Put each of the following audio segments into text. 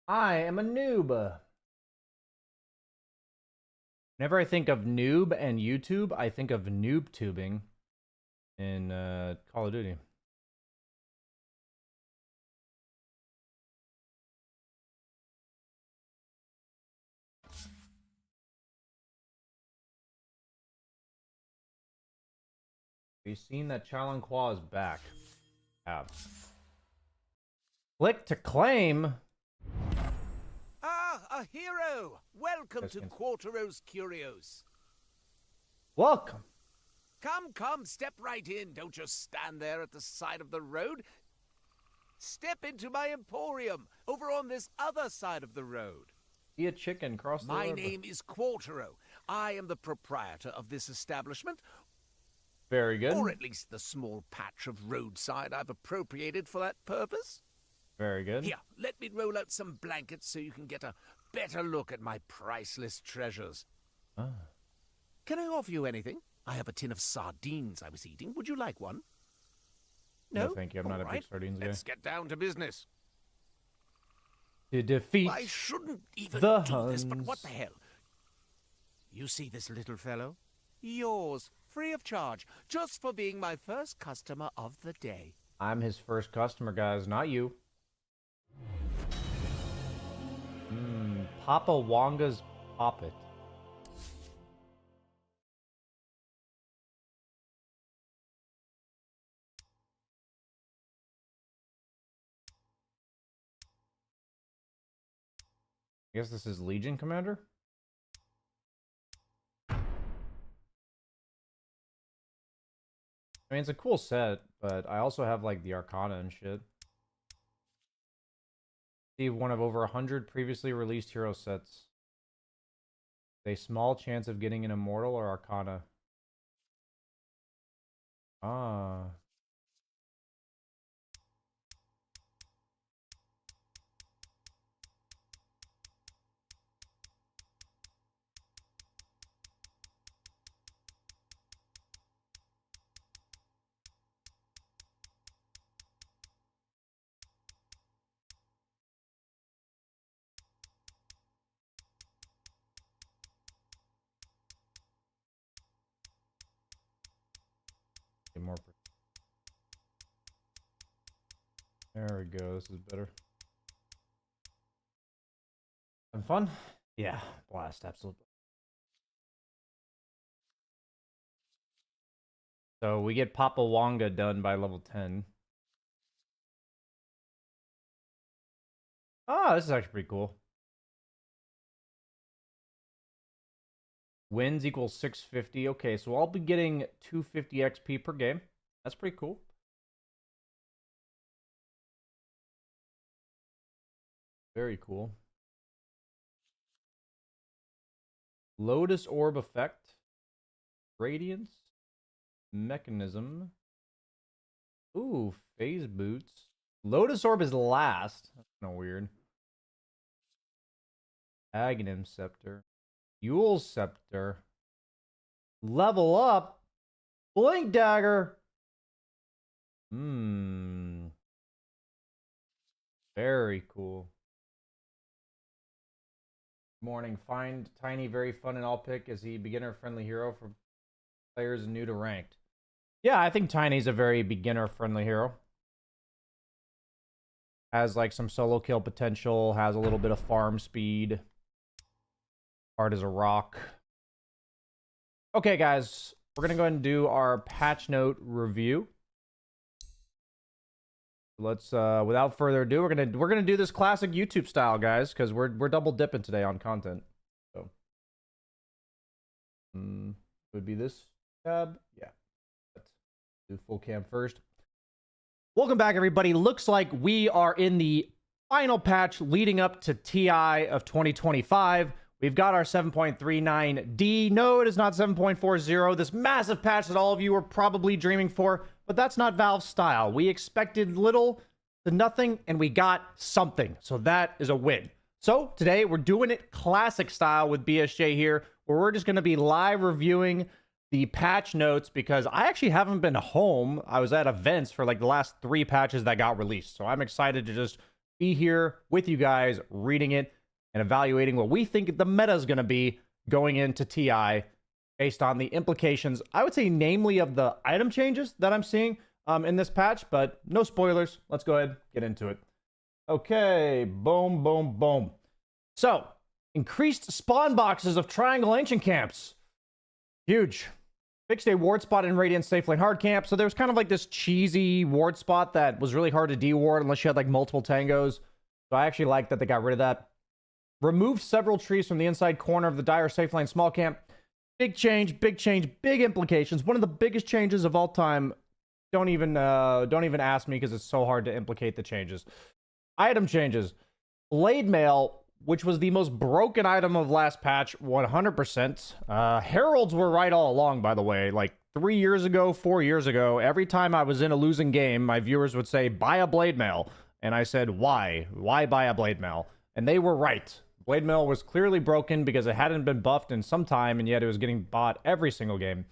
I am a noob. Whenever I think of noob and YouTube, I think of noob tubing in Call of Duty. We've seen that Chalon Qua is back. Have. Click to claim. Ah, a hero! Welcome to Quartero's Curios. Welcome. Come, step right in. Don't just stand there at the side of the road. Step into my emporium, over on this other side of the road. Be a chicken, cross the My road. name is Quartero. I am the proprietor of this establishment. Very good. Or at least the small patch of roadside I've appropriated for that purpose. Very good. Here, let me roll out some blankets so you can get a better look at my priceless treasures. Ah. Can I offer you anything? I have a tin of sardines I was eating. Would you like one? No, thank you. I'm not a big sardines guy. Let's get down to business. To defeat I shouldn't even the do this, but Huns. what the hell? You see this little fellow? Yours, free of charge, just for being my first customer of the day. I'm his first customer, guys, not you. Papa Wanga's Poppet. I guess this is Legion Commander? I mean, it's a cool set, but I also have, like, the Arcana and shit. See, one of over 100 previously released hero sets. A small chance of getting an Immortal or Arcana. Ah. More. There we go. This is better. Having fun? Yeah, blast, absolutely. So we get Papa Wanga done by level 10. Ah, this is actually pretty cool. Wins equals 650. Okay, so I'll be getting 250 XP per game. That's pretty cool. Very cool. Lotus Orb effect. Radiance. Mechanism. Ooh, phase boots. Lotus Orb is last. That's kind of weird. Aghanim Scepter. Yule Scepter. Level up. Blink Dagger. Very cool. Morning. Find Tiny very fun and all pick. Is he beginner friendly hero for players new to ranked? Yeah, I think Tiny's a very beginner friendly hero. Has like some solo kill potential, has a little bit of farm speed. Hard as a rock. Okay, guys, we're gonna go ahead and do our patch note review. Let's without further ado, we're gonna do this classic YouTube style, guys, because we're double dipping today on content. So would be this tab. Yeah. Let's do full cam first. Welcome back, everybody. Looks like we are in the final patch leading up to TI of 2025. We've got our 7.39D. No, it is not 7.40. This massive patch that all of you are probably dreaming for, but that's not Valve's style. We expected little to nothing, and we got something. So that is a win. So today we're doing it classic style with BSJ here, where we're just going to be live reviewing the patch notes because I actually haven't been home. I was at events for like the last 3 patches that got released. So I'm excited to just be here with you guys, reading it and evaluating what we think the meta is going to be going into TI based on the implications, I would say, namely of the item changes that I'm seeing in this patch, but no spoilers. Let's go ahead, get into it. Okay, boom, boom, boom. So, increased spawn boxes of triangle ancient camps. Huge. Fixed a ward spot in Radiant Safe Lane hard camp. So there was kind of like this cheesy ward spot that was really hard to deward unless you had like multiple tangos. So I actually like that they got rid of that. Removed several trees from the inside corner of the Dire Safe Lane small camp. Big change, big implications. One of the biggest changes of all time. Don't even ask me because it's so hard to implicate the changes. Item changes. Blade Mail, which was the most broken item of last patch, 100%. Heralds were right all along, by the way. Like 3 years ago, 4 years ago, every time I was in a losing game, my viewers would say, buy a Blade Mail. And I said, why? Why buy a Blade Mail? And they were right. Blade Mail was clearly broken because it hadn't been buffed in some time, and yet it was getting bought every single game.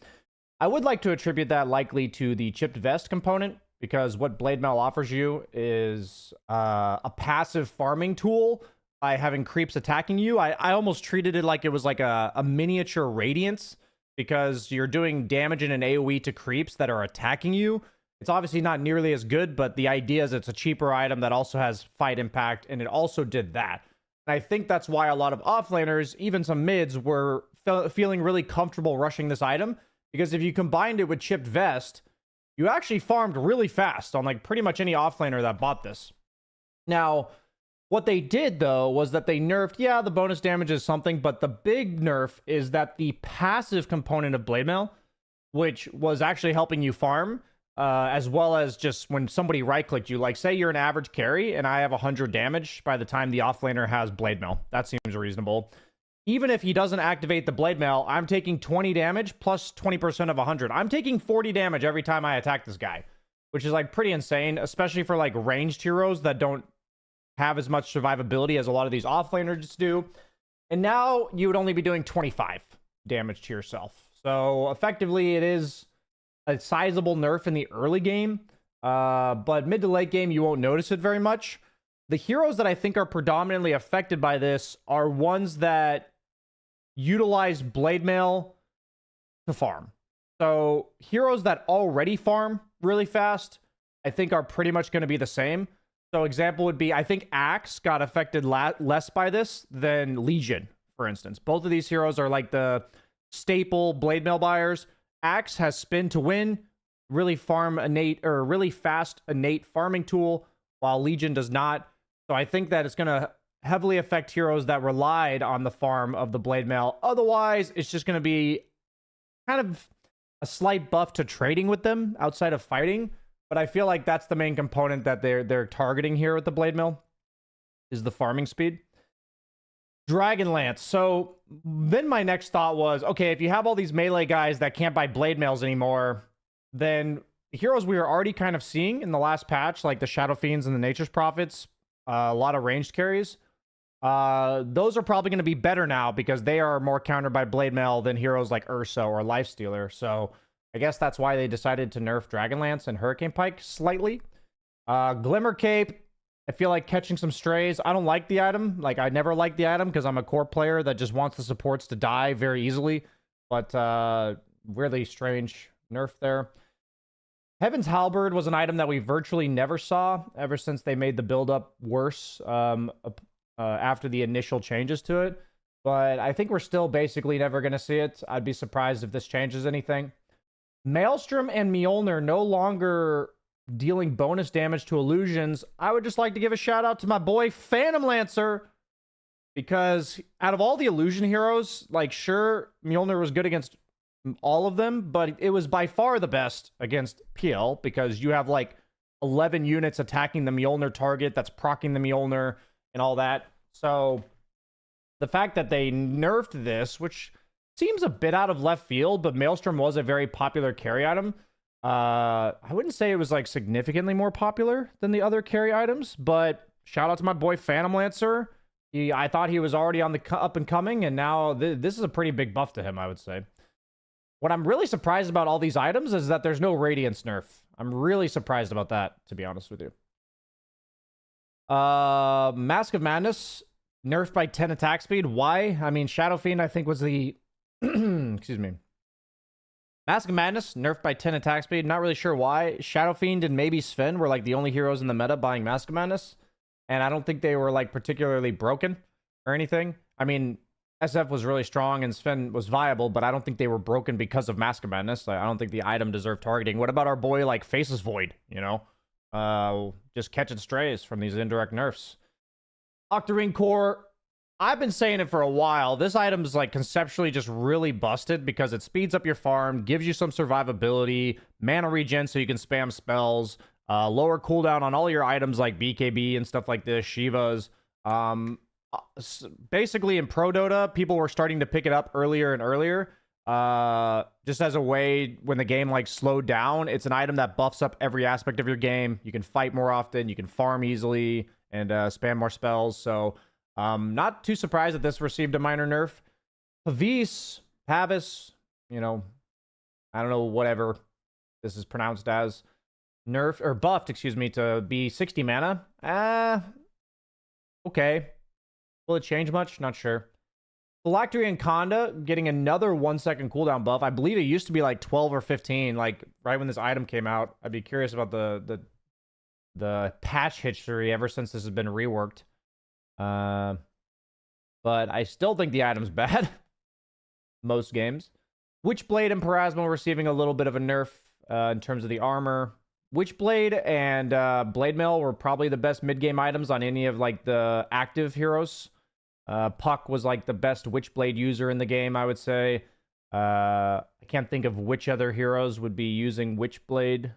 I would like to attribute that likely to the chipped vest component, because what Blade Mail offers you is a passive farming tool by having creeps attacking you. I almost treated it like it was like a miniature Radiance, because you're doing damage in an AoE to creeps that are attacking you. It's obviously not nearly as good, but the idea is it's a cheaper item that also has fight impact, and it also did that. And I think that's why a lot of offlaners, even some mids, were feeling really comfortable rushing this item, because if you combined it with chipped vest, you actually farmed really fast on like pretty much any offlaner that bought this. Now, what they did, though, was that they nerfed, yeah, the bonus damage is something, but the big nerf is that the passive component of Blade Mail, which was actually helping you farm, as well as just when somebody right-clicked you, like say you're an average carry and I have 100 damage by the time the offlaner has Blade Mail. That seems reasonable. Even if he doesn't activate the Blade Mail, I'm taking 20 damage plus 20% of 100. I'm taking 40 damage every time I attack this guy, which is like pretty insane, especially for like ranged heroes that don't have as much survivability as a lot of these offlaners do. And now you would only be doing 25 damage to yourself. So effectively it is a sizable nerf in the early game, but mid to late game you won't notice it very much. The heroes that I think are predominantly affected by this are ones that utilize Blade Mail to farm. So heroes that already farm really fast, I think are pretty much going to be the same. So example would be, I think Axe got affected less by this than Legion, for instance. Both of these heroes are like the staple Blade Mail buyers. Axe has spin to win, really really fast innate farming tool, while Legion does not. So I think that it's going to heavily affect heroes that relied on the farm of the Blade Mail. Otherwise, it's just going to be kind of a slight buff to trading with them outside of fighting. But I feel like that's the main component that they're targeting here with the Blade Mail, is the farming speed. Dragonlance. So then my next thought was, okay, if you have all these melee guys that can't buy Blade Mails anymore, then the heroes we were already kind of seeing in the last patch, like the Shadow Fiends and the Nature's Prophets, a lot of ranged carries, those are probably going to be better now because they are more countered by Blade Mail than heroes like Ursa or Lifestealer. So I guess that's why they decided to nerf Dragonlance and Hurricane Pike slightly. Glimmer Cape, I feel like catching some strays. I don't like the item. Like, I never liked the item because I'm a core player that just wants the supports to die very easily. But really strange nerf there. Heaven's Halberd was an item that we virtually never saw ever since they made the build-up worse after the initial changes to it. But I think we're still basically never going to see it. I'd be surprised if this changes anything. Maelstrom and Mjolnir no longer dealing bonus damage to illusions. I would just like to give a shout out to my boy Phantom Lancer, because out of all the illusion heroes, like, sure, Mjolnir was good against all of them, but it was by far the best against PL, because you have like 11 units attacking the Mjolnir target that's proccing the Mjolnir and all that. So the fact that they nerfed this, which seems a bit out of left field, but Maelstrom was a very popular carry item. I wouldn't say it was like significantly more popular than the other carry items, but shout out to my boy Phantom Lancer. I thought he was already on the up and coming, and now this is a pretty big buff to him, I would say. What I'm really surprised about all these items is that there's no Radiance nerf. I'm really surprised about that, to be honest with you. Mask of Madness nerfed by 10 attack speed. Why? I mean, Shadow Fiend, I think, was the excuse me. Mask of Madness nerfed by 10 attack speed. Not really sure why. Shadow Fiend and maybe Sven were like the only heroes in the meta buying Mask of Madness, and I don't think they were like particularly broken or anything. I mean, SF was really strong and Sven was viable, but I don't think they were broken because of Mask of Madness. I don't think the item deserved targeting. What about our boy like Faceless Void? You know, just catching strays from these indirect nerfs. Octarine Core. I've been saying it for a while. This item is like conceptually just really busted because it speeds up your farm, gives you some survivability, mana regen so you can spam spells, lower cooldown on all your items like BKB and stuff like this, Shivas. Basically in Pro Dota, people were starting to pick it up earlier and earlier. Just as a way when the game like slowed down, it's an item that buffs up every aspect of your game. You can fight more often, you can farm easily, and spam more spells. So not too surprised that this received a minor nerf. Pavis, you know, I don't know, whatever this is pronounced as, nerfed or buffed, excuse me, to be 60 mana. Okay. Will it change much? Not sure. Phylactery Conda getting another 1 second cooldown buff. I believe it used to be like 12 or 15, like right when this item came out. I'd be curious about the patch history ever since this has been reworked. But I still think the item's bad. Most games. Witchblade and Parasmo receiving a little bit of a nerf in terms of the armor. Witchblade and Blade Mail were probably the best mid-game items on any of like the active heroes. Puck was like the best Witchblade user in the game, I would say. I can't think of which other heroes would be using Witchblade. If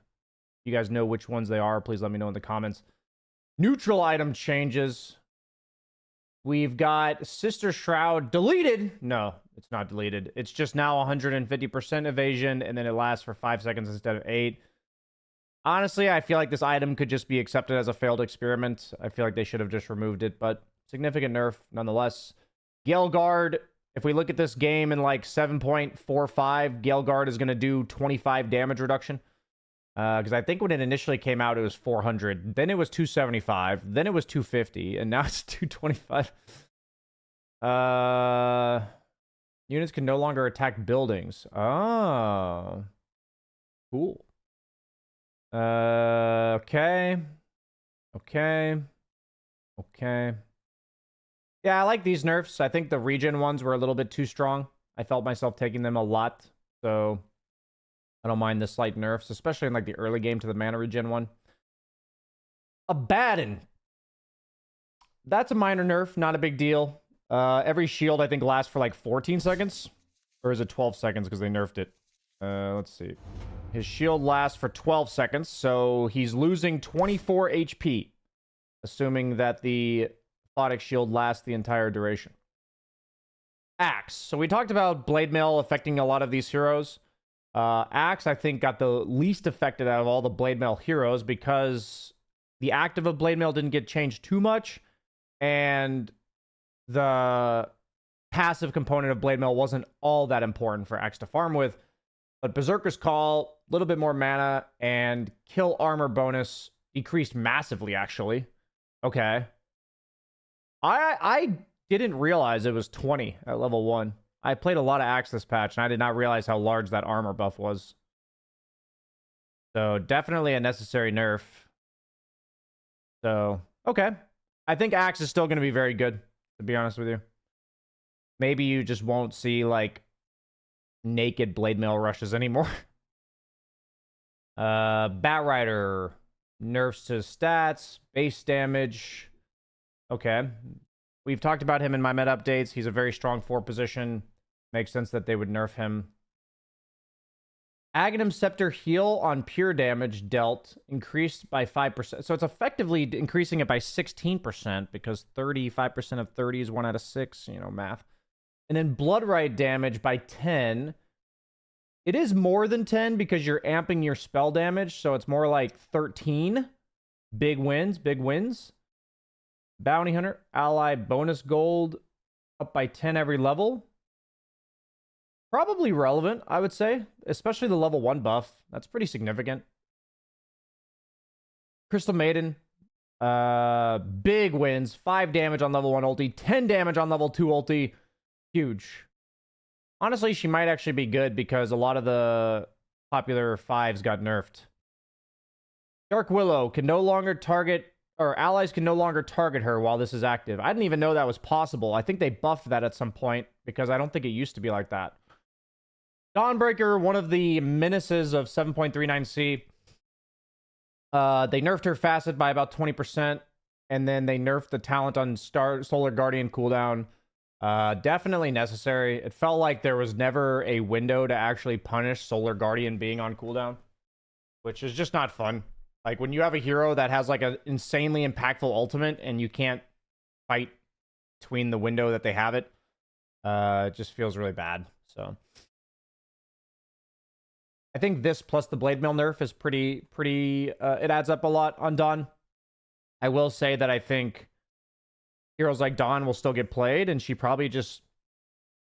you guys know which ones they are, please let me know in the comments. Neutral item changes. We've got Sister Shroud deleted. No, it's not deleted. It's just now 150% evasion, and then it lasts for 5 seconds instead of 8. Honestly, I feel like this item could just be accepted as a failed experiment. I feel like they should have just removed it, but significant nerf nonetheless. Gale Guard, if we look at this game in like 7.45, Gale Guard is going to do 25 damage reduction. Because I think when it initially came out, it was 400. Then it was 275. Then it was 250. And now it's 225. Units can no longer attack buildings. Oh. Cool. Okay. Okay. Okay. Yeah, I like these nerfs. I think the regen ones were a little bit too strong. I felt myself taking them a lot. So I don't mind the slight nerfs, especially in like the early game to the mana regen one. Abaddon. That's a minor nerf, not a big deal. Every shield, I think, lasts for like 14 seconds. Or is it 12 seconds because they nerfed it? Let's see. His shield lasts for 12 seconds, so he's losing 24 HP. Assuming that the Aphotic Shield lasts the entire duration. Axe. So we talked about Blade Mail affecting a lot of these heroes. Axe, I think, got the least affected out of all the Blade Mail heroes because the active of Blade Mail didn't get changed too much, and the passive component of Blade Mail wasn't all that important for Axe to farm with. But Berserker's Call, a little bit more mana, and kill armor bonus decreased massively, actually. Okay. I didn't realize it was 20 at level 1. I played a lot of Axe this patch, and I did not realize how large that armor buff was. So, definitely a necessary nerf. So, okay. I think Axe is still going to be very good, to be honest with you. Maybe you just won't see, like, naked Blade Mail rushes anymore. Batrider. Nerfs to stats. Base damage. Okay. We've talked about him in my meta updates. He's a very strong 4 position. Makes sense that they would nerf him. Aghanim Scepter heal on pure damage dealt increased by 5%. So it's effectively increasing it by 16% because 35% of 30 is 1 out of 6, you know, math. And then Bloodrite damage by 10. It is more than 10 because you're amping your spell damage, so it's more like 13. Big wins, big wins. Bounty Hunter, ally bonus gold up by 10 every level. Probably relevant, I would say, especially the level 1 buff. That's pretty significant. Crystal Maiden, Big wins. 5 damage on level 1 ulti. 10 damage on level 2 ulti. Huge. Honestly, she might actually be good because a lot of the popular 5s got nerfed. Dark Willow can no longer target, or allies can no longer target her while this is active. I didn't even know that was possible. I think they buffed that at some point because I don't think it used to be like that. Dawnbreaker, one of the menaces of 7.39c. They nerfed her facet by about 20%, and then they nerfed the talent on Solar Guardian cooldown. Definitely necessary. It felt like there was never a window to actually punish Solar Guardian being on cooldown, which is just not fun. Like, when you have a hero that has, like, an insanely impactful ultimate and you can't fight between the window that they have it, it just feels really bad. So I think this plus the Blade Mail nerf is pretty, it adds up a lot on Dawn. I will say that I think heroes like Dawn will still get played, and she probably just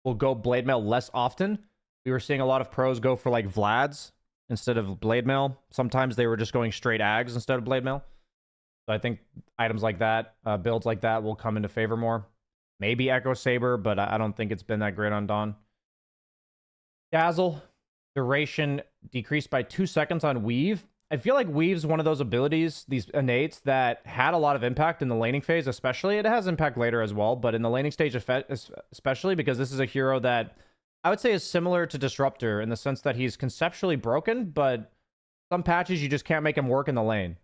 will go Blade Mail less often. We were seeing a lot of pros go for, like, Vlad's instead of Blade Mail. Sometimes they were just going straight Ags instead of Blade Mail. So I think items like that, builds like that, will come into favor more. Maybe Echo Saber, but I don't think it's been that great on Dawn. Dazzle. Duration decreased by 2 seconds on Weave. I feel like Weave's one of those abilities, these innates, that had a lot of impact in the laning phase, especially. It has impact later as well, but in the laning stage especially, because this is a hero that I would say is similar to Disruptor in the sense that he's conceptually broken, but some patches you just can't make him work in the lane.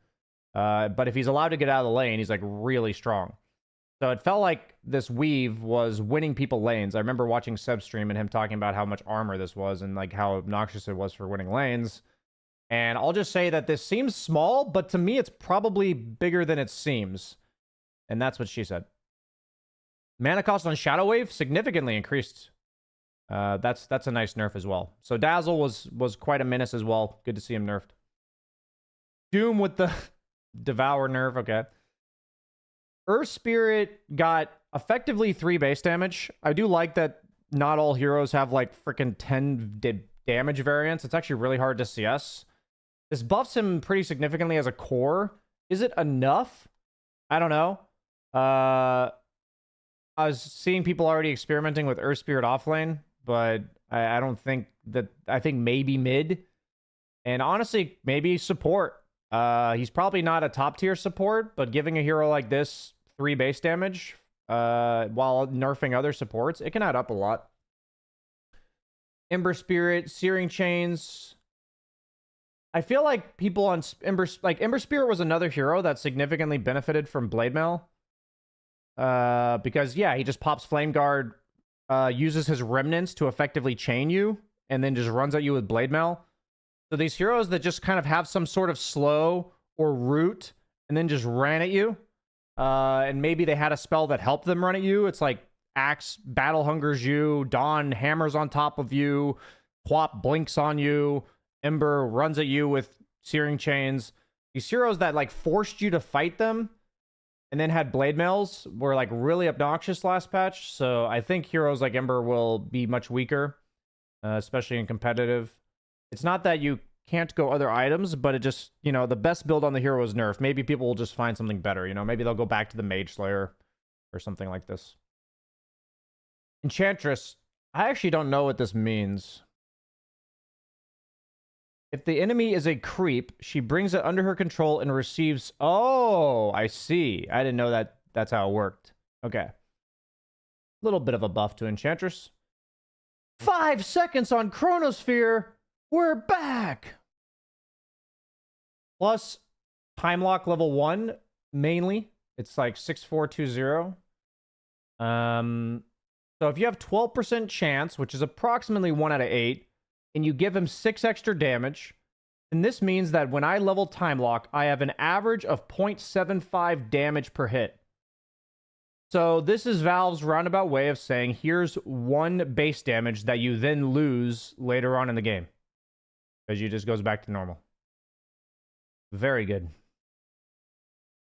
But if he's allowed to get out of the lane, he's, like, really strong. So it felt like this Weave was winning people lanes. I remember watching Seb stream and him talking about how much armor this was and, like, how obnoxious it was for winning lanes. And I'll just say that this seems small, but to me it's probably bigger than it seems. And that's what she said. Mana cost on Shadow Wave significantly increased. That's a nice nerf as well. So Dazzle was quite a menace as well. Good to see him nerfed. Doom with the Devour nerf. Okay. Earth Spirit got effectively 3 base damage. I do like that not all heroes have, like, freaking 10 damage variants. It's actually really hard to CS. This buffs him pretty significantly as a core. Is it enough? I don't know. I was seeing people already experimenting with Earth Spirit offlane, but I don't think that... I think maybe mid. And honestly, maybe support. He's probably not a top tier support, but giving a hero like this 3 base damage while nerfing other supports, it can add up a lot. Ember Spirit, Searing Chains. I feel like people on Ember Spirit was another hero that significantly benefited from Blade Mail. Because, yeah, he just pops Flame Guard, uses his remnants to effectively chain you, and then just runs at you with Blade Mail. So these heroes that just kind of have some sort of slow or root and then just ran at you, and maybe they had a spell that helped them run at you. It's like Axe Battle Hungers you, Dawn hammers on top of you, Quap blinks on you, Ember runs at you with Searing Chains. These heroes that, like, forced you to fight them and then had Blade Mails were, like, really obnoxious last patch. So I think heroes like Ember will be much weaker, especially in competitive. It's not that you can't go other items, but it just, you know, the best build on the hero is nerf. Maybe people will just find something better, you know? Maybe they'll go back to the Mage Slayer or something like this. Enchantress. I actually don't know what this means. If the enemy is a creep, she brings it under her control and receives... Oh, I see. I didn't know that that's how it worked. Okay. Little bit of a buff to Enchantress. 5 seconds on Chronosphere. We're back. Plus, time lock level 1, mainly. It's like 6420. So if you have 12% chance, which is approximately 1 out of 8, and you give him 6 extra damage, and this means that when I level time lock, I have an average of 0.75 damage per hit. So this is Valve's roundabout way of saying, here's 1 base damage that you then lose later on in the game. Because you just goes back to normal. Very good.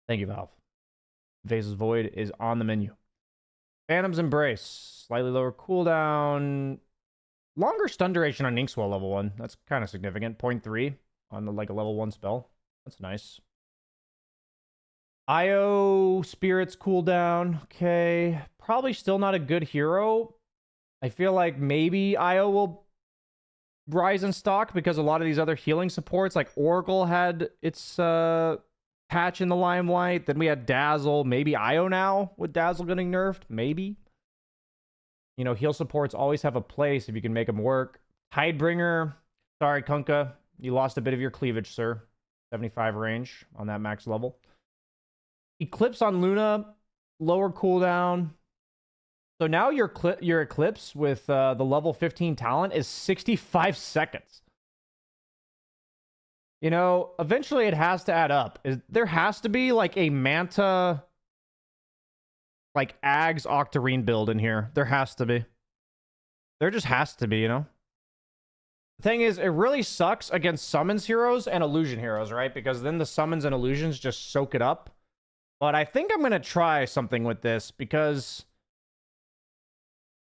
Thank you, Valve. Vase's Void is on the menu. Phantom's Embrace. Slightly lower cooldown. Longer stun duration on Inkswell level 1. That's kind of significant. 0.3 on the, like, a level 1 spell. That's nice. Io Spirits cooldown. Okay. Probably still not a good hero. I feel like maybe Io will rise in stock because a lot of these other healing supports, like Oracle had its patch in the limelight. Then we had Dazzle. Maybe Io now with Dazzle getting nerfed. Maybe. You know, heal supports always have a place if you can make them work. Tidebringer. Sorry, Kunkka. You lost a bit of your cleavage, sir. 75 range on that max level. Eclipse on Luna. Lower cooldown. So now your Eclipse with the level 15 talent is 65 seconds. You know, eventually it has to add up. There has to be like a Manta, like Ags Octarine build in here. There has to be. There just has to be, you know? The thing is, it really sucks against summons heroes and illusion heroes, right? Because then the summons and illusions just soak it up. But I think I'm going to try something with this because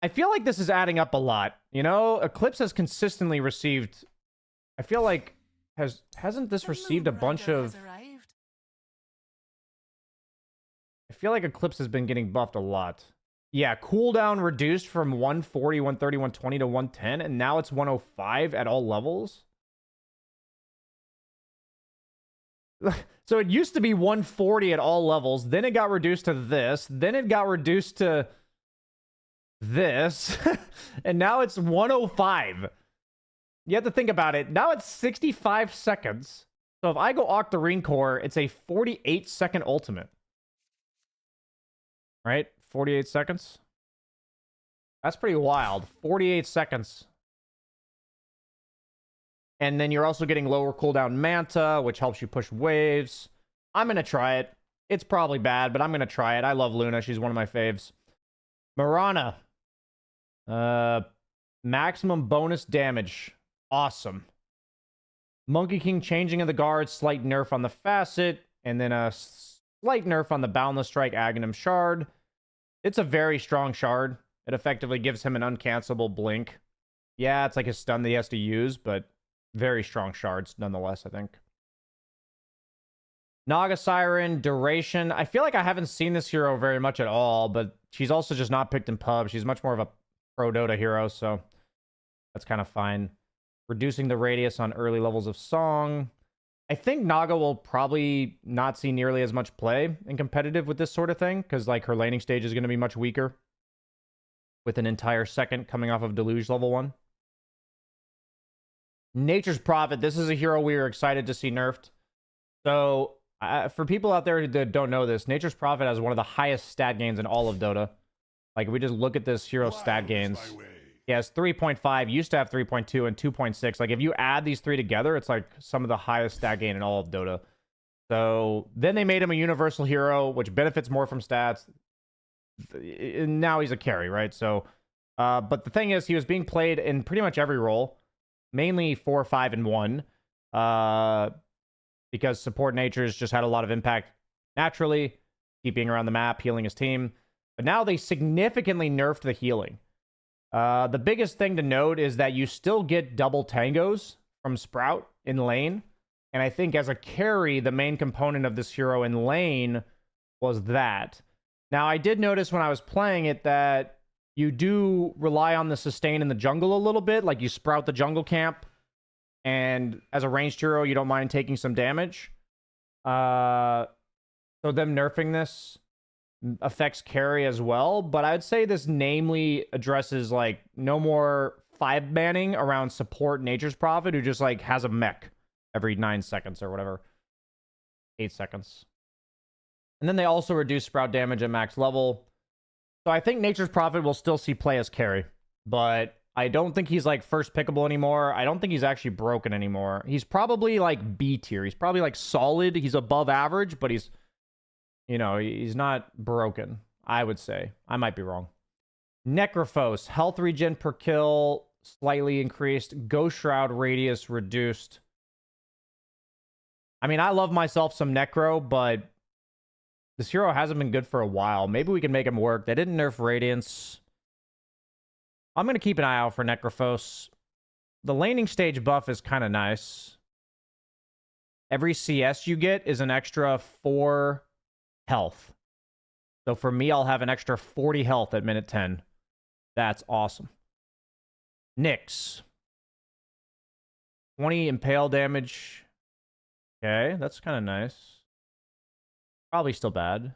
I feel like this is adding up a lot. You know, Eclipse has consistently received... I feel like... Hasn't this received a bunch of... I feel like Eclipse has been getting buffed a lot. Yeah, cooldown reduced from 140, 130, 120 to 110, and now it's 105 at all levels. So it used to be 140 at all levels, then it got reduced to this, then it got reduced to this, and now it's 105. You have to think about it. Now it's 65 seconds. So if I go Octarine Core, it's a 48-second ultimate. Right? 48 seconds? That's pretty wild. 48 seconds. And then you're also getting lower cooldown Manta, which helps you push waves. I'm going to try it. It's probably bad, but I'm going to try it. I love Luna. She's one of my faves. Mirana. Maximum bonus damage. Awesome. Monkey King changing of the guard. Slight nerf on the Facet. And then a slight nerf on the Boundless Strike Aghanim Shard. It's a very strong shard. It effectively gives him an uncancelable blink. Yeah, it's like his stun that he has to use, but very strong shards nonetheless, I think. Naga Siren, Duration. I feel like I haven't seen this hero very much at all, but she's also just not picked in pub. She's much more of a pro Dota hero, so that's kind of fine. Reducing the radius on early levels of Song. I think Naga will probably not see nearly as much play in competitive with this sort of thing, because like her laning stage is going to be much weaker with an entire second coming off of Deluge level 1. Nature's Prophet. This is a hero we are excited to see nerfed. So for people out there that don't know this, Nature's Prophet has one of the highest stat gains in all of Dota. Like, if we just look at this hero stat gains, he has 3.5, used to have 3.2 and 2.6. Like, if you add these three together, it's like some of the highest stat gain in all of Dota. So then they made him a universal hero, which benefits more from stats. And now he's a carry, right? So, but the thing is, he was being played in pretty much every role, mainly 4, 5, and 1, because support natures just had a lot of impact naturally, keeping around the map, healing his team. But now they significantly nerfed the healing. The biggest thing to note is that you still get double tangos from Sprout in lane. And I think as a carry, the main component of this hero in lane was that. Now, I did notice when I was playing it that you do rely on the sustain in the jungle a little bit. Like, you sprout the jungle camp, and as a ranged hero, you don't mind taking some damage. So them nerfing this affects carry as well, but I'd say this namely addresses like no more 5-manning around support Nature's Prophet, who just like has a mech every 9 seconds or whatever. 8 seconds. And then they also reduce sprout damage at max level. So I think Nature's Prophet will still see play as carry, but I don't think he's like first pickable anymore. I don't think he's actually broken anymore. He's probably like B tier. He's probably like solid. He's above average, but he's, you know, he's not broken, I would say. I might be wrong. Necrophos, health regen per kill, slightly increased. Ghost Shroud radius reduced. I mean, I love myself some Necro, but this hero hasn't been good for a while. Maybe we can make him work. They didn't nerf Radiance. I'm going to keep an eye out for Necrophos. The laning stage buff is kind of nice. Every CS you get is an extra 4 health. So for me, I'll have an extra 40 health at minute 10. That's awesome. Nyx. 20 impale damage. Okay, that's kind of nice. Probably still bad.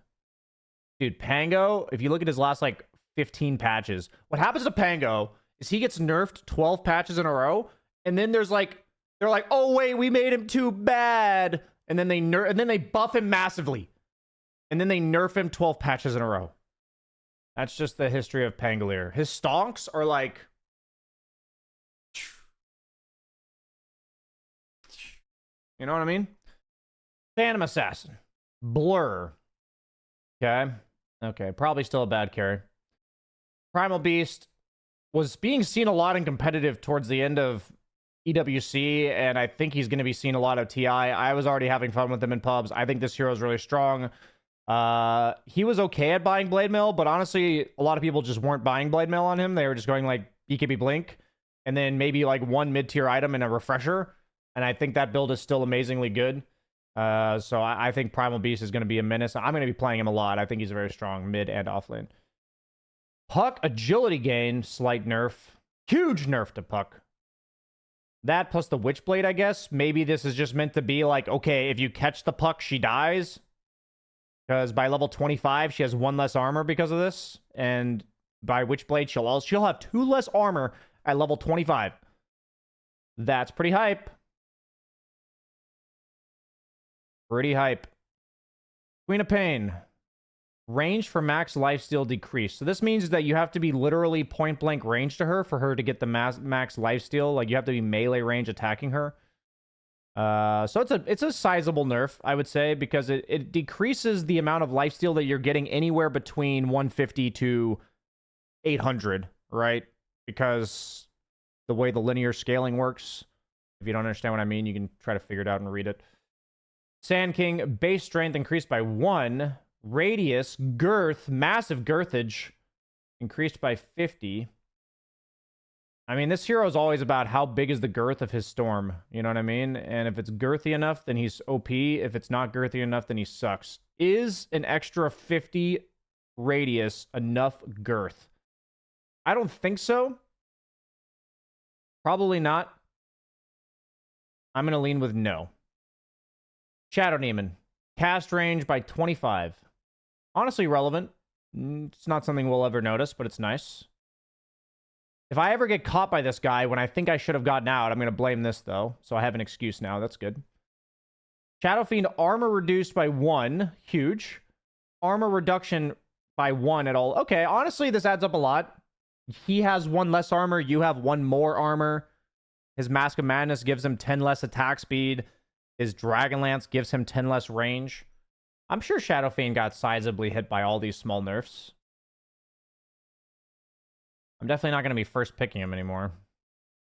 Dude, Pango, if you look at his last, like, 15 patches, what happens to Pango is he gets nerfed 12 patches in a row, and then there's, like, they're like, oh, wait, we made him too bad. And then they buff him massively. And then they nerf him 12 patches in a row. That's just the history of Pangolier. His stonks are, like... You know what I mean? Phantom Assassin. Blur. Okay. Okay, probably still a bad carry. Primal Beast was being seen a lot in competitive towards the end of EWC, and I think he's going to be seen a lot of TI. I was already having fun with him in pubs. I think this hero is really strong. He was okay at buying Blade Mail, but honestly, a lot of people just weren't buying Blade Mail on him. They were just going like BKB Blink, and then maybe like one mid-tier item and a refresher. And I think that build is still amazingly good. So I think Primal Beast is going to be a menace. I'm going to be playing him a lot. I think he's very strong mid and off lane. Puck agility gain, slight nerf. Huge nerf to Puck. That plus the Witchblade, I guess. Maybe this is just meant to be like, okay, if you catch the Puck, she dies. Because by level 25, she has 1 less armor because of this. And by Witchblade, she'll have 2 less armor at level 25. That's pretty hype. Pretty hype. Queen of Pain. Range for max lifesteal decreased. So this means that you have to be literally point blank range to her for her to get the max lifesteal. Like you have to be melee range attacking her. So it's a sizable nerf, I would say, because it decreases the amount of lifesteal that you're getting anywhere between 150 to 800, right? Because the way the linear scaling works. If you don't understand what I mean, you can try to figure it out and read it. Sand King, base strength increased by 1. Radius, girth, massive girthage, increased by 50. I mean, this hero is always about how big is the girth of his storm. You know what I mean? And if it's girthy enough, then he's OP. If it's not girthy enough, then he sucks. Is an extra 50 radius enough girth? I don't think so. Probably not. I'm going to lean with no. Shadow Demon. Cast range by 25. Honestly relevant. It's not something we'll ever notice, but it's nice. If I ever get caught by this guy when I think I should have gotten out, I'm going to blame this, though. So I have an excuse now. That's good. Shadow Fiend, armor reduced by 1. Huge. Armor reduction by 1 at all. Okay, honestly, this adds up a lot. He has 1 less armor. You have 1 more armor. His Mask of Madness gives him 10 less attack speed. His Dragonlance gives him 10 less range. I'm sure Shadow Fiend got sizably hit by all these small nerfs. I'm definitely not going to be first picking him anymore.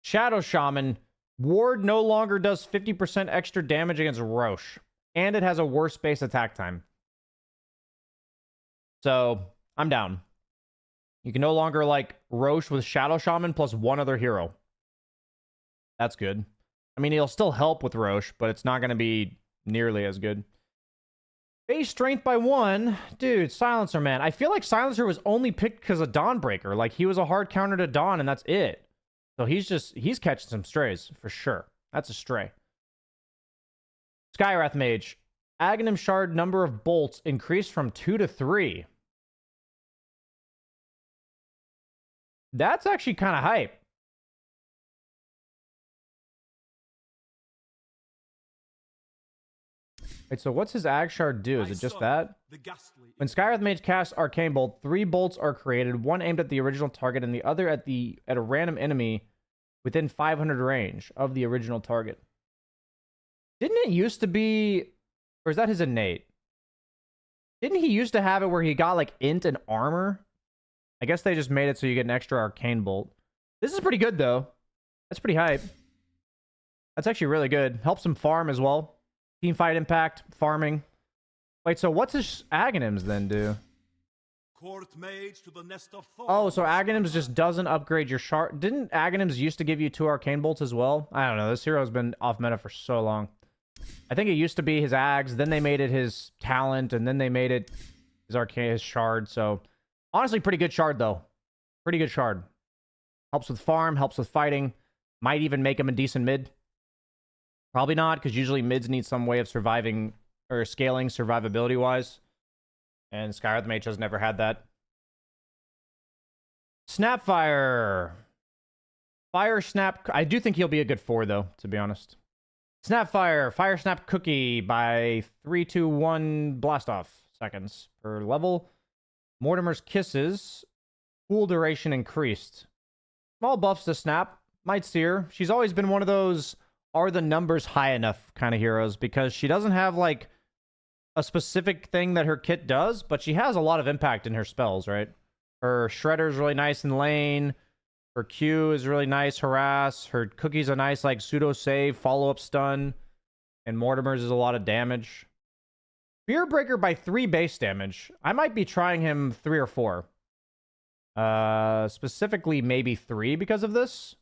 Shadow Shaman. Ward no longer does 50% extra damage against Roche. And it has a worse base attack time. So, I'm down. You can no longer, like, Roche with Shadow Shaman plus 1 other hero. That's good. I mean, it'll still help with Roche, but it's not going to be nearly as good. Base strength by 1. Dude, Silencer, man. I feel like Silencer was only picked because of Dawnbreaker. Like, he was a hard counter to Dawn, and that's it. So he's catching some strays, for sure. That's a stray. Skywrath Mage. Aghanim Shard number of bolts increased from 2 to 3. That's actually kind of hype. Wait, so what's his Ag Shard do? Is it just that? When Skywrath Mage casts Arcane Bolt, 3 bolts are created, 1 aimed at the original target and the other at a random enemy within 500 range of the original target. Didn't it used to be... Or is that his innate? Didn't he used to have it where he got like int and armor? I guess they just made it so you get an extra Arcane Bolt. This is pretty good though. That's pretty hype. That's actually really good. Helps him farm as well. Teamfight impact, farming. Wait, so what's his Aghanims then do? Court mage to the nest of Oh, so Aghanims just doesn't upgrade your shard. Didn't Aghanims used to give you 2 Arcane Bolts as well? I don't know. This hero's been off meta for so long. I think it used to be his Ags, then they made it his Talent, and then they made it his Shard. So, honestly, pretty good Shard, though. Pretty good Shard. Helps with farm, helps with fighting. Might even make him a decent mid. Probably not, because usually mids need some way of surviving or scaling survivability-wise. And Skywrath Mage has never had that. Snapfire. Fire Snap. I do think he'll be a good 4, though, to be honest. Snapfire. Fire Snap Cookie by 3, 2, 1 Blastoff seconds per level. Mortimer's Kisses. Cool duration increased. Small buffs to Snap. Might see her. She's always been one of those are the numbers high enough kind of heroes because she doesn't have like a specific thing that her kit does, but she has a lot of impact in her spells, right? Her Shredder's really nice in lane. Her Q is really nice, harass. Her Cookie's a nice like pseudo save, follow-up stun. And Mortimer's is a lot of damage. Fear Breaker by 3 base damage. I might be trying him 3 or 4. Specifically maybe 3 because of this.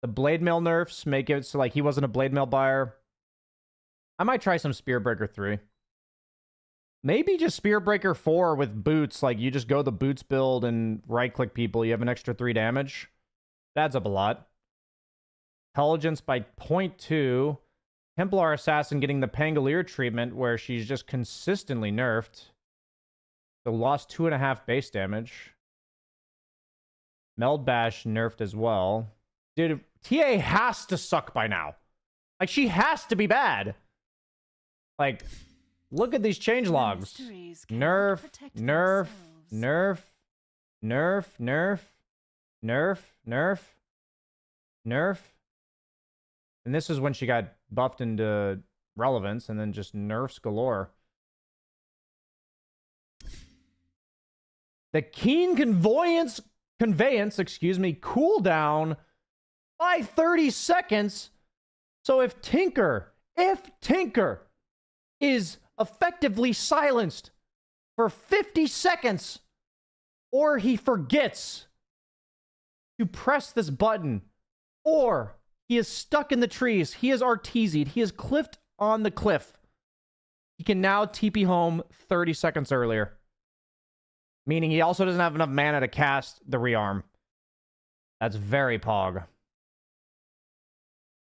The Blade Mail nerfs make it so like he wasn't a Blade Mail buyer. I might try some Spear Breaker 3. Maybe just Spear Breaker 4 with boots. Like you just go the boots build and right click people. You have an extra 3 damage. That adds up a lot. Intelligence by 0.2. Templar Assassin getting the Pangolier treatment where she's just consistently nerfed. So lost 2.5 base damage. Meld Bash nerfed as well. Dude, TA has to suck by now. Like, she has to be bad. Like, look at these change logs. Nerf, nerf, nerf, nerf, nerf, nerf, nerf, nerf. And this is when she got buffed into relevance and then just nerfs galore. The Keen Conveyance, cooldown by 30 seconds. So if Tinker is effectively silenced for 50 seconds, or he forgets to press this button, or he is stuck in the trees, he is artesied, he is cliffed on the cliff, he can now TP home 30 seconds earlier. Meaning he also doesn't have enough mana to cast the rearm. That's very pog.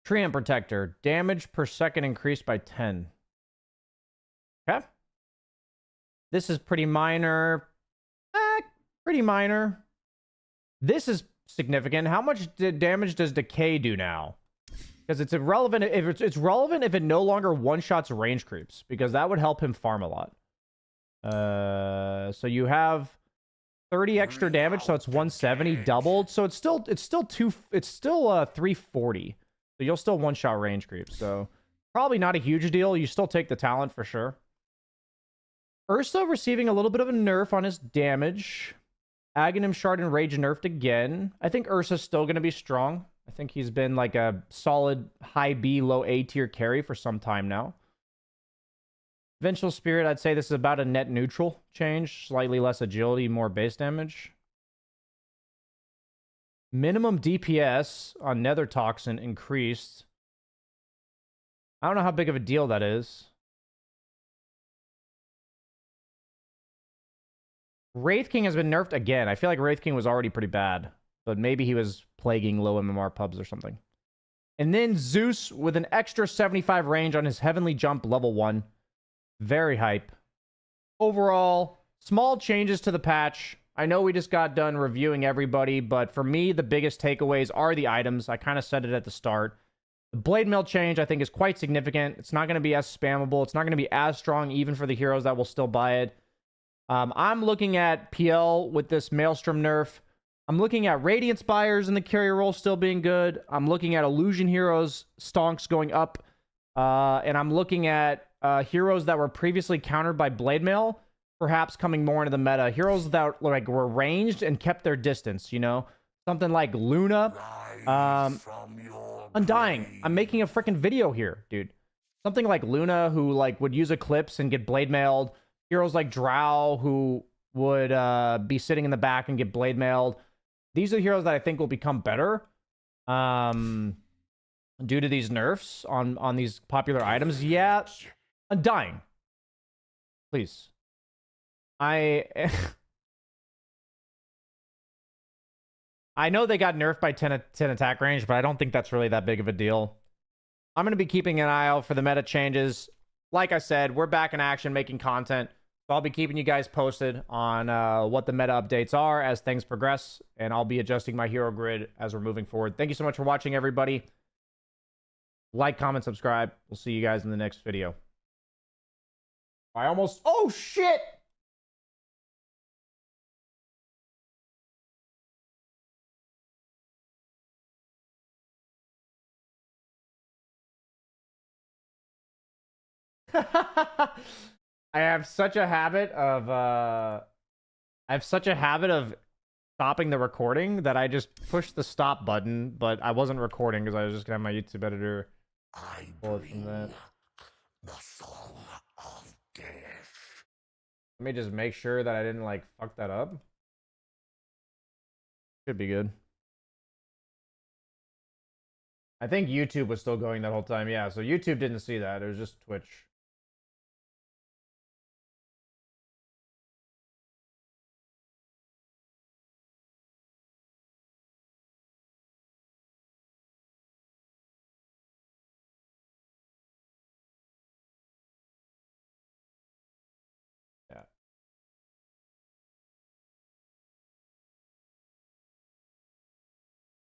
Treant Protector. Damage per second increased by 10. Okay. This is pretty minor. Pretty minor. This is significant. How much damage does Decay do now? Because it's irrelevant. It's relevant if it no longer one-shots range creeps. Because that would help him farm a lot. So you have 30 extra damage, so it's 170 doubled. So it's still 340. So you'll still one-shot range creep. So probably not a huge deal. You still take the talent for sure. Ursa receiving a little bit of a nerf on his damage. Aghanim Shard and Rage nerfed again. I think Ursa's still going to be strong. I think he's been like a solid high B, low A tier carry for some time now. Vengeful Spirit, I'd say this is about a net neutral change. Slightly less agility, more base damage. Minimum DPS on Nether Toxin increased. I don't know how big of a deal that is. Wraith King has been nerfed again. I feel like Wraith King was already pretty bad. But maybe he was plaguing low MMR pubs or something. And then Zeus with an extra 75 range on his Heavenly Jump level 1. Very hype. Overall, small changes to the patch. I know we just got done reviewing everybody, but for me, the biggest takeaways are the items. I kind of said it at the start. The Blade Mail change, I think, is quite significant. It's not going to be as spammable. It's not going to be as strong, even for the heroes that will still buy it. I'm looking at PL with this Maelstrom nerf. I'm looking at Radiant Spires in the carrier role still being good. I'm looking at Illusion Heroes stonks going up. And I'm looking at heroes that were previously countered by Blade Mail, perhaps coming more into the meta. Heroes that like were ranged and kept their distance, you know? Something like Luna. Undying. I'm making a freaking video here, dude. Something like Luna, who like would use Eclipse and get Blade Mailed. Heroes like Drow, who would be sitting in the back and get Blade Mailed. These are the heroes that I think will become better. due to these nerfs on these popular items. Yeah, I'm dying. Please. I know they got nerfed by 10 attack range, but I don't think that's really that big of a deal. I'm going to be keeping an eye out for the meta changes. Like I said, we're back in action making content. So I'll be keeping you guys posted on what the meta updates are as things progress. And I'll be adjusting my hero grid as we're moving forward. Thank you so much for watching, everybody. Like, comment, subscribe. We'll see you guys in the next video. Oh, shit! I have such a habit of stopping the recording that I just pushed the stop button, but I wasn't recording because I was just gonna have my YouTube editor pull it from that. The soul of death. Let me just make sure that I didn't like fuck that up. Should be good. I think YouTube was still going that whole time. Yeah, so YouTube didn't see that. It was just Twitch. Yeah.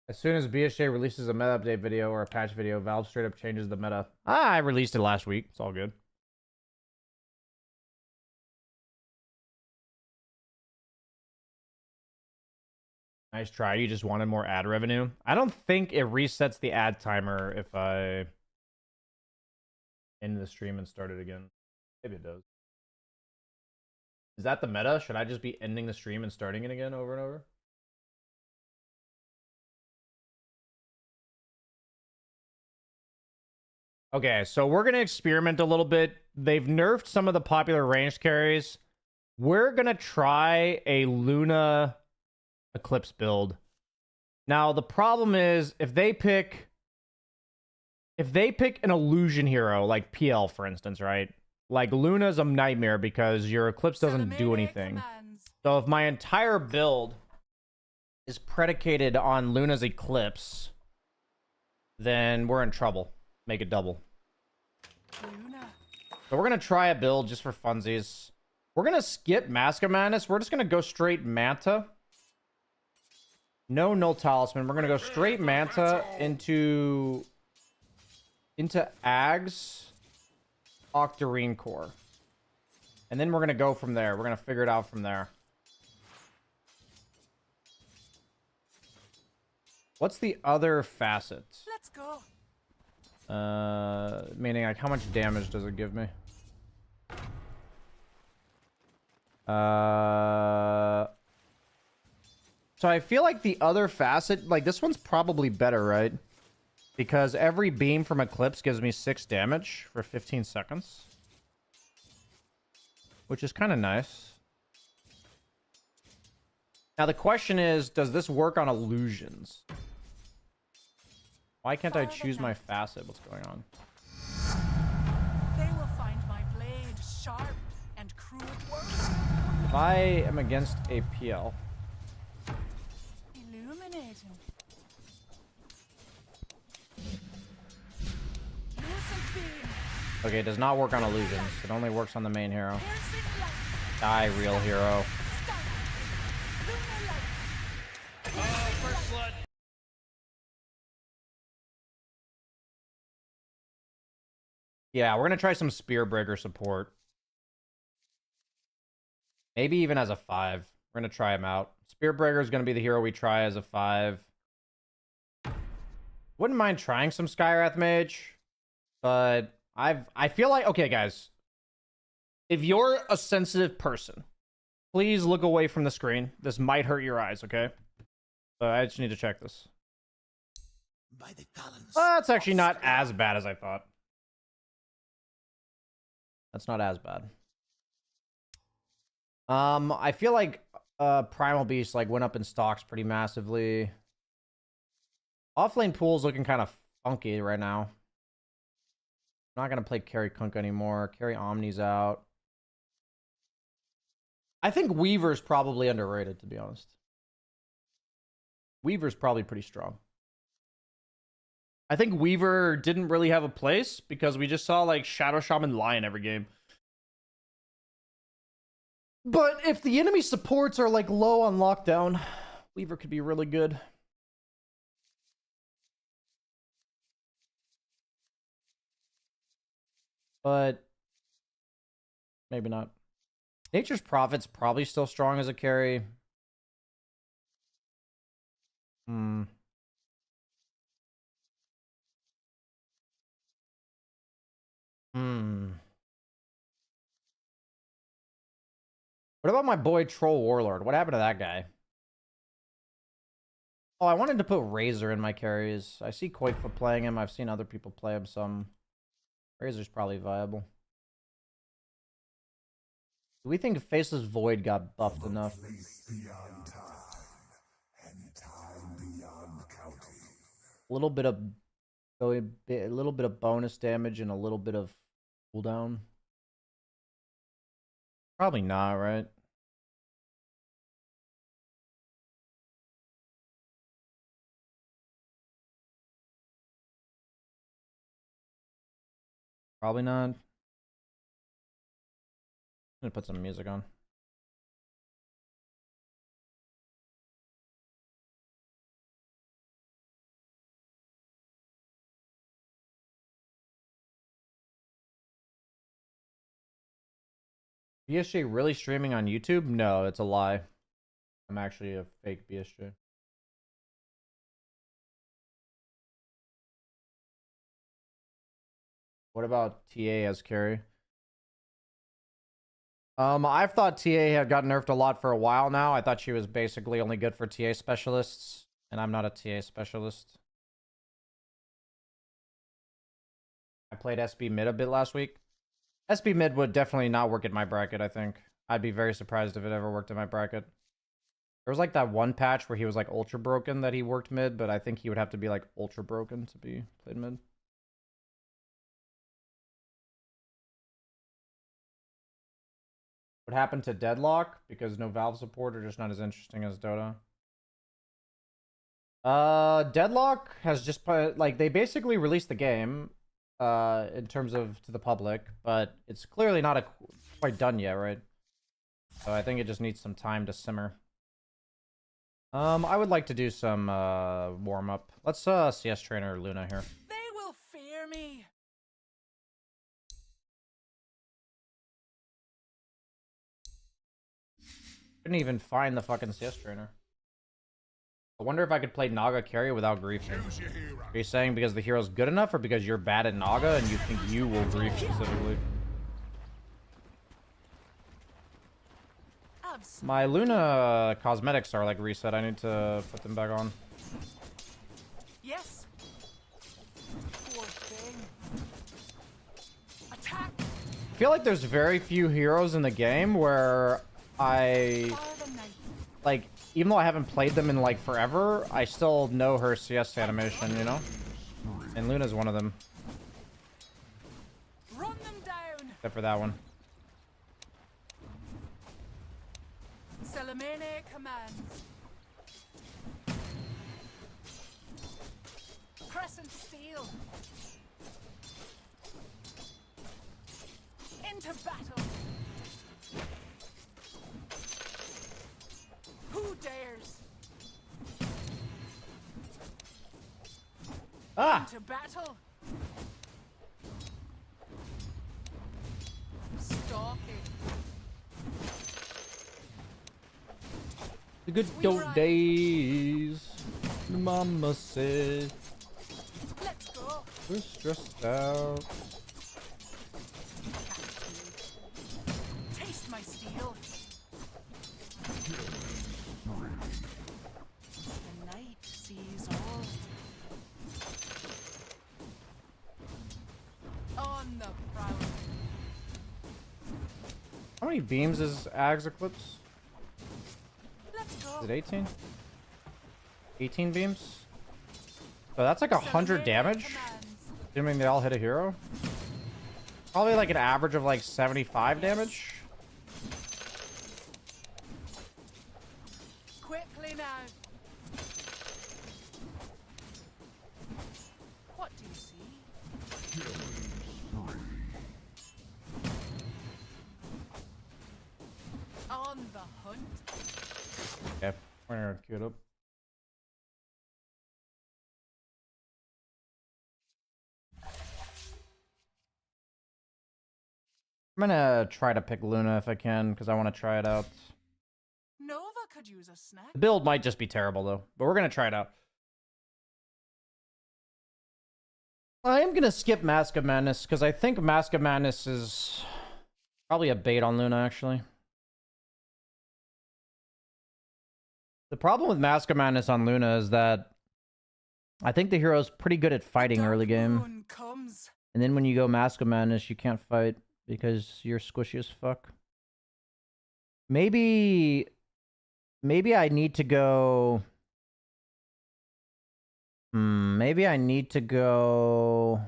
As soon as BSJ releases a meta update video or a patch video, Valve straight up changes the meta. I released it last week. It's all good. Nice try. You just wanted more ad revenue. I don't think it resets the ad timer if I end the stream and start it again. Maybe it does. Is that the meta? Should I just be ending the stream and starting it again over and over? Okay, so we're going to experiment a little bit. They've nerfed some of the popular ranged carries. We're going to try a Luna Eclipse build. Now, the problem is if they pick an illusion hero, like PL, for instance, right? Like, Luna's a nightmare because your Eclipse doesn't do anything. So if my entire build is predicated on Luna's Eclipse, then we're in trouble. Make it double. Luna. So we're going to try a build just for funsies. We're going to skip Mask of Madness. We're just going to go straight Manta. No Null Talisman. We're going to go straight Manta into Ags, Octarine Core. And then we're going to go from there. We're going to figure it out from there. What's the other facet? Let's go. Meaning, like, how much damage does it give me? So I feel like the other facet, like, this one's probably better, right? Because every beam from Eclipse gives me 6 damage for 15 seconds. Which is kind of nice. Now the question is, does this work on illusions? Why can't I choose my facet? What's going on? They will find my blade sharp and cruel work. If I am against a PL. Illuminating. Lucent beam. Okay, it does not work on illusions. It only works on the main hero. Piercing light. Die, real hero. Stun. Lunar light. First blood. Yeah, we're gonna try some Spearbreaker support. Maybe even as a 5. We're gonna try him out. Spearbreaker is gonna be the hero we try as a 5. Wouldn't mind trying some Skywrath Mage, but I feel like, okay, guys, if you're a sensitive person, please look away from the screen. This might hurt your eyes, okay? So I just need to check this. By the talons. That's actually not as bad as I thought. That's not as bad. I feel like Primal Beast like went up in stocks pretty massively. Offlane pool's looking kind of funky right now. I'm not gonna play Carry Kunk anymore. Carry Omni's out. I think Weaver's probably underrated, to be honest. Weaver's probably pretty strong. I think Weaver didn't really have a place because we just saw like Shadow Shaman Lion every game. But if the enemy supports are like low on lockdown, Weaver could be really good. But maybe not. Nature's Prophet's probably still strong as a carry. Hmm. What about my boy Troll Warlord? What happened to that guy? Oh, I wanted to put Razor in my carries. I see Koifa playing him. I've seen other people play him some. Razor's probably viable. Do we think Faceless Void got buffed enough? A little bit of bonus damage and a little bit of cooldown. Probably not, right? Probably not. I'm gonna put some music on. BSJ really streaming on YouTube? No, it's a lie. I'm actually a fake BSJ. What about TA as carry? I've thought TA had gotten nerfed a lot for a while now. I thought she was basically only good for TA specialists, and I'm not a TA specialist. I played SB mid a bit last week. SB mid would definitely not work in my bracket, I think. I'd be very surprised if it ever worked in my bracket. There was like that one patch where he was like ultra broken that he worked mid, but I think he would have to be like ultra broken to be played mid. What happened to Deadlock? Because no Valve support are just not as interesting as Dota. Deadlock has just put, like, they basically released the game in terms of to the public, but it's clearly not quite done yet, right? So I think it just needs some time to simmer. I would like to do some warm up. Let's CS trainer Luna here. They will fear me. Couldn't even find the fucking CS trainer. I wonder if I could play Naga carry without griefing. Are you saying because the hero's good enough, or because you're bad at Naga and you think you will grief specifically? Absolutely. My Luna cosmetics are like reset. I need to put them back on. Yes. Poor thing. Attack. I feel like there's very few heroes in the game where I Fire the knight. like, even though I haven't played them in like forever, I still know her CS animation, you know? And Luna's one of them. Run them down. Except for that one. Salamene commands. Crescent steel. Into battle. Who dares? Ah! Into battle. Stalking. The good old days. Mama said Let's go. we're stressed out. Taste my steel. The night sees all. On the prowl. How many beams is Ag's Eclipse? Let's go. Is it 18? 18 beams? So that's like 100 damage, assuming they all hit a hero. Probably like an average of like 75 damage. Quickly now. What do you see? On the hunt. Okay, we're gonna queue it up. I'm gonna try to pick Luna if I can, because I want to try it out. Nova could use a snack. The build might just be terrible though, but we're gonna try it out. I am gonna skip Mask of Madness because I think Mask of Madness is probably a bait on Luna actually. The problem with Mask of Madness on Luna is that I think the hero's pretty good at fighting Dark early game. moon comes. And then when you go Mask of Madness, you can't fight because you're squishy as fuck. Maybe I need to go... maybe I need to go...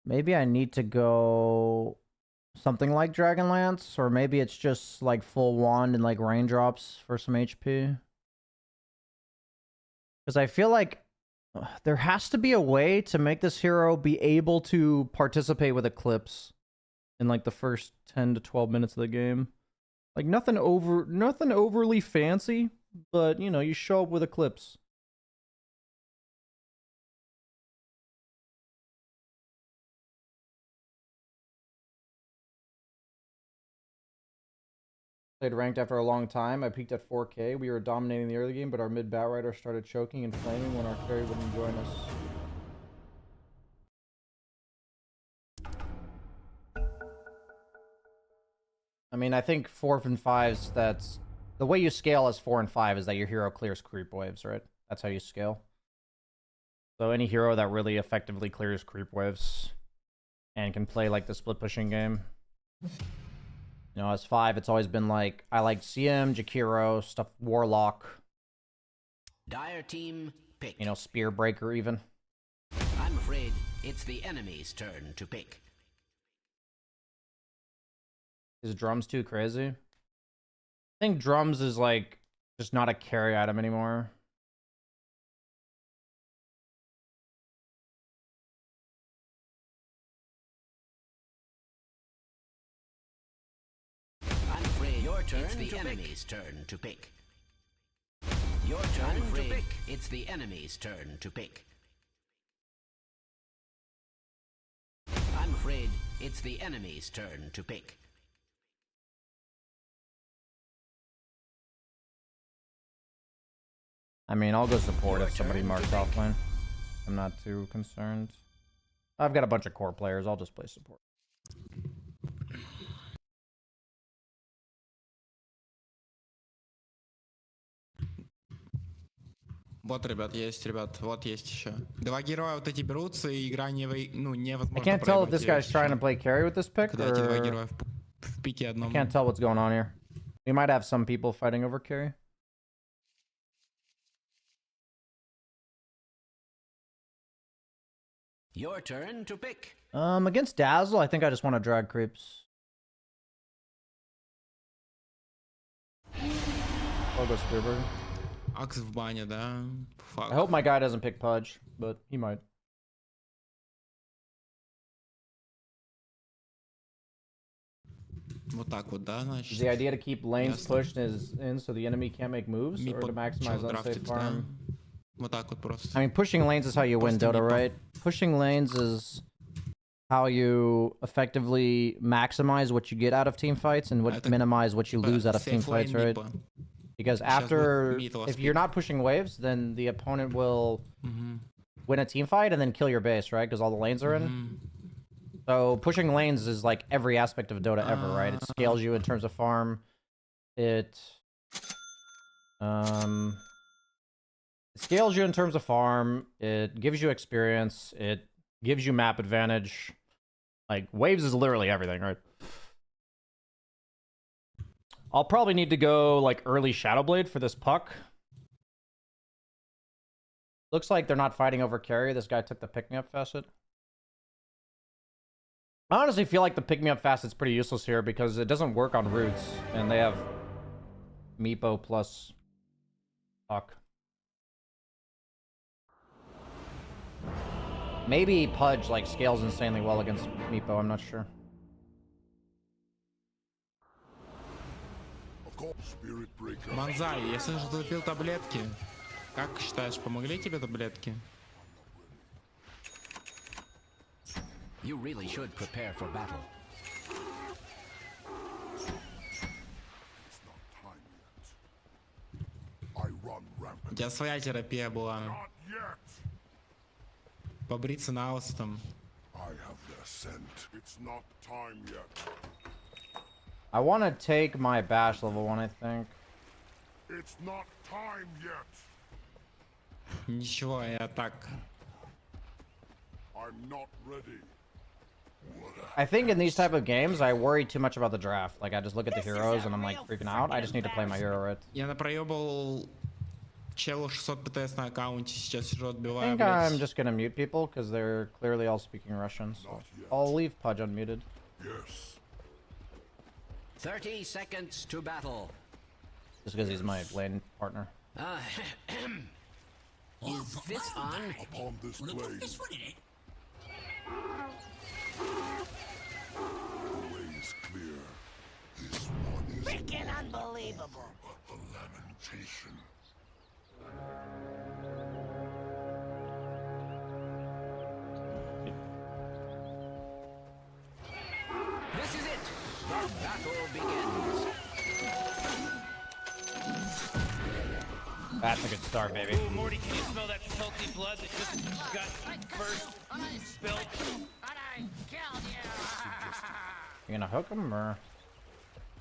Maybe I need to go something like Dragonlance, or maybe it's just like full wand and like raindrops for some HP. Because I feel like there has to be a way to make this hero be able to participate with Eclipse in like the first 10 to 12 minutes of the game. Like nothing overly fancy, but you know, you show up with Eclipse. Played ranked after a long time. I peaked at 4K. We were dominating the early game, but our mid bat rider started choking and flaming when our carry wouldn't join us. I mean, I think 4 and 5s, that's... The way you scale as 4 and 5 is that your hero clears creep waves, right? That's how you scale. So any hero that really effectively clears creep waves and can play like the split pushing game. You know, as 5, it's always been like, I like CM, Jakiro, stuff, Warlock. Dire team, pick. You know, Spear Breaker even. I'm afraid it's the enemy's turn to pick. Is Drums too crazy? I think Drums is like, just not a carry item anymore. I'm afraid it's the enemy's turn to pick. Your turn to pick. It's the enemy's turn to pick. I'm afraid it's the enemy's turn to pick. I mean, I'll go support Your if somebody turn to marks pick. offlane. I'm not too concerned. I've got a bunch of core players. I'll just play support. Вот, ребят, есть, ребят, вот есть еще. Два героя вот эти берутся, и игра невозможно I can't tell if проиграть this её guy's trying to ещё. play carry with this pick, Когда эти два or... героя в пике I одном. can't tell what's going on here. We might have some people fighting over carry. Your turn to pick. Against Dazzle, I think I just want to drag creeps. I'll go Spearberg. Акс в бане, да? Фак. I hope my guy doesn't pick Pudge, but he might. Вот так вот, да, Is значит. the idea to keep lanes Ясно. pushed in so the enemy can't make moves, Ми or to под maximize чел unsafe драфтится, да? farm? Вот так вот просто. I mean, pushing lanes is how you win Просто Dota, мипа. right? Pushing lanes is how you effectively maximize what you get out of team fights and what Это minimize what you lose out of team Safe lane fights, right? мипа. Because Сейчас after, будет middle if you're speed. not pushing waves, then the opponent will Мгм. win a team fight and then kill your base, right? Because all the lanes are in. Мгм. So pushing lanes is like every aspect of Dota ever, right? It scales you in terms of farm. It scales you in terms of farm. It gives you experience. It gives you map advantage. Like waves is literally everything, right? I'll probably need to go like early Shadowblade for this puck. Looks like they're not fighting over carry. This guy took the pick-me-up facet. I honestly feel like the pick-me-up facet's pretty useless here because it doesn't work on roots, and they have Meepo plus Puck. Maybe Pudge like scales insanely well against Meepo, I'm not sure. Манзай, я слышу, ты пил таблетки. Как считаешь, помогли тебе таблетки? You really should prepare for battle. У тебя своя терапия была. Побриться на лысо там. I want to take my bash level 1, I think. It's not time yet. Ничего, я так. I'm not ready. I think in these type of games, I worry too much about the draft. Like, I just look at the heroes and I'm like freaking out. I just need to play my hero right. Я напроебал челу 600 ПТС на аккаунте, сейчас сижу I отбиваю, think I'm блядь. just gonna mute people because they're clearly all speaking Russian. So I'll leave Pudge unmuted. Yes. 30 seconds to battle. Just because he's my lane partner. Is this on? Upon this plane. The way is clear. This one is Freaking unbelievable. a lamentation. This is it. The battle begins. That's a good start, baby. Ooh, Morty, can you smell that salty blood that just got first spilled? You gonna hook him or?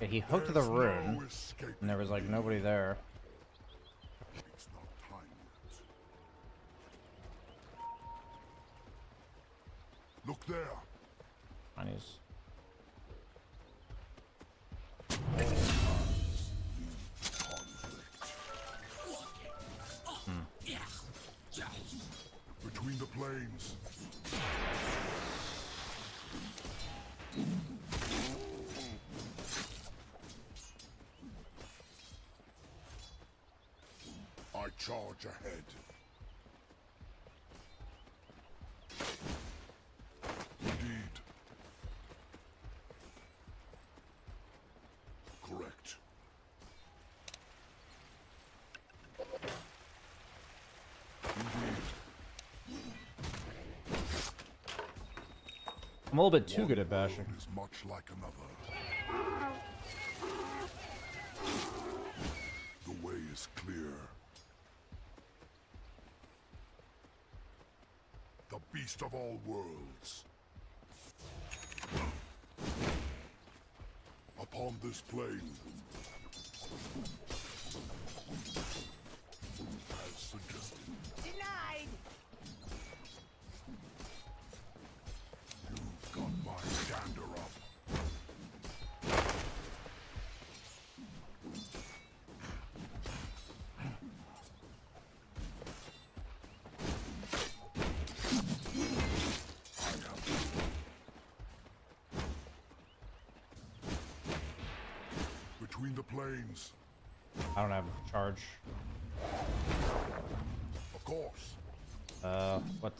Yeah, he hooked the rune, and there was like nobody there. It's not time yet. Look there. And he's Between the planes. I charge ahead. Indeed. Correct. I'm a little bit too good at bashing. One is much like another. The way is clear. The beast of all worlds. Upon this plane. As suggested. Denied. You've got my gander up. Between the planes. I don't have charge. Of course. What?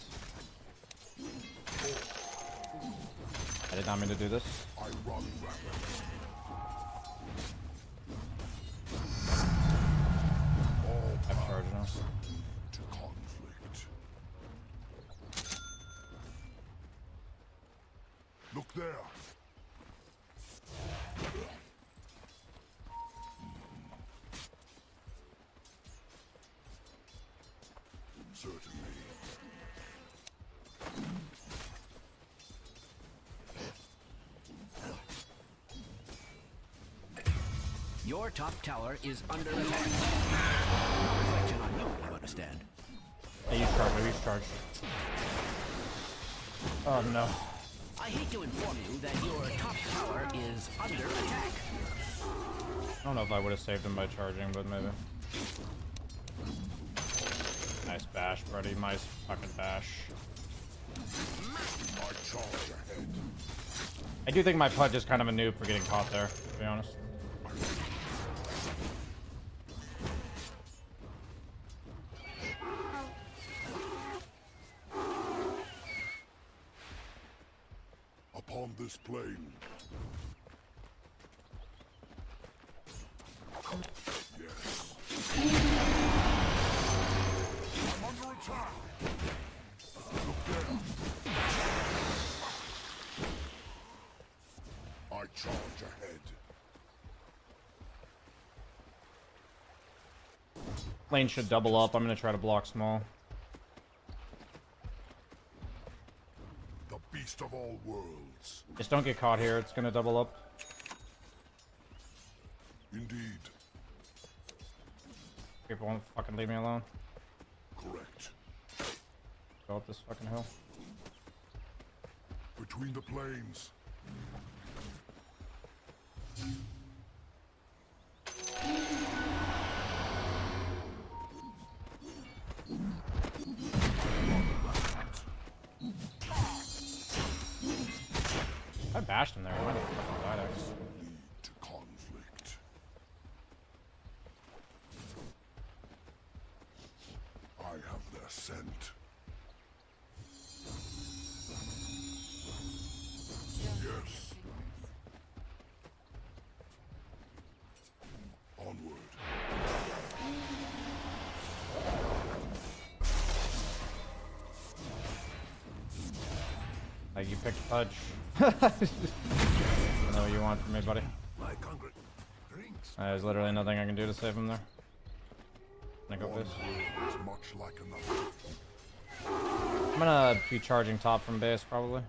I did not mean to do this. I run rapid. All I have charge now. to conflict. Look there. Certainly. Your top tower is under attack. No reflection on you, you understand. I use charge. I use charge. Oh no. I hate to inform you that your top tower is under attack. I don't know if I would have saved him by charging, but maybe. Nice bash, buddy. Nice fucking bash. I charge ahead. I do think my Pudge is kind of a noob for getting caught there, to be honest. Upon this plane. Yes. I'm under attack. Look there. I charge ahead. Lane should double up. I'm gonna try to block small. The beast of all worlds. Just don't get caught here. It's gonna double up. Indeed. People won't fucking leave me alone. Correct. Go up this fucking hill. Between the planes. I bashed him there. I might have fucking died actually. Lead to conflict. I have their scent. Yes. Onward. Like you picked Pudge. I know what you want from me, buddy. My congregation drinks. There's literally nothing I can do to save him there. Can I go One this? world is much like another. I'm gonna be charging top from base, probably.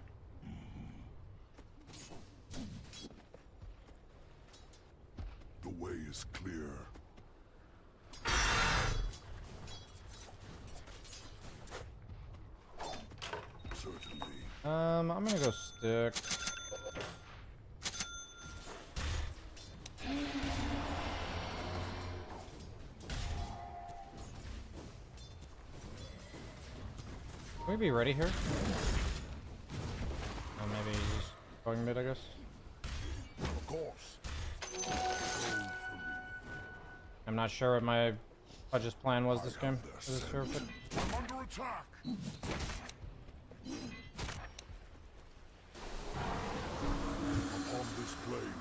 The way is clear. Certainly. I'm gonna go stick. Can we be ready here? Oh, maybe he's going mid, I guess. Of course. I'm not sure what my Pudge's plan was this game. For this hero pick. I'm under attack. Upon this plane.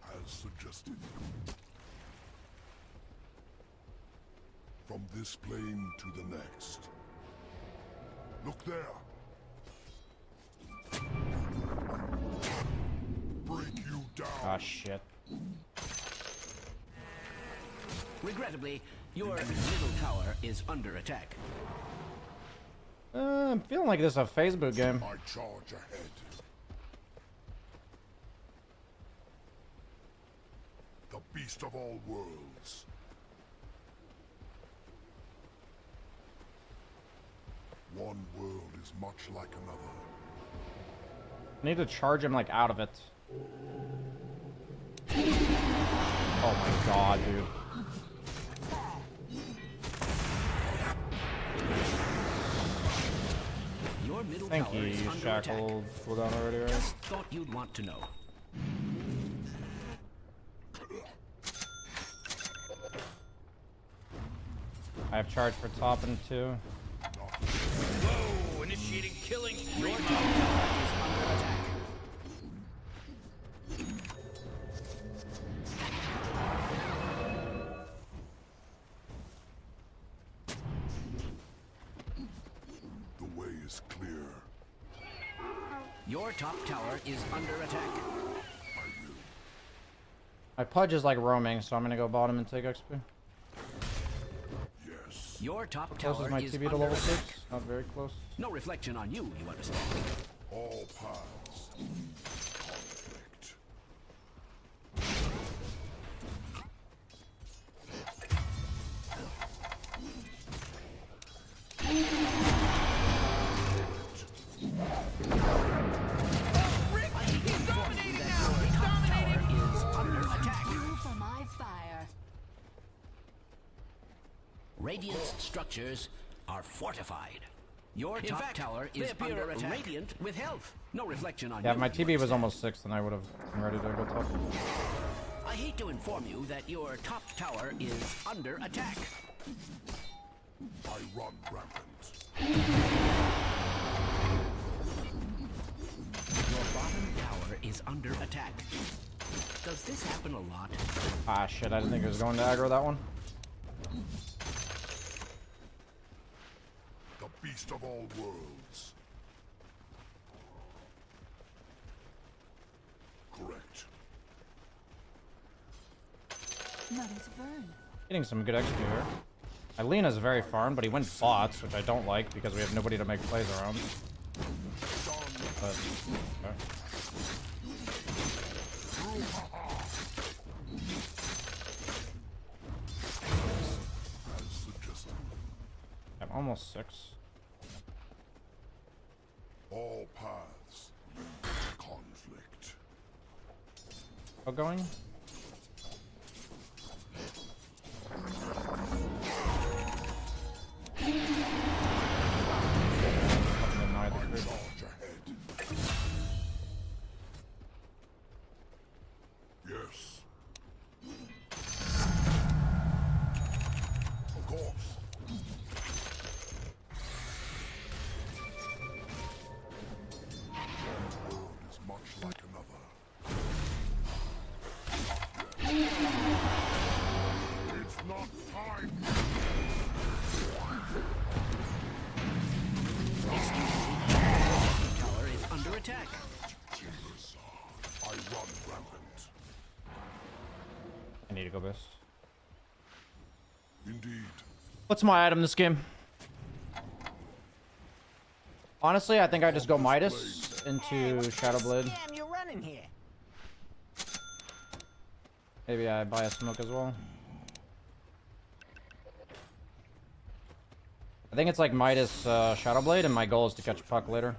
As suggested. From this plane to the next. Look there. Break you down. Ah, shit. Regrettably, your middle tower is under attack. I'm feeling like this is a Facebook game. I charge ahead. The beast of all worlds. One world is much like another. I need to charge him like out of it. Oh my god, dude. Your middle I think tower is he under attack. shackled cooldown already, right? Just thought you'd want to know. I have charge for top and 2. Whoa, initiating killing spree. Your top tower is under attack. The way is clear. Your top tower is under attack. My Pudge is like roaming, so I'm gonna go bottom and take XP. Yes. Your top Close tower is my is TB to under level attack. 6. Not very close. No reflection on you, you understand. All paths lead to conflict. Radiant's structures are fortified. Your top tower is under attack. Radiant with health. No reflection on you. Yeah, if my TB was almost 6, then I would have been ready to go top. I hate to inform you that your top tower is under attack. I run rampant. Your bottom tower is under attack. Does this happen a lot? Ah, shit, I didn't think it was going to aggro that one. The beast of all worlds. Correct. Nothing to burn. Getting some good XP here. Alina's very farmed, but he went bots, which I don't like because we have nobody to make plays around. But, okay. As suggested. I'm almost 6. All paths. Conflict. Still going? Charge ahead. Yes. Of course. One world is much like another. It's not time. Tower is under attack. I run rampant. I need to go best. Indeed. What's my item this game? Honestly, I think I just go Midas into Shadowblade. Damn, you're running here. Maybe I buy a smoke as well. I think it's like Midas Shadowblade, and my goal is to catch Puck later.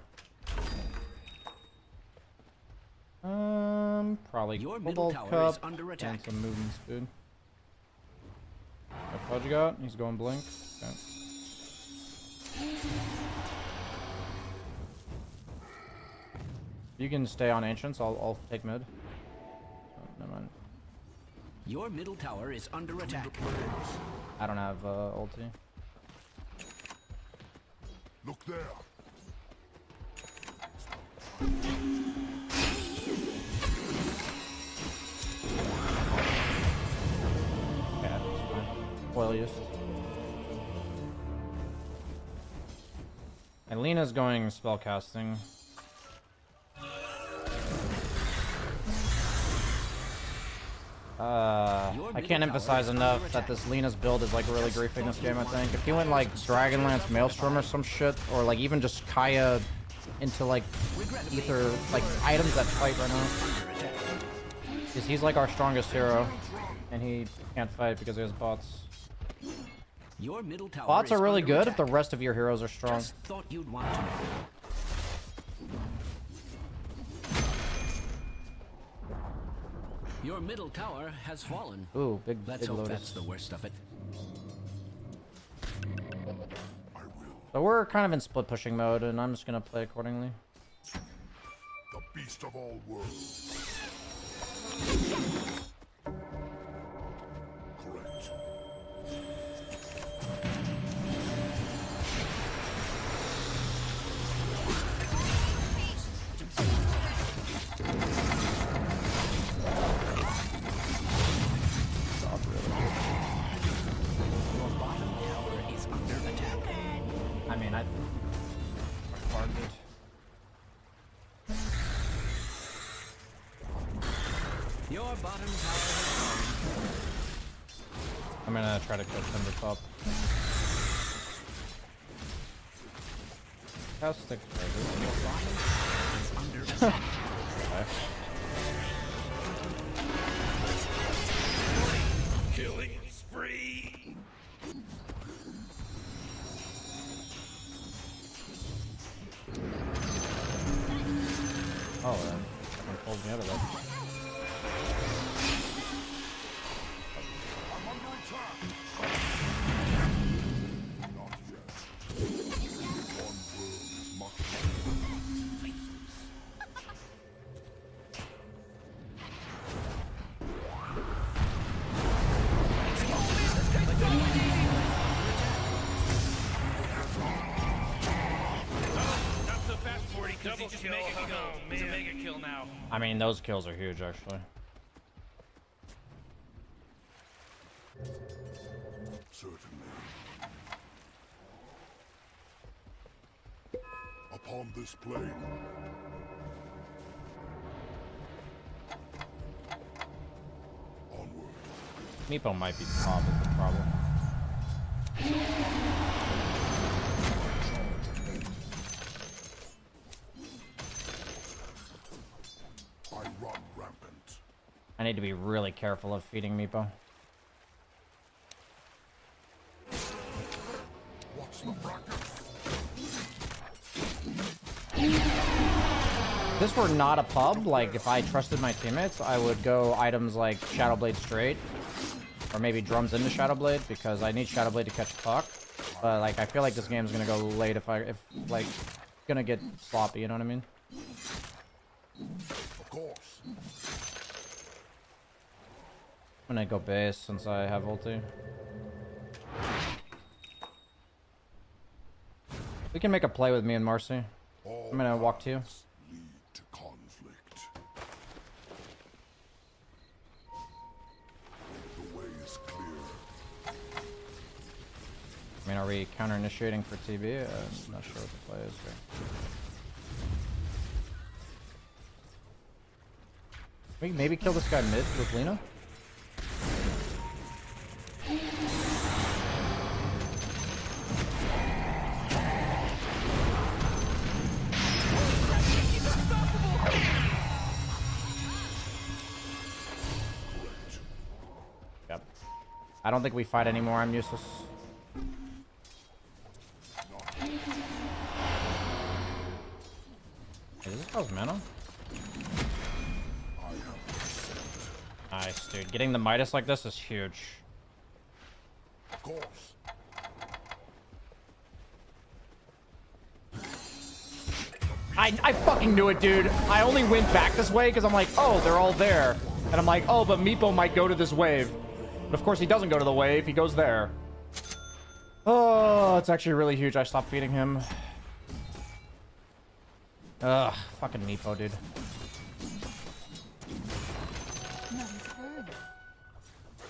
Probably Your middle Cobalt tower is Cup under and attack. some movement speed. What Fudge got? He's going blink. Okay. You can stay on Ancients. I'll take mid. Oh, never mind. Your middle tower is under attack. I don't have ulti. Look there. Yeah, it's fine. Foil used. And Lena's going spell casting. I can't emphasize enough that this Lena's build is like really griefing this game, I think. If he went like Dragonlance Maelstrom or some shit, or like even just Kaya into like ether, like items that fight right now. Because he's like our strongest hero, and he can't fight because he has bots. Your middle tower Bots is are really under good attack. if the rest of your heroes are strong. Just thought you'd want to know. Your middle tower has fallen. Ooh, big Let's hope Lotus. that's the worst of it. I will. So we're kind of in split pushing mode, and I'm just gonna play accordingly. The beast of all worlds. Correct. Your bottom tower is under attack. I mean, I farmed it. Your bottom tower has fallen. I'm gonna try to kill Timber top. Cast stick Your bottom tower is under attack. okay. Killing spree. Oh, someone pulled me out of that. I'm under attack. kill. It's a mega kill now. I mean, those kills are huge, actually. Certainly. Upon this plane. Onward. Meepo might be the problem. I run rampant. I need to be really careful of feeding Meepo. What's the bracket? If this were not a pub, like if I trusted my teammates, I would go items like Shadowblade straight, or maybe drums into Shadowblade, because I need Shadowblade to catch puck. But like I feel like this game's gonna go late if like gonna get sloppy, you know what I mean? Of course. I'm gonna go base since I have ulti. We can make a play with me and Marcy. All I'm gonna walk to you. paths lead to conflict. The way is clear. I mean, are we counter-initiating for TB? I'm not sure what the play is here. We can maybe kill this guy mid with Lina? Yep. I don't think we fight anymore. I'm useless. Hey, does this cause mana? Nice, dude. Getting the Midas like this is huge. Of course. I fucking knew it, dude. I only went back this way because I'm like, oh, they're all there. And I'm like, oh, but Meepo might go to this wave. But of course he doesn't go to the wave. He goes there. Oh, it's actually really huge. I stopped feeding him. Ugh, fucking Meepo, dude.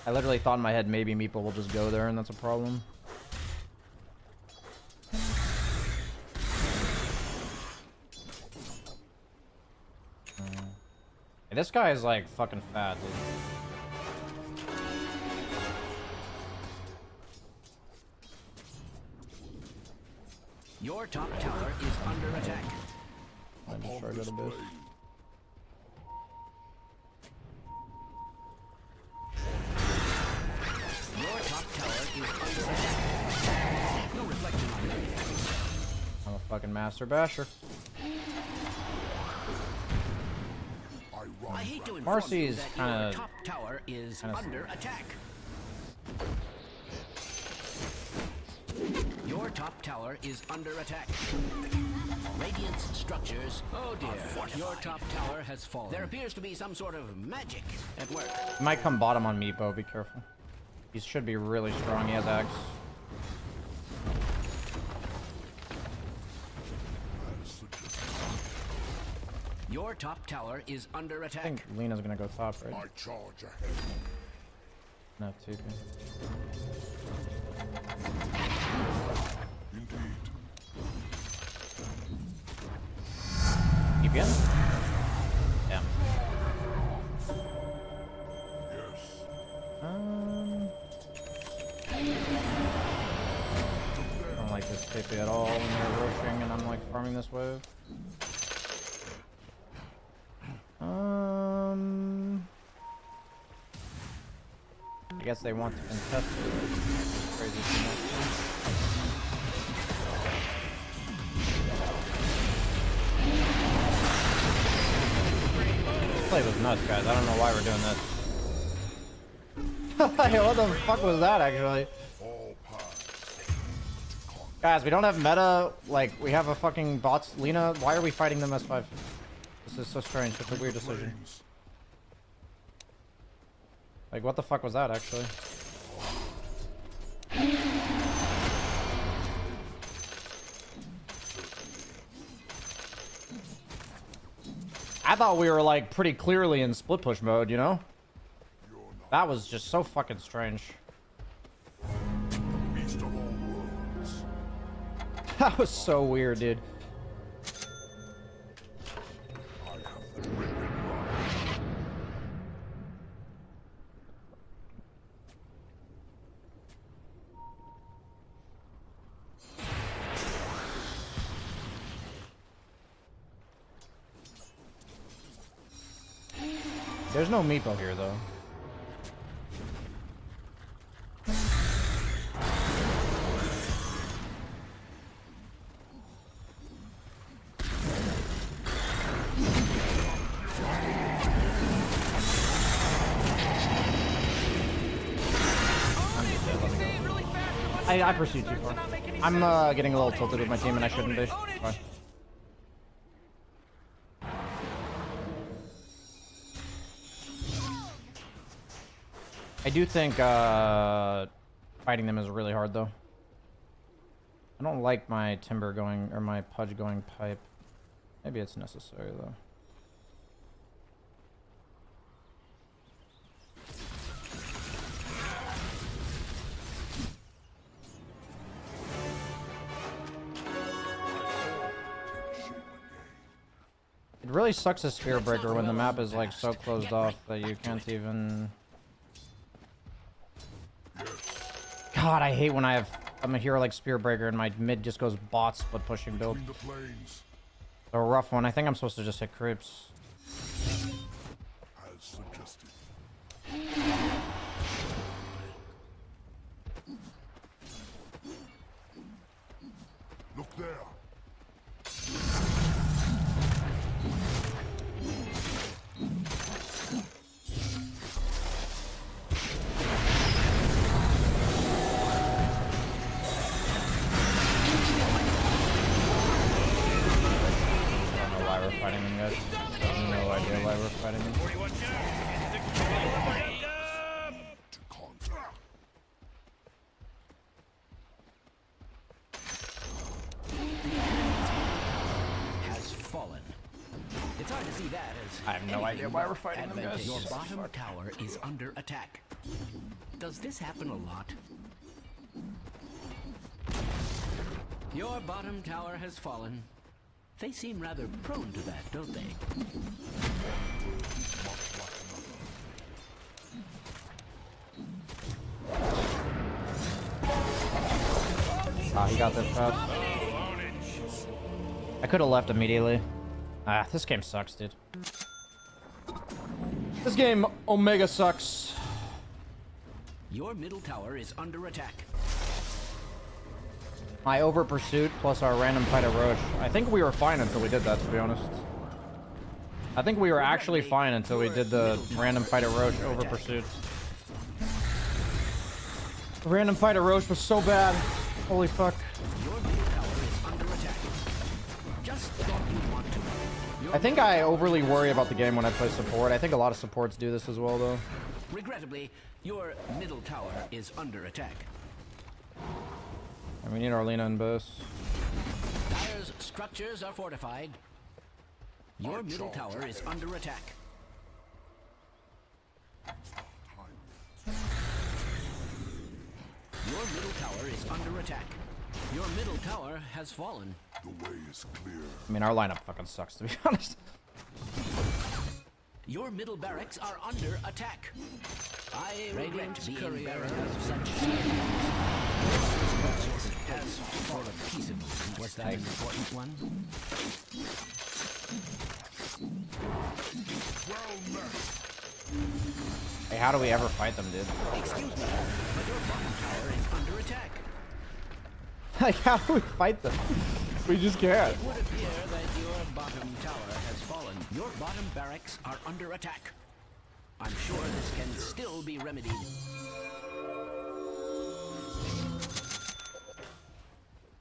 I literally thought in my head maybe Meepo will just go there and that's a problem. Hey, this guy is like fucking fat, dude. Your top tower is under attack. I just tried to go to boost. Your top tower is under attack. No reflection on it. I'm a fucking master basher. I hate to inform Marcy's you that kinda- your top tower is under attack. Your top tower is under attack. Radiant's structures. Oh dear. Your top tower has fallen. There appears to be some sort of magic at work. He might come bottom on Meepo, be careful. He should be really strong. He has Axe. Your top tower is under I attack. think Lina's gonna go top, right? I charge ahead. No, TP. Indeed. TPN? Yeah. Yes. I don't like this TP at all when they're rushing and I'm like farming this wave. I guess they want to contest it. Crazy too much. This play was nuts, guys. I don't know why we're doing this. Hey, what the fuck was that, actually? All paths. Guys, we don't have meta. Like, we have a fucking bots. Lina, why are we fighting them S5? This is so strange. It's a weird decision. Like, what the fuck was that, actually? I thought we were like pretty clearly in split push mode, you know? That was just so fucking strange. Beast of all worlds. That was so weird, dude. I have the rip and run. There's no meepo here, though. I pursued too far. I'm getting a little tilted with my team, and I shouldn't be. Fine. I do think fighting them is really hard, though. I don't like my timber going, or my pudge going pipe. Maybe it's necessary, though. It really sucks a spear breaker when the map is like so closed off that you can't even... God, I hate when I'm a hero like spear breaker and my mid just goes bot split pushing build. Between the planes, A rough one. I think I'm supposed to just hit creeps. as suggested. Look there. Fighting them, guys. No idea why we're fighting them. To conquer. Has fallen. It's hard to see that as I have no idea why we're fighting them, guys. Your bottom tower is under attack. Does this happen a lot? Your bottom tower has fallen. They seem rather prone to that, don't they? Ah, he got there fast. I could have left immediately. Ah, this game sucks, dude. This game Omega sucks. Your middle tower is under attack. My over pursuit plus our random fight at Roche. I think we were fine until we did that, to be honest. I think we were actually fine until we did the random fight at Roche over pursuit. The random fight at Roche was so bad. Holy fuck. Your middle tower is under attack. Just thought you want to. I think I overly worry about the game when I play support. I think a lot of supports do this as well, though. Regrettably, your middle tower is under attack. And we need Arlena and Boss. Dire's structures are fortified. Your middle tower is under attack. Your middle tower is under attack. Your middle tower has fallen. The way is clear. I mean, our lineup fucking sucks, to be honest. Your middle barracks are under attack. I regret being bearer of such as for a peaceable. Was that an important one? Well met. Hey, how do we ever fight them, dude? Excuse me, but your bottom tower is under attack. Like, how do we fight them? We just can't. It would appear that your bottom tower has fallen. Your bottom barracks are under attack. I'm sure this can still be remedied.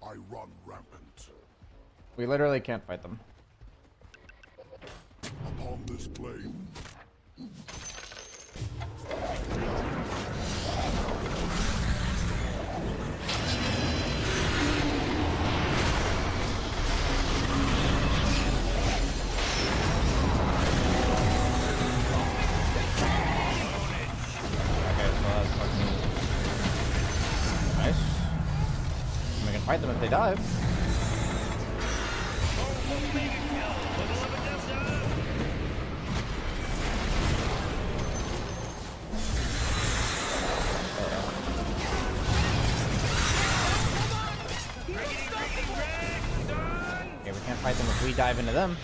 I run rampant. We literally can't fight them. Upon this plane, Fight them if they dive. Okay, we can't fight them if we dive into them.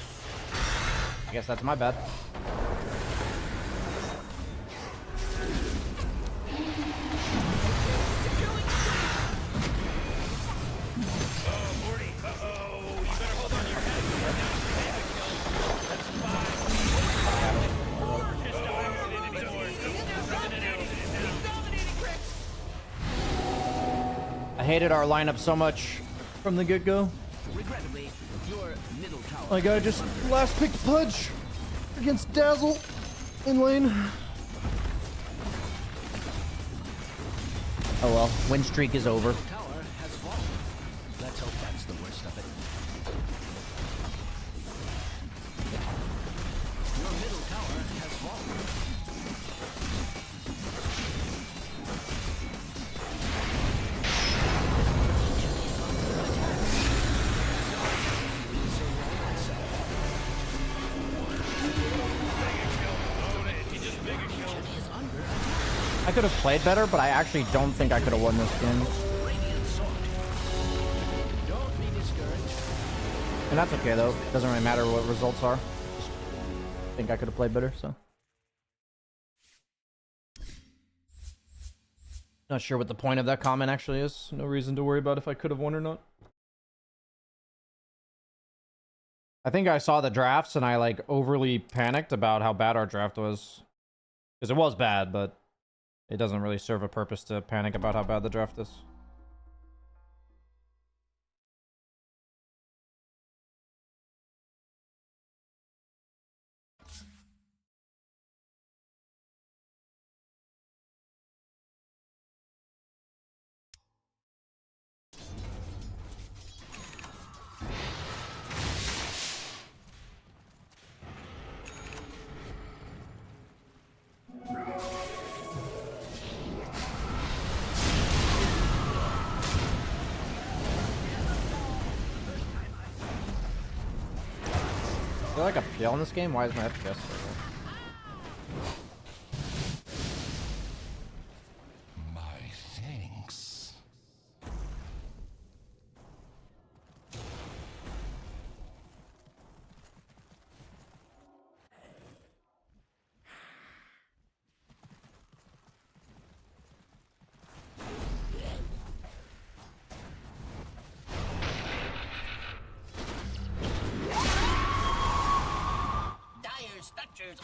I guess that's my bad. I hated our lineup so much from the get-go. Regrettably, your middle tower. My guy just last picked Pudge against Dazzle in lane. Oh well, win streak is over. Tower has fallen. Let's hope that's the worst of it. Your middle tower has fallen. I could have played better, but I actually don't think I could have won this game. Don't be discouraged. And that's okay though. Doesn't really matter what results are. Just think I could have played better, so. Not sure what the point of that comment actually is. No reason to worry about if I could have won or not. I think I saw the drafts and I like overly panicked about how bad our draft was. Because it was bad, but it doesn't really serve a purpose to panic about how bad the draft is. Is there like a PL in this game? Why is my FPS so low? My thanks. Dire structures.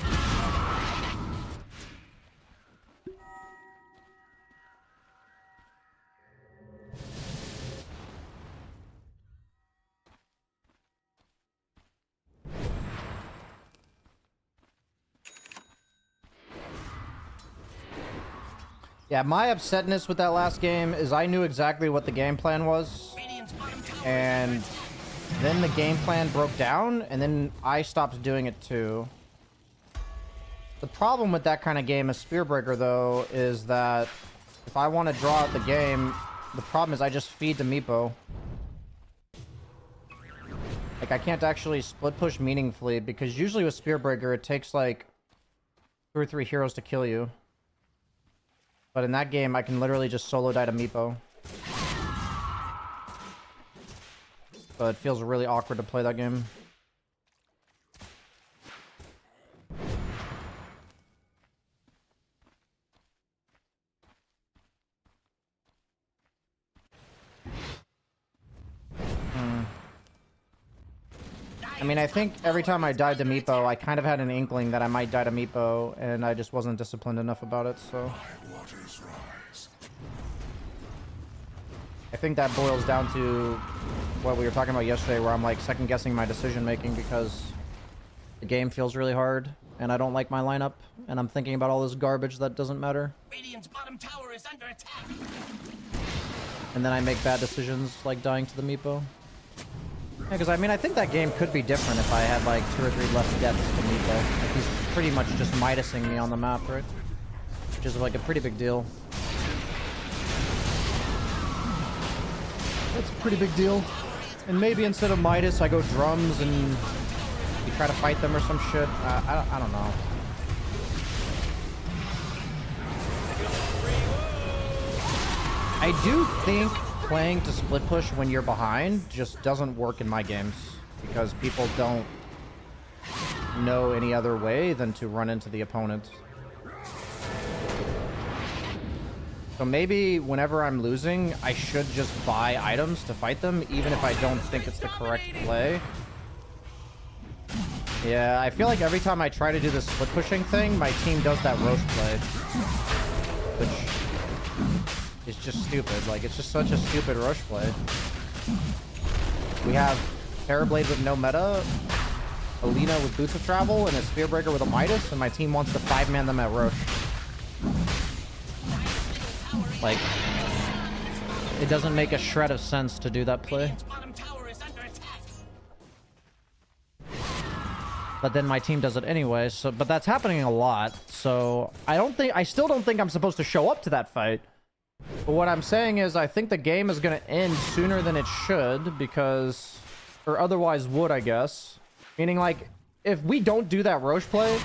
Yeah, my upsetness with that last game is I knew exactly what the game plan was. And then the game plan broke down, and then I stopped doing it too. The problem with that kind of game as Spearbreaker, though, is that if I want to draw out the game, the problem is I just feed to Meepo. Like, I can't actually split push meaningfully, because usually with Spearbreaker, it takes like 2 or 3 heroes to kill you. But in that game, I can literally just solo die to Meepo. But it feels really awkward to play that game. I mean, I think every time I died to Meepo, I kind of had an inkling that I might die to Meepo, and I just wasn't disciplined enough about it, so... Waters rise. I think that boils down to what we were talking about yesterday, where I'm like second guessing my decision making because the game feels really hard and I don't like my lineup and I'm thinking about all this garbage that doesn't matter. Radiant's bottom tower is under attack. And then I make bad decisions like dying to the Meepo. Yeah, because I mean, I think that game could be different if I had like 2 or 3 less deaths to Meepo. Like, he's pretty much just Midasing me on the map, right? Which is like a pretty big deal. That's a pretty big deal. And maybe instead of Midas, I go drums and you try to fight them or some shit. I don't know. I do think playing to split push when you're behind just doesn't work in my games because people don't know any other way than to run into the opponent. So maybe whenever I'm losing, I should just buy items to fight them, even if I don't think it's the correct play. Yeah, I feel like every time I try to do this split pushing thing, my team does that Roche play. Which is just stupid. Like, it's just such a stupid Roche play. We have Terrorblade with no meta, Alina with Boots of Travel, and a Spearbreaker with a Midas, and my team wants to 5-man them at Roche. Like, it doesn't make a shred of sense to do that play. But then my team does it anyway, so but that's happening a lot. So I still don't think I'm supposed to show up to that fight. But what I'm saying is I think the game is gonna end sooner than it should because or otherwise would, I guess. Meaning like if we don't do that Roche play,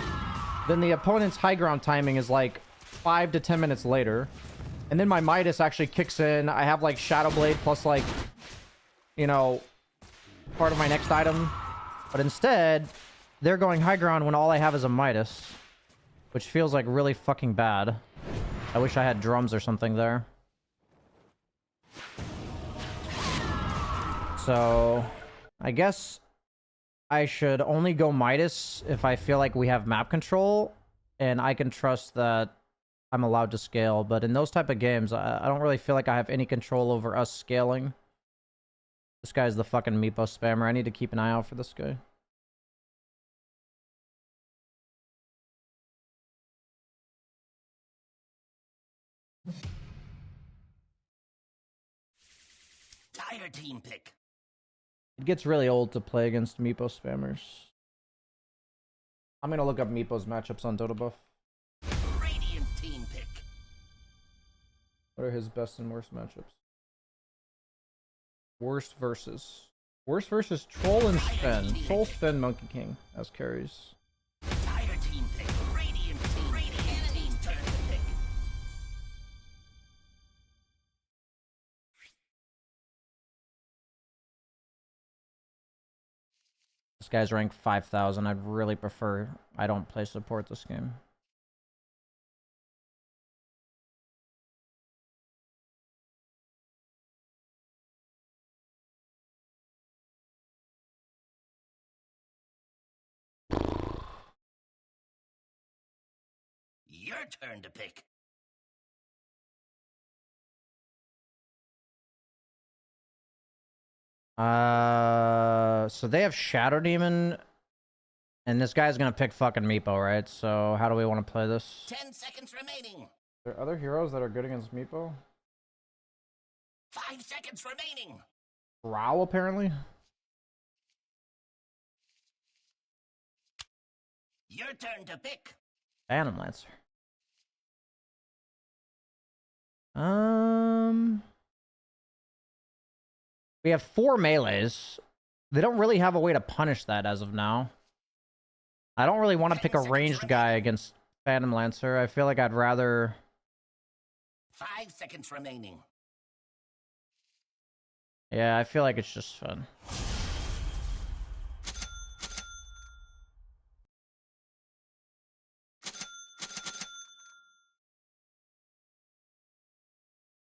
then the opponent's high ground timing is like 5 to 10 minutes later. And then my Midas actually kicks in. I have like Shadow Blade plus like, you know, part of my next item. But instead, they're going high ground when all I have is a Midas. Which feels like really fucking bad. I wish I had drums or something there. So, I guess I should only go Midas if I feel like we have map control. And I can trust that I'm allowed to scale, but in those type of games, I don't really feel like I have any control over us scaling. This guy's the fucking Meepo spammer. I need to keep an eye out for this guy. Tire team pick. It gets really old to play against Meepo spammers. I'm gonna look up Meepo's matchups on Dota Buff. Team pick. What are his best and worst matchups? Worst versus Troll and Sven. Troll, Sven, Monkey King as carries. Tire team pick. Radiant team turn to pick. This guy's ranked 5,000. I'd really prefer I don't play support this game. Your turn to pick. So they have Shadow Demon, and this guy's gonna pick fucking Meepo, right? So how do we want to play this? 10 seconds remaining. Are there other heroes that are good against Meepo? 5 seconds remaining. Rao, apparently. Your turn to pick. Phantom Lancer. We have 4 melees. They don't really have a way to punish that as of now. I don't really want to pick a ranged guy against Phantom Lancer. I feel like I'd rather... 5 seconds remaining. Yeah, I feel like it's just fun.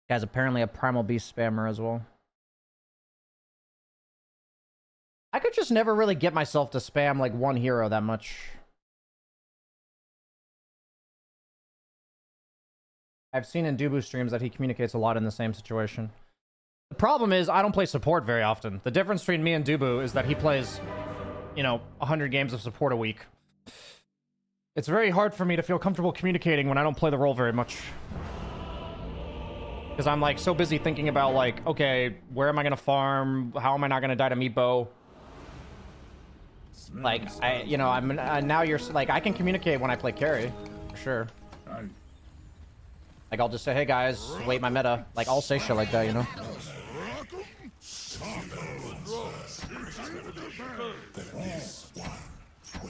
Guy's apparently a Primal Beast spammer as well. I could just never really get myself to spam like one hero that much. I've seen in Dubu streams that he communicates a lot in the same situation. The problem is I don't play support very often. The difference between me and Dubu is that he plays, you know, 100 games of support a week. It's very hard for me to feel comfortable communicating when I don't play the role very much. Because I'm like so busy thinking about like, okay, where am I gonna farm? How am I not gonna die to Meepo? Like, now you're like, I can communicate when I play carry, for sure. Like, I'll just say, hey guys, wait my meta. Like, I'll say shit like that, you know?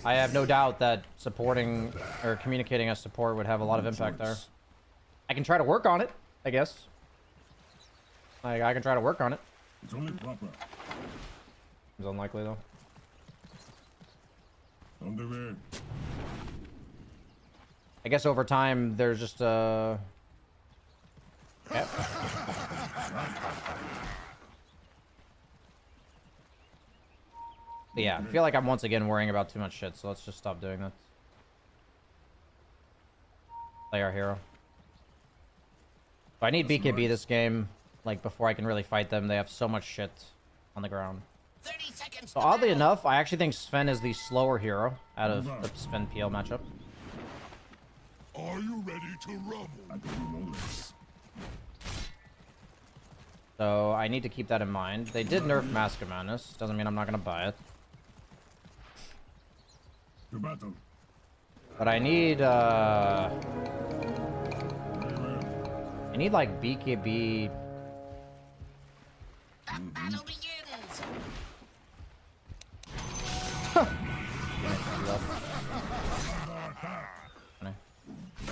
I have no doubt that supporting or communicating as support would have a lot of impact there. I can try to work on it, I guess. Like, I can try to work on it. It's only proper. It's unlikely, though. On the way. I guess over time, there's just Yep. But yeah, I feel like I'm once again worrying about too much shit, so let's just stop doing that. Play our hero. But I need BKB this game, like, before I can really fight them. They have so much shit on the ground. 30 seconds. So oddly enough, I actually think Sven is the slower hero out of the Sven PL matchup. Are you ready to rumble? I don't know this. So I need to keep that in mind. They did nerf Mask of Madness. Doesn't mean I'm not gonna buy it. To battle. But I need I need like BKB. The battle begins.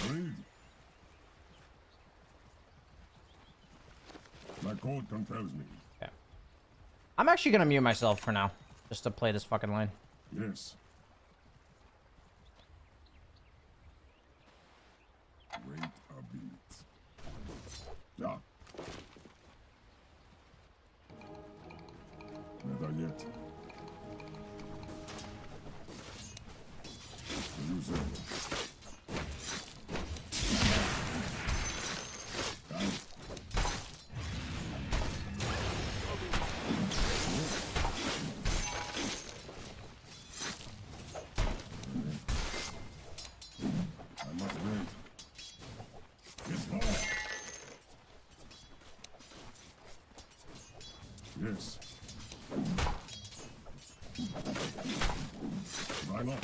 Read. My code compels me. Yeah. I'm actually gonna mute myself for now, just to play this fucking lane. Yes. Wait a bit. Yeah. Never yet. Use it. Yes. Why not?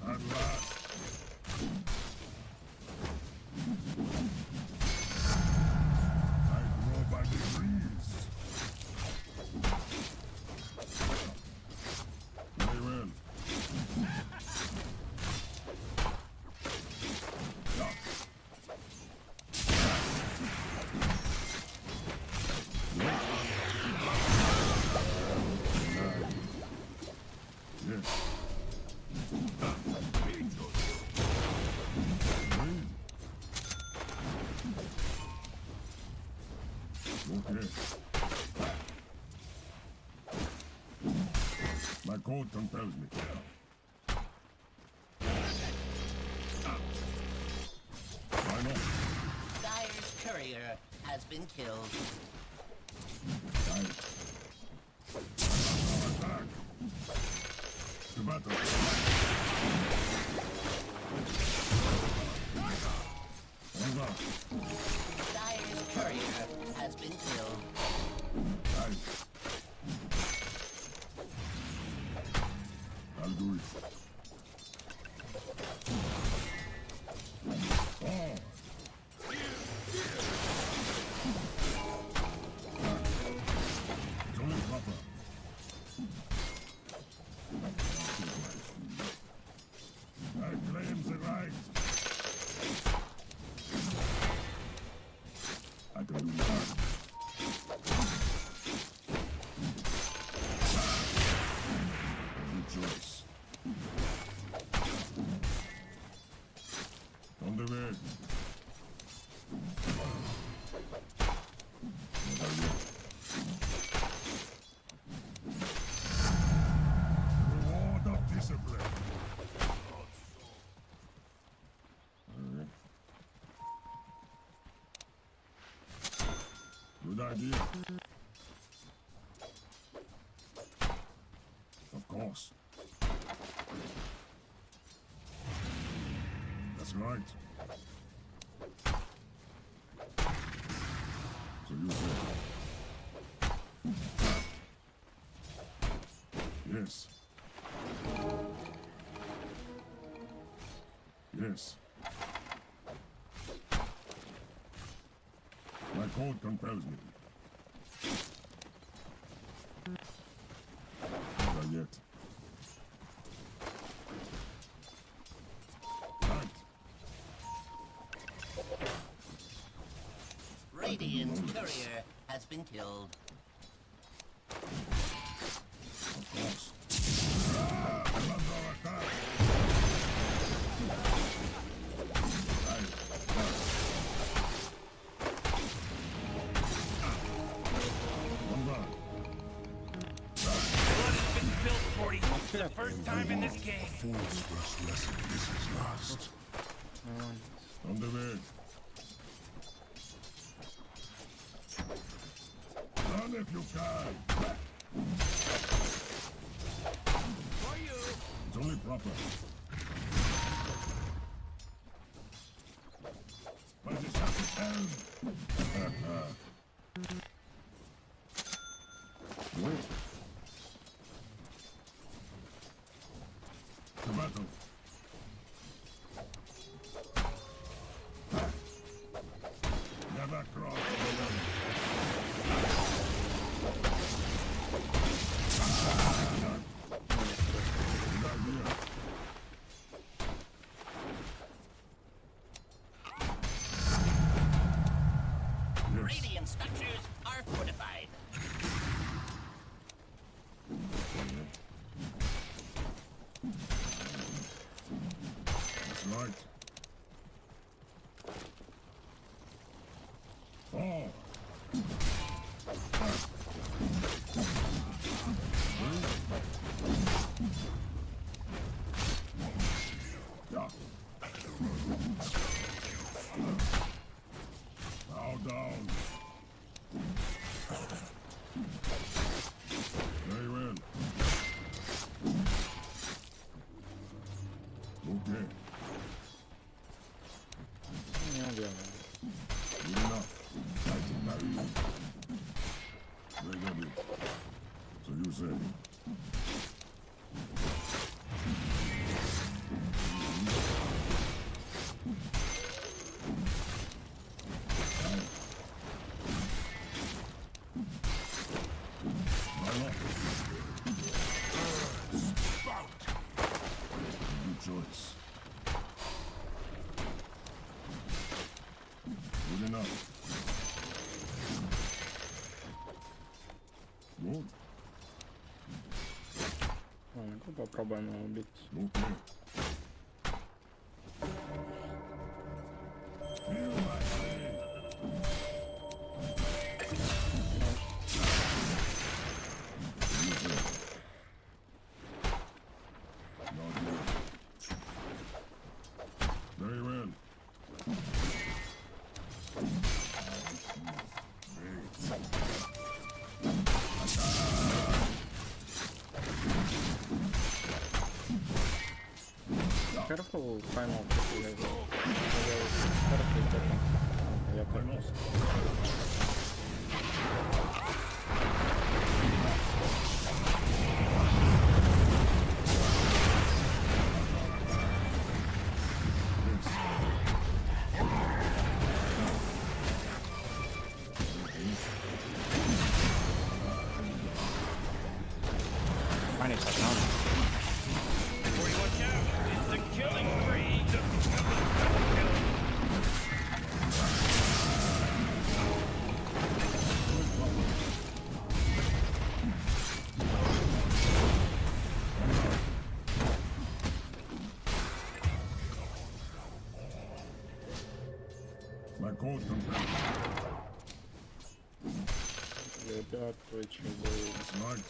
At last. I grow by degrees. Very well. Yes. Okay. My code compels me. Why not? Dire's courier has been killed. Nice. Attack. To battle. Over. Dire's courier has been killed. Nice. I'll do it. Oh. It's only proper. I claim the right. I can do that. Rejoice. On the way. Never yet. Reward of discipline. Alright. Good idea. Of course. That's right. So you say. Yes. Yes. My code compels me. Not yet. Right. Radiant's courier has been killed. Of course. Under attack. Blood has been spilled for you. For the first time in this game. Fool's first lesson is his last. On the way. Run if you can. For you. It's only proper. But it's not the time. Wait. To battle. Never cross the line. Good idea. Yes. Radiant structures are fortified. That's right. Fall. Yeah. Bow down. Very well. Okay. Good enough. I can marry you. Very good. So you say. Why not? Good choice. Good enough. Good. Попробуем его убить. Okay. Feel my pain. You say. Not yet. Very well. Careful, final guys. Я понял. I need technology. Watch out. It's a killing spree. My code compels. Ребят, Twitch That's right.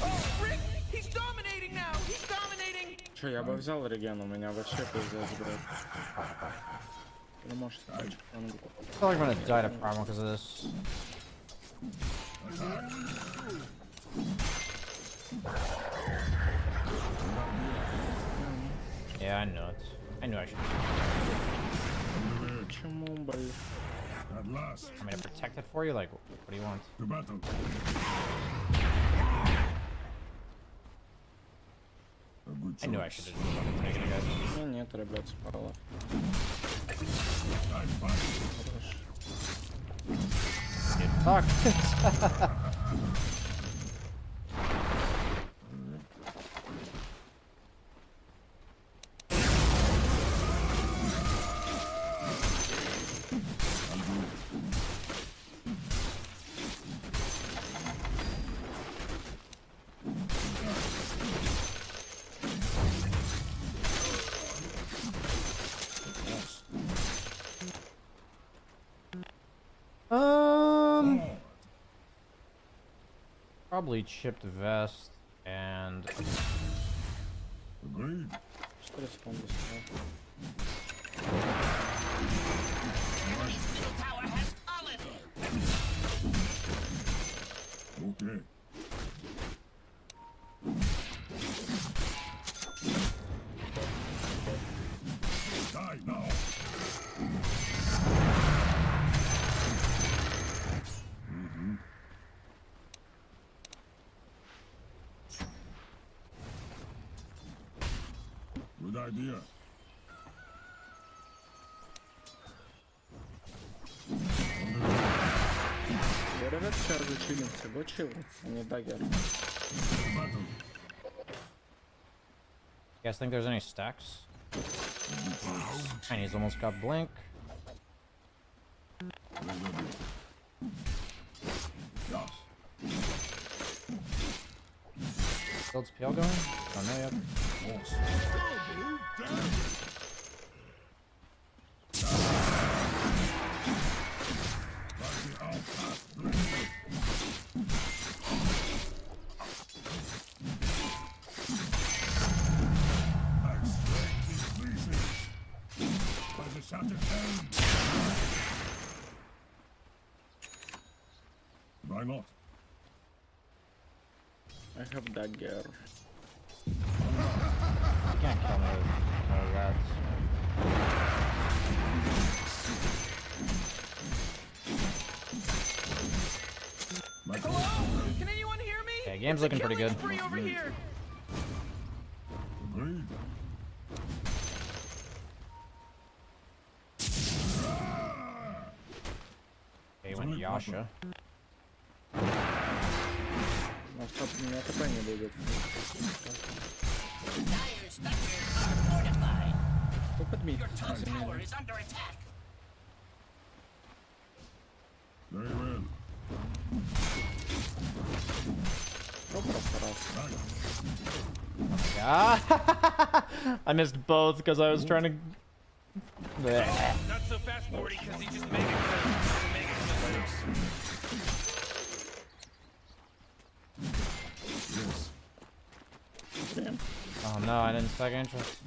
Oh, Rick! He's dominating now! He's dominating! Че, я бы взял реген, у меня вообще пиздец, блядь. Ты можешь скачать фангу. I feel like I'm gonna die to primal because of this. Yeah, I know it. I knew I should. Почему, блядь? At last, I'm gonna protect it for you. Like, what do you want? to battle. I knew I should have fucking taken it, guys. Не, нет, ребят, спало. Fuck. Probably chipped vest and 4 Agreed. секунды стоял. Okay. Die now. Good idea. Я, ребят, сейчас зачилимся. Go chill, а не дагер. Battle. you guys think there's any stacks? Chinese almost got blink. Builds PL going? Don't know yet. Why not? I have dagger. You can't kill me with rats. Hello? Can anyone hear me? Yeah, game's looking pretty good. Spree over here. Agreed. Okay, went Yasha. Но стоп, у меня ТП не будет. Look at me. Very well. Ну, просто раз. Yeah. I missed both because I was trying to. Blech. Not so fast, Morty, because he just mega killed. Yes. Damn. Oh no, I didn't second interest.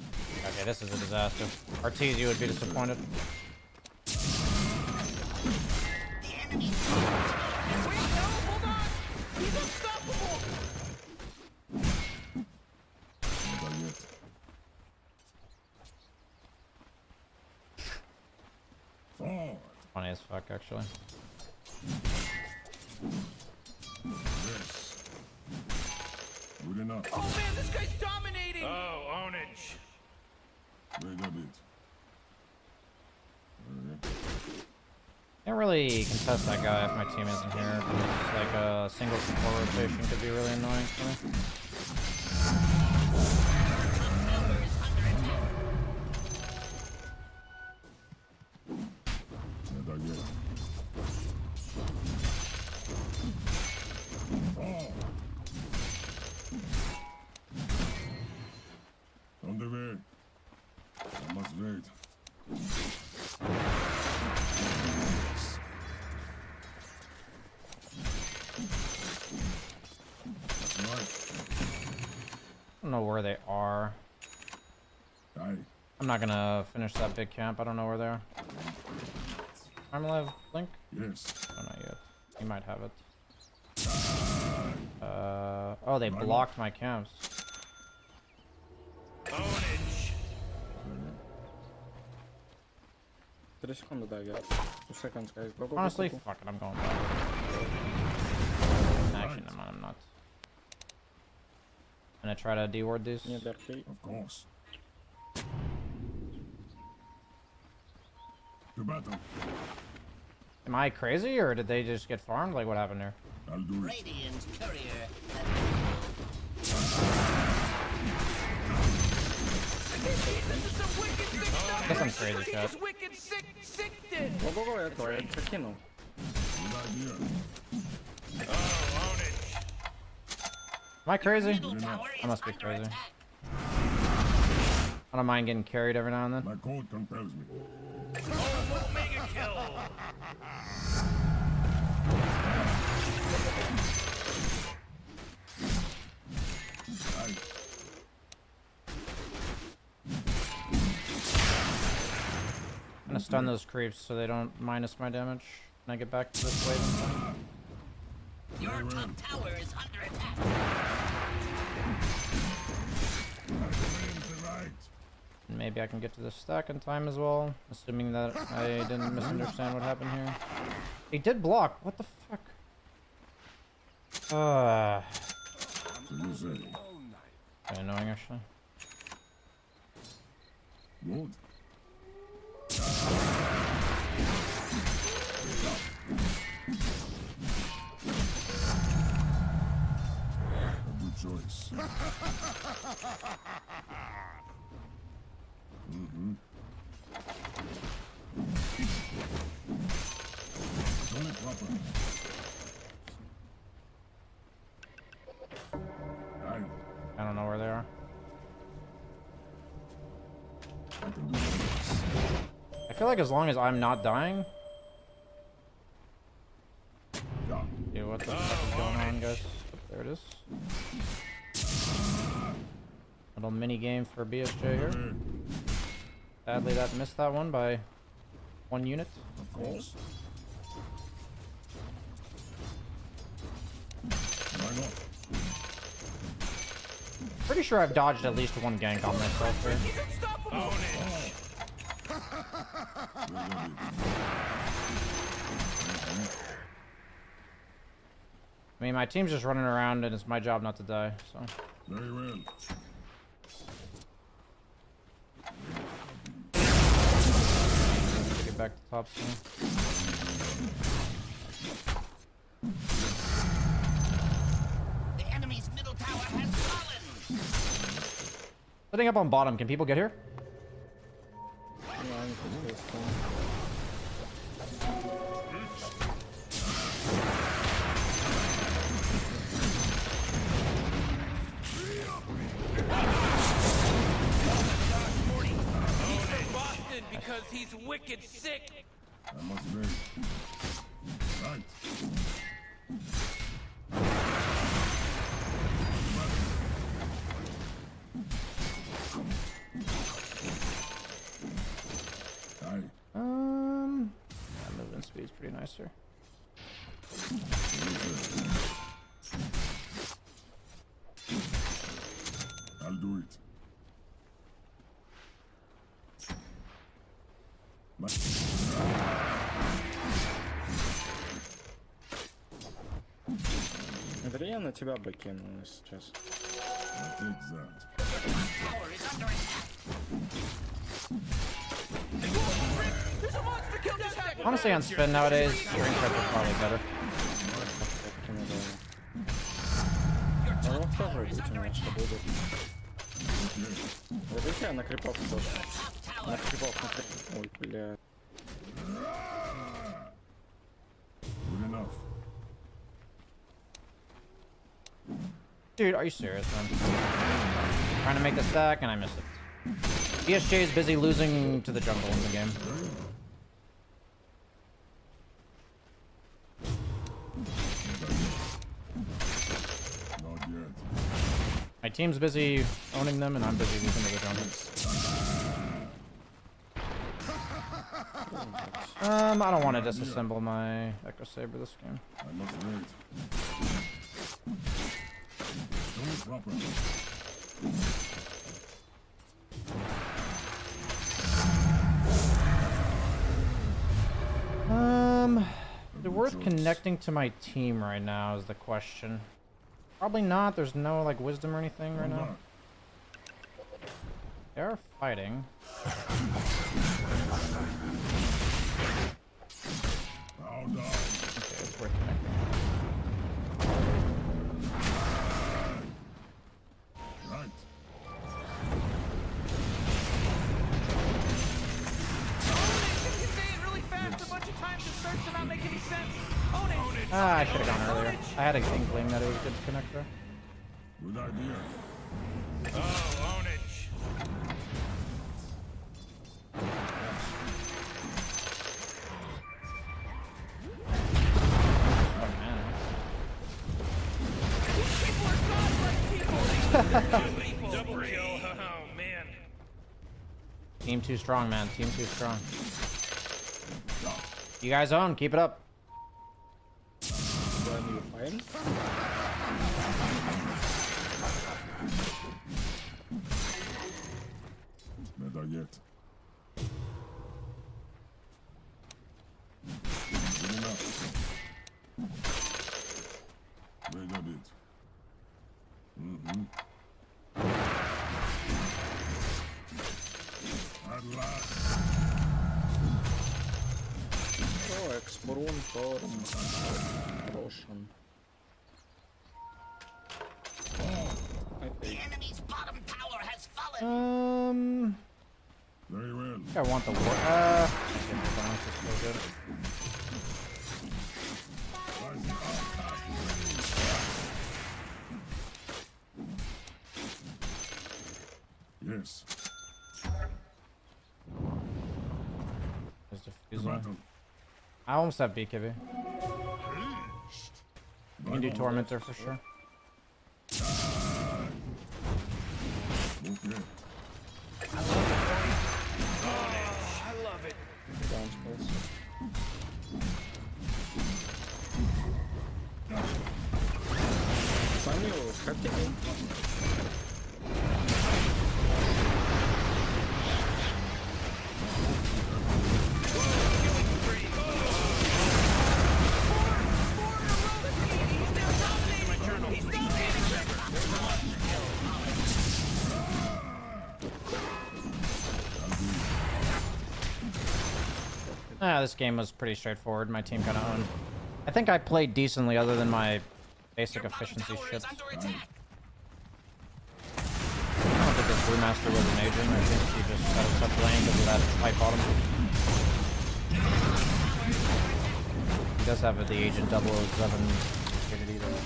Okay, this is a disaster. Artesia would be disappointed. Wait, no, hold on. He's unstoppable. Not yet. Forward. Funny as fuck, actually. Yes. Good enough. Oh man, this guy's dominating. Oh, ownage. Wait a bit. Can't really contest that guy if my team isn't here. It's like a single support rotation could be really annoying for me. Not yet. Forward. On the way. I must wait. That's right. I don't know where they are. Die. I'm not gonna finish that big camp. I don't know where they are. Armlev, Blink? Yes. Oh, not yet. He might have it. Oh, they blocked my camps. Ownage. 3 секунды дагер. 2 seconds, guys. Go, go, Honestly, go, go. fuck it, I'm going back. Actually, no, I'm not. gonna try to deward these. Не дарки. Of course. To battle. Am I crazy, or did they just get farmed? Like, what happened here? I'll do it. Radiant's courier I guess I'm crazy, chat. Ого-го, я то, я прокинул. Good idea. Am I crazy? I must be crazy. I don't mind getting carried every now and then. My code compels me. I'm gonna stun those creeps so they don't minus my damage. Can I get back to this wave in time? Your top tower is under attack. And maybe I can get to this stack in time as well, assuming that I didn't misunderstand what happened here. He did block. What the fuck? Kinda annoying, actually. Good. A good choice. Done it proper. Aye. I don't know where they are. I can do this. I feel like as long as I'm not dying... Yeah. Yeah, what the fuck is going on, guys? There it is. Little mini game for BSJ here. Sadly, that missed that one by 1 unit. Of course. Why not? Pretty sure I've dodged at least 1 gank on myself here. I mean, my team's just running around and it's my job not to die, so. Very well. Get back to top soon. The enemy's middle tower has fallen. Setting up on bottom, can people get here? No, I'm just Boston because he's wicked sick. I must wait. Right. Aye. Yeah, movement speed's pretty nice here. I'll do it. Это я на тебя бы кинул сейчас. I'll take that. Tower is under attack. Honestly, on spin nowadays, string trap is probably better. Ну, вот тоже удивительно, что будет. Вот эти на крипов тоже. На крипов, на крипов. Ой, бля. Good enough. Dude, are you serious, man? Trying to make the stack and I missed it. BSJ is busy losing to the jungle in the game. Not yet. My team's busy owning them and I'm busy losing to the jungle. I don't want to disassemble my Echo Saber this game. I must wait. Do it properly. Is Is it worth connecting to my team right now is the question. Probably not. There's no like wisdom or anything right now. They are fighting. Okay, it's worth connecting. Right. Ah, I should have gone earlier. I had an inkling that it was good to connect there. Good idea. Oh, ownage. Oh man. Double kill. Oh, man. Team too strong, man. Team too strong. You guys own. Keep it up. When you find? Better yet. Good enough. Wait a bit. At last. Oh, экспорун, торм. Рошен. The enemy's bottom tower has fallen. Very well. I want the war. I think the balance is still good. Rising up past the Yes. Is The diffusing. battle. I almost have BKB. Haste. You can do Tormentor for sure. Okay. I love it. Down space. Сами его хотели? This game was pretty straightforward. My team kind of owned. I think I played decently other than my basic efficiency shit. I don't think this Brewmaster was an agent. I think he just got us up lane because of that fight bottom. He does have the agent 007 opportunity though.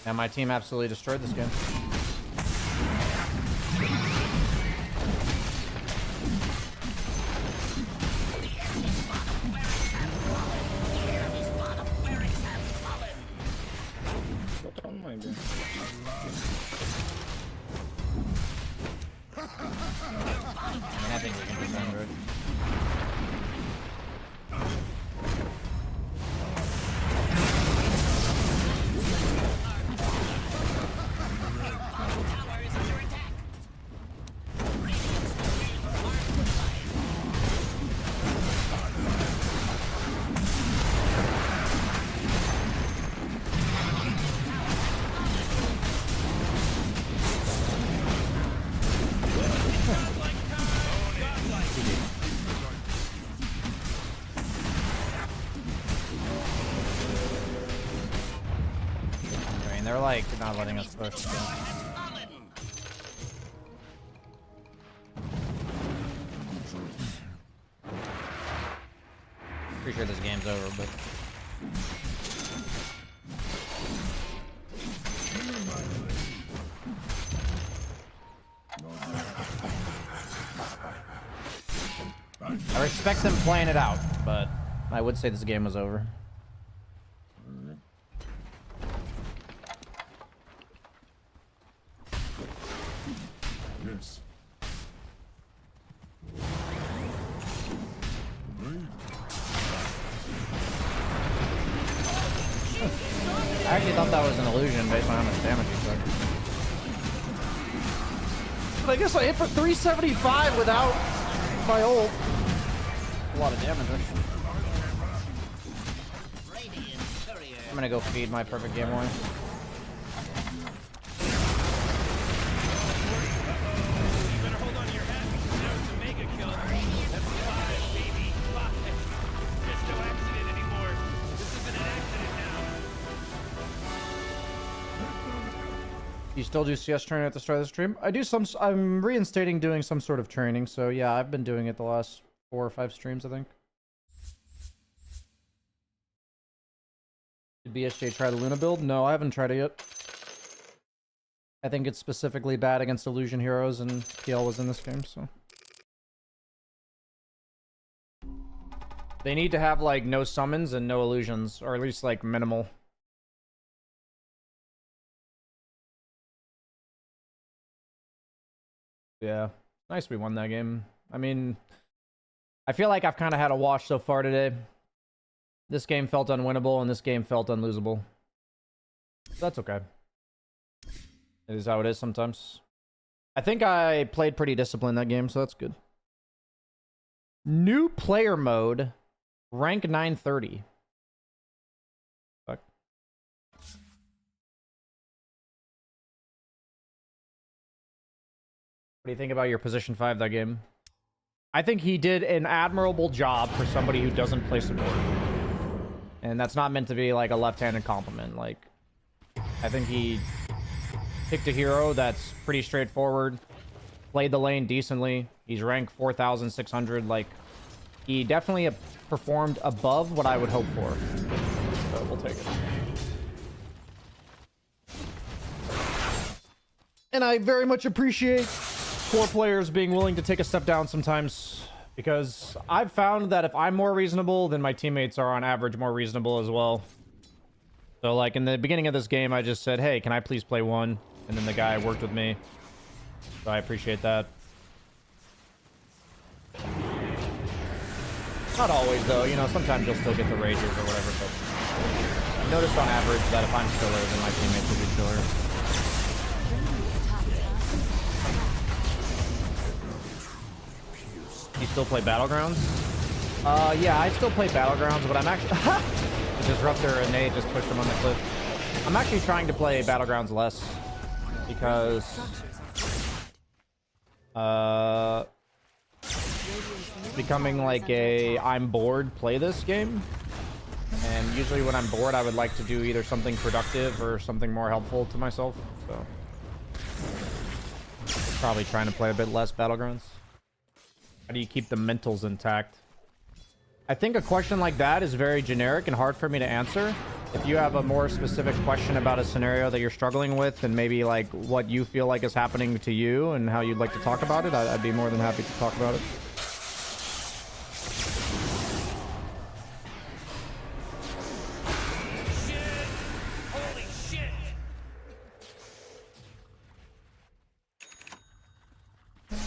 And my team absolutely destroyed this game. What on maybe? I think we can defend it. They're like not letting us push. Pretty sure this game's over, but I respect them playing it out, but I would say this game was over. Yes. I actually thought that was an illusion based on how much damage he took. But I guess I hit for 375 without my ult. A lot of damage, actually. I'm gonna go feed my perfect game away. You still do CS training at the start of the stream? I do some. I'm reinstating doing some sort of training. So yeah, I've been doing it the last 4 or 5 streams, I think. Did BSJ try the Luna build? No, I haven't tried it yet. I think it's specifically bad against illusion heroes, and PL was in this game, so. They need to have like no summons and no illusions, or at least like minimal. Yeah, nice we won that game. I mean, I feel like I've kind of had a wash so far today. This game felt unwinnable, and this game felt unlosable. That's okay. It is how it is sometimes. I think I played pretty disciplined that game, so that's good. New player mode, rank 930. Fuck. What do you think about your position 5 that game? I think he did an admirable job for somebody who doesn't play support. And that's not meant to be like a left-handed compliment. Like, I think he picked a hero that's pretty straightforward, played the lane decently. He's ranked 4,600. Like, he definitely performed above what I would hope for. So we'll take it. And I very much appreciate core players being willing to take a step down sometimes, because I've found that if I'm more reasonable, then my teammates are on average more reasonable as well. So like in the beginning of this game, I just said, hey, can I please play 1? And then the guy worked with me. So I appreciate that. Not always though, you know, sometimes you'll still get the rages or whatever, but I've noticed on average that if I'm stiller, then my teammates will be stiller. You still play Battlegrounds? Yeah, I still play Battlegrounds, but I'm actually... The Disruptor and Nate just pushed him on the cliff. I'm actually trying to play Battlegrounds less. Because... it's becoming like a I'm bored play this game. And usually when I'm bored, I would like to do either something productive or something more helpful to myself. So... probably trying to play a bit less Battlegrounds. How do you keep the mentals intact? I think a question like that is very generic and hard for me to answer. If you have a more specific question about a scenario that you're struggling with, and maybe like what you feel like is happening to you and how you'd like to talk about it, I'd be more than happy to talk about it. Holy shit!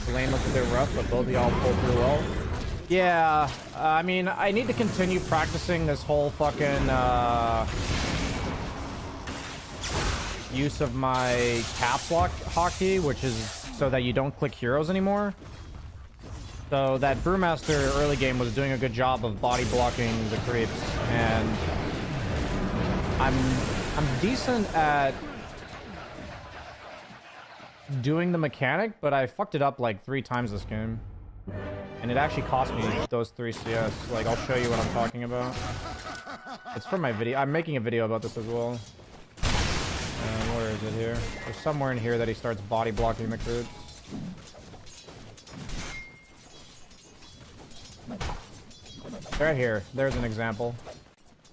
The lane looks a bit rough, but both of y'all pulled through well. Yeah, I mean, I need to continue practicing this whole fucking use of my caps lock hotkey, which is so that you don't click heroes anymore. So that Brewmaster early game was doing a good job of body blocking the creeps, and I'm decent at doing the mechanic, but I fucked it up like 3 times this game. And it actually cost me those 3 CS. Like, I'll show you what I'm talking about. It's from my video. I'm making a video about this as well. Where is it here? There's somewhere in here that he starts body blocking the creeps. Right here. There's an example.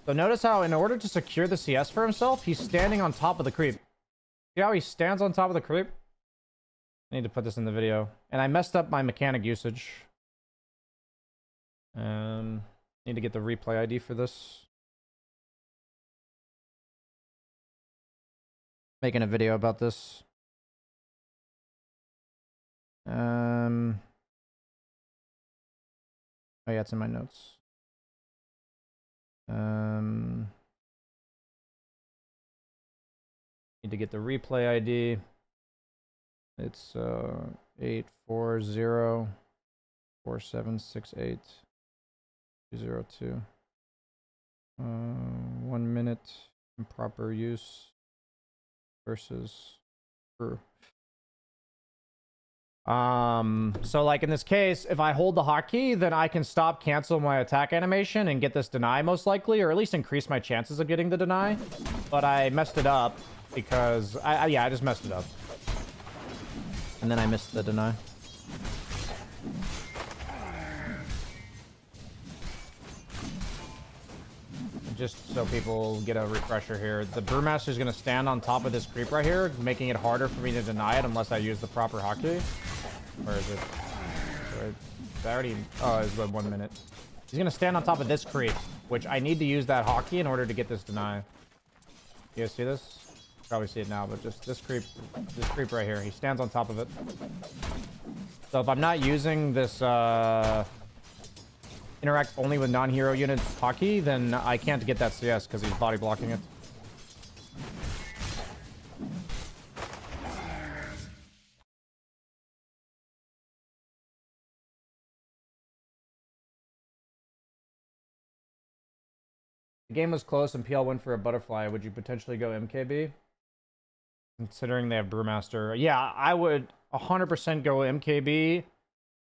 So notice how in order to secure the CS for himself, he's standing on top of the creep. See how he stands on top of the creep? I need to put this in the video. And I messed up my mechanic usage. Need to get the replay ID for this. Making a video about this. Oh yeah, it's in my notes. Need to get the replay ID. It's 840-4768-202. 1 minute improper use versus true. So like in this case, if I hold the hotkey, then I can stop, cancel my attack animation and get this deny most likely, or at least increase my chances of getting the deny. But I messed it up because I just messed it up. And then I missed the deny. Just so people get a refresher here, the Brewmaster is going to stand on top of this creep right here, making it harder for me to deny it unless I use the proper hotkey. Or is it? I already... Oh, it's like 1 minute. He's going to stand on top of this creep, which I need to use that hotkey in order to get this deny. You guys see this? Probably see it now, but just this creep right here. He stands on top of it. So if I'm not using this interact only with non-hero units hotkey, then I can't get that CS because he's body blocking it. The game was close and PL went for a butterfly. Would you potentially go MKB? Considering they have Brewmaster. Yeah, I would 100% go MKB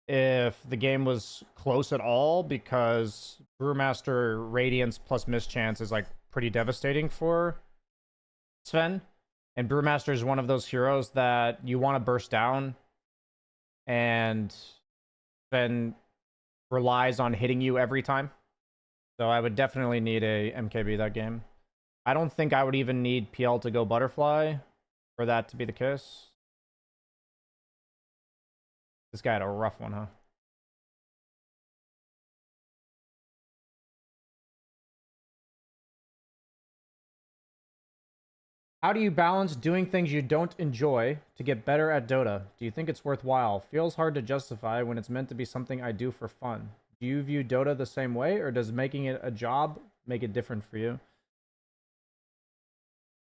if the game was close at all, because Brewmaster Radiance plus mischance is like pretty devastating for Sven. And Brewmaster is one of those heroes that you want to burst down, and Sven relies on hitting you every time. So I would definitely need a MKB that game. I don't think I would even need PL to go butterfly for that to be the case. This guy had a rough one, huh? How do you balance doing things you don't enjoy to get better at Dota? Do you think it's worthwhile? Feels hard to justify when it's meant to be something I do for fun. Do you view Dota the same way, or does making it a job make it different for you?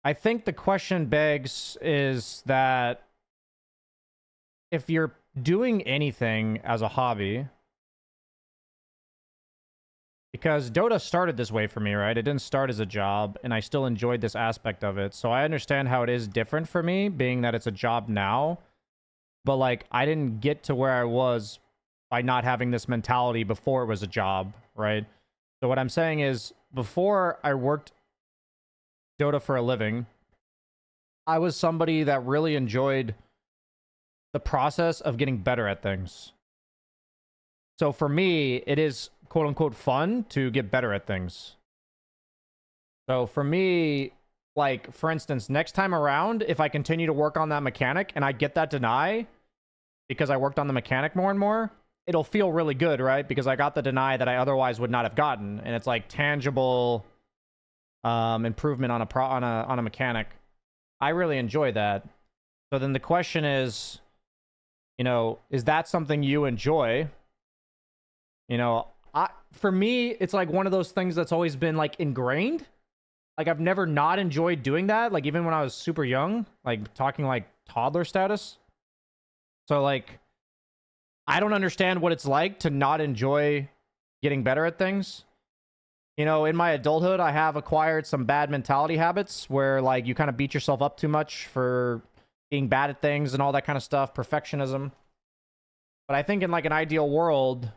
I think the question begs is that if you're doing anything as a hobby, because Dota started this way for me, right? It didn't start as a job, and I still enjoyed this aspect of it. So I understand how it is different for me, being that it's a job now. But like, I didn't get to where I was by not having this mentality before it was a job, right? So what I'm saying is, before I worked Dota for a living, I was somebody that really enjoyed the process of getting better at things. So for me, it is quote unquote fun to get better at things. So for me, like, for instance, next time around, if I continue to work on that mechanic and I get that deny because I worked on the mechanic more and more, it'll feel really good, right? Because I got the deny that I otherwise would not have gotten, and it's like tangible improvement on a mechanic. I really enjoy that. So then the question is, you know, is that something you enjoy? You know, for me, it's like one of those things that's always been like ingrained. Like, I've never not enjoyed doing that. Like, even when I was super young, like talking like toddler status. So like, I don't understand what it's like to not enjoy getting better at things. You know, in my adulthood, I have acquired some bad mentality habits where like you kind of beat yourself up too much for being bad at things and all that kind of stuff, perfectionism. But I think in like an ideal world,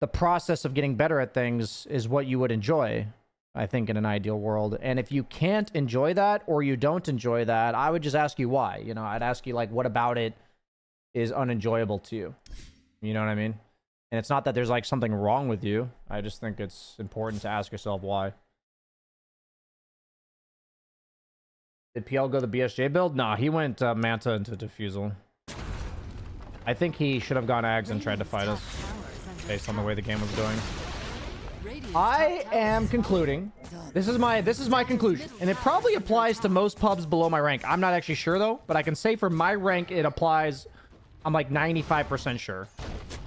the process of getting better at things is what you would enjoy, I think, in an ideal world. And if you can't enjoy that, or you don't enjoy that, I would just ask you why. You know, I'd ask you, like, what about it is unenjoyable to you? You know what I mean? And it's not that there's like something wrong with you. I just think it's important to ask yourself why. Did PL go the BSJ build? Nah, he went Manta into Diffusal. I think he should have gone Ags and tried to fight us based on the way the game was going. I am concluding. This is my conclusion, and it probably applies to most pubs below my rank. I'm not actually sure though, but I can say for my rank it applies. I'm like 95% sure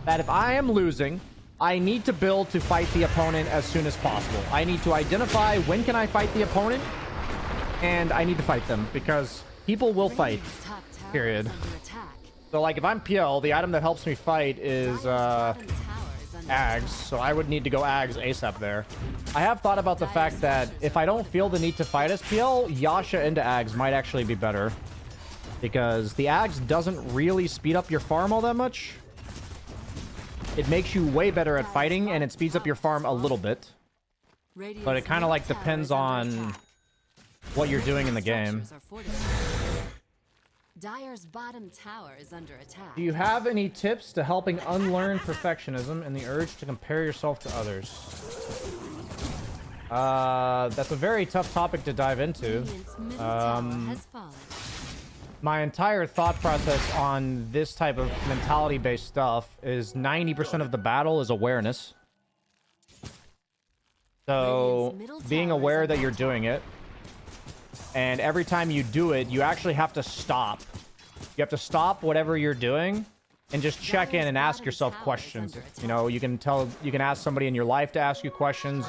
that if I am losing, I need to build to fight the opponent as soon as possible. I need to identify when can I fight the opponent, and I need to fight them because people will fight. Period. So like if I'm PL, the item that helps me fight is Ags, so I would need to go Ags ASAP there. I have thought about the fact that if I don't feel the need to fight as PL, Yasha into Ags might actually be better. Because the Ags doesn't really speed up your farm all that much. It makes you way better at fighting, and it speeds up your farm a little bit. But it kind of like depends on what you're doing in the game. Dyer's bottom tower is under attack. Do you have any tips to helping unlearn perfectionism and the urge to compare yourself to others? That's a very tough topic to dive into. My entire thought process on this type of mentality-based stuff is 90% of the battle is awareness. So, being aware that you're doing it, and every time you do it, you actually have to stop. You have to stop whatever you're doing and just check in and ask yourself questions. You know, you can ask somebody in your life to ask you questions.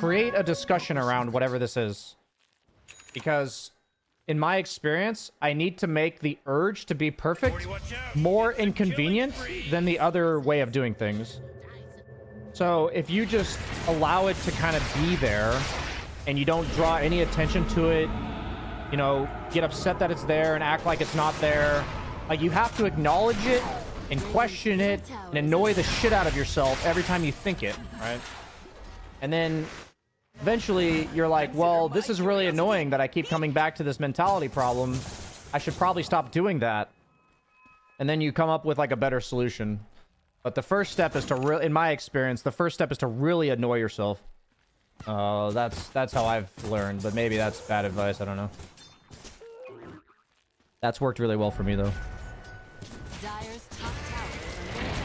Create a discussion around whatever this is. Because in my experience, I need to make the urge to be perfect more inconvenient than the other way of doing things. So if you just allow it to kind of be there and you don't draw any attention to it, you know, get upset that it's there and act like it's not there. Like, you have to acknowledge it and question it and annoy the shit out of yourself every time you think it, right? And then eventually you're like, well, this is really annoying that I keep coming back to this mentality problem. I should probably stop doing that. And then you come up with like a better solution. But the first step is to in my experience, the first step is to really annoy yourself. That's how I've learned, but maybe that's bad advice, I don't know. That's worked really well for me though.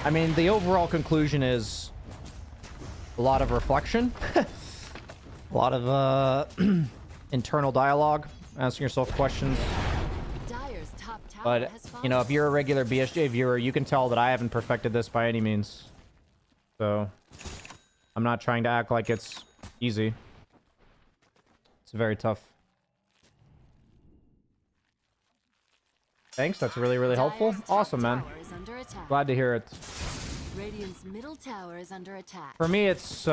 I mean, the overall conclusion is a lot of reflection. A lot of internal dialogue, asking yourself questions. But, you know, if you're a regular BSJ viewer, you can tell that I haven't perfected this by any means. So, I'm not trying to act like it's easy. It's very tough. Thanks, that's really, really helpful. Awesome, man. Glad to hear it. Radiant's middle tower is under attack. For me, it's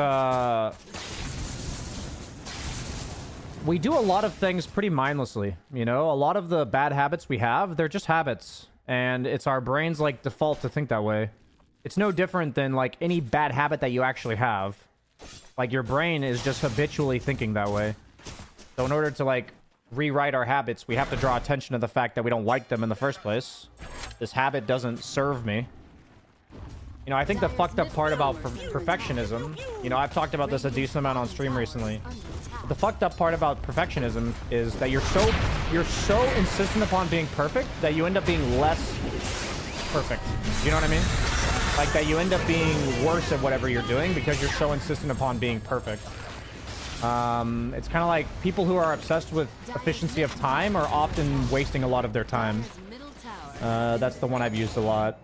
we do a lot of things pretty mindlessly, you know? A lot of the bad habits we have, they're just habits. And it's our brain's, like, default to think that way. It's no different than, like, any bad habit that you actually have. Like, your brain is just habitually thinking that way. So in order to, like, rewrite our habits, we have to draw attention to the fact that we don't like them in the first place. This habit doesn't serve me. You know, I think the fucked up part about perfectionism, you know, I've talked about this a decent amount on stream recently. But the fucked up part about perfectionism is that you're so insistent upon being perfect that you end up being less perfect. You know what I mean? Like, that you end up being worse at whatever you're doing because you're so insistent upon being perfect. It's kind of like people who are obsessed with efficiency of time are often wasting a lot of their time. That's the one I've used a lot.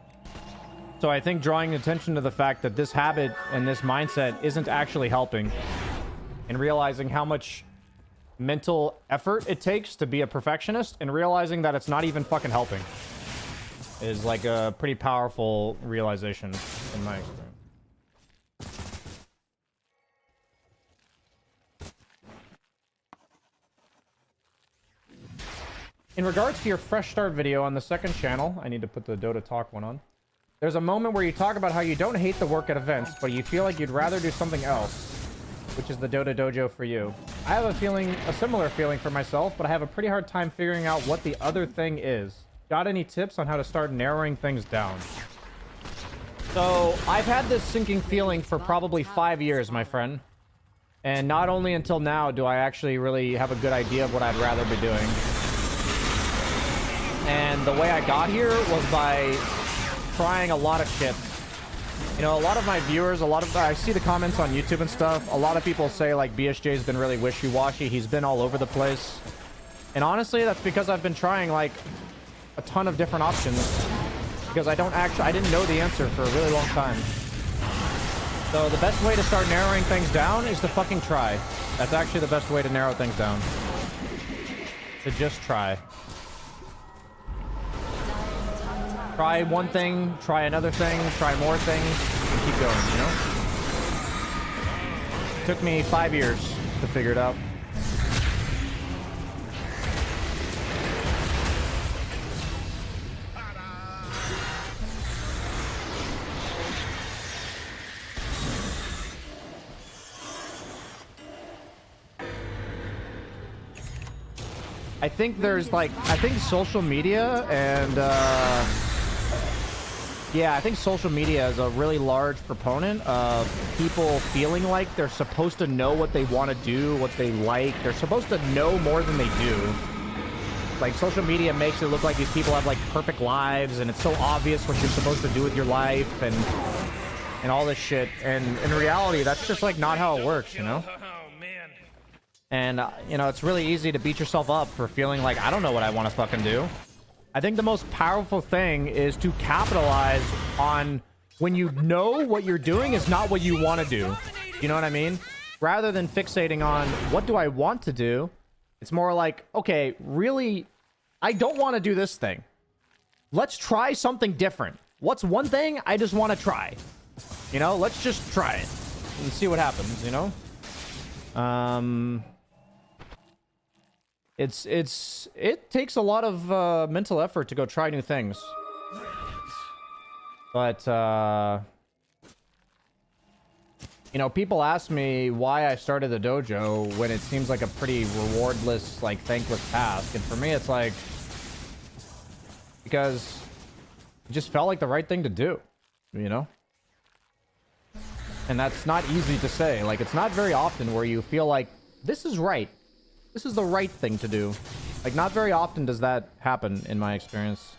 So I think drawing attention to the fact that this habit and this mindset isn't actually helping, and realizing how much mental effort it takes to be a perfectionist, and realizing that it's not even fucking helping, is like a pretty powerful realization in my experience. In regards to your fresh start video on the second channel, I need to put the Dota Talk one on. There's a moment where you talk about how you don't hate the work at events, but you feel like you'd rather do something else, which is the Dota Dojo for you. I have a similar feeling for myself, but I have a pretty hard time figuring out what the other thing is. Got any tips on how to start narrowing things down? So, I've had this sinking feeling for probably 5 years, my friend. And not only until now do I actually really have a good idea of what I'd rather be doing. And the way I got here was by trying a lot of shit You know, a lot of my viewers, I see the comments on YouTube and stuff. A lot of people say like BSJ's been really wishy-washy. He's been all over the place. And honestly, that's because I've been trying like a ton of different options because I didn't know the answer for a really long time. So the best way to start narrowing things down is to fucking try. That's actually the best way to narrow things down. To just try. Try one thing, try another thing, try more things, and keep going, you know? It took me 5 years to figure it out. I think there's like, I think social media and, yeah, I think social media is a really large proponent of people feeling like they're supposed to know what they want to do, what they like. They're supposed to know more than they do. Like, social media makes it look like these people have, like, perfect lives, and it's so obvious what you're supposed to do with your life, and all this shit. And in reality, that's just, like, not how it works, you know? And, you know, it's really easy to beat yourself up for feeling like, I don't know what I want to fucking do. I think the most powerful thing is to capitalize on when you know what you're doing is not what you want to do. You know what I mean? Rather than fixating on what do I want to do, it's more like, okay, really, I don't want to do this thing. Let's try something different. What's one thing I just want to try? You know, let's just try it and see what happens, you know? It takes a lot of mental effort to go try new things. But you know, people ask me why I started the dojo when it seems like a pretty rewardless, like, thankless task. And for me, it's like, because it just felt like the right thing to do, you know? And that's not easy to say. Like, it's not very often where you feel like this is right. This is the right thing to do. Like, not very often does that happen in my experience.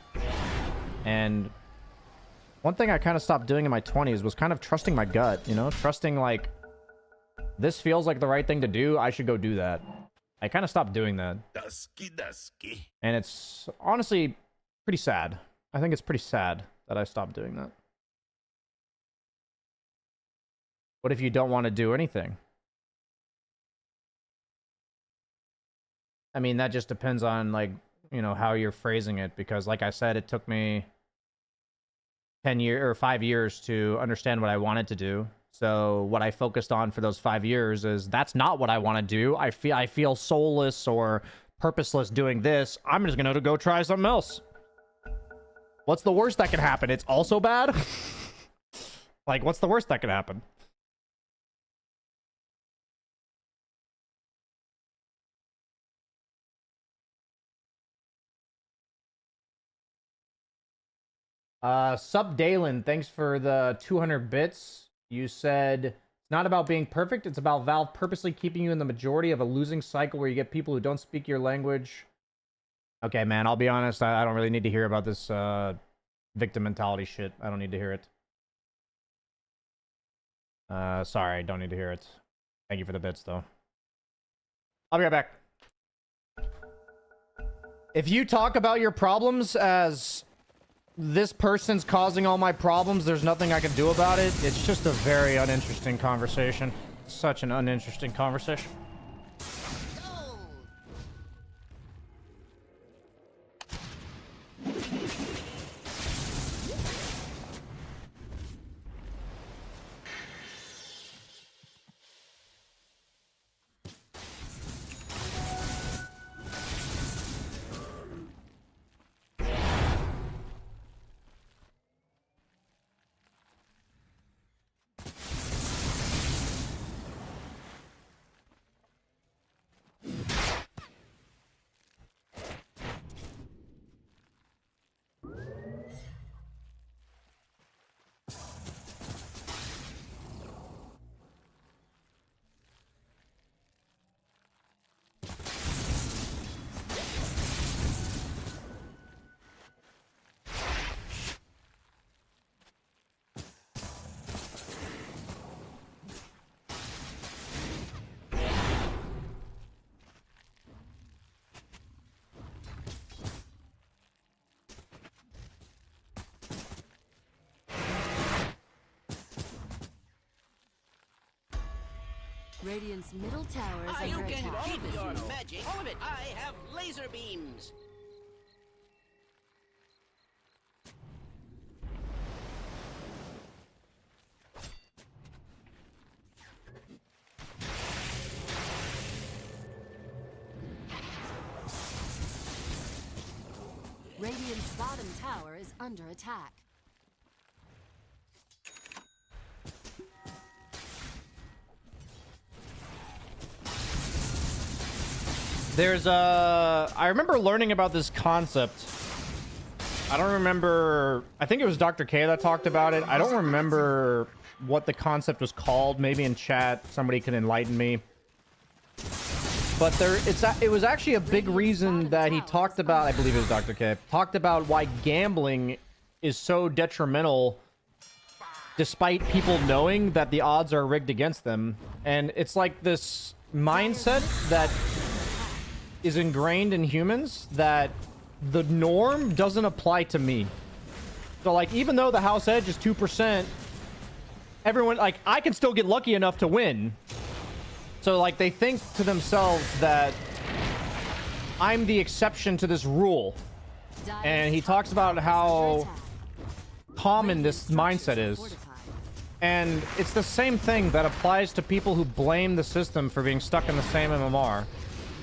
And one thing I kind of stopped doing in my 20s was kind of trusting my gut, you know? Trusting, like, this feels like the right thing to do, I should go do that. I kind of stopped doing that. Dusky. And it's honestly pretty sad. I think it's pretty sad that I stopped doing that. What if you don't want to do anything? I mean, that just depends on, like, you know, how you're phrasing it. Because, like I said, it took me 5 years to understand what I wanted to do. So what I focused on for those 5 years is that's not what I want to do. I feel soulless or purposeless doing this. I'm just gonna go try something else. What's the worst that can happen? It's also bad? Like, what's the worst that can happen? Sub Dalen, thanks for the 200 bits. You said it's not about being perfect, it's about Valve purposely keeping you in the majority of a losing cycle where you get people who don't speak your language. Okay, man, I'll be honest, I don't really need to hear about this victim mentality shit. I don't need to hear it. Sorry, I don't need to hear it. Thank you for the bits, though. I'll be right back. If you talk about your problems as this person's causing all my problems, there's nothing I can do about it, it's just a very uninteresting conversation. Such an uninteresting conversation. Radiant's middle tower is You under can attack. keep your magic. All of it. I have laser beams. Radiant's bottom tower is under attack. There's I remember learning about this concept. I don't remember. I think it was Dr. K that talked about it. I don't remember what the concept was called. Maybe in chat somebody can enlighten me. But it was actually a big reason that he talked about. I believe it was Dr. K. Talked about why gambling is so detrimental, despite people knowing that the odds are rigged against them. And it's like this mindset that is ingrained in humans that the norm doesn't apply to me. So like, even though the house edge is 2%, everyone, like, I can still get lucky enough to win. So like, they think to themselves that I'm the exception to this rule. And he talks about how common this mindset is. And it's the same thing that applies to people who blame the system for being stuck in the same MMR.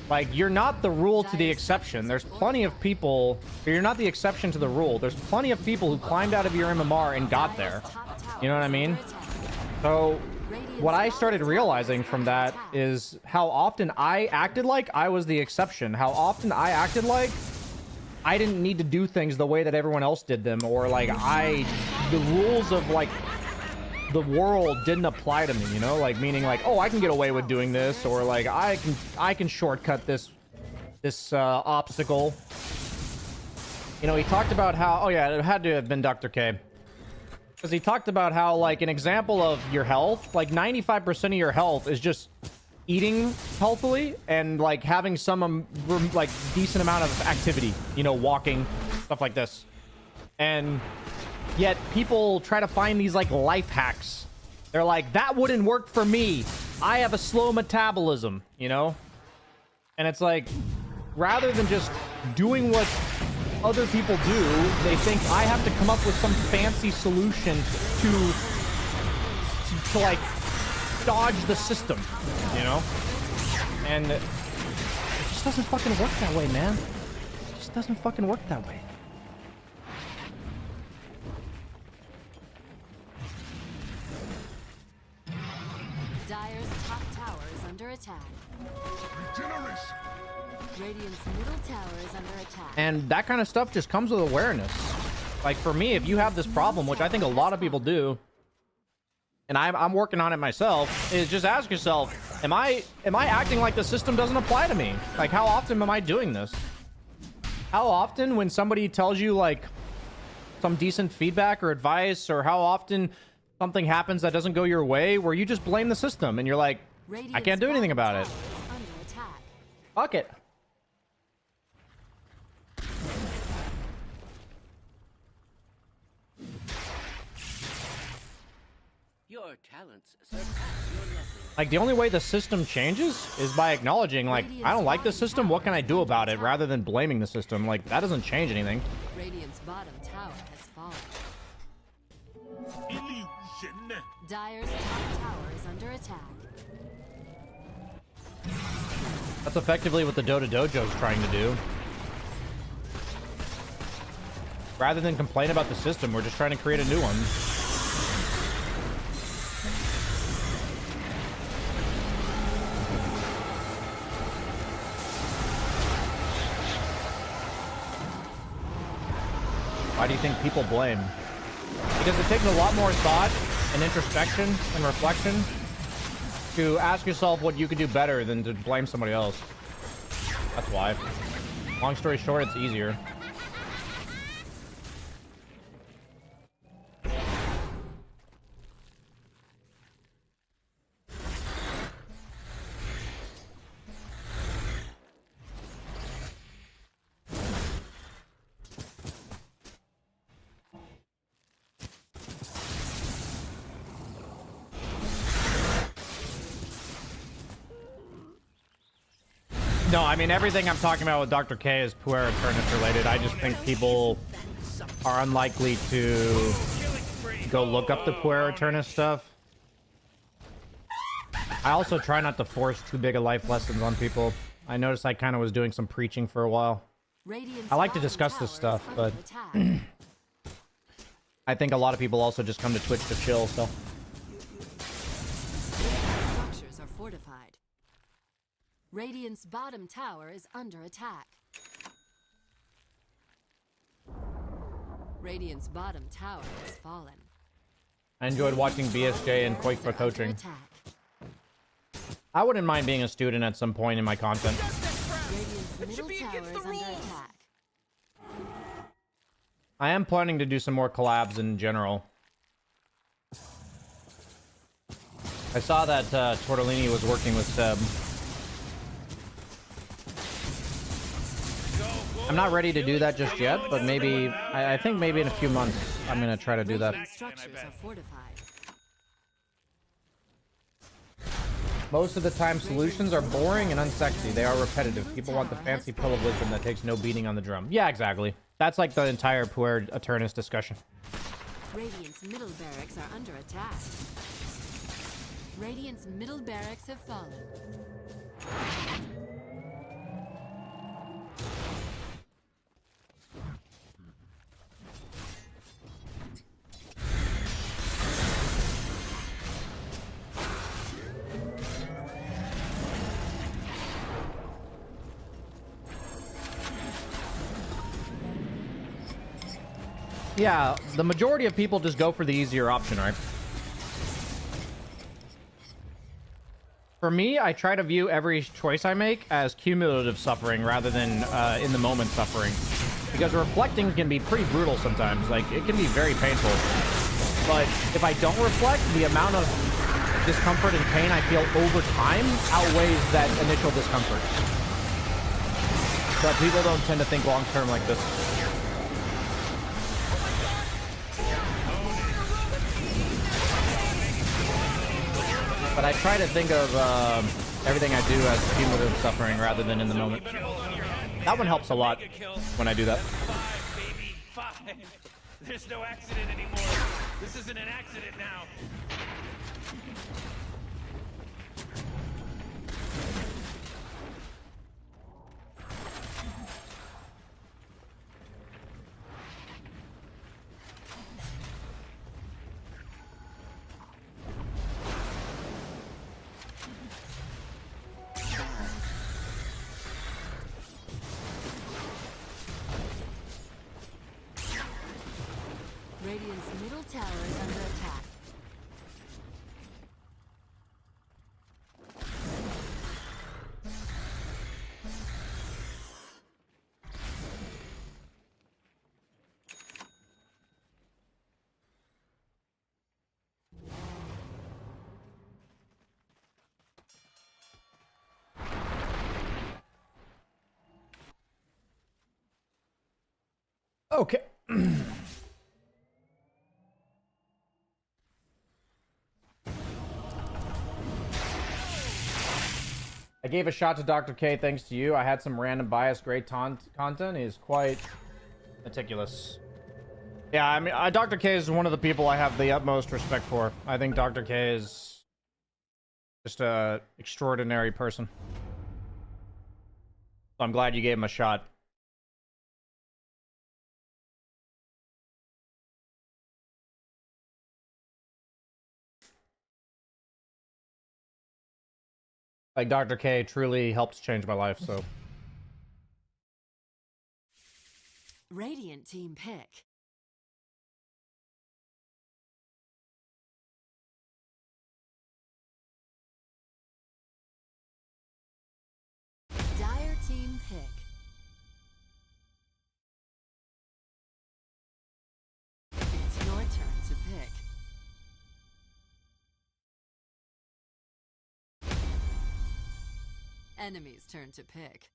Like, you're not the rule to the exception. There's plenty of people, or you're not the exception to the rule. There's plenty of people who climbed out of your MMR and got there. You know what I mean? So, what I started realizing from that is how often I acted like I was the exception. How often I acted like I didn't need to do things the way that everyone else did them. Or, like, the rules of, like, the world didn't apply to me, you know, like, meaning like, oh, I can get away with doing this, or like I can shortcut this obstacle. You know, he talked about how, oh yeah, it had to have been Dr. K, because he talked about how, like, an example of your health, like 95% of your health is just eating healthily and like having some like decent amount of activity, you know, walking, stuff like this. And yet people try to find these like life hacks. They're like, that wouldn't work for me. I have a slow metabolism, you know? And it's like, rather than just doing what other people do, they think I have to come up with some fancy solution to like dodge the system, you know? And it just doesn't fucking work that way, man. It just doesn't fucking work that way. Dire's top tower is under attack. Regeneration. Radiant's middle tower is under attack. And that kind of stuff just comes with awareness. Like, for me, if you have this problem, which I think a lot of people do, and I'm working on it myself, is just ask yourself, am I acting like the system doesn't apply to me? Like, how often am I doing this? How often when somebody tells you, like, some decent feedback or advice, or how often something happens that doesn't go your way, where you just blame the system and you're like, I can't do anything about it. Fuck it. Your talents surpass your lessons. Like, the only way the system changes is by acknowledging, like, I don't like the system, what can I do about it, rather than blaming the system. Like, that doesn't change anything. Radiant's bottom tower has fallen. Illusion. Dire's top tower is under attack. That's effectively what the Dota Dojo is trying to do. Rather than complain about the system, we're just trying to create a new one. Why do you think people blame? Because it takes a lot more thought and introspection and reflection to ask yourself what you could do better than to blame somebody else. That's why. Long story short, it's easier. No, I mean, everything I'm talking about with Dr. K is Puer Eternus related. I just think people are unlikely to go look up the Puer Eternus stuff. I also try not to force too big of life lessons on people. I noticed I kind of was doing some preaching for a while. I like to discuss this stuff, but I think a lot of people also just come to Twitch to chill, so. Structures are fortified. Radiant's bottom tower is under attack. Radiant's bottom tower has fallen. I enjoyed watching BSJ and Quake for coaching. I wouldn't mind being a student at some point in my content. Radiant's middle tower is under attack. I am planning to do some more collabs in general. I saw that Tortellini was working with Seb. I'm not ready to do that just yet, but maybe, I think maybe in a few months, I'm going to try to do that. Structures are fortified. Most of the time, solutions are boring and unsexy. They are repetitive. People want the fancy pill of wisdom that takes no beating on the drum. Yeah, exactly. That's like the entire Puer Eternus discussion. Radiant's middle barracks are under attack. Radiant's middle barracks have fallen. Yeah, the majority of people just go for the easier option, right? For me, I try to view every choice I make as cumulative suffering rather than in the moment suffering. Because reflecting can be pretty brutal sometimes. Like, it can be very painful. But if I don't reflect, the amount of discomfort and pain I feel over time outweighs that initial discomfort. But people don't tend to think long-term like this. But I try to think of everything I do as cumulative suffering rather than in the moment. That one helps a lot when I do that. 5, baby, 5. There's no accident anymore. This isn't an accident now. Radiant's middle tower is under attack. Okay. I gave a shot to Dr. K thanks to you. I had some random bias. Great content. He is quite meticulous. Yeah, I mean, Dr. K is one of the people I have the utmost respect for. I think Dr. K is just a extraordinary person. So I'm glad you gave him a shot. Like, Dr. K truly helped change my life, so. Radiant team pick. Dire team pick. It's your turn to pick. Enemy's turn to pick.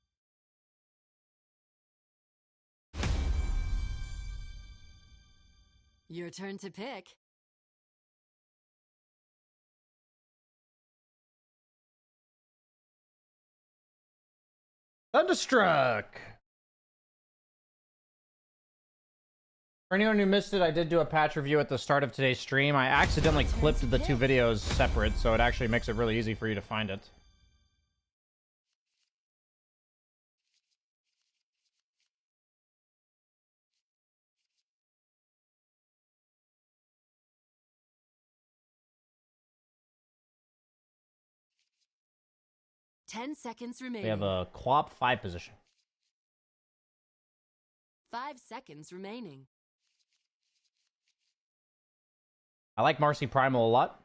Your turn to pick. Thunderstruck! For anyone who missed it, I did do a patch review at the start of today's stream. I accidentally clipped the two videos separate, so it actually makes it really easy for you to find it. Ten seconds remaining. They have a QoP 5 position. 5 seconds remaining. I like Marcy Primal a lot.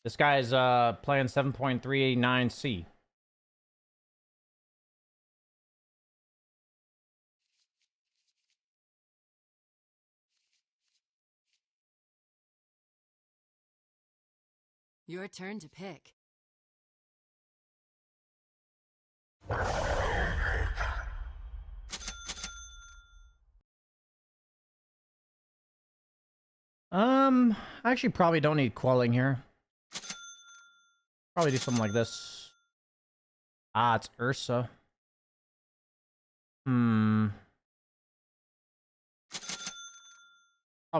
This guy's playing 7.389C. Your turn to pick. I actually probably don't need quelling here. Probably do something like this. Ah, it's Ursa. Probably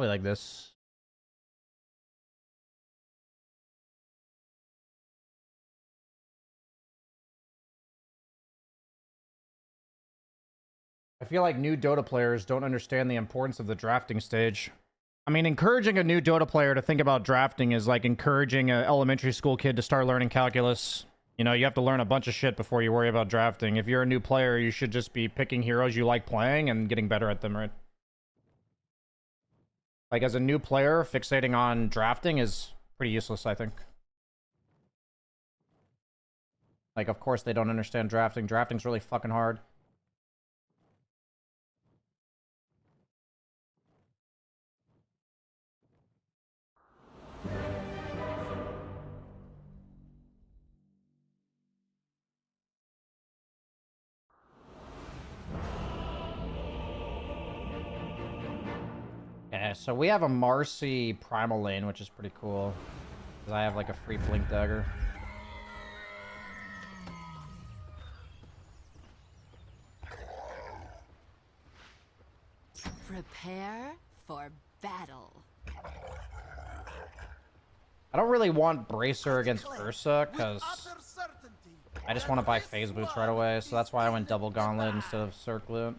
like this. I feel like new Dota players don't understand the importance of the drafting stage. I mean, encouraging a new Dota player to think about drafting is like encouraging an elementary school kid to start learning calculus. You know, you have to learn a bunch of shit before you worry about drafting. If you're a new player, you should just be picking heroes you like playing and getting better at them, right? Like, as a new player, fixating on drafting is pretty useless, I think. Like, of course they don't understand drafting. Drafting's really fucking hard. Yeah, so we have a Marcy Primal lane, which is pretty cool. Because I have like a free Blink Dagger. Prepare for battle. I don't really want Bracer against Ursa, because I just want to buy Phase Boots right away, so that's why I went double Gauntlet instead of Circlet.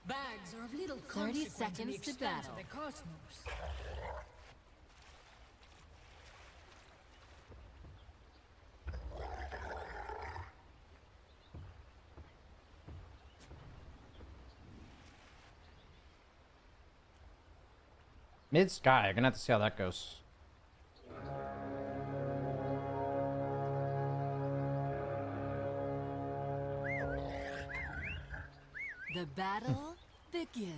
Bags are of little 30 consequence in the seconds to extent battle. of the cosmos. Mid Sky, I'm gonna have to see how that goes. The battle begins.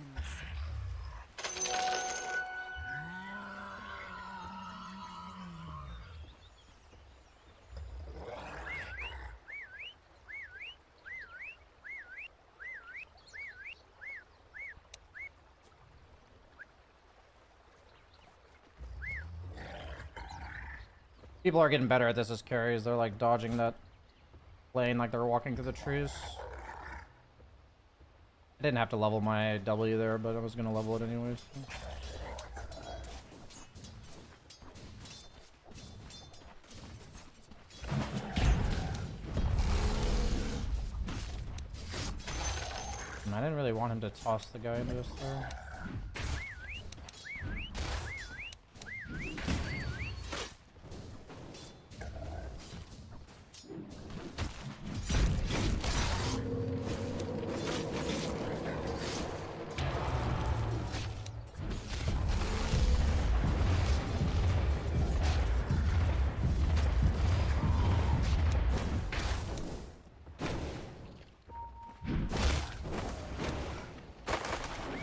People are getting better at this as carries. They're like dodging that lane like they're walking through the trees. I didn't have to level my W there, but I was gonna level it anyways. I didn't really want him to toss the guy into us there.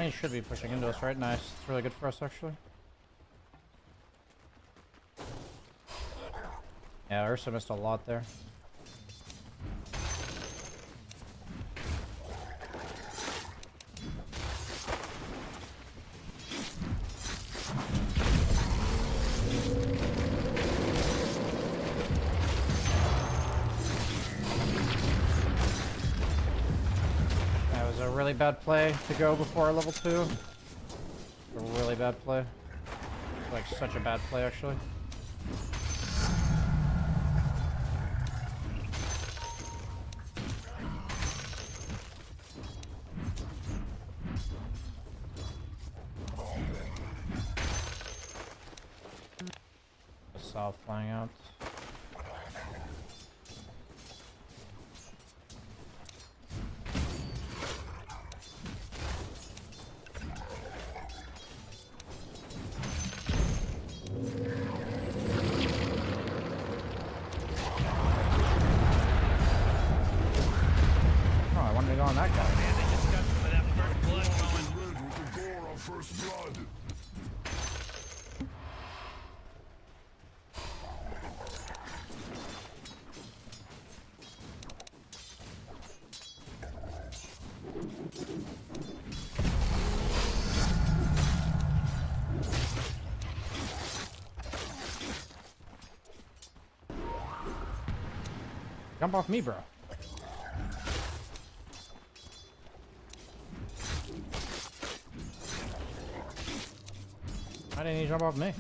He should be pushing into us, right? Nice. It's really good for us, actually. Yeah, Ursa missed a lot there. That was a really bad play to go before our level 2. A really bad play. Like, such a bad play, actually. South flying out. Oh, I wanted to go on that guy. Man, they just got some of that first blood going. Red with the gore of first blood. Jump off me, bro. Why didn't he jump off me?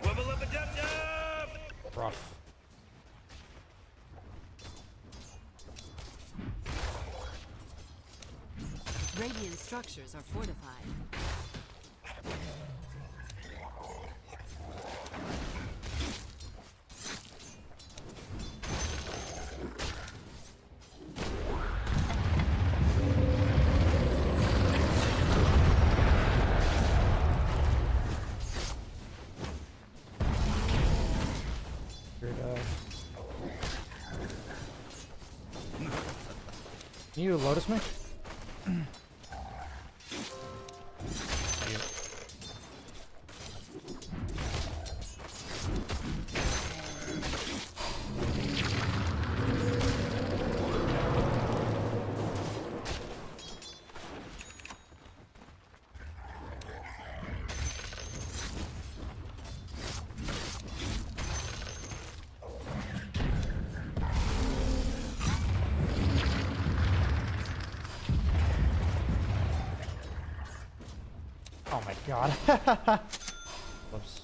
Wubba lubba dub dub! Rough. Radiant structures are fortified. Can you Lotus me? Oh my god. Whoops.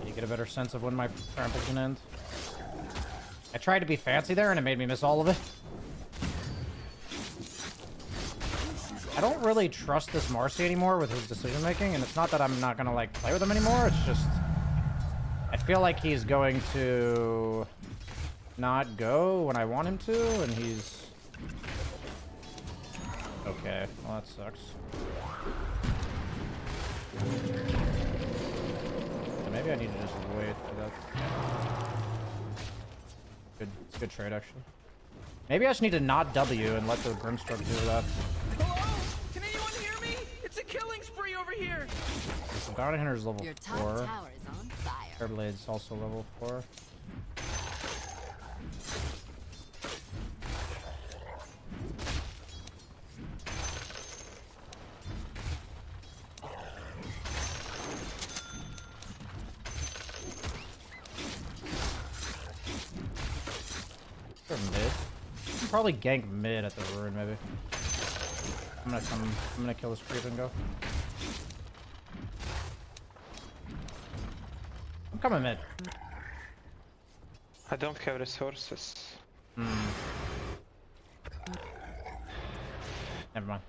You get a better sense of when my trample's gonna end. I tried to be fancy there and it made me miss all of it. I don't really trust this Marcy anymore with his decision making, and it's not that I'm not gonna like play with him anymore, it's just I feel like he's going to not go when I want him to, and he's okay, well that sucks. Yeah, maybe I need to just wait for that. It's a good trade, actually. Maybe I just need to not W and let the Brimstroke do that. Hello? Can anyone hear me? It's a killing spree over here. So Bounty Hunter's level Your top 4. tower is on fire. Airblade's also level 4. Or mid. Probably gank mid at the ruin, maybe. I'm gonna kill this creep and go. I'm coming mid. I don't have resources. Never mind.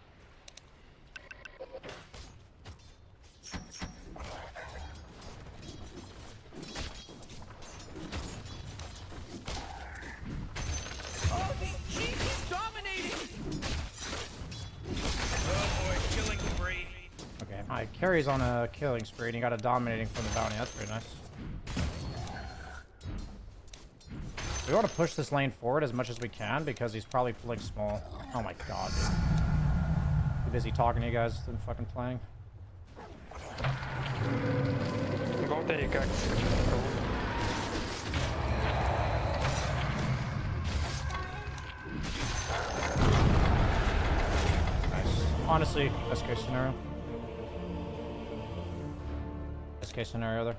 carries on a killing spree and he got a dominating from the bounty. That's pretty nice. We want to push this lane forward as much as we can because he's probably pulling small. Oh my god, dude. Too busy talking to you guys than fucking playing. Go take X. Nice. Honestly, best case scenario. Best case scenario there.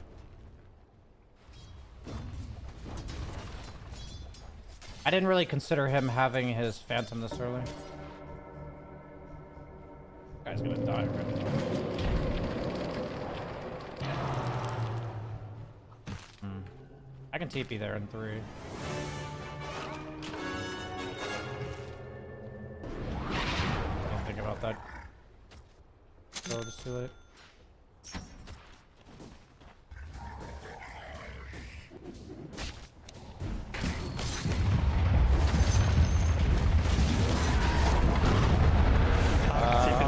I didn't really consider him having his Phantom this early. Guy's gonna die. I can TP there in 3. Didn't think about that. So just too late.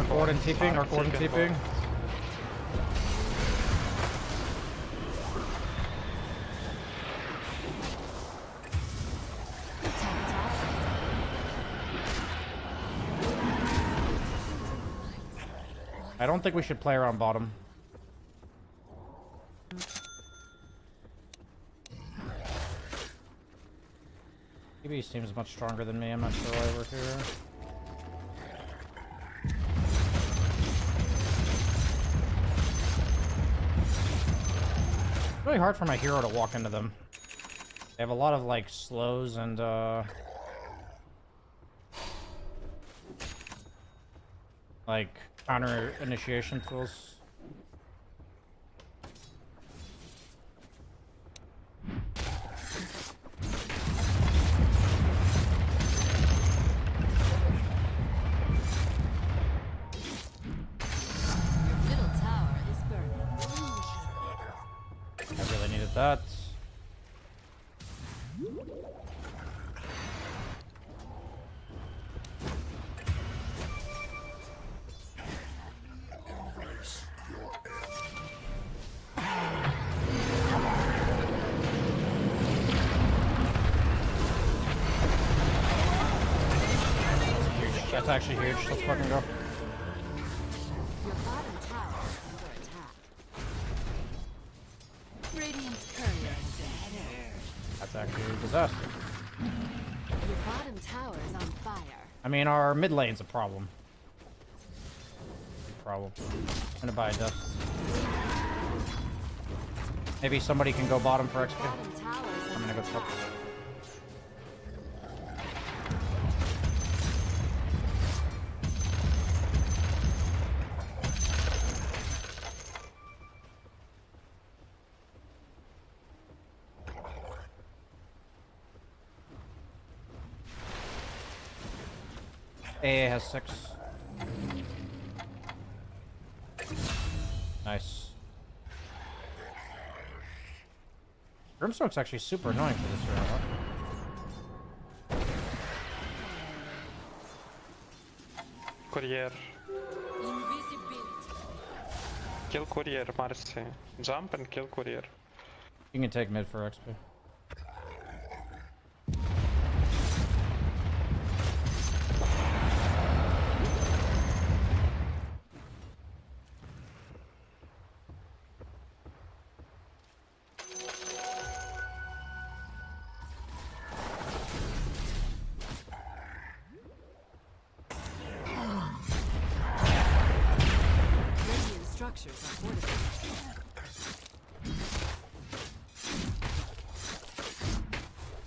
Gordon TPing, or Gordon TPing. I don't think we should play around bottom. Maybe he seems much stronger than me, I'm not sure why we're here. It's really hard for my hero to walk into them. They have a lot of like slows and like counter initiation tools. That. That's actually huge. Let's fucking go. Your bottom tower is under attack. Radiant's courier is dead. That's actually a disaster. Your bottom tower is on fire. I mean, our mid lane's a problem. Problem. I'm gonna buy a dust. Maybe somebody can go bottom for XP. I'm gonna go top. AA has 6. Nice. Grimstroke's actually super annoying for this round, huh? Courier. Kill courier, Marcy. Jump and kill courier. You can take mid for XP.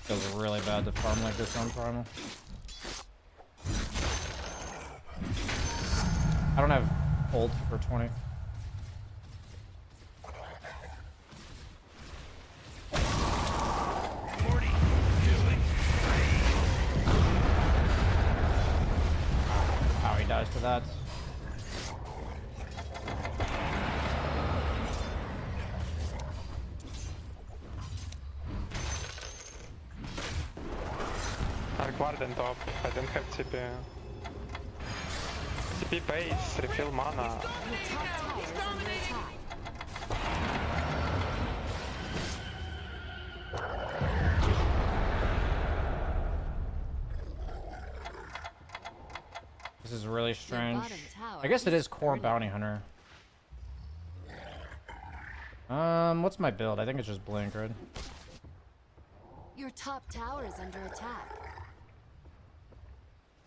Feels really bad to farm like this on Primal. I don't have ult for 20. How he dies to that. Guard and top. I don't have TP. TP TP base, refill mana. Your top tower is under attack. This is really strange. bottom tower I guess it is is core burning. bounty hunter. What's my build? I think it's just blink, right? Your top tower is under attack.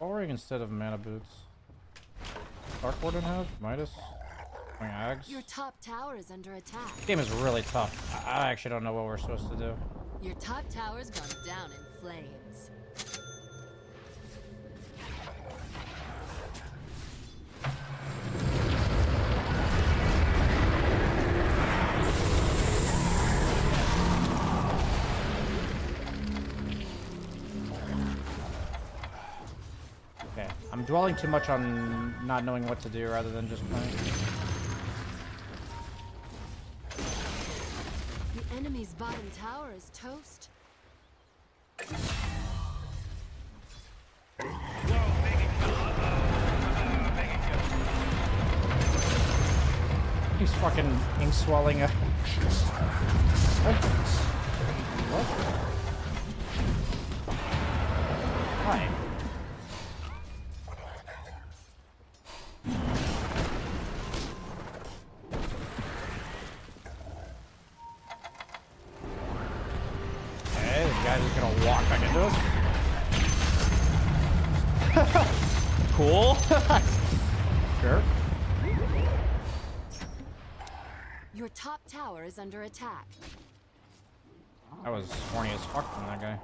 Lowering instead of mana boots. Dark Warden have? Midas? Going Ags? Your top tower is under attack. This game is really tough. I actually don't know what we're supposed to do. Your top tower's gone down in flames. Okay, I'm dwelling too much on not knowing what to do rather than just playing. The enemy's bottom tower is toast. He's fucking ink swelling. What? Why? Okay, this guy's just gonna walk back into us. Cool. Sure. Your top tower is under attack. That was horny as fuck from that guy.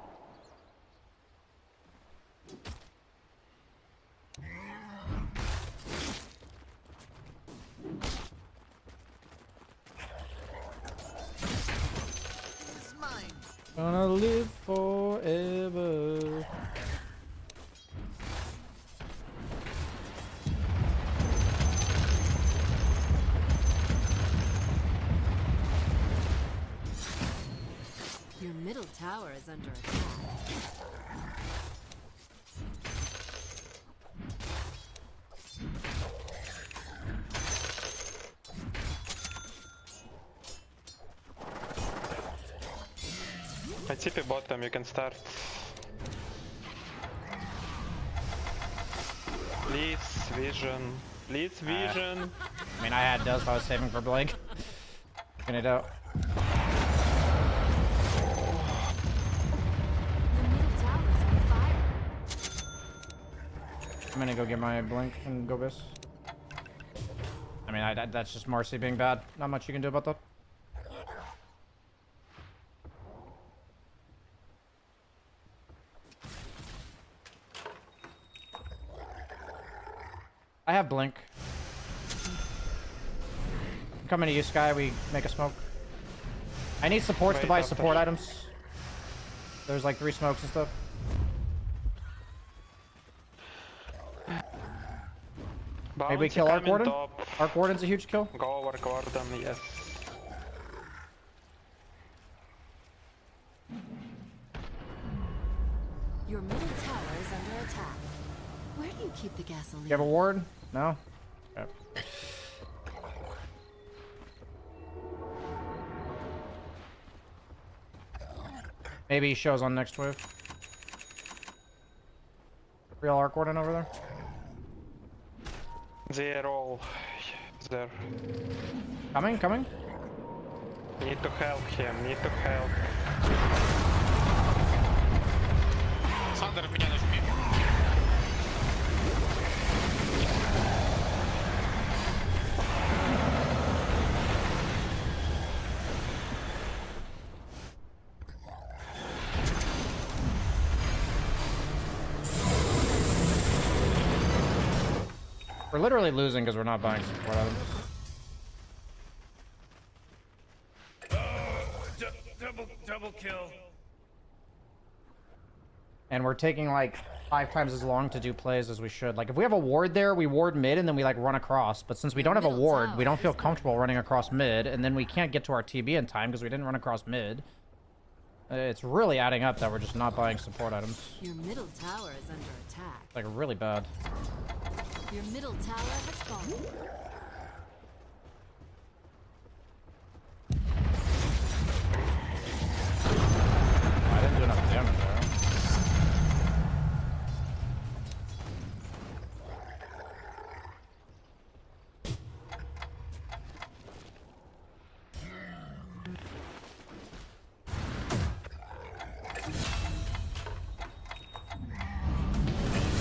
It's mine. Gonna live forever. Your middle tower is under attack. I TP bottom, you can start. Please, vision. Please, vision. I mean, I had Dust, but I was saving for Blink. Gonna do. Your middle tower is on fire. I'm gonna go get my Blink and go Biss. I mean, that's just Marcy being bad. Not much you can do about that. I have Blink. I'm coming to you, Sky. We make a smoke. I need supports to buy support items. There's like 3 smokes and stuff. Maybe we kill Arc Warden? Arc Warden's a huge kill. Go over Warden, yes. Your middle tower is under attack. Where do you keep the gasoline? You have a ward? No? Okay. Maybe he shows on next wave. Real Arc Warden over there? They're all there. Coming, coming? Need to help him, need to help. Сандер, меня нажми. We're literally losing because we're not buying support items. Double kill. And we're taking like 5 times as long to do plays as we should. Like if we have a ward there, we ward mid and then we like run across. But since we don't have a ward, we don't feel comfortable running across mid. And then we can't get to our TB in time because we didn't run across mid. It's really adding up that we're just not buying support items. Your middle tower is under attack. Like really bad. Your middle tower has fallen. I didn't do enough damage there.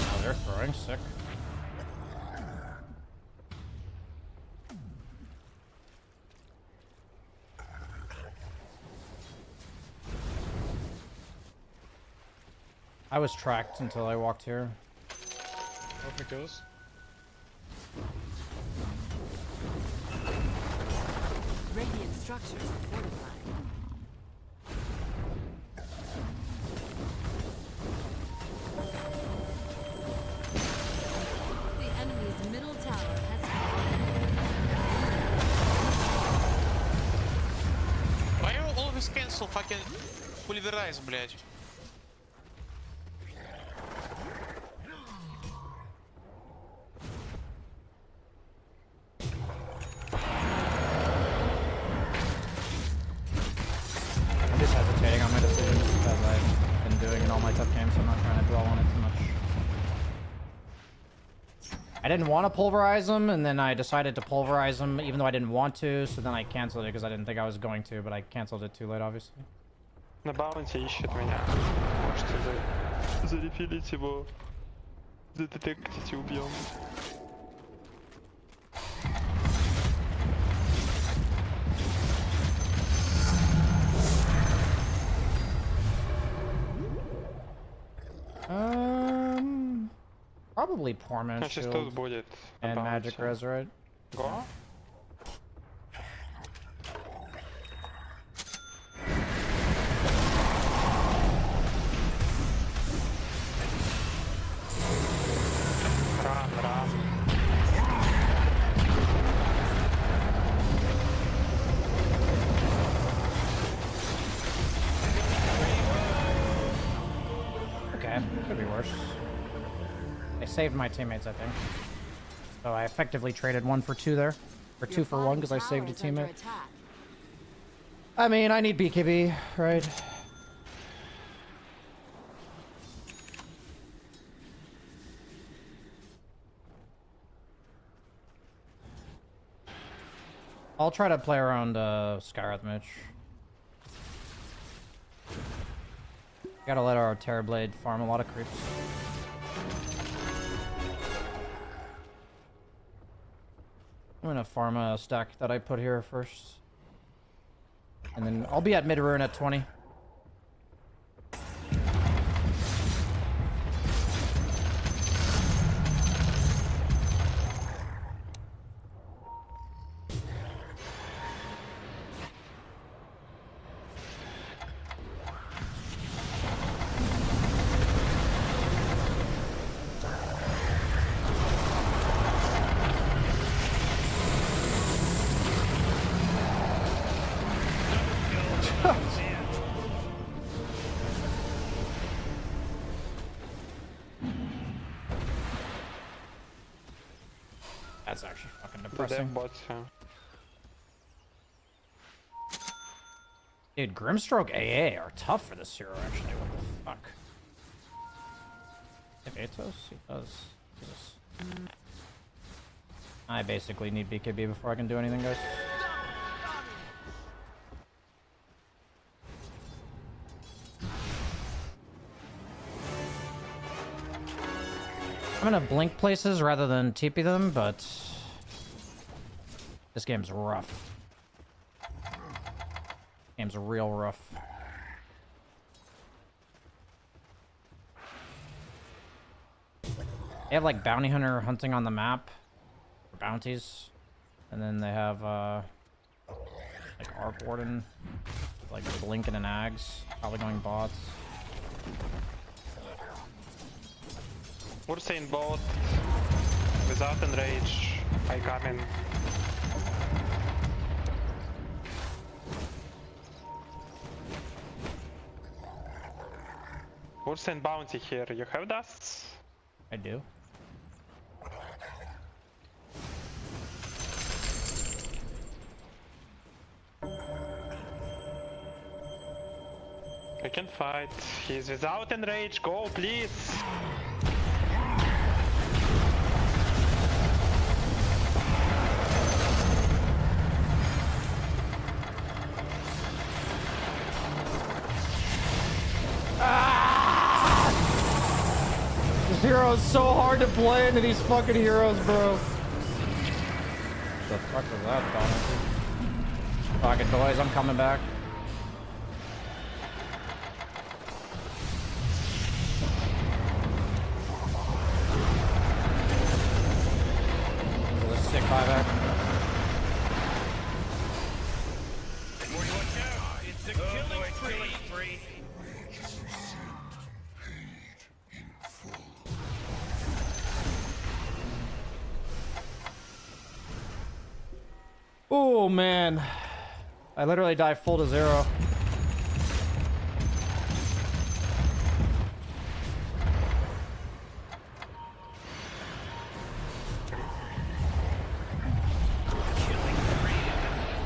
Oh, they're throwing sick. I was tracked until I walked here. Hope it goes. Radiant structures are fortified. The enemy's middle tower has fallen. Why you always cancel fucking pulverize, блядь? I'm just hesitating on my decision just because I've been doing in all my tough games, so I'm not trying to dwell on it too much. I didn't want to pulverize them, and then I decided to pulverize them even though I didn't want to, so then I canceled it because I didn't think I was going to, but I canceled it too late, obviously. На баунти ищет меня. Можете зарефилить его, задетектить и убьем. Probably Poor Man's Значит, Shield тут будет and Magic Res, right? Го? Ран. Okay, could be worse. I saved my teammates, I think. So I effectively traded 1 for 2 there. Or 2 for 1 because I saved a teammate. I mean, I need BKB, right? I'll try to play around Skywrath Mitch. Gotta let our Terrorblade farm a lot of creeps. I'm gonna farm a stack that I put here first. And then I'll be at mid-rune at 20. That's actually fucking depressing. Dude, Grimstroke AA are tough for this hero, actually. What the fuck? If Atos? He does. Jesus. I basically need BKB before I can do anything, guys. I'm gonna blink places rather than TP them, but this game's rough. Game's real rough. They have like bounty hunter hunting on the map for bounties, and then they have like Arc Warden, like Blink and an Ags, probably going bots. We're saying bot. Without enrage, I come in. We're saying bounty here. You have dusts? I do. We can fight. He's without enrage. Go, please. This hero is so hard to play into these fucking heroes, bro. What the fuck was that, Donald? Pocket boys, I'm coming back. This is a sick buyback. Watch out! It's a killing spree. Oh man, I literally dive full to 0.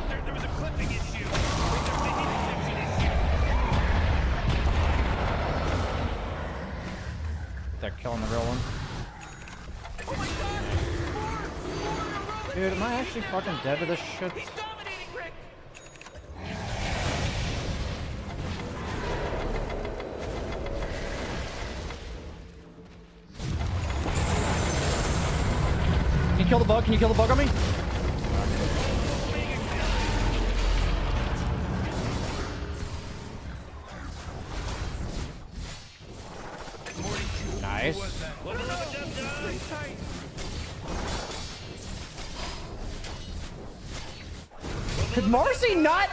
There was a clipping issue. There's a interception issue. They're killing the real one. Dude, am I actually fucking dead to this shit? He's dominating, Rick. Can you kill the bug? Can you kill the bug on me? Nice. Could Marcy not?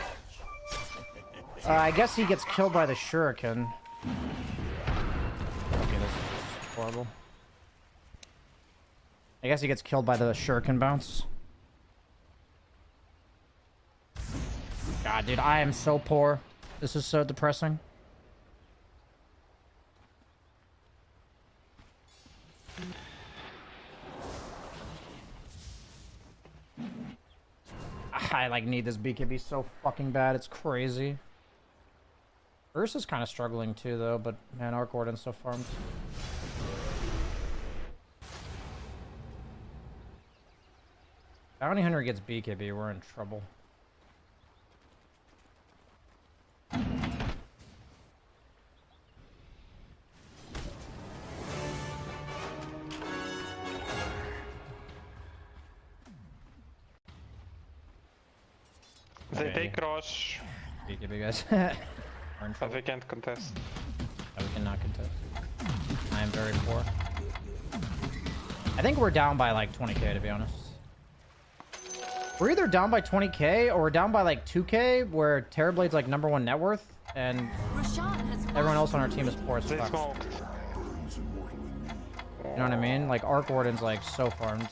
I guess he gets killed by the shuriken. Okay, this is horrible. I guess he gets killed by the shuriken bounce. God, dude, I am so poor. This is so depressing. I like need this BKB so fucking bad, it's crazy. Ursa's kind of struggling too though, but man, Arc Warden's so farmed. Bounty Hunter gets BKB, we're in trouble. They take Rosh, BKB guys. We're in but trouble. we can't contest. No, we cannot contest. I am very poor. I think we're down by like 20k to be honest. We're either down by 20k or we're down by like 2k where Terrorblade's like #1 net worth and everyone else on our team is poor as They fuck. smoked. You know what I mean? Like Arc Warden's like so farmed.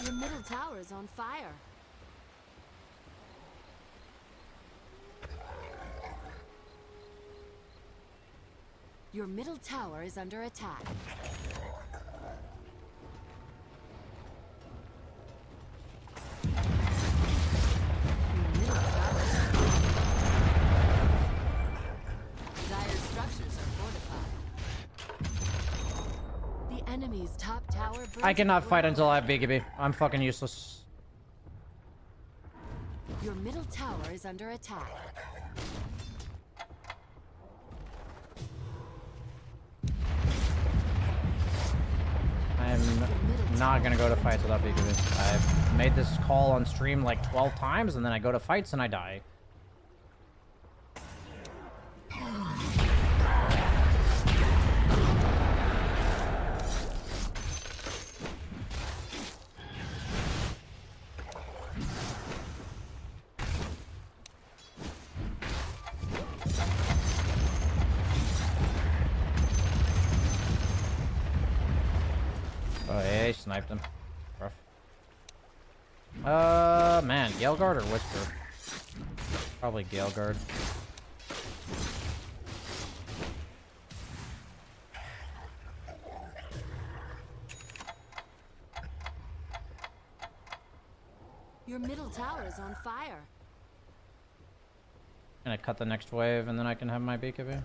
Your middle tower is on fire. Your middle tower is under attack. Your middle tower. Dire structures are fortified. The enemy's top tower. I cannot fight until I have BKB. I'm fucking useless. Your middle tower is under attack. I'm not gonna go to fights without BKB. I've made this call on stream like 12 times and then I go to fights and I die. Oh, yeah, he sniped him. Rough. Man, Gale Guard or Whisper? Probably Gale Guard. Your middle tower is on fire. Gonna cut the next wave and then I can have my BKB.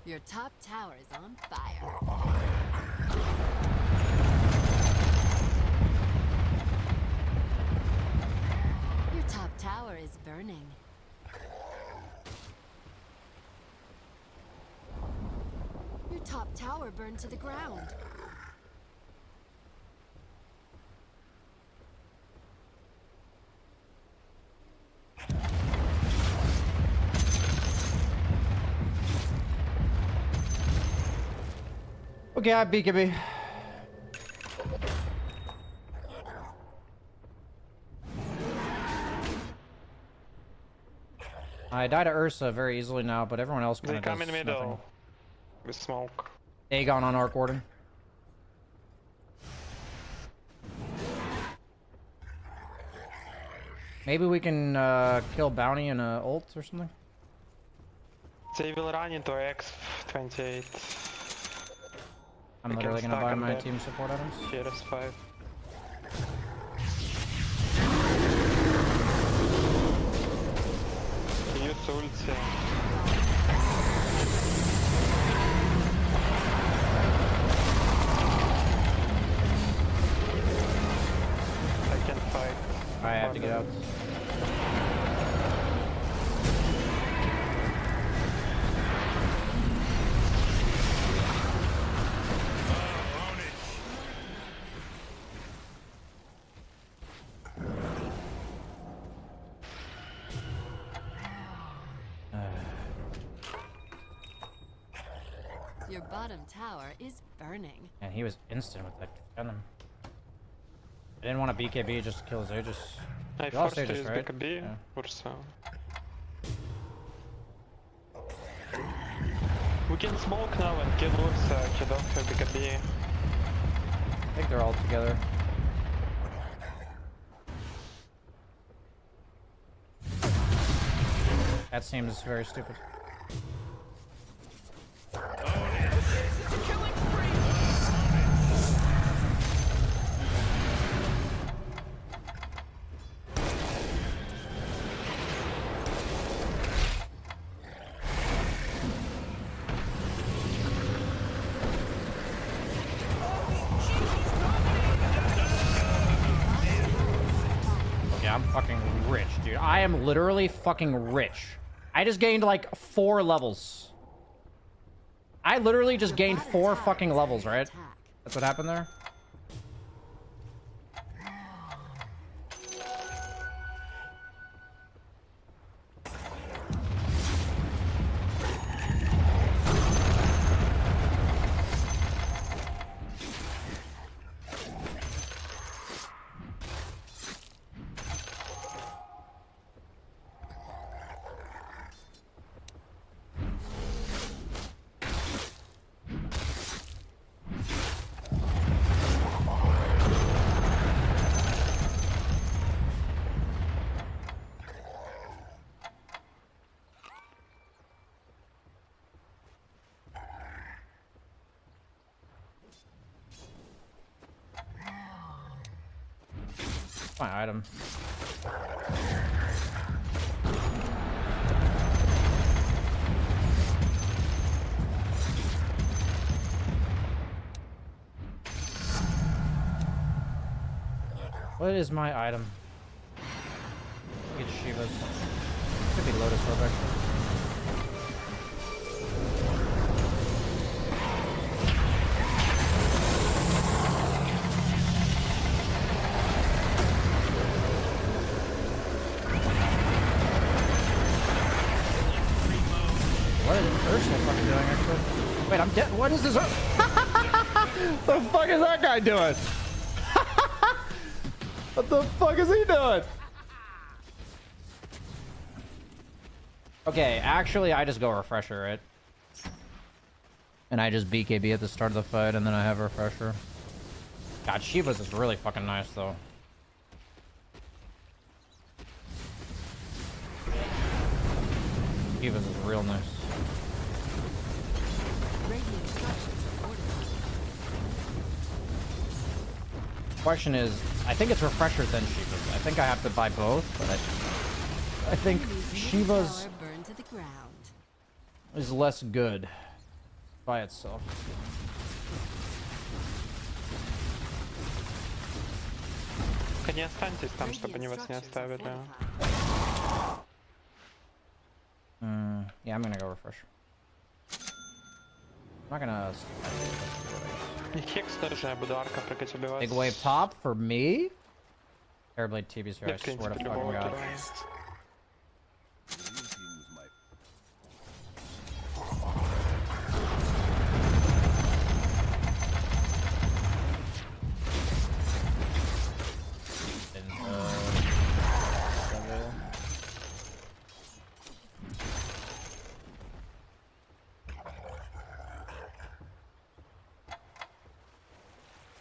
Your top tower is on fire. Your top tower is burning. Your top tower burned to the ground. Okay, I have BKB. I die to Ursa very easily now, but everyone else kind They of come does in middle nothing. with smoke. Aegon on Arc Warden. Maybe we can kill Bounty in a ult or something. They will run into X28. I'm We can literally gonna stack buy on my that. team support items. Here is 5. Use ulti. I can fight. I have to get out. Your bottom tower is burning. And he was instant with that venom. I didn't want to BKB just to kill Aegis. I You all forced to Aegis, use right? BKB Yeah. or so. We can smoke now and kill Ursa, kid off her BKB. I think they're all together. That seems very stupid. Yeah, I'm fucking rich, dude. I am literally fucking rich. I just gained like 4 levels. I literally just gained 4 fucking levels, right? That's what happened there? My item. What is my item? Get Shiva's. Could be Lotus Orb actually. What is Ursula fucking doing actually? Wait, I'm dead. What is this? The fuck is that guy doing? What the fuck is he doing? Okay, actually, I just go Refresher, right? And I just BKB at the start of the fight, and then I have Refresher. God, Shiva's is really fucking nice, though. Shiva's is real nice. Radiant structures are fortified. Question is, I think it's refreshers then Shivas. I think I have to buy both, but I think Shivas Burned to the ground. is less good by itself. Только не останьтесь там, чтобы они вас не оставили. Yeah, I'm gonna go refresher. I'm not gonna... И Хекс тоже, я буду арка прыгать убивать. Big wave top for me? Airblade TV's here, Я, I в swear to принципе, fucking любого god. героя.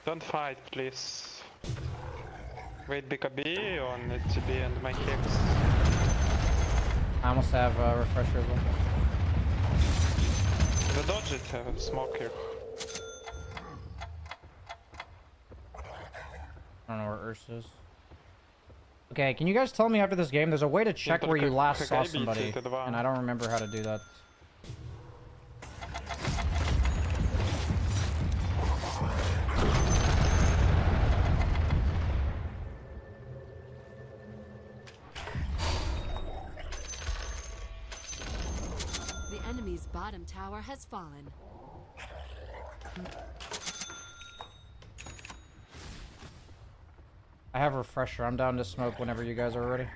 Don't fight, please. Wait BKB on TB and my Hex. I almost have refresher as well. The dodge it, smoke here. I don't know where Urs is. Okay, can you guys tell me after this game, there's a way to check where you last saw somebody, and I don't remember how to do that. The enemy's bottom tower has fallen. I have refresher. I'm down to smoke whenever you guys are ready.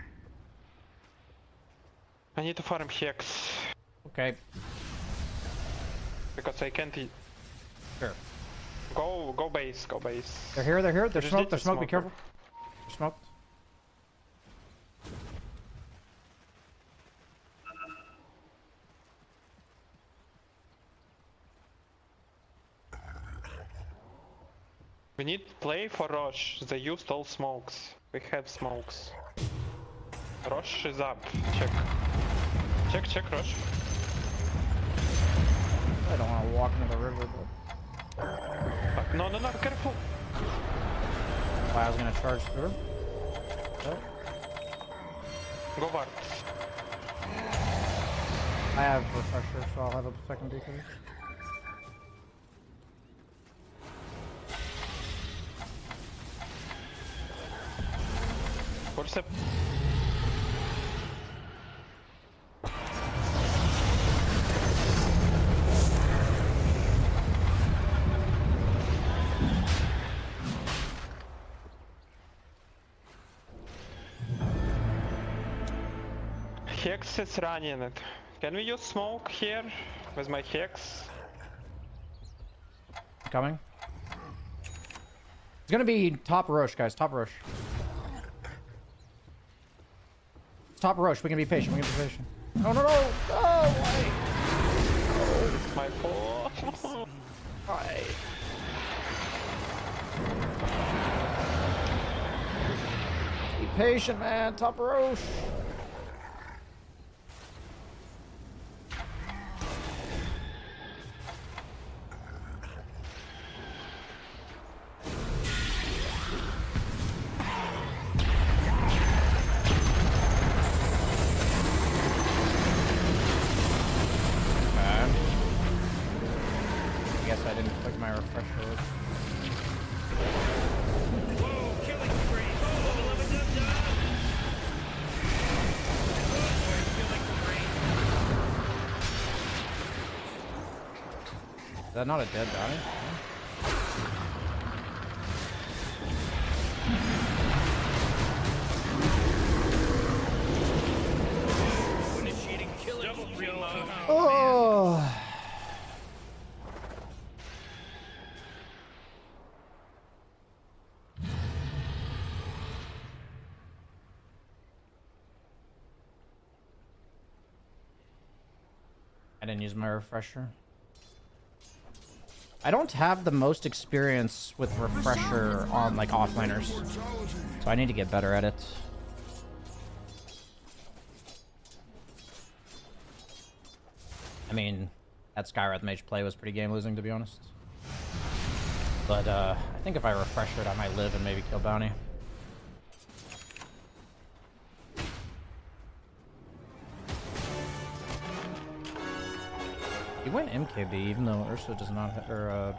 I need to farm Hex. Okay. Because I can't eat. Sure. Go base, go base. They're here, they're here. They're Just smoked, need they're to smoked. Be smoke careful. They're smoked. We need to play for Roche. They used all smokes. We have smokes. Roche is up. Check. Check Roche. I don't want to walk into the river, but... No, careful. I was gonna charge through. Oh. Go Bart. I have refresher, so I'll have a second DK. What's up? Hex is running it. Can we use smoke here with my Hex? Coming. It's gonna be top Roche, guys. Top Roche. Top Roche. We can be patient. We can be patient. No, no, no! Oh, why? It's my fault. Why? Be patient, man. Top Roche. I guess I didn't click my refresher. Whoa, killing spree. Level up and up, dog. Killing spree. Is that not a dead bounty? Initiating killing spree. Oh! I didn't use my refresher. I don't have the most experience with refresher on like offliners, so I need to get better at it. I mean, that Skywrath Mage play was pretty game losing, to be honest. But I think if I refresh it, I might live and maybe kill Bounty. He went MKB even though Ursa does not have, or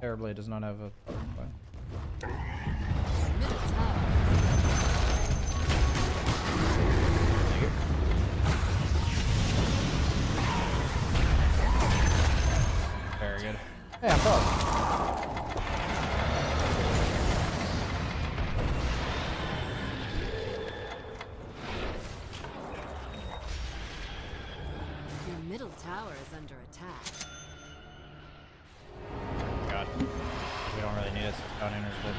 Terrorblade does not have a butterfly. Very good. Hey, I'm close. Your middle tower is under attack. God. We don't really need it since Bounty Hunter's good.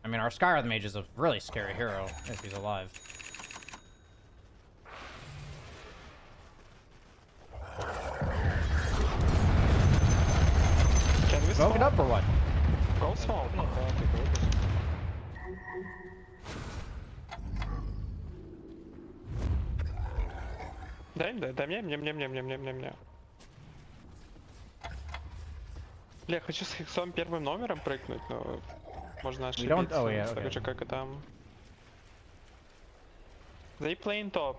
I mean, our Skywrath Mage is a really scary hero if he's alive. Can we Smoke it up or what? Go smoke. Дай мне. Бля, я хочу с Хексом первым номером прыгнуть, но можно ошибиться. Oh, yeah, okay. Так же, как и там. They playing top.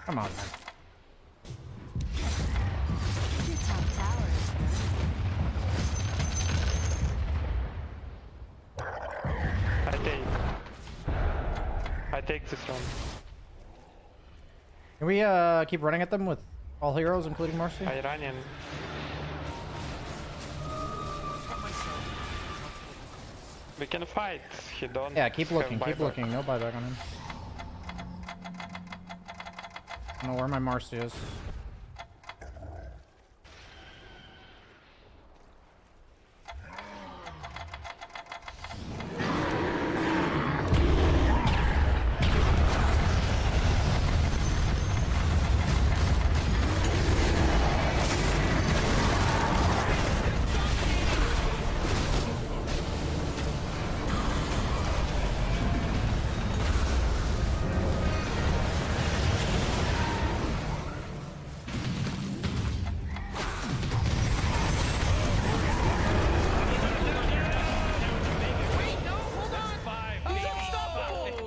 Come on, man. Your top tower is burning. I take this one. Can we keep running at them with all heroes, including Marcy? I run in. We can fight. He don't. Yeah, keep have looking, keep buyback. looking. No buyback on him. I don't know where my Marcy is.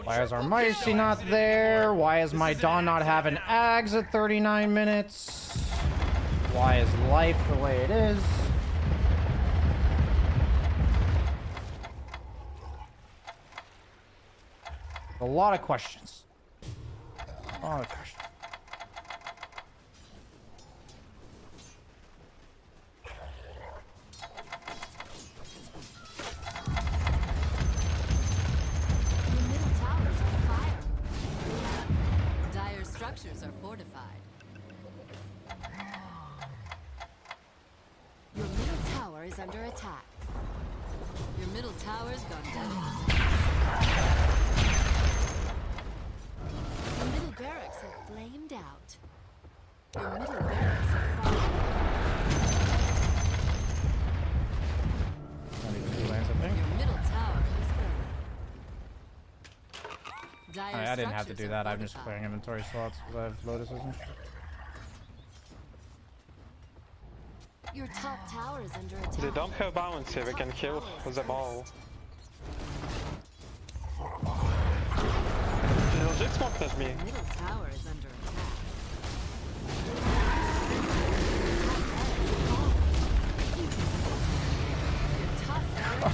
Why is our Marcy not there? Why is my Dawn not having Ags at 39 minutes? Why is life the way it is? A lot of questions. A lot of questions. Structures are fortified. Your middle tower is under attack. Your middle tower's gone down. Your middle barracks have flamed out. Your middle barracks have fallen. Your middle tower is burning. I didn't have to do that. I'm just clearing inventory slots because I have lotuses and shit. Your top tower is under attack. They don't have bouncy. We can kill them all. Legit smoke at me. Middle tower is under attack. Your top tower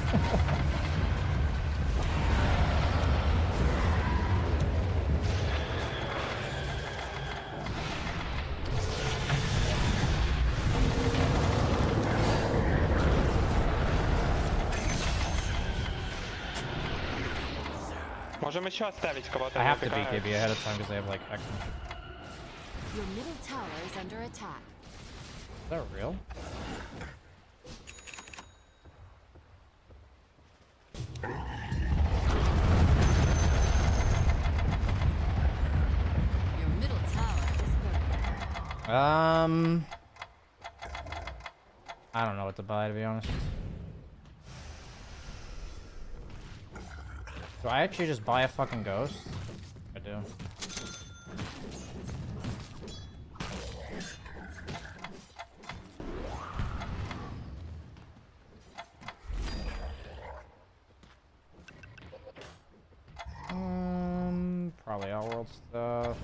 Можем еще оставить кого-то. I have to beat KB ahead of time because they have like X. Your middle tower is under attack. Is that real? I don't know what to buy, to be honest. Do I actually just buy a fucking ghost? I do. Probably Outworld stuff.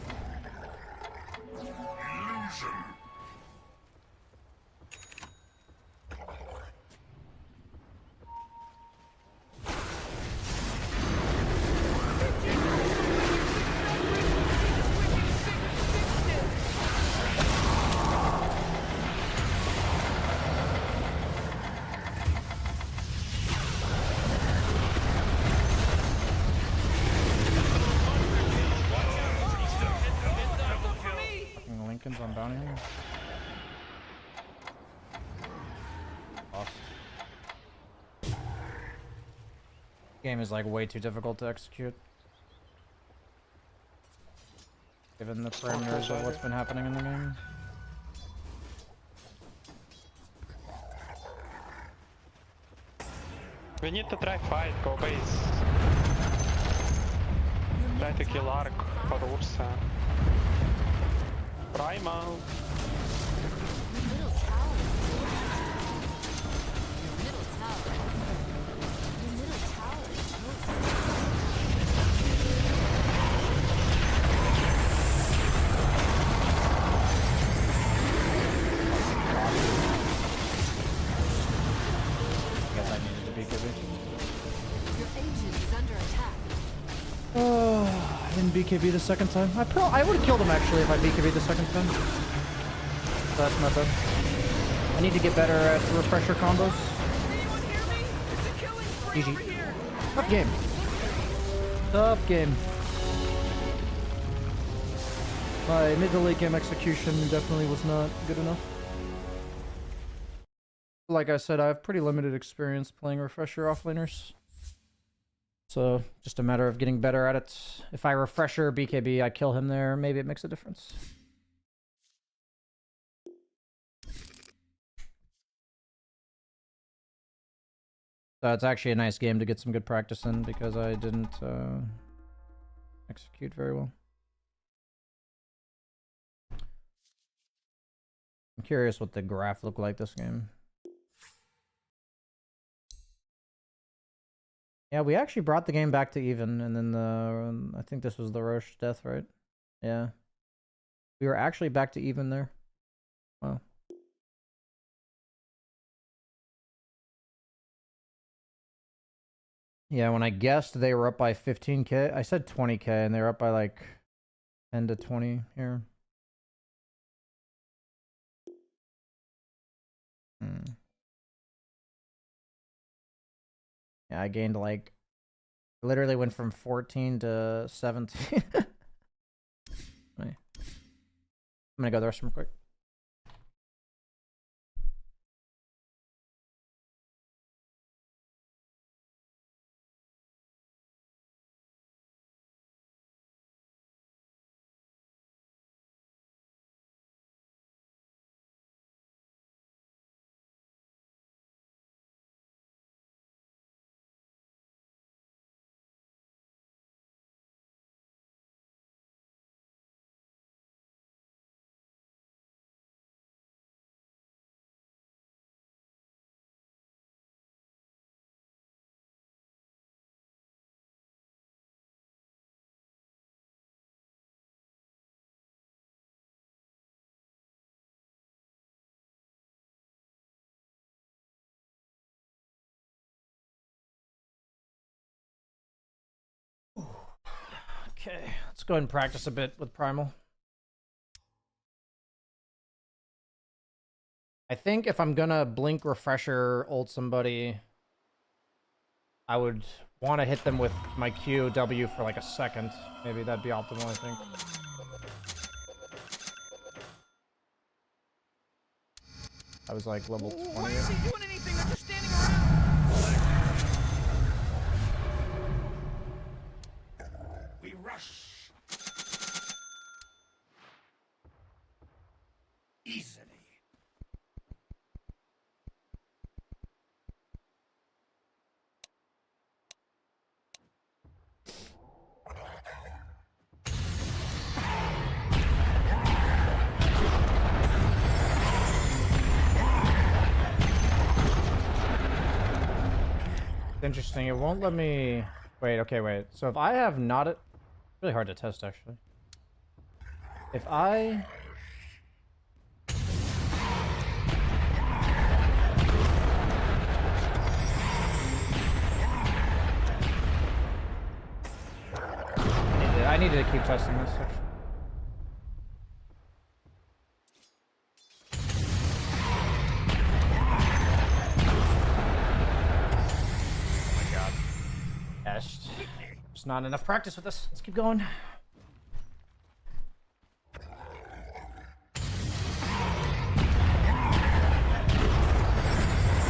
Lincoln's on bounty hunter. Lost. Game is like way too difficult to execute, given the parameters of what's been happening in the game. We need to try fight, go base. Try to kill Ark for Ursa. Primal. Oh, I didn't BKB the second time. I would have killed him actually if I BKB the second time. That's not bad. I need to get better at refresher combos. GG. Tough game. Tough game. My mid to late game execution definitely was not good enough. Like I said, I have pretty limited experience playing refresher offlaners. So, just a matter of getting better at it. If I refresher BKB, I kill him there, maybe it makes a difference. So it's actually a nice game to get some good practice in because I didn't execute very well. I'm curious what the graph looked like this game. Yeah, we actually brought the game back to even, and then I think this was the Roche death, right? Yeah. We were actually back to even there. Wow. Yeah, when I guessed they were up by 15k, I said 20k, and they were up by like 10 to 20 here. Yeah, I gained like, literally went from 14 to 17. I'm gonna go the restroom quick. Okay, let's go ahead and practice a bit with Primal. I think if I'm gonna blink refresher ult somebody, I would want to hit them with my Q W for like a second. Maybe that'd be optimal, I think. I was like level 20. Why is he doing anything? They're just standing around. We rush. Interesting. It won't let me... Wait, okay, wait. So if I have not... It's really hard to test, actually. If I... I need to keep testing this section. Oh my god. Yeah, just not enough practice with this. Let's keep going. I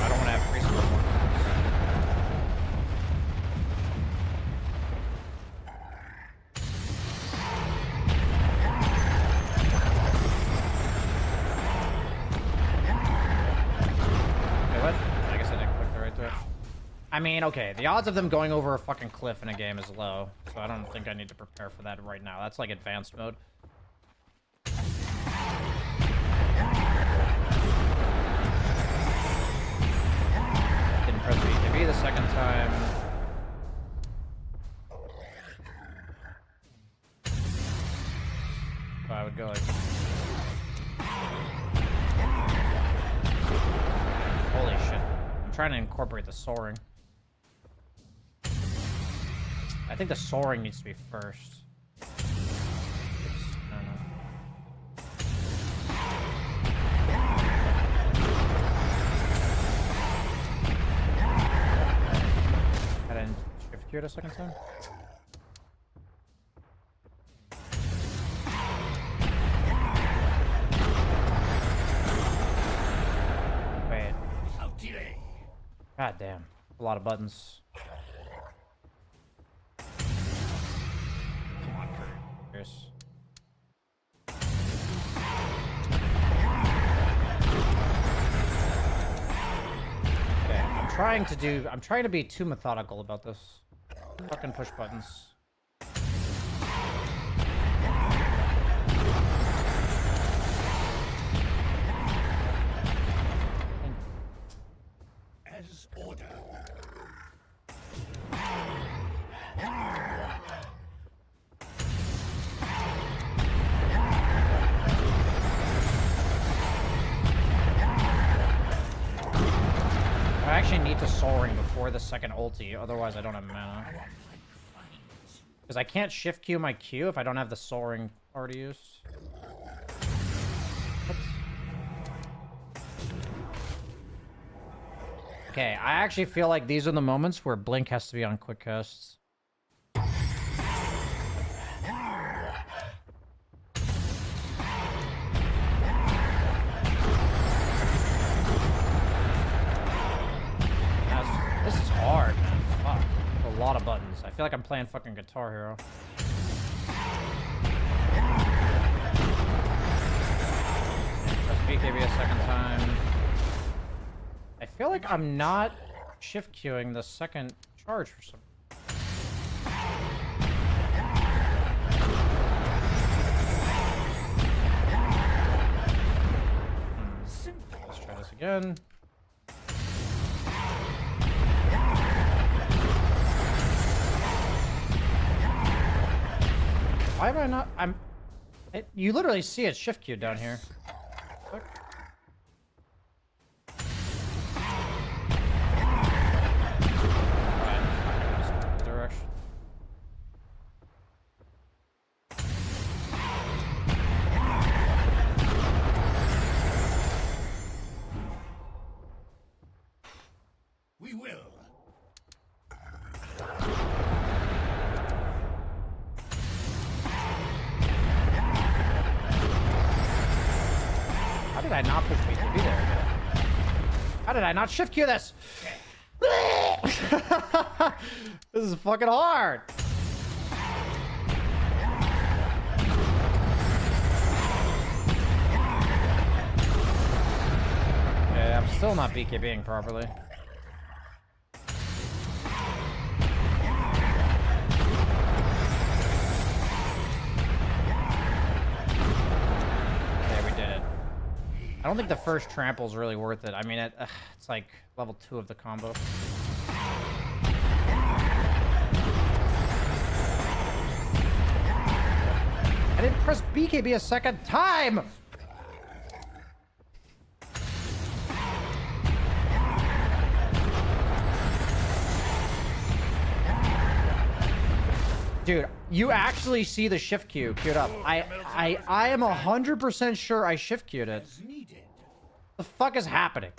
don't want to have free score more. I mean, okay, the odds of them going over a fucking cliff in a game is low, so I don't think I need to prepare for that right now. That's like advanced mode. Didn't press BKB the second time. So I would go like... Holy shit. I'm trying to incorporate the soaring. I think the soaring needs to be first. I don't know. I didn't shift gear the second time. Wait. God damn. A lot of buttons. Okay, I'm trying to be too methodical about this. Fucking push buttons. As ordered. I actually need to soaring before the second ulti, otherwise I don't have mana. Because I can't shift Q my Q if I don't have the soaring already used. What? Okay, I actually feel like these are the moments where Blink has to be on quick casts. This is hard, man. Fuck. A lot of buttons. I feel like I'm playing fucking Guitar Hero. Press BKB a second time. I feel like I'm not shift queuing the second charge for some. Let's try this again. Why am I not? You literally see it shift queue down here. Fuck. Alright, direction. We will. How did I not push BKB there? How did I not shift queue this? This is fucking hard. Okay, I'm still not BKBing properly. I don't think the first trample is really worth it. I mean, it's like level 2 of the combo. didn't press BKB a second time! Dude, you actually see the shift Q queued up. I am 100% sure I shift queued it. The fuck is happening?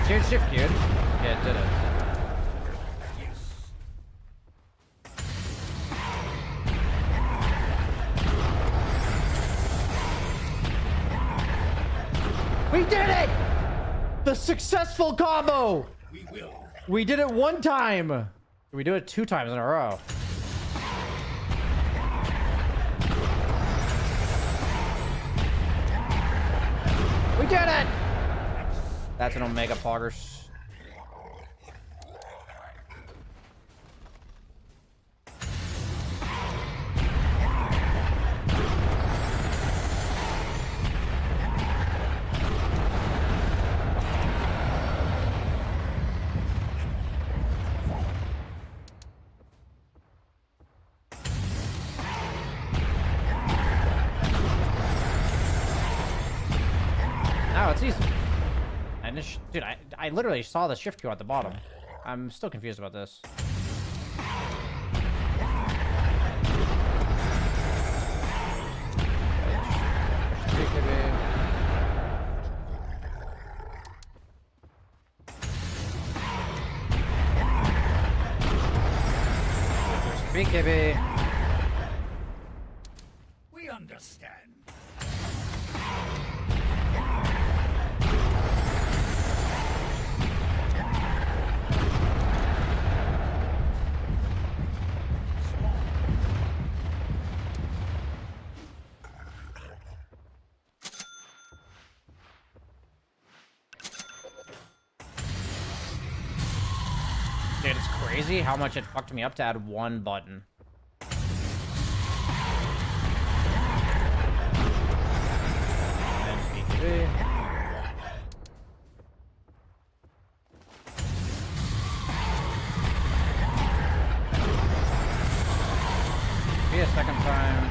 Dude, shift queued. Yeah, it did it. We did it! The successful combo! We did it one time! We do it 2 times in a row. We did it! That's an Omega Poggers. Oh, it's easy. And this, dude, I literally saw the shift queue at the bottom. I'm still confused about this. BKB. We understand. Dude, it's crazy how much it fucked me up to add 1 button. And BKB. Be a second time.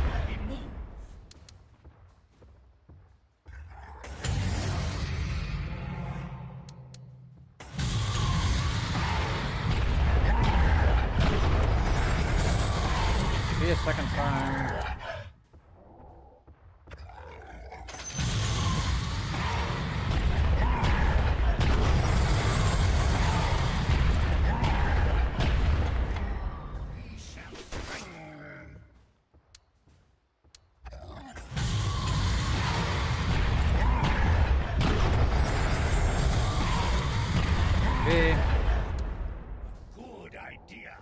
Be a second time. B. Good idea.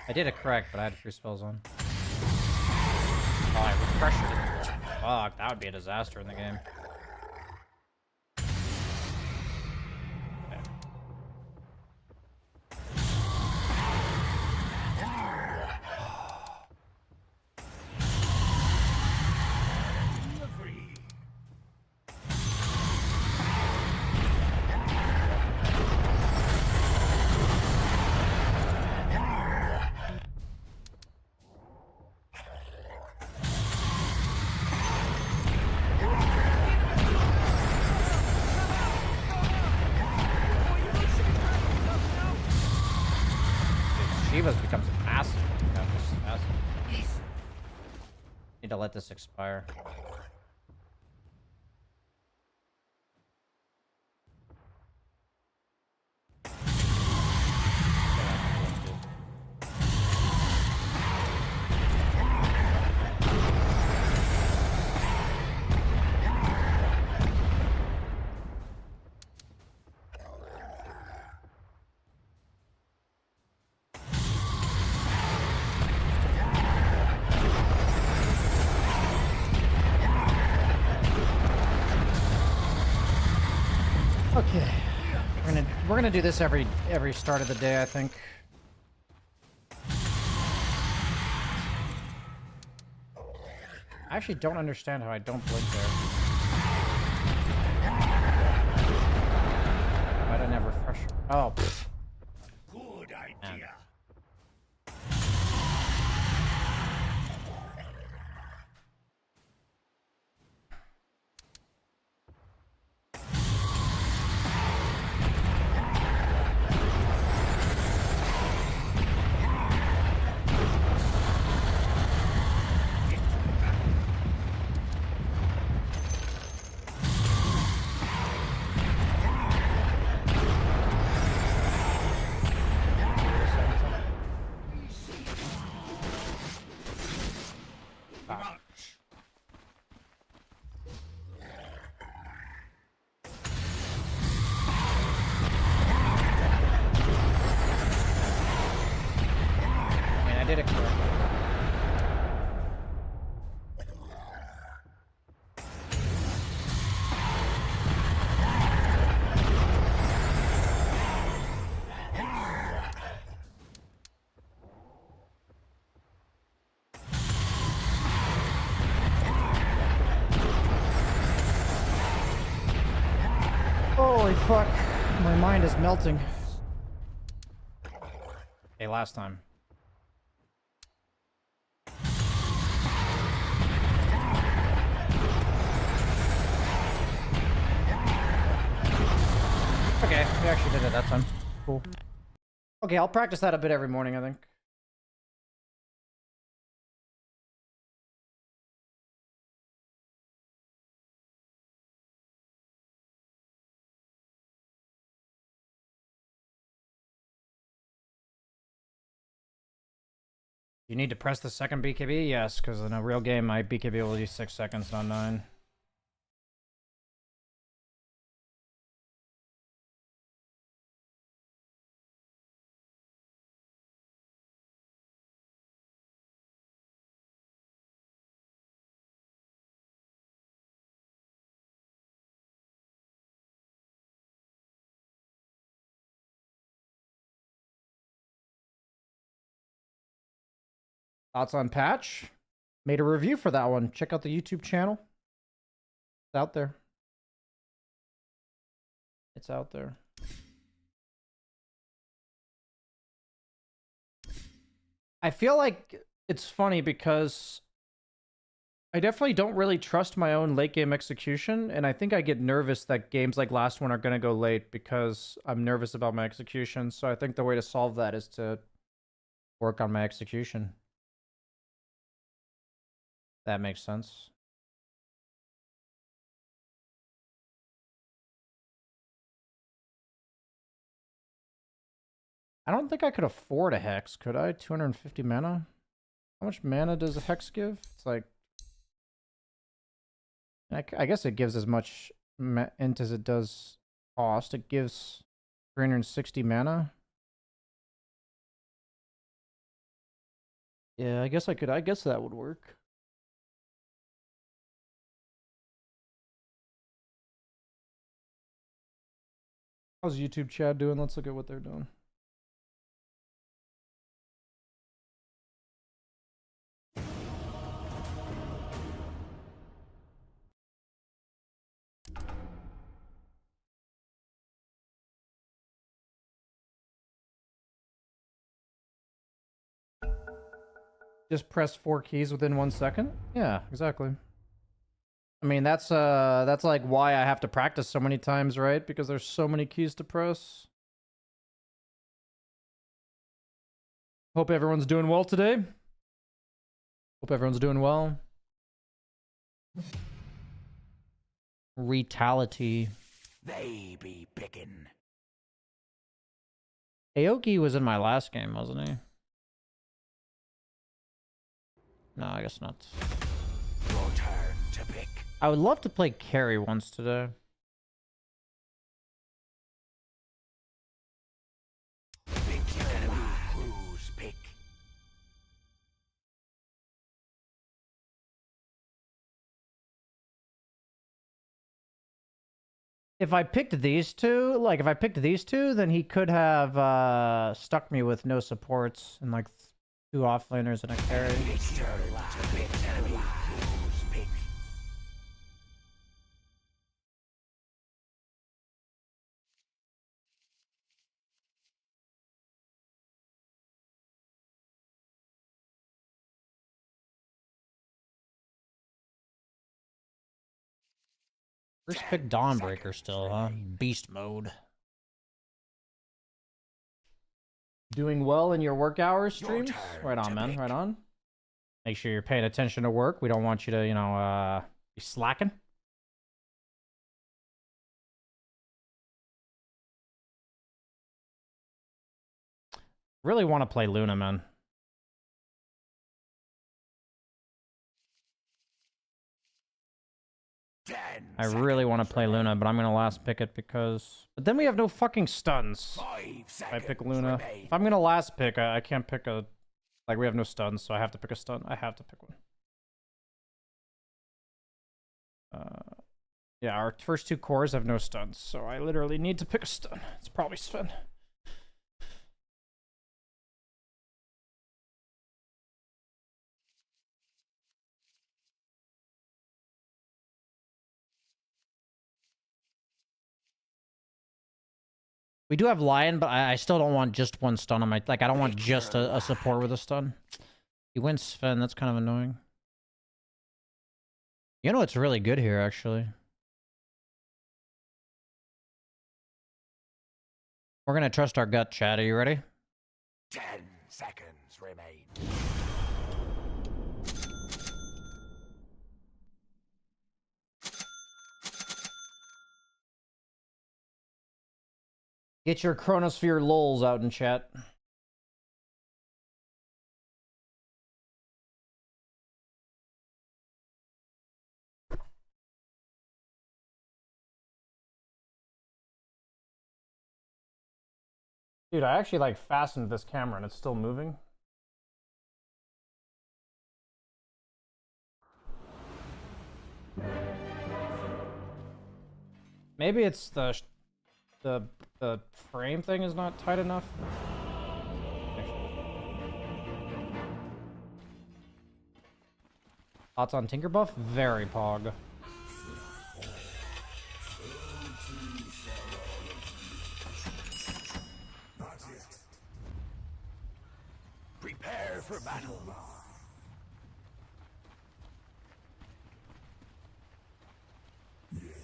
I did it correct, but I had 3 spells on. Oh, I refreshed it. Fuck, that would be a disaster in the game. Shivas becomes massive. Yeah, this is massive. Need to let this expire. Okay, we're gonna do this every start of the day, I think. I actually don't understand how I don't blink there. Why did I never refresh? Oh. Good idea. I did it correctly. Holy fuck. My mind is melting. Hey, last time. Okay, we actually did it that time. Cool. Okay, I'll practice that a bit every morning, I think. You need to press the second BKB? Yes, because in a real game, my BKB will use 6 seconds, not 9. Thoughts on patch? Made a review for that one. Check out the YouTube channel. It's out there. It's out there. I feel like it's funny because I definitely don't really trust my own late game execution, and I think I get nervous that games like last one are going to go late because I'm nervous about my execution. So I think the way to solve that is to work on my execution. That makes sense. I don't think I could afford a Hex, could I? 250 mana? How much mana does a Hex give? It's like... I guess it gives as much int as it does cost. It gives 360 mana. Yeah, I guess I could. I guess that would work. How's YouTube chat doing? Let's look at what they're doing. Just press 4 keys within 1 second? Yeah, exactly. I mean, that's like why I have to practice so many times, right? Because there's so many keys to press. Hope everyone's doing well today. Hope everyone's doing well. Retality. They be picking. Aoki was in my last game, wasn't he? No, I guess not. Your turn to pick. I would love to play carry once today. If I picked these two, like, if I picked these two, then he could have stuck me with no supports and, like, 2 offlaners and a carry. First pick Dawnbreaker still, huh? Beast mode. Doing well in your work hours streams? Right on, man. Right on. Make sure you're paying attention to work. We don't want you to, you know, be slacking. Really want to play Luna, man. I really want to play Luna, but I'm going to last pick it because... But then we have no fucking stuns. If I pick Luna. If I'm going to last pick, I can't pick a... Like, we have no stuns, so I have to pick a stun. I have to pick one. Yeah, our first 2 cores have no stuns, so I literally need to pick a stun. It's probably Sven. We do have Lion, but I still don't want just 1 stun on my... Like, I don't want just a support with a stun. He wins Sven, that's kind of annoying. You know what's really good here, actually? We're gonna trust our gut, chat. Are you ready? 10 seconds remain. Get your Chronosphere lols out in chat. Dude, I actually like fastened this camera and it's still moving. Maybe it's the frame thing is not tight enough. Thoughts on Tinkerbuff? Very pog. Prepare for battle.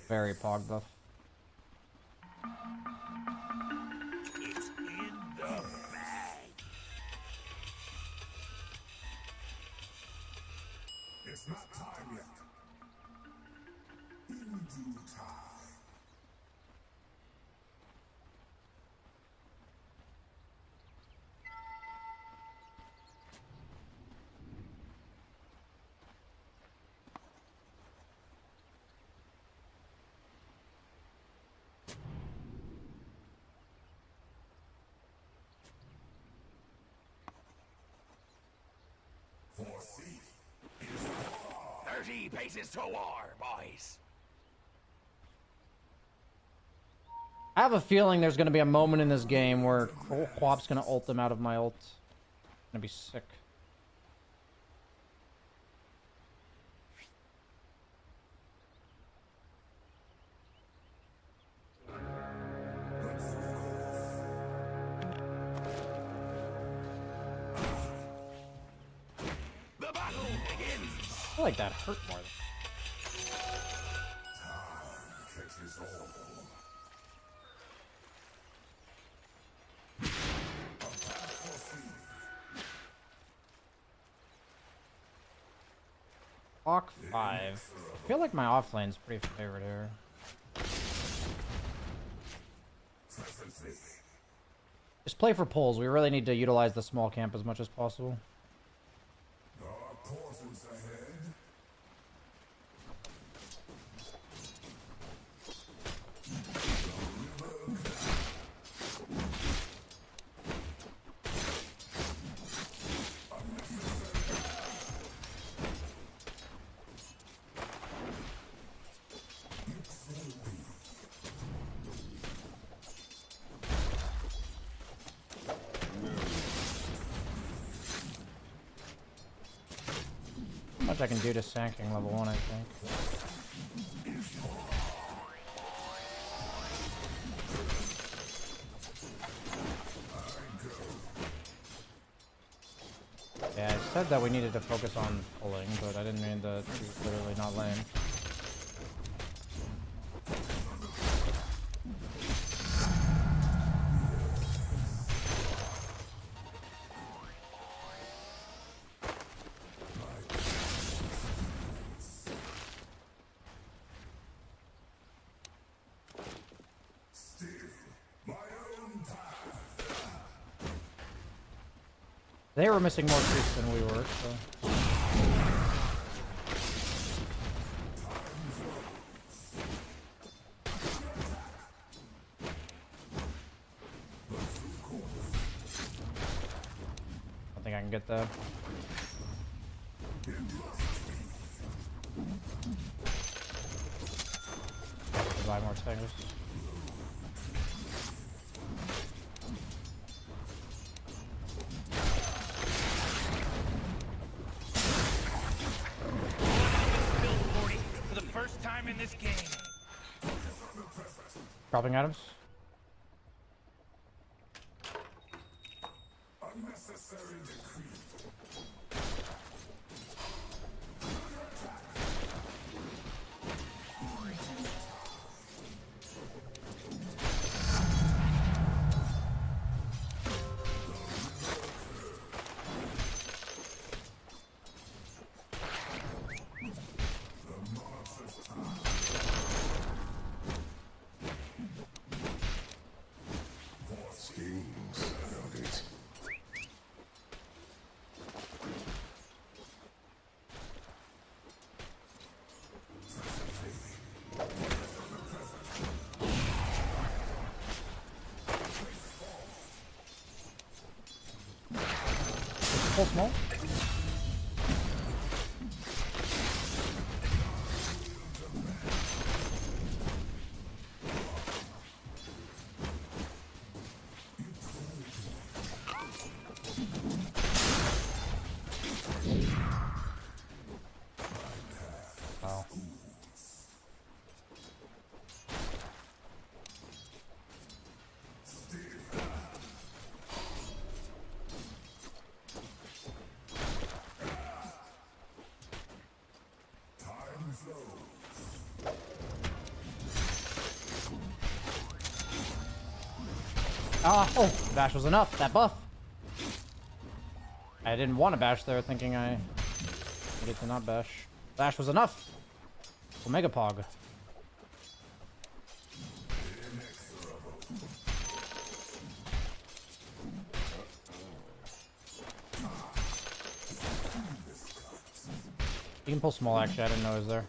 Very pog buff. It's in the bag. It's not time yet. In due time. For seek is 30 paces to war, boys. I have a feeling there's going to be a moment in this game where Quap's going to ult them out of my ult. It's going to be sick. The battle begins. I feel like that hurt more. catches all. Block 5. I feel like my offlane's pretty favored here. Just play for pulls. We really need to utilize the small camp as much as possible. much I can do to Sand King level 1, I think. Yeah, I said that we needed to focus on pulling, but I didn't mean that she's literally not lane. They were missing more creeps than we were, so... I think I can get that. Buy more things. For the first time in this game. Dropping items. Unnecessary decree. Pull small. Wow. Oh, bash was enough. That buff. I didn't want to bash there, thinking I needed to not bash. Bash was enough. Omega Pog. You can pull small, actually. I didn't know it was there.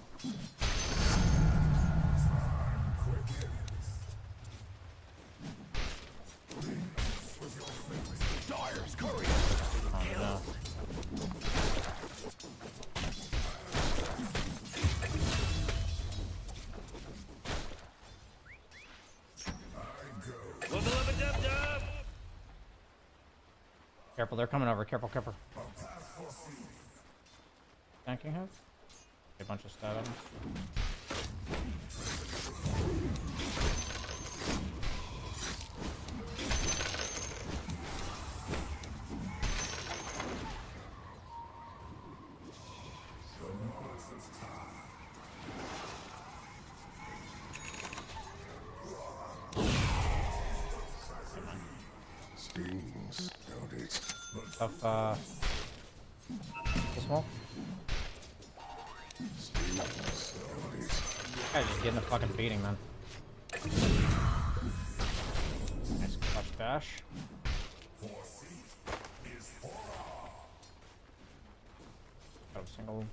Careful, they're coming over. Careful, careful. Tanking have? A bunch of stat items. Of small. Guy's just getting a fucking beating, man. Nice clutch bash. Got a single.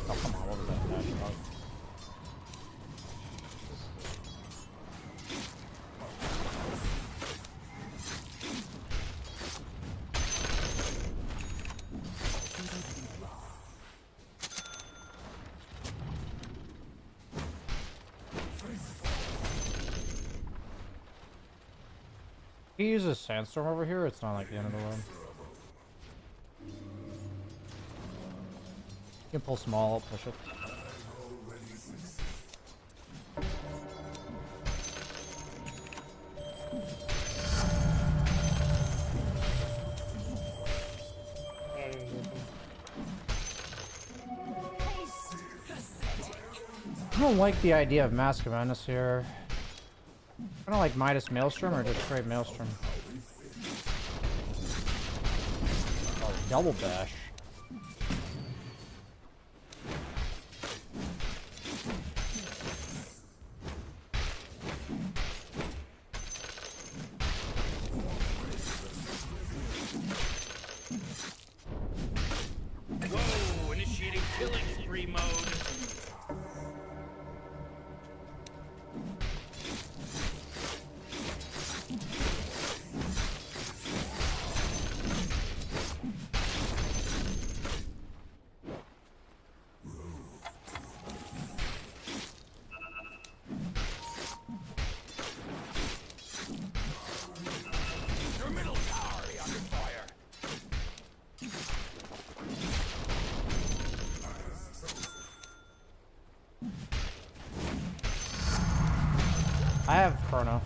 Oh come on! What was that bash about? He uses Sandstorm over here. It's not like the end of the world. You can pull small, I'll push it. I don't like the idea of Mask of Madness here. I don't like Midas Maelstrom or just straight Maelstrom. Oh, double bash. Whoa, initiating killing spree mode. Your middle tower is under fire. I have Chrono.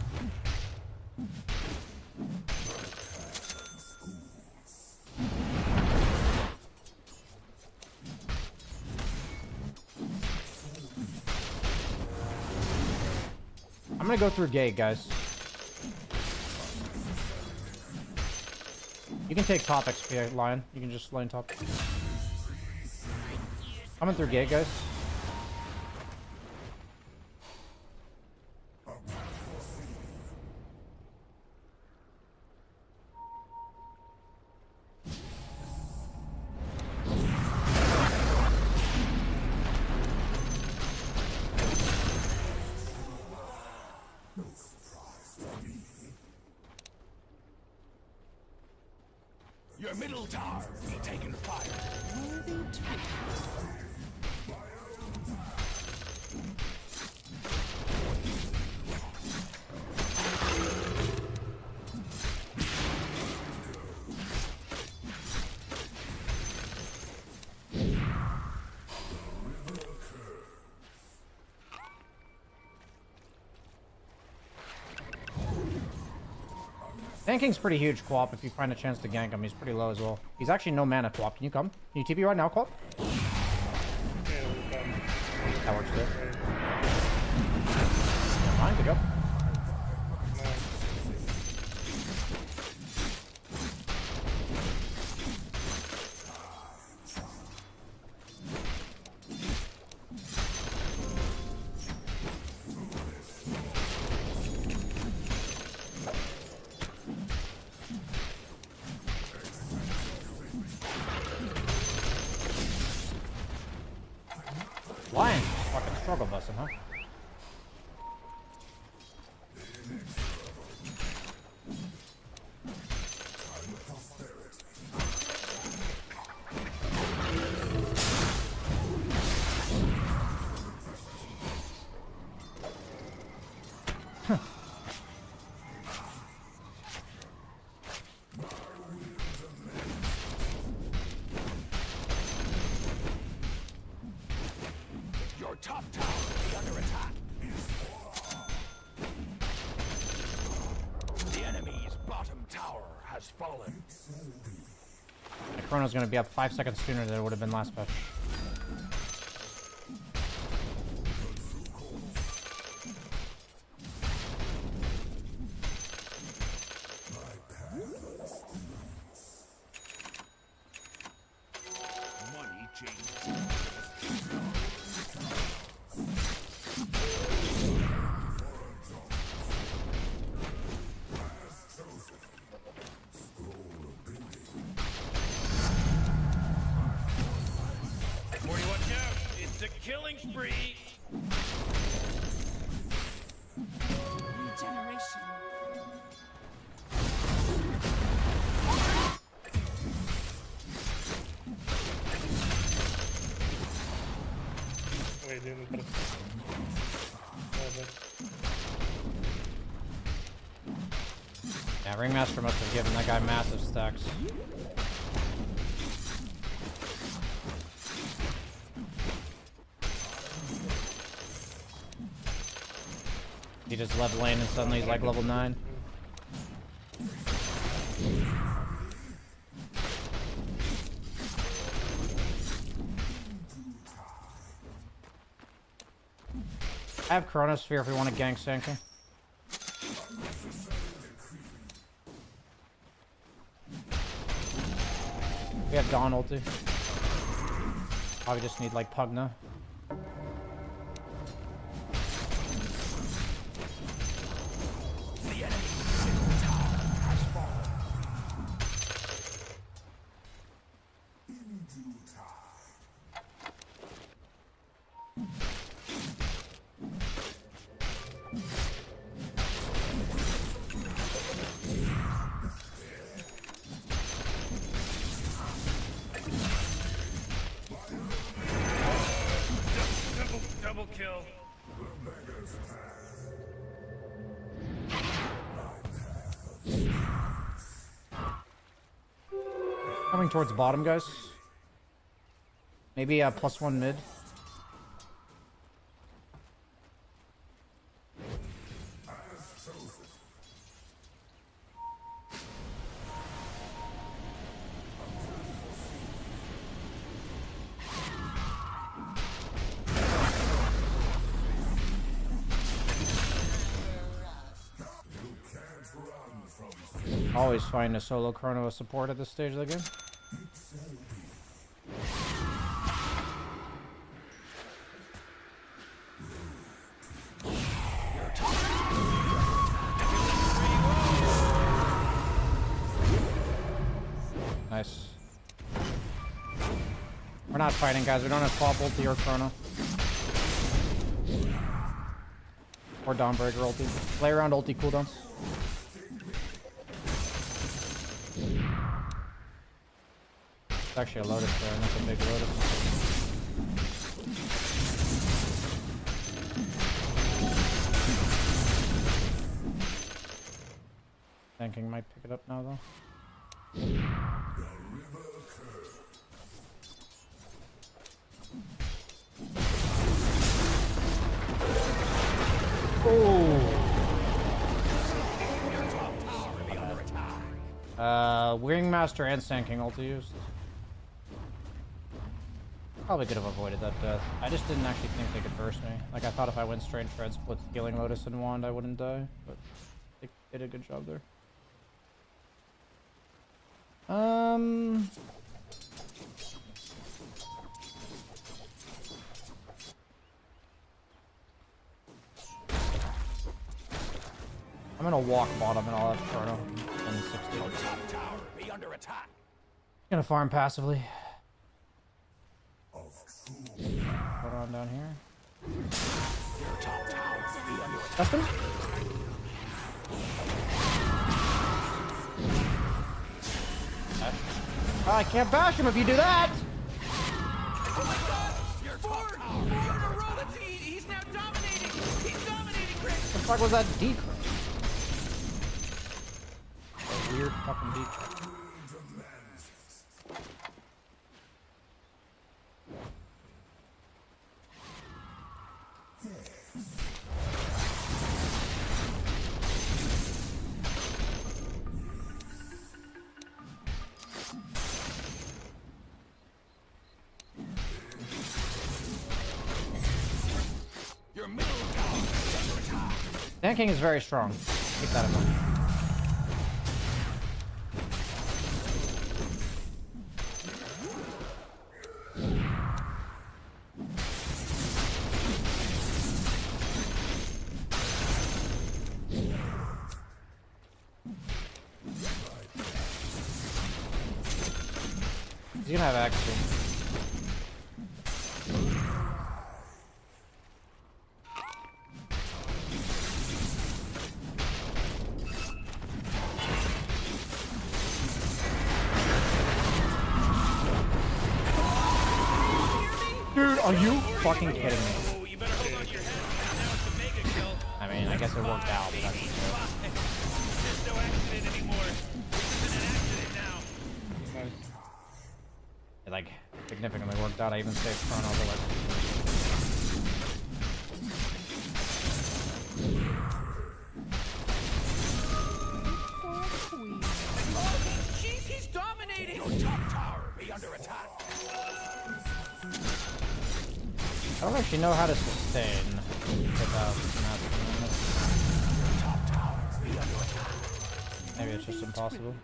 I'm gonna go through gate, guys. You can take top XP line. You can just lane top. Coming through gate, guys. Your middle tower be taking fire. Tanking's pretty huge, Quap, if you find a chance to gank him. He's pretty low as well. He's actually no mana, Quap. Can you come? Can you TP right now, Quap? That works good. Never mind, good job. Lion, fucking struggle busting, huh? Your top tower is under attack. The enemy's bottom tower has fallen. My Chrono's gonna be up 5 seconds sooner than it would have been last patch. Money changes. Morty, watch out! It's a killing spree! Regeneration. Yeah, Ringmaster must have given that guy massive stacks. He just left lane and suddenly he's like level 9. I have Chronosphere if we want to gank Sanking. We have Dawn ulti. Probably just need like Pugna. Double kill. Coming towards bottom, guys. Maybe +1 mid. Always find a solo chrono a support at this stage of the game. Nice. We're not fighting, guys. We don't have Pop ulti or chrono. Or Dawnbreaker ulti. Play around ulti cooldowns. It's actually a Lotus there, and that's a big Lotus. Thinking might pick it up now, though. Ringmaster and Sand King ulti used. Probably could have avoided that death. I just didn't actually think they could burst me. Like, I thought if I went straight Shred Split, Healing Lotus and Wand, I wouldn't die. But they did a good job there. I'm gonna walk bottom and I'll have Chrono and 60. Be under attack. Gonna farm passively. Put on down here. Custom? Oh, I can't bash him if you do that! He's now dominating! He's dominating, Rick! What the fuck was that decro? A weird fucking decro. Sand King is very strong. Keep that in mind. He's gonna have action. Dude, are you fucking kidding me? I mean, I guess it worked out, but that's accident anymore. This isn't an accident now. Nice. It like significantly worked out. I even saved Chrono, but like. Jeez, he's dominating! Your top tower be under attack. I don't actually know how to sustain without Master Madness. Maybe it's just impossible.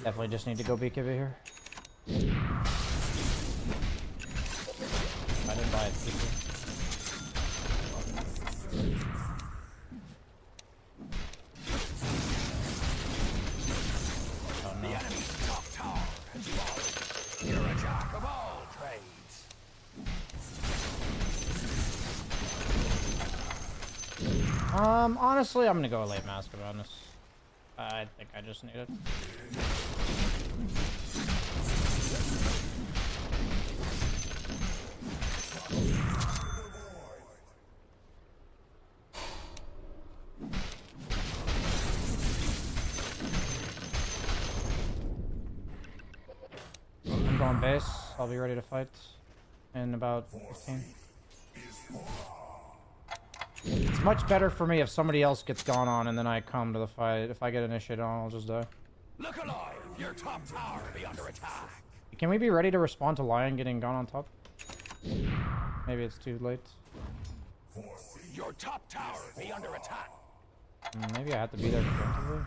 Definitely just need to go BKB here. I didn't buy it. Oh no. Top tower has fallen. You're a jack of all trades. Honestly, I'm gonna go late Mask of Madness. I think I just need it. I'm going base. I'll be ready to fight in about 15. It's much better for me if somebody else gets gone on and then I come to the fight. If I get initiated on, I'll just die. Look alive! Your top tower be under attack. Can we be ready to respond to Lion getting gone on top? Maybe it's too late. Your top tower be under attack. Maybe I have to be there defensively.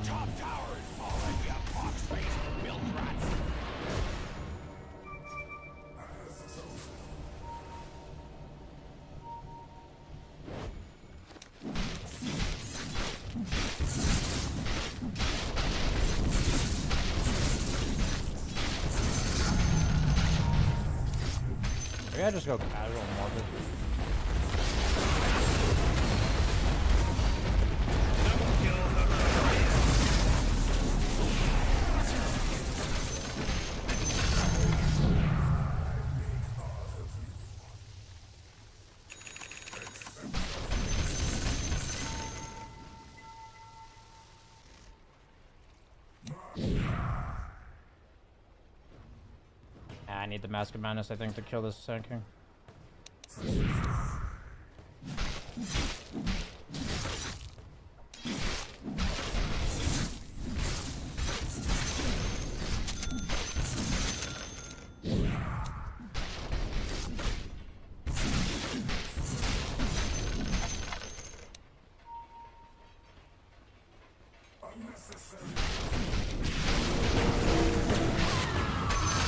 Top tower is falling, you fox-faced milk rats. Maybe I just go casual morbid. I need the Mask of Madness, I think, to kill this Sand King.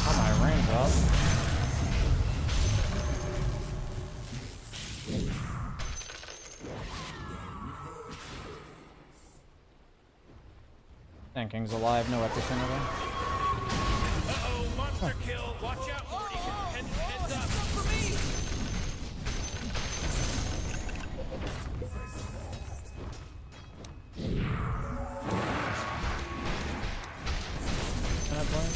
Oh, my range up. Sand King's alive, no epicenter though. Uh-oh, monster kill. Watch out, Morty. Heads up. Can I play?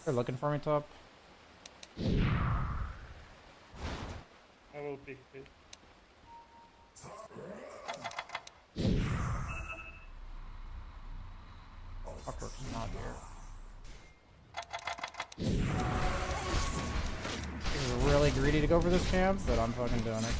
They're looking for me top. I will pick it. Fucker's not here. He's really greedy to go for this camp, but I'm fucking doing it.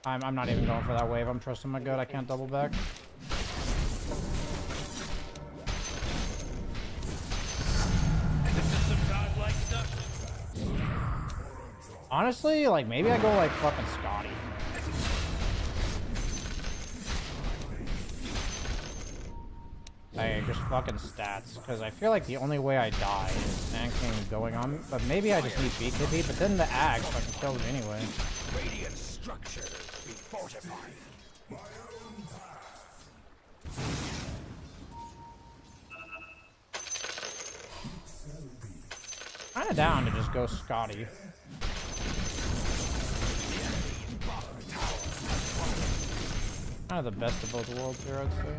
I'm not even going for that wave. I'm trusting my gut. I can't double back. Honestly, like, maybe I go, like, fucking Scotty. Like, just fucking stats. Because I feel like the only way I die is Sand King going on. But maybe I just need BKB, but then the Axe fucking kills me anyway. Radiant structures be fortified. Kinda down to just go Scotty. Kind of the best of both worlds here, I'd say.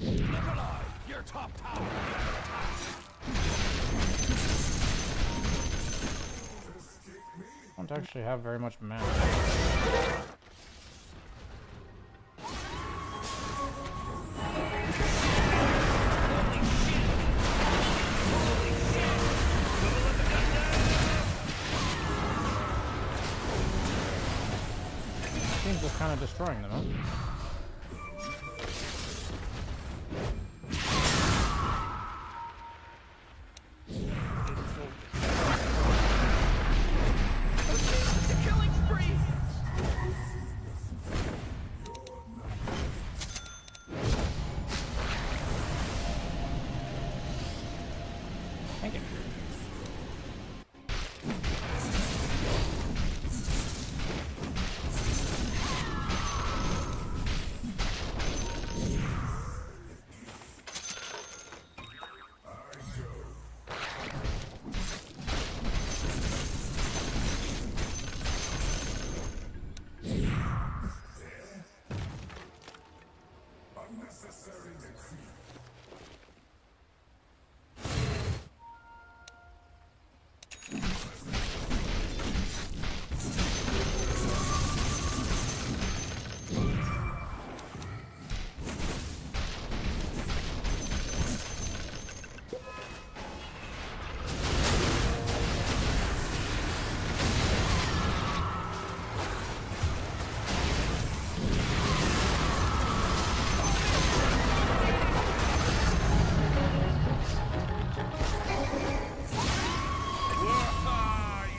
Nikolai, your top tower. Don't actually have very much mana. Seems just kind of destroying them, huh? Thank you. Unnecessary decree.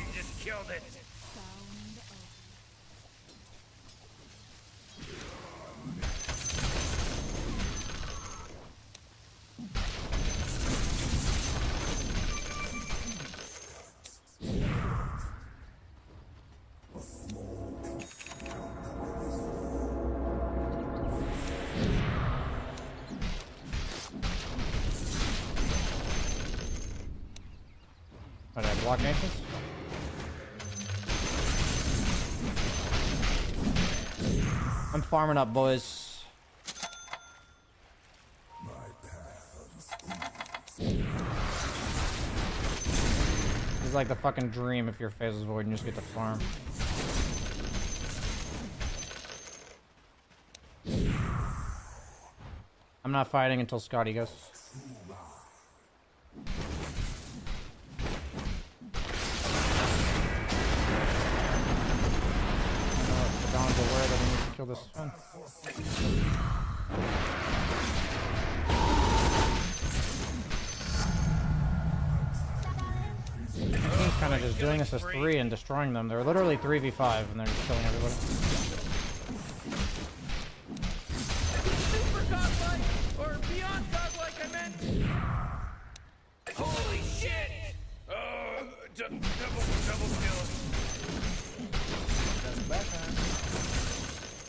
You just killed it. Did I block nations? I'm farming up, boys. It's like the fucking dream if your phase is void and you just get to farm. I'm not fighting until Scotty goes. Dawn's aware that he needs to kill this one. He's kind of just doing this as 3 and destroying them. They're literally 3v5 and they're just killing everybody. Super godlike, or beyond godlike, I meant. Holy shit! Double kill.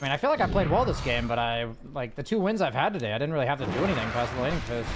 I mean, I feel like I played well this game, but like, the 2 wins I've had today, I didn't really have to do anything past the laning phase.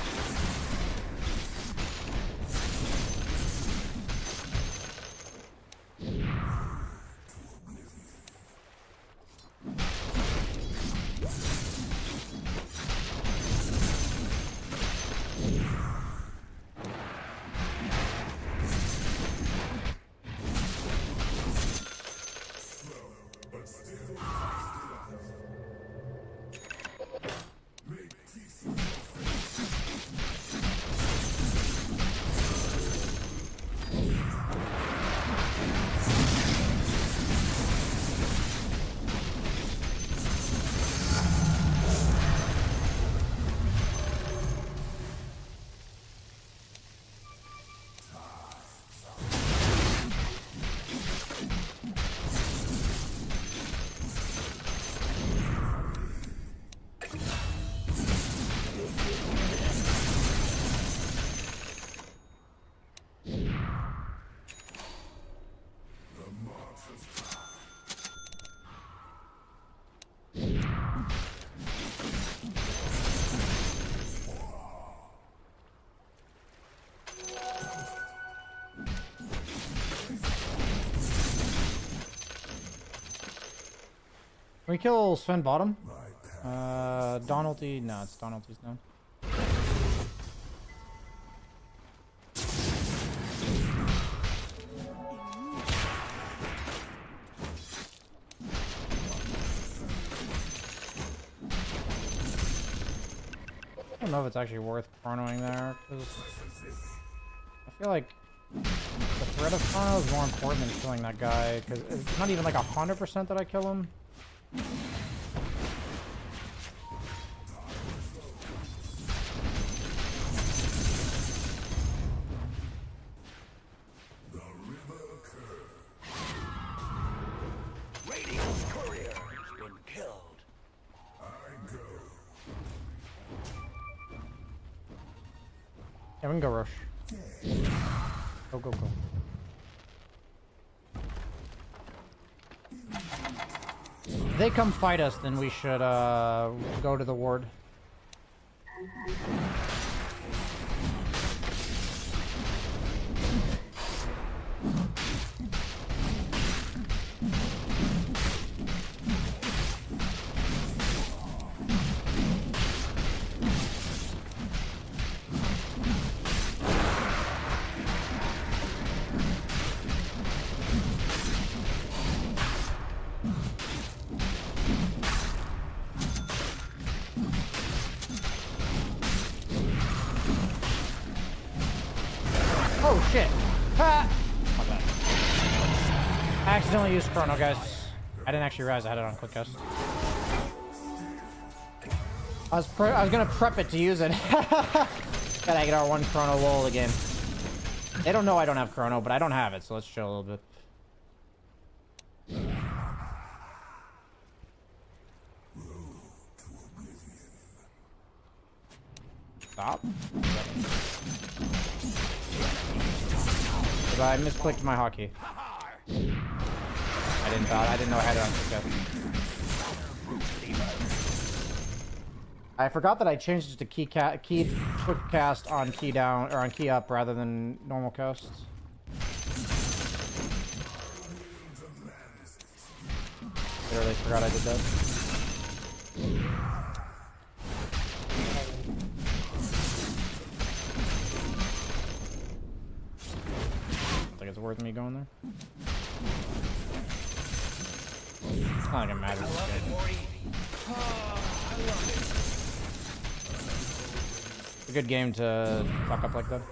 we kill Sven bottom? Donalty? No, it's Donalty's now. I don't know if it's actually worth chronoing there, because I feel like the threat of chrono is more important than killing that guy, because it's not even like 100% that I kill him. Radiant's courier has been killed. Yeah, we can go rush. Go, go, go. If they come fight us, then we should go to the ward. Oh shit! Ha! My bad. I accidentally used chrono, guys. I didn't actually realize I had it on quick cast. I was gonna prep it to use it. Gotta get our one chrono lol again. They don't know I don't have chrono, but I don't have it, so let's chill a little bit. Stop. I misclicked my hotkey. I didn't know I had it on quick cast. I forgot that I changed it to key quick cast on key down or on key up rather than normal casts. Literally forgot I did that. It's worth me going there. It's not like it matters. It's a good game to fuck up like that.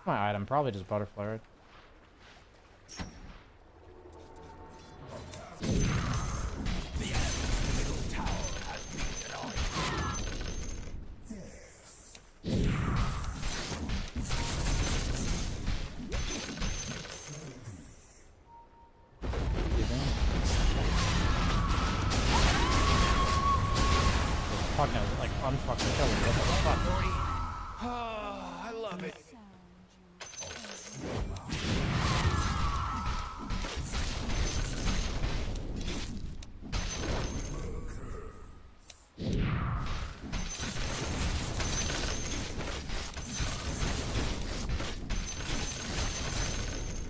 My item, probably just butterfly, right? Fucking like unfucking killing. What the fuck? Oh, I love it.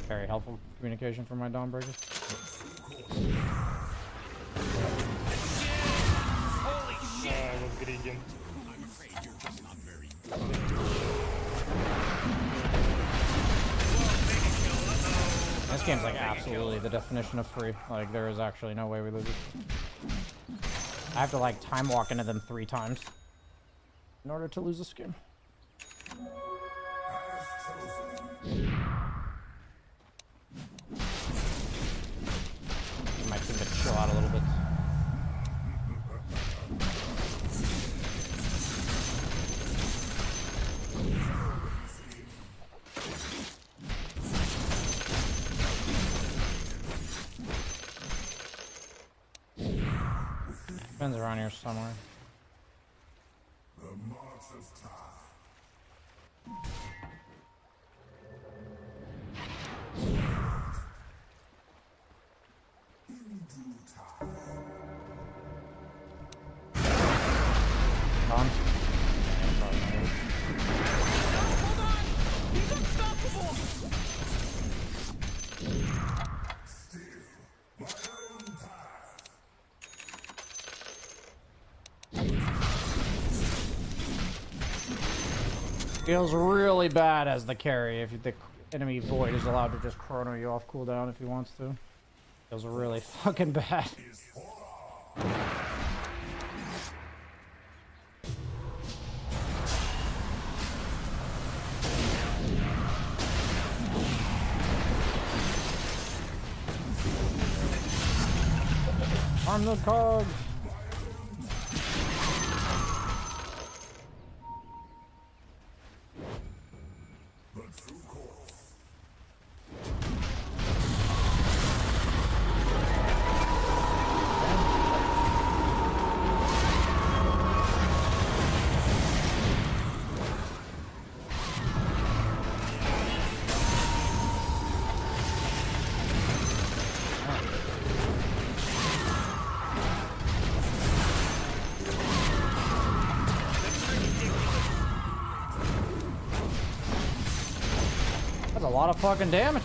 Very helpful communication from my Dawnbreaker. This game's like absolutely the definition of free. Like there is actually no way we lose it. I have to like time walk into them 3 times in order to lose this game. I might need to chill out a little bit. Ben's around here somewhere. The march of time. On. Feels really bad as the carry if the enemy void is allowed to just chrono you off cooldown if he wants to. Feels really fucking bad. Arm the cogs! That's a lot of fucking damage.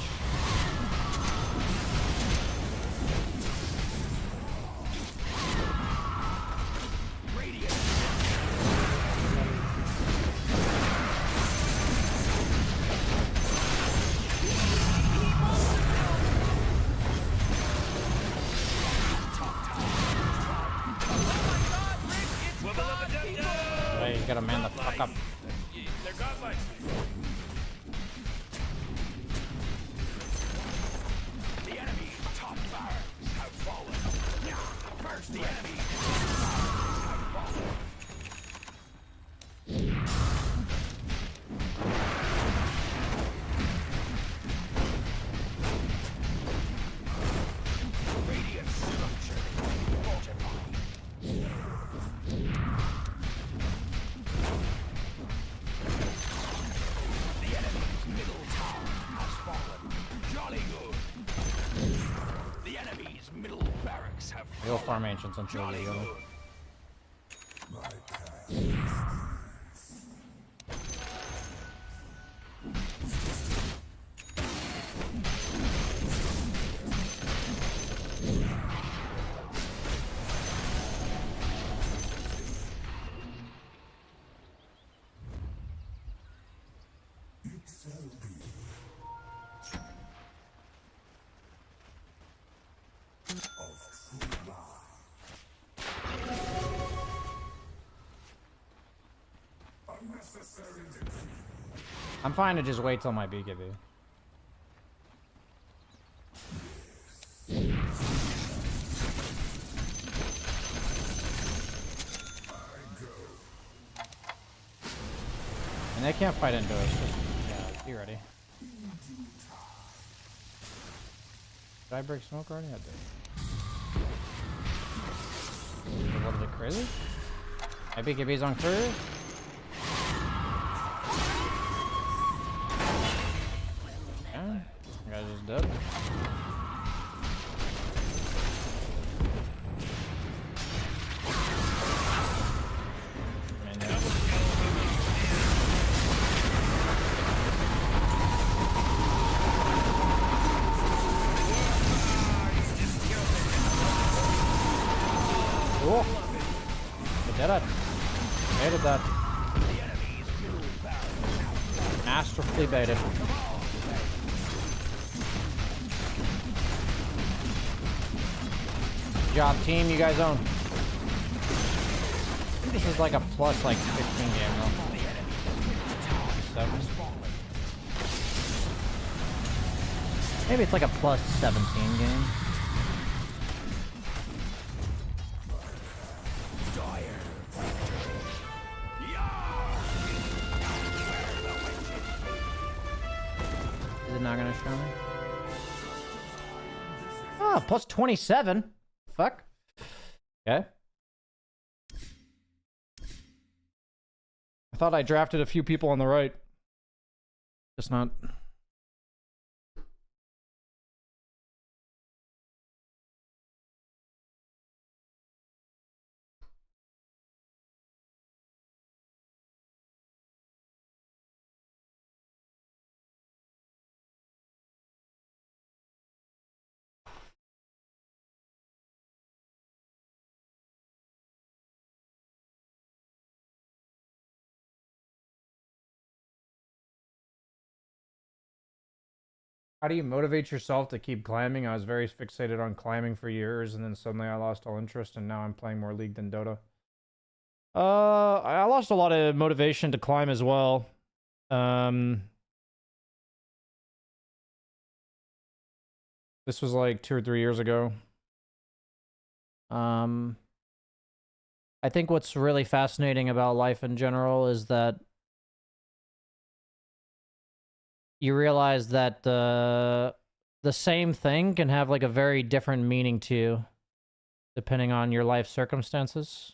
Hey, you gotta man the fuck up. They're godlike. The enemy top barracks have fallen. First, the enemy have fallen. Radiant structure fortified. The enemy's middle tower has fallen. Jolly good. The enemy's middle barracks have fallen. We'll farm ancients until Jolly we go. good. I'm fine to just wait till my BKB. And they can't fight into us. Just, yeah, be ready. Did I break smoke already? I did. What is it, crazy? My BKB's on curve? Yeah, you guys just dead. Man, yeah. Cool. We did it. Made it that. Masterfully baited. Good job, team. You guys own. I think this is like a plus like 15 game though. 7. Maybe it's like a plus 17 game. Is it not gonna show me? Oh, plus 27. Fuck. Okay. I thought I drafted a few people on the right. Just not. How do you motivate yourself to keep climbing? I was very fixated on climbing for years, and then suddenly I lost all interest, and now I'm playing more League than Dota. I lost a lot of motivation to climb as well. This was like 2 or 3 years ago. I think what's really fascinating about life in general is that you realize that the same thing can have like a very different meaning to you, depending on your life circumstances.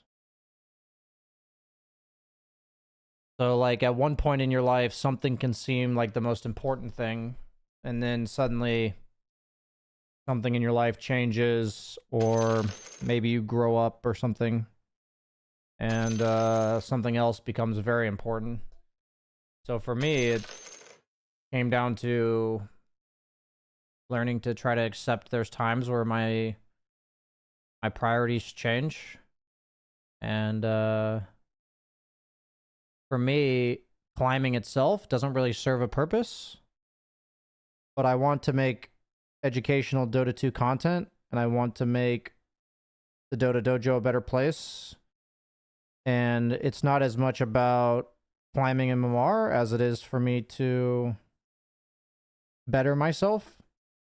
So like at one point in your life, something can seem like the most important thing, and then suddenly something in your life changes, or maybe you grow up or something, and something else becomes very important. So for me, it came down to learning to try to accept there's times where my priorities change. And for me, climbing itself doesn't really serve a purpose, but I want to make educational Dota 2 content, and I want to make the Dota Dojo a better place. And it's not as much about climbing MMR as it is for me to better myself,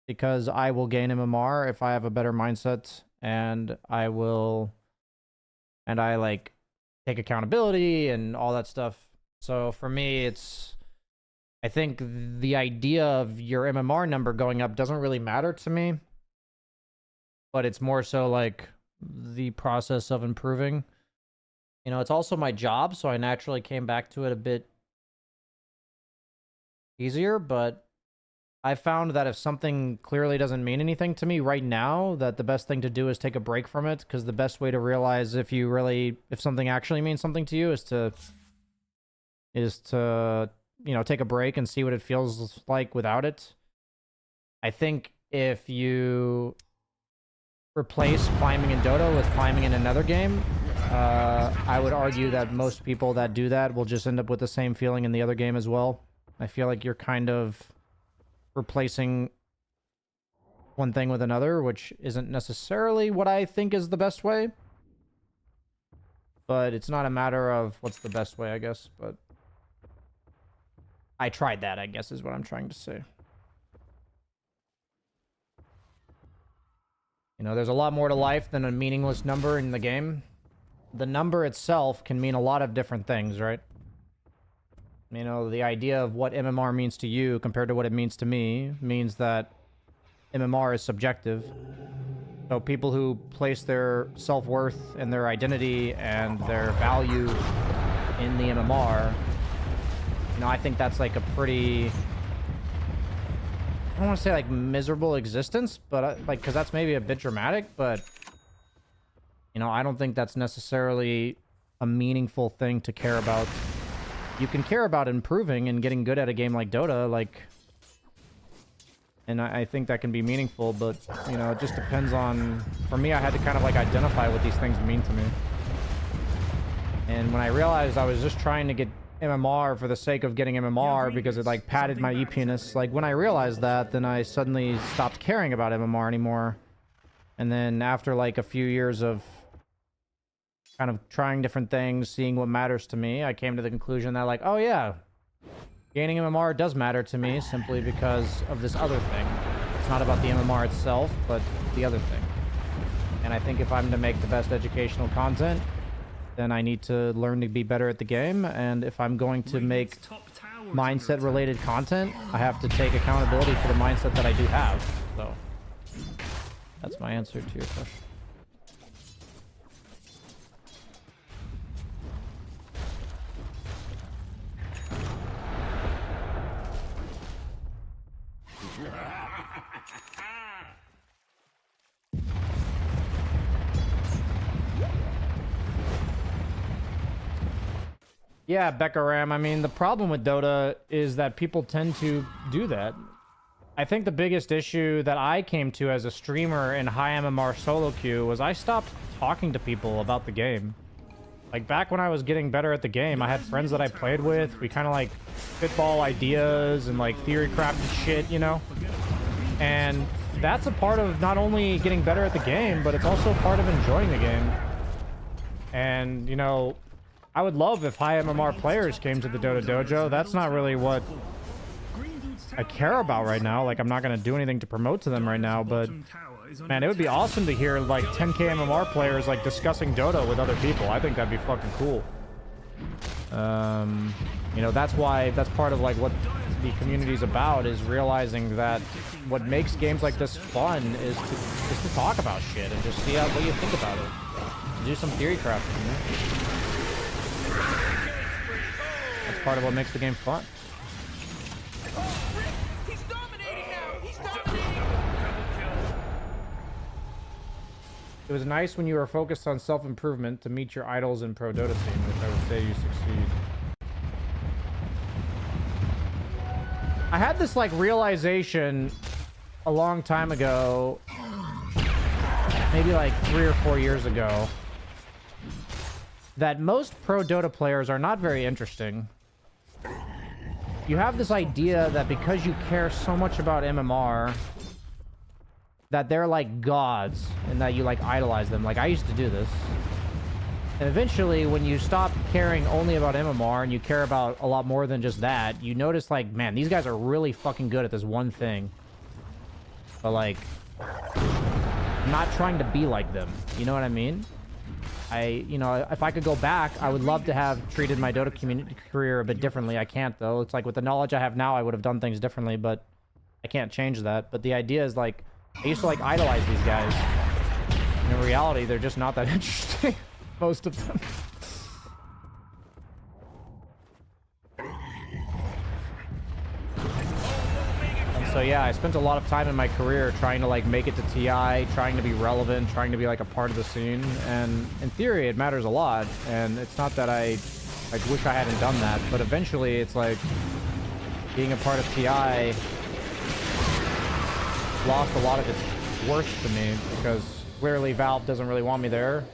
because I will gain MMR if I have a better mindset, and I like take accountability and all that stuff. So for me, I think the idea of your MMR number going up doesn't really matter to me, but it's more so like the process of improving. You know, it's also my job, so I naturally came back to it a bit easier, but I found that if something clearly doesn't mean anything to me right now, that the best thing to do is take a break from it, because the best way to realize if something actually means something to you is to you know, take a break and see what it feels like without it. I think if you replace climbing in Dota with climbing in another game, I would argue that most people that do that will just end up with the same feeling in the other game as well. I feel like you're kind of replacing one thing with another, which isn't necessarily what I think is the best way. But it's not a matter of what's the best way, I guess. But I tried that, I guess, is what I'm trying to say. You know, there's a lot more to life than a meaningless number in the game. The number itself can mean a lot of different things, right? You know, the idea of what MMR means to you compared to what it means to me means that MMR is subjective. So people who place their self-worth and their identity and their value in the MMR, you know, I think that's like a pretty, I don't want to say like miserable existence, but like, because that's maybe a bit dramatic, but you know, I don't think that's necessarily a meaningful thing to care about. You can care about improving and getting good at a game like Dota, like, and I think that can be meaningful, but, you know, it just depends on, for me, I had to kind of like identify what these things mean to me. And when I realized I was just trying to get MMR for the sake of getting MMR because it like padded my EPness, like when I realized that, then I suddenly stopped caring about MMR anymore. And then after like a few years of kind of trying different things, seeing what matters to me, I came to the conclusion that like, oh yeah, gaining MMR does matter to me simply because of this other thing. It's not about the MMR itself, but the other thing. And I think if I'm to make the best educational content, then I need to learn to be better at the game. And if I'm going to make mindset-related content, I have to take accountability for the mindset that I do have. So that's my answer to your question. Yeah, Becca Ram, I mean, the problem with Dota is that people tend to do that. I think the biggest issue that I came to as a streamer in high MMR solo queue was I stopped talking to people about the game. Like, back when I was getting better at the game, I had friends that I played with. We kind of, like, spitball ideas and, like, theory crafted shit, you know? And that's a part of not only getting better at the game, but it's also part of enjoying the game. And, you know, I would love if high MMR players came to the Dota Dojo. That's not really what I care about right now. Like, I'm not going to do anything to promote to them right now, but man, it would be awesome to hear like 10k MMR players like discussing Dota with other people. I think that'd be fucking cool. You know, that's part of like what the community's about, is realizing that what makes games like this fun is to talk about shit and just see what you think about it. Do some theory crafting, you know? That's part of what makes the game fun. He's dominating now! He's dominating! It was nice when you were focused on self-improvement to meet your idols in pro Dota team, which I would say you succeed. I had this like realization a long time ago, maybe like 3 or 4 years ago, that most pro Dota players are not very interesting. You have this idea that because you care so much about MMR, that they're like gods and that you like idolize them. Like, I used to do this. And eventually, when you stop caring only about MMR and you care about a lot more than just that, you notice like, man, these guys are really fucking good at this one thing. But like, I'm not trying to be like them. You know what I mean? You know, if I could go back, I would love to have treated my Dota community career a bit differently. I can't, though. It's like with the knowledge I have now, I would have done things differently, but I can't change that. But the idea is like, I used to like idolize these guys. And in reality, they're just not that interesting. Most of them. And so yeah, I spent a lot of time in my career trying to like make it to TI, trying to be relevant, trying to be like a part of the scene. And in theory, it matters a lot. And it's not that I like wish I hadn't done that, but eventually it's like being a part of TI lost a lot of its worth to me, because clearly Valve doesn't really want me there.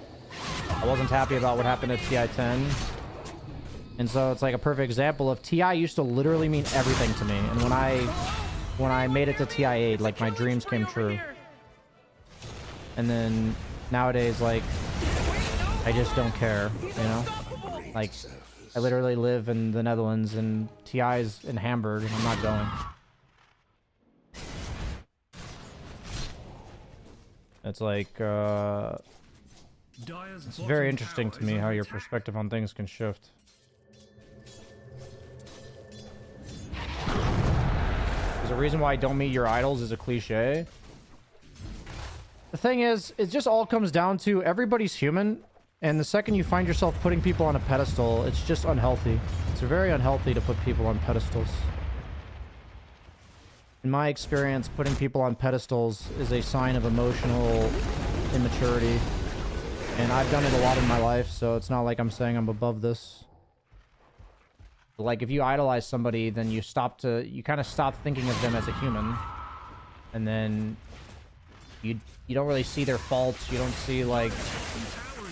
I wasn't happy about what happened at TI-10. And so it's like a perfect example of TI used to literally mean everything to me. And when I made it to TI-8, like my dreams came true. And then nowadays, like, I just don't care, you know? Like, I literally live in the Netherlands and TI's in Hamburg and I'm not going. It's like, it's very interesting to me how your perspective on things can shift. There's a reason why don't meet your idols is a cliche. The thing is, it just all comes down to everybody's human, and the second you find yourself putting people on a pedestal, it's just unhealthy. It's very unhealthy to put people on pedestals. In my experience, putting people on pedestals is a sign of emotional immaturity. And I've done it a lot in my life, so it's not like I'm saying I'm above this. But like, if you idolize somebody, then you kind of stop thinking of them as a human. And then you don't really see their faults. You don't see, like,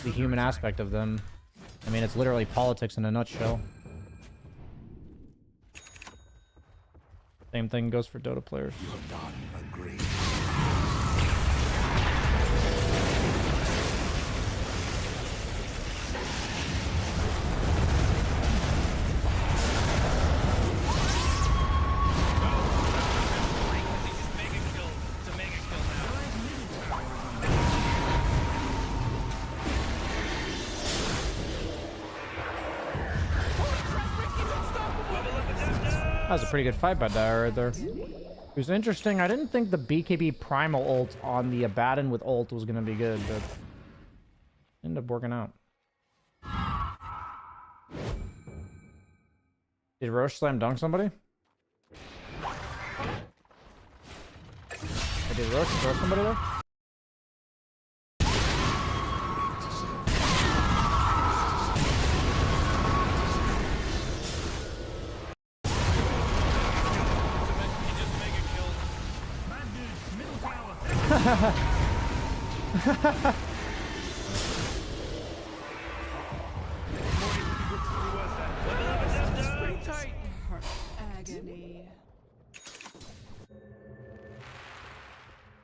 the human aspect of them. I mean, it's literally politics in a nutshell. Same thing goes for Dota players. That was a pretty good fight by Dyer right there. It was interesting. I didn't think the BKB Primal ult on the Abaddon with ult was going to be good, but ended up working out. Did Roche slam dunk somebody? Did Roche throw somebody there? Agony.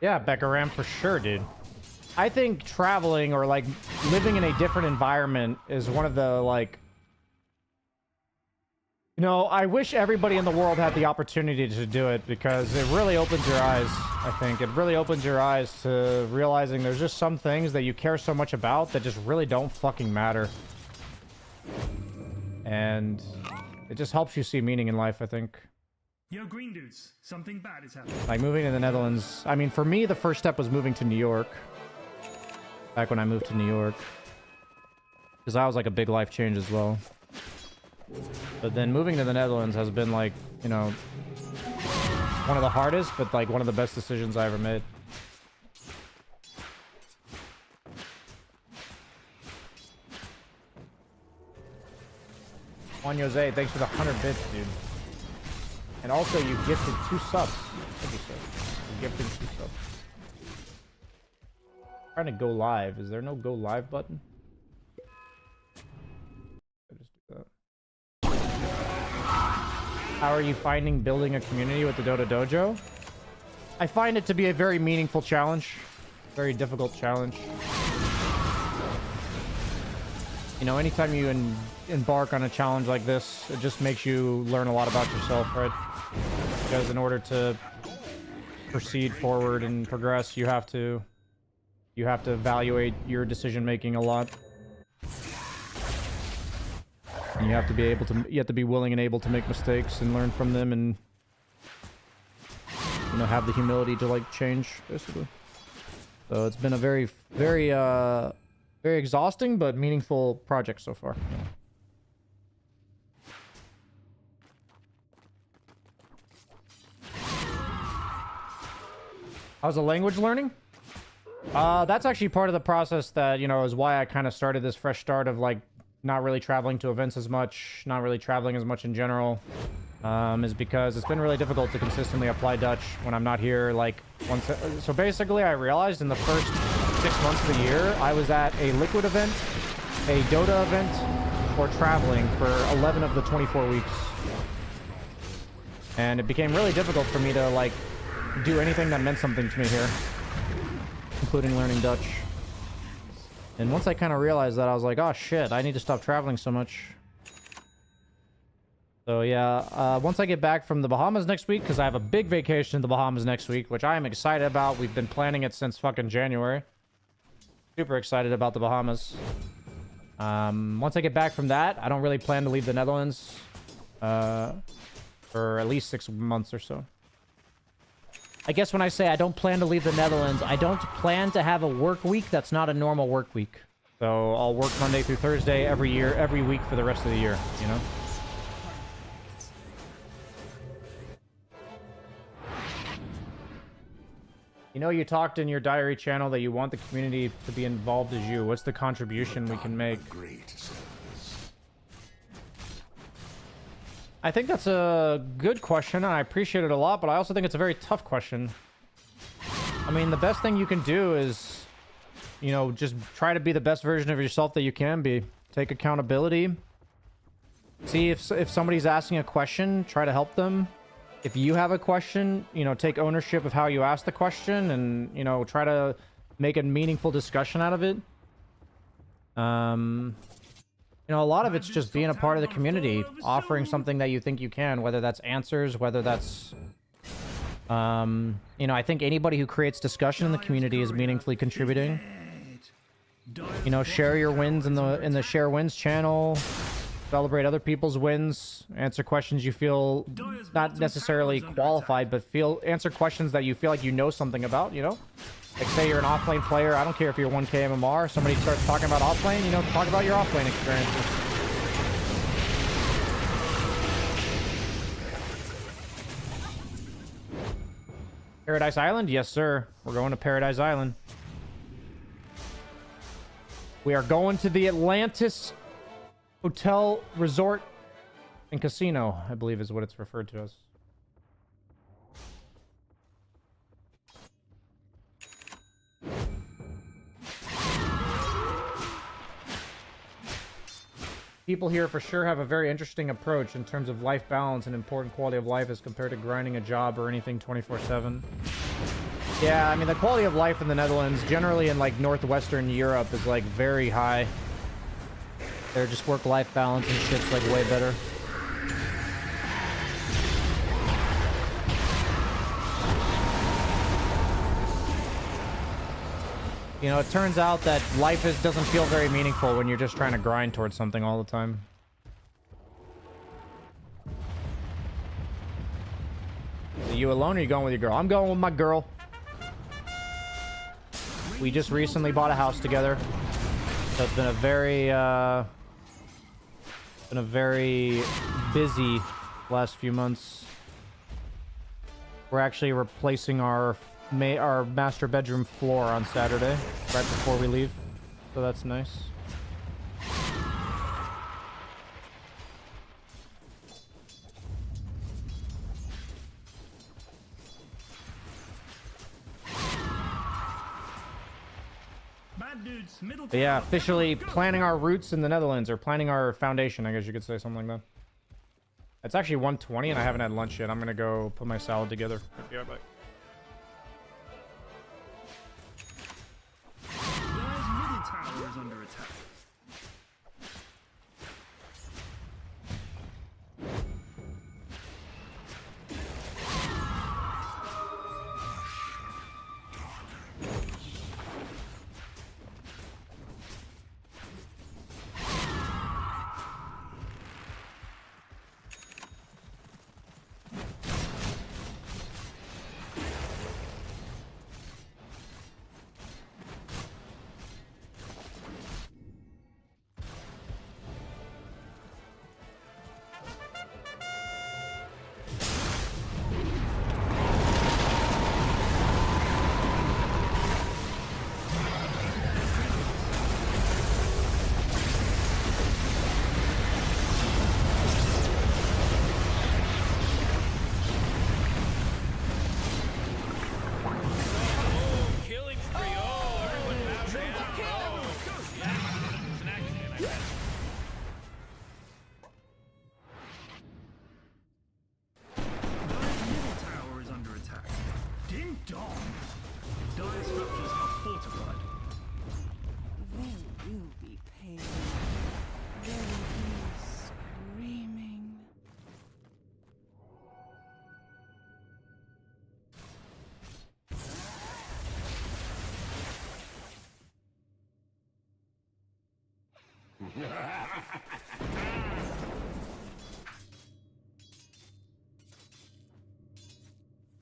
Yeah, Beccaram for sure, dude. I think traveling or like living in a different environment is one of the like, you know, I wish everybody in the world had the opportunity to do it because it really opens your eyes. I think it really opens your eyes to realizing there's just some things that you care so much about that just really don't fucking matter. And it just helps you see meaning in life, I think. Yo, green dudes, something bad is happening. Like moving to the Netherlands. I mean, for me, the first step was moving to New York. Back when I moved to New York. Because that was like a big life change as well. But then moving to the Netherlands has been like, you know, one of the hardest, but like one of the best decisions I ever made. Juan Jose, thanks for the 100 bits, dude. And also, you gifted 2 subs. Thank you, sir. You gifted 2 subs. Trying to go live. Is there no go live button? I'll just do that. How are you finding building a community with the Dota Dojo? I find it to be a very meaningful challenge. Very difficult challenge. You know, anytime you embark on a challenge like this, it just makes you learn a lot about yourself, right? Because in order to proceed forward and progress, you have to evaluate your decision making a lot. And you have to be willing and able to make mistakes and learn from them, and you know, have the humility to like change, basically. So it's been a very exhausting but meaningful project so far. How's the language learning? That's actually part of the process that, you know, is why I kind of started this fresh start of like not really traveling to events as much, not really traveling as much in general, is because it's been really difficult to consistently apply Dutch when I'm not here. Like once, so basically I realized in the first 6 months of the year, I was at a Liquid event, a Dota event, or traveling for 11 of the 24 weeks. And it became really difficult for me to like do anything that meant something to me here, including learning Dutch. And once I kind of realized that, I was like, oh shit, I need to stop traveling so much. So yeah, once I get back from the Bahamas next week, because I have a big vacation in the Bahamas next week, which I am excited about. We've been planning it since fucking January. Super excited about the Bahamas. Once I get back from that, I don't really plan to leave the Netherlands for at least 6 months or so. I guess when I say I don't plan to leave the Netherlands, I don't plan to have a work week that's not a normal work week. So I'll work Monday through Thursday every week for the rest of the year, you know? You know, you talked in your diary channel that you want the community to be involved as you. What's the contribution we can make? I think that's a good question, and I appreciate it a lot, but I also think it's a very tough question. I mean, the best thing you can do is, you know, just try to be the best version of yourself that you can be. Take accountability. See if somebody's asking a question, try to help them. If you have a question, you know, take ownership of how you ask the question and, you know, try to make a meaningful discussion out of it. You know, a lot of it's just being a part of the community, offering something that you think you can, whether that's answers, whether that's, you know, I think anybody who creates discussion in the community is meaningfully contributing. You know, share your wins in the Share Wins channel, celebrate other people's wins, answer questions you feel not necessarily qualified, but answer questions that you feel like you know something about, you know? Like, say you're an offlane player, I don't care if you're 1K MMR, somebody starts talking about offlane, you know, talk about your offlane experiences. Paradise Island? Yes, sir. We're going to Paradise Island. We are going to the Atlantis Hotel, Resort, and Casino, I believe is what it's referred to as. People here for sure have a very interesting approach in terms of life balance and important quality of life as compared to grinding a job or anything 24/7. Yeah, I mean, the quality of life in the Netherlands, generally in like northwestern Europe, is like very high. Their just work-life balance and shit's like way better. You know, it turns out that life doesn't feel very meaningful when you're just trying to grind towards something all the time. Are you alone or are you going with your girl? I'm going with my girl. We just recently bought a house together. So it's been a very busy last few months. We're actually replacing our master bedroom floor on Saturday, right before we leave. So that's nice. But yeah, officially planning our roots in the Netherlands, or planning our foundation, I guess you could say, something like that. It's actually 1:20 and I haven't had lunch yet. I'm gonna go put my salad together. Be right back. Dire's middle tower is under attack.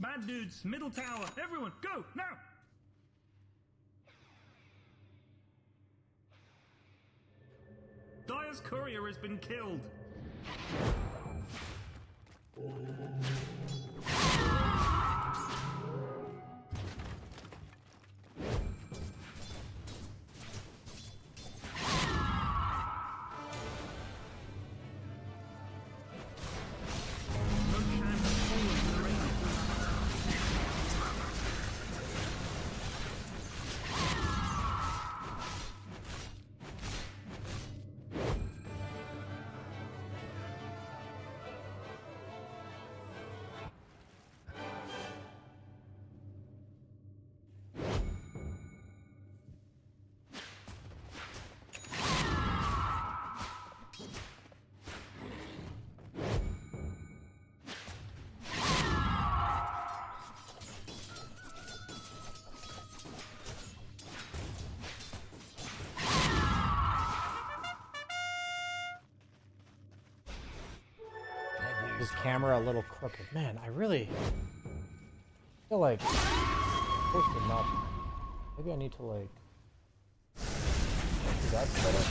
Bad dudes, middle tower, everyone, go, now! Dire's courier has been killed. His camera a little crooked. Man, I really feel like I'm supposed to not. Maybe I need to like. Maybe that's better.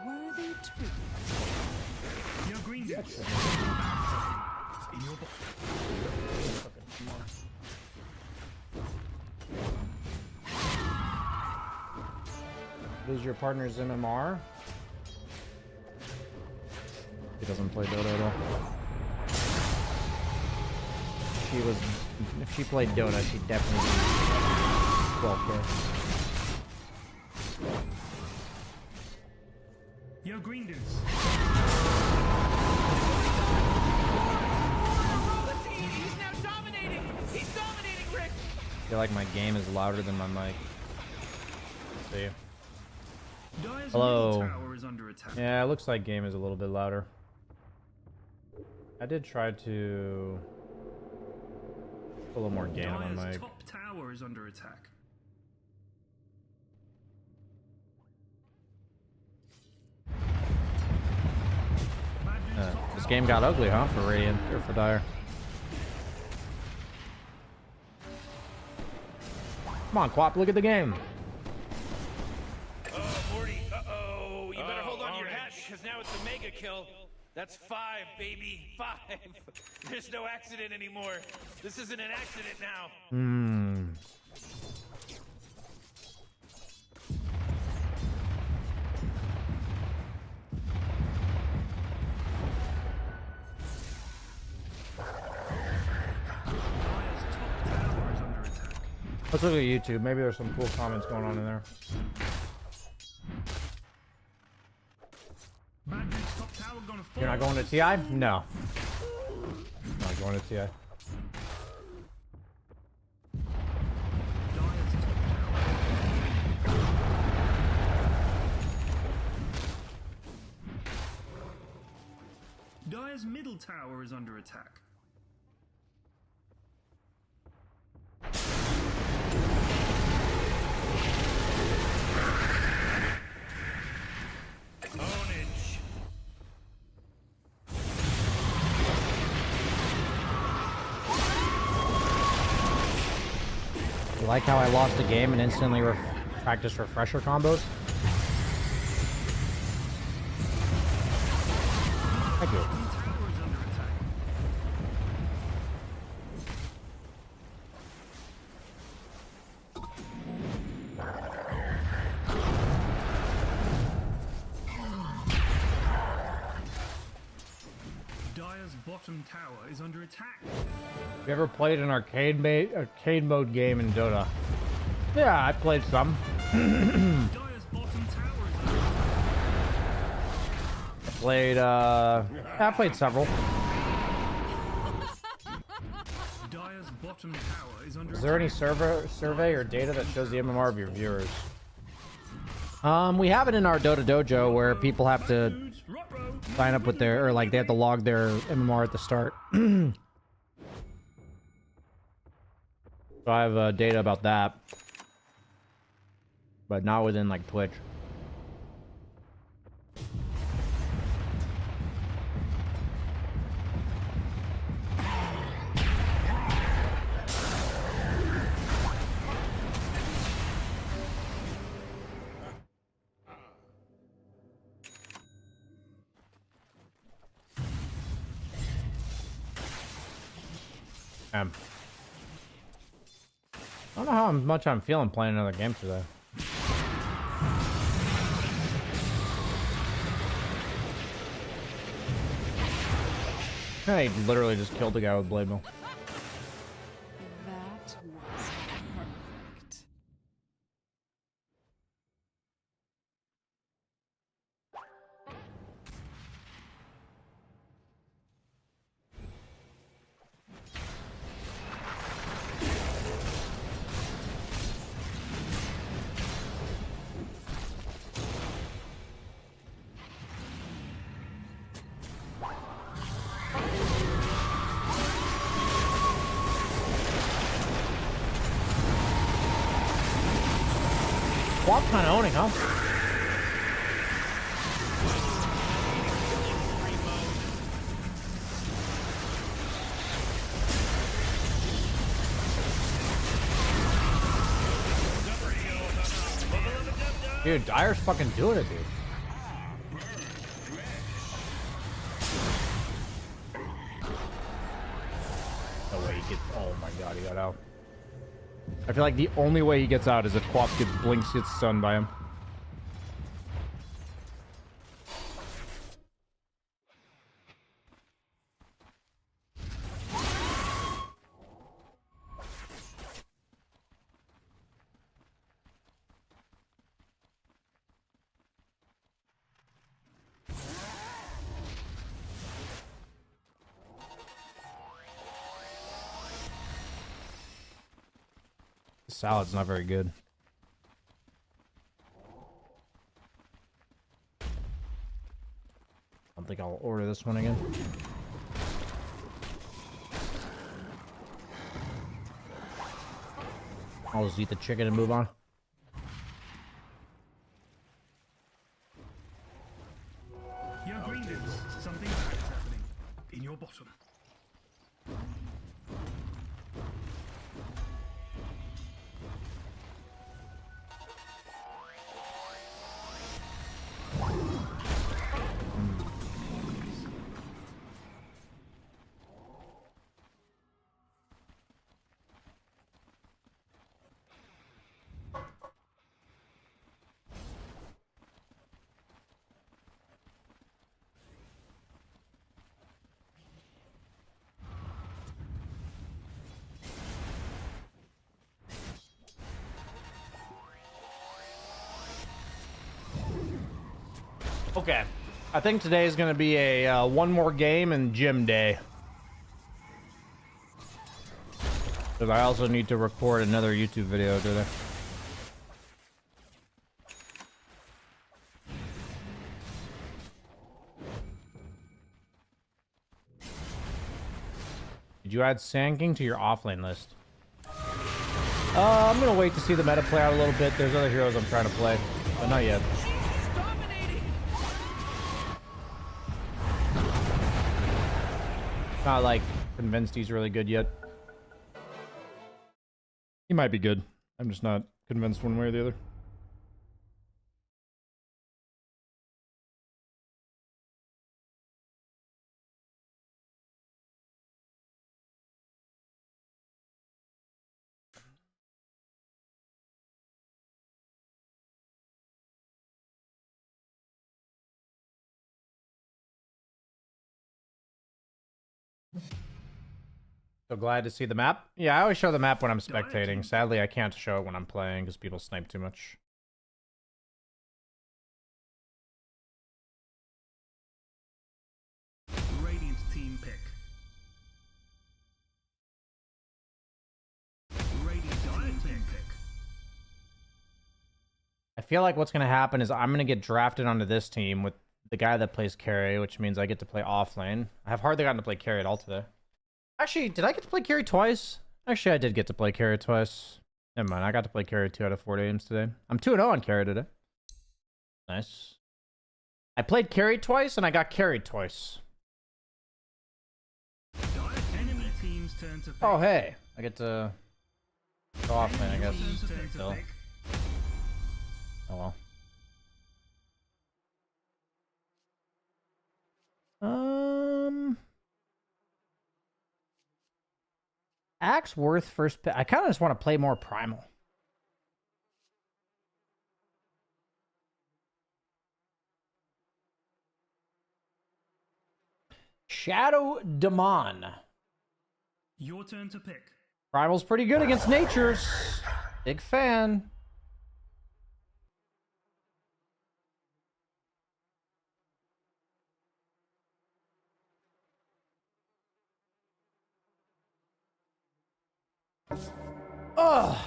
Worthy tree. Your green dudes. In your book. Who's your partner's MMR? He doesn't play Dota at all. If she played Dota, she'd definitely be 12K. Your green dudes. feel like my game is louder than my mic. Let's see. Hello. Yeah, it looks like game is a little bit louder. I did try to put a little more gain on my mic. Top tower is under attack. This game got ugly, huh? For Radiant or for Dire. Come on, Quap, look at the game. Oh, Morty. Uh-oh. You better hold on to your hat, because now it's a mega kill. That's 5, baby. 5. There's no accident anymore. This isn't an accident now. Let's look at YouTube. Maybe there's some cool comments going on in there. You're not going to TI? No. Not going to TI. Dire's middle tower is under attack. Ownage. You like how I lost a game and instantly practiced refresher combos? Thank you. Dire's bottom tower is under attack. Have you ever played an arcade mode game in Dota? Yeah, I played some. Dire's bottom tower is under attack. I played several. Dire's bottom tower is under Is there any survey or data that shows the MMR of your viewers? We have it in our Dota Dojo where people have to sign up with their, or like they have to log their MMR at the start. So I have data about that, but not within like Twitch. I don't know how much I'm feeling playing another game today. I literally just killed the guy with Blade Mill. That was perfect. Quap's kind of owning, huh? Dude, Dire's fucking doing it, dude. No way he gets. Oh my god, he got out. I feel like the only way he gets out is if Quap gets stunned by him. salad's not very good. I don't think I'll order this one again. I'll just eat the chicken and move on. Your greetings. Something bad is happening. In your bottom. Okay, I think today is going to be a one more game and gym day. Because I also need to record another YouTube video today. Did you add Sand King to your offlane list? I'm going to wait to see the meta play out a little bit. There's other heroes I'm trying to play, but not yet. Not like convinced he's really good yet. He might be good. I'm just not convinced one way or the other. So glad to see the map. Yeah, I always show the map when I'm spectating. Sadly, I can't show it when I'm playing because people snipe too much. Radiant team pick. Radiant team pick. I feel like what's going to happen is I'm going to get drafted onto this team with the guy that plays carry, which means I get to play offlane. I have hardly gotten to play carry at all today. Actually, did I get to play carry twice? Actually, I did get to play carry twice. Never mind, I got to play carry 2 out of 4 games today. I'm 2-0 on carry today. Nice. I played carry twice, and I got carried twice. Enemy team's turn to pick. Oh, hey. I get to go offlane, I guess. Still. Oh, well. Axe worth first pick. I kind of just want to play more primal. Shadow Demon. Your turn to pick. Primal's pretty good against natures. Big fan. Ugh.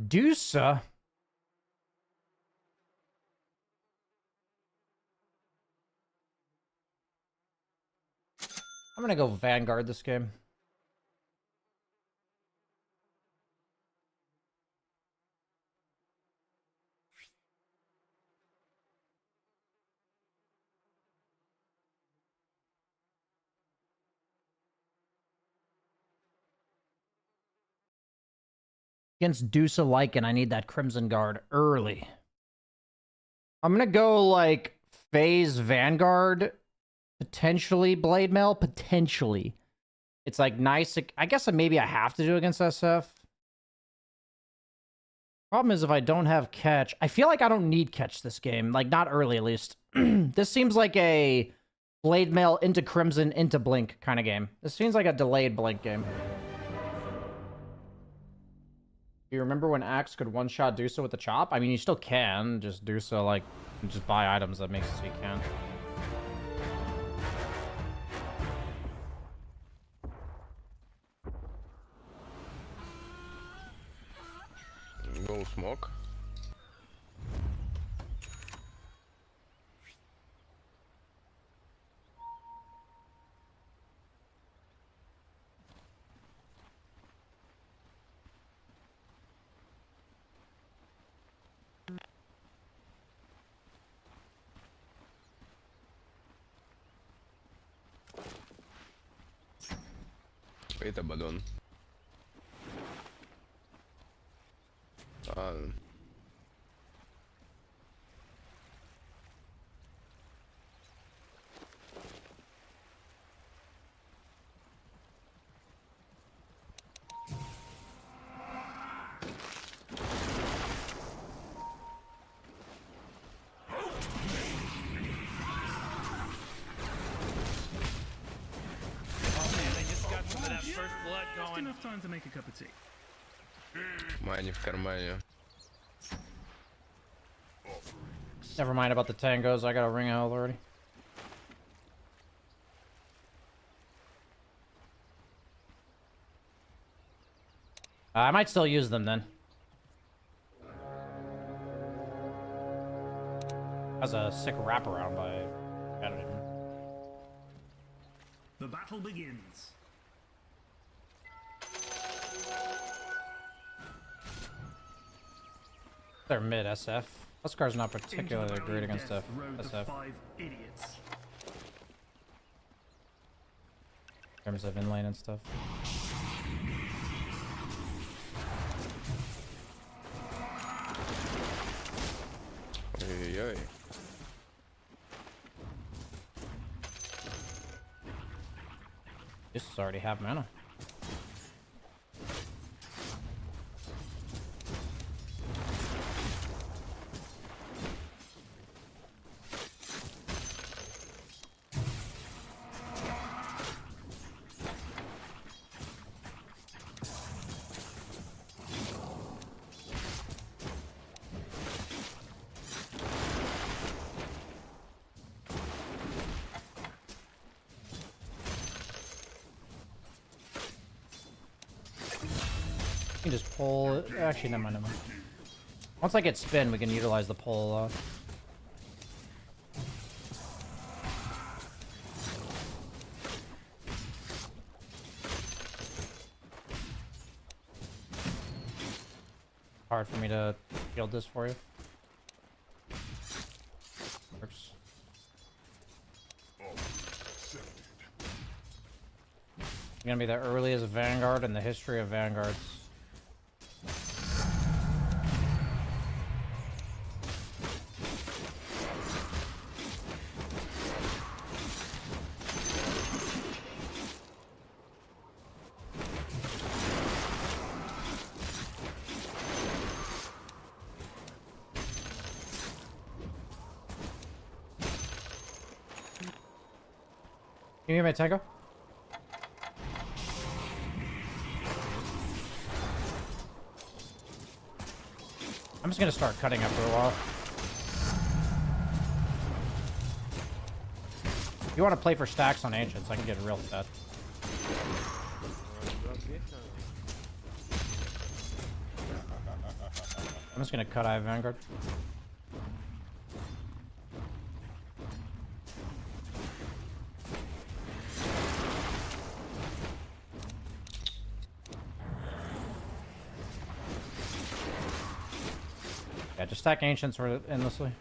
Dusa. I'm gonna go Vanguard this game. Against Dusa Lycan, I need that Crimson Guard early. I'm gonna go like Phase Vanguard, potentially Blade Mail, potentially. It's like nice. I guess maybe I have to do against SF. Problem is, if I don't have catch, I feel like I don't need catch this game. Like, not early, at least. This seems like a Blade Mail into Crimson into Blink kind of game. This seems like a delayed Blink game. Do you remember when Axe could one-shot do so with the chop? I mean, you still can. Just do so, like, just buy items that makes it so you can. Go smoke. Wait a balloon. Enough time to make a cup of tea. Мани в кармане. Never mind about the tangos. I got a ring out already. I might still use them then. That's a sick wraparound by added. The battle begins. They're mid SF. Huskar's not particularly great against SF. In terms of inlane and stuff. Ой-ой-ой. This is already half mana. You can just pull it. Actually, never mind, never mind. Once I get spin, we can utilize the pull a lot. Hard for me to field this for you. Works. You're gonna be the earliest Vanguard in the history of Vanguards. Can you hear my tango? I'm just gonna start cutting after a while. If you want to play for stacks on Ancients, I can get real fat. I'm just gonna cut Eye of Vanguard. Yeah, just stack Ancients endlessly.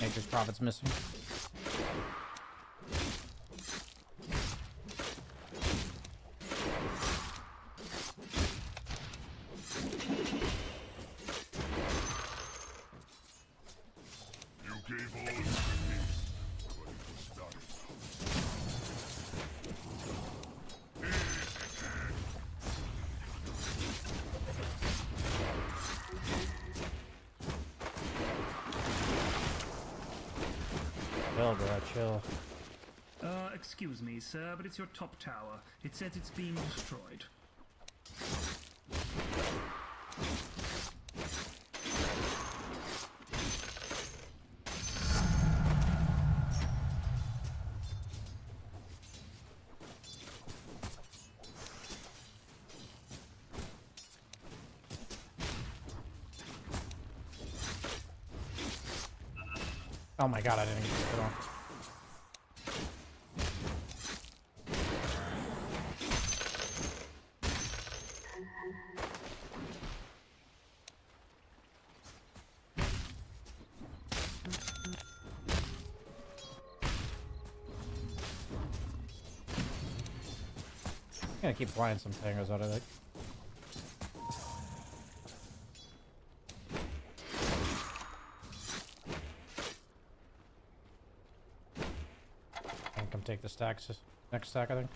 Nature's Prophet's missing. You gave all of the peace, but it was not Chill, bro, chill. Excuse me, sir, but it's your top tower. It says it's being destroyed. Oh my god, I didn't get it on. I'm gonna keep flying some tangos out of it. And come take the stacks. Next stack, I think.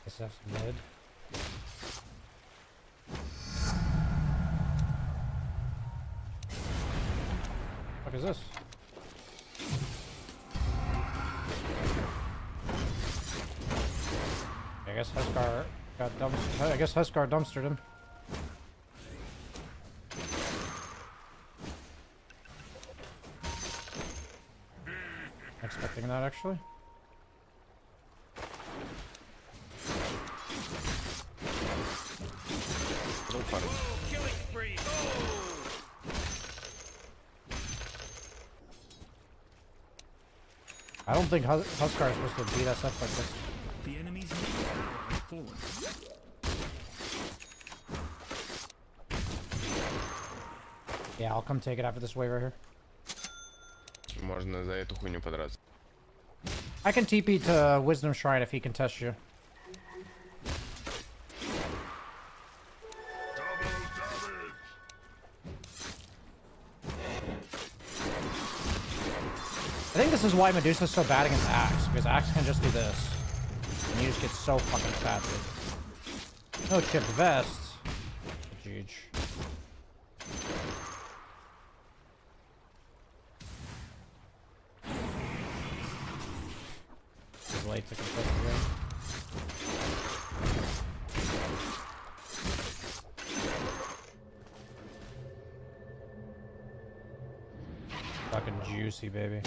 SF's mid. What is this? I guess Huskar got dumpstered. I guess Huskar dumpstered him. Expecting that actually. Killing spree. I don't think Huskar is supposed to beat us up like this. The enemy's middle tower has fallen. Yeah, I'll come take it after this wave right here. Можно за эту хуйню подраться. I can TP to Wisdom Shrine if he can test you. I think this is why Medusa's so bad against Axe, because Axe can just do this. And you just get so fucking fat, dude. No chipped vest. Huge. It's late to contest again. Fucking juicy, baby.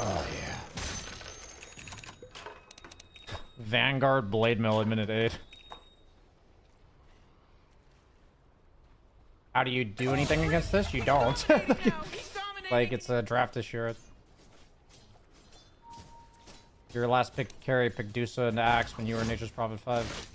Oh yeah. Vanguard Blade Mill at minute 8. How do you do anything against this? You don't. Like, it's a draft issue. Your last pick carry picked Dusa and Axe when you were Nature's Prophet 5.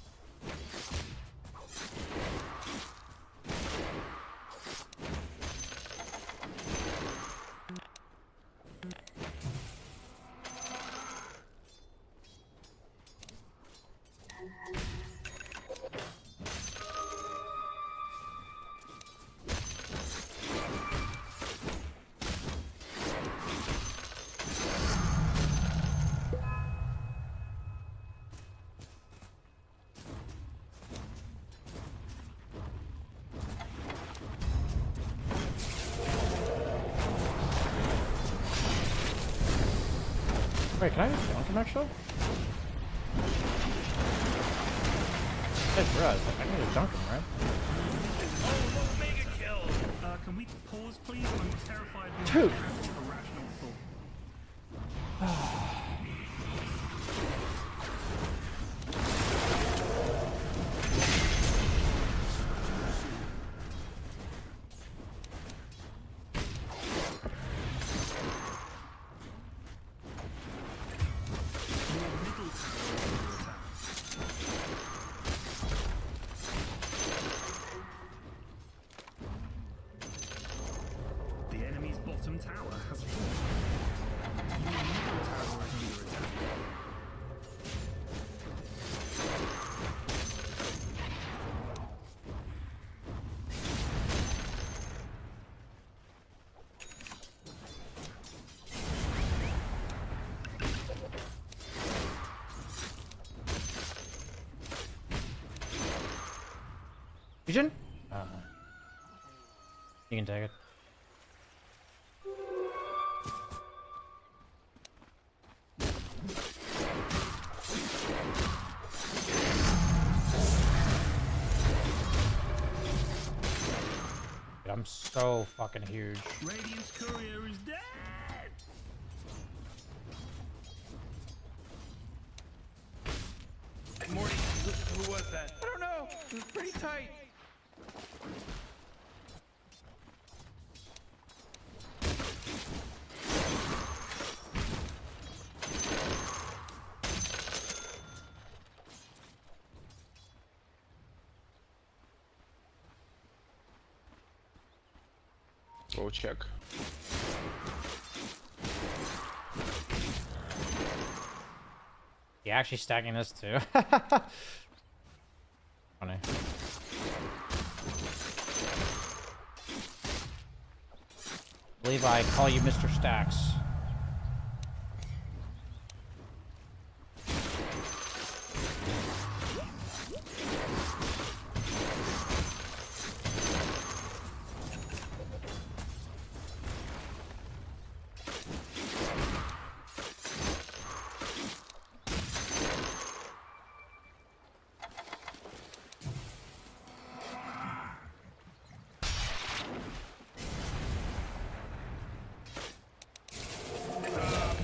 Wait, can I just dunk him actually? Hey, bro, I can just dunk him, right? Oh, mega kill! Can we pause, please? I'm terrified we Dude. have irrational thought. The enemy's bottom tower has fallen. Your middle tower is under attack. Fusion? You can take it. Dude, I'm so fucking huge. Radiant's courier is dead! Morty, who was that? I don't know. It was pretty tight. Go check. Yeah, actually stacking this too. Funny. I believe I call you Mr. Stacks.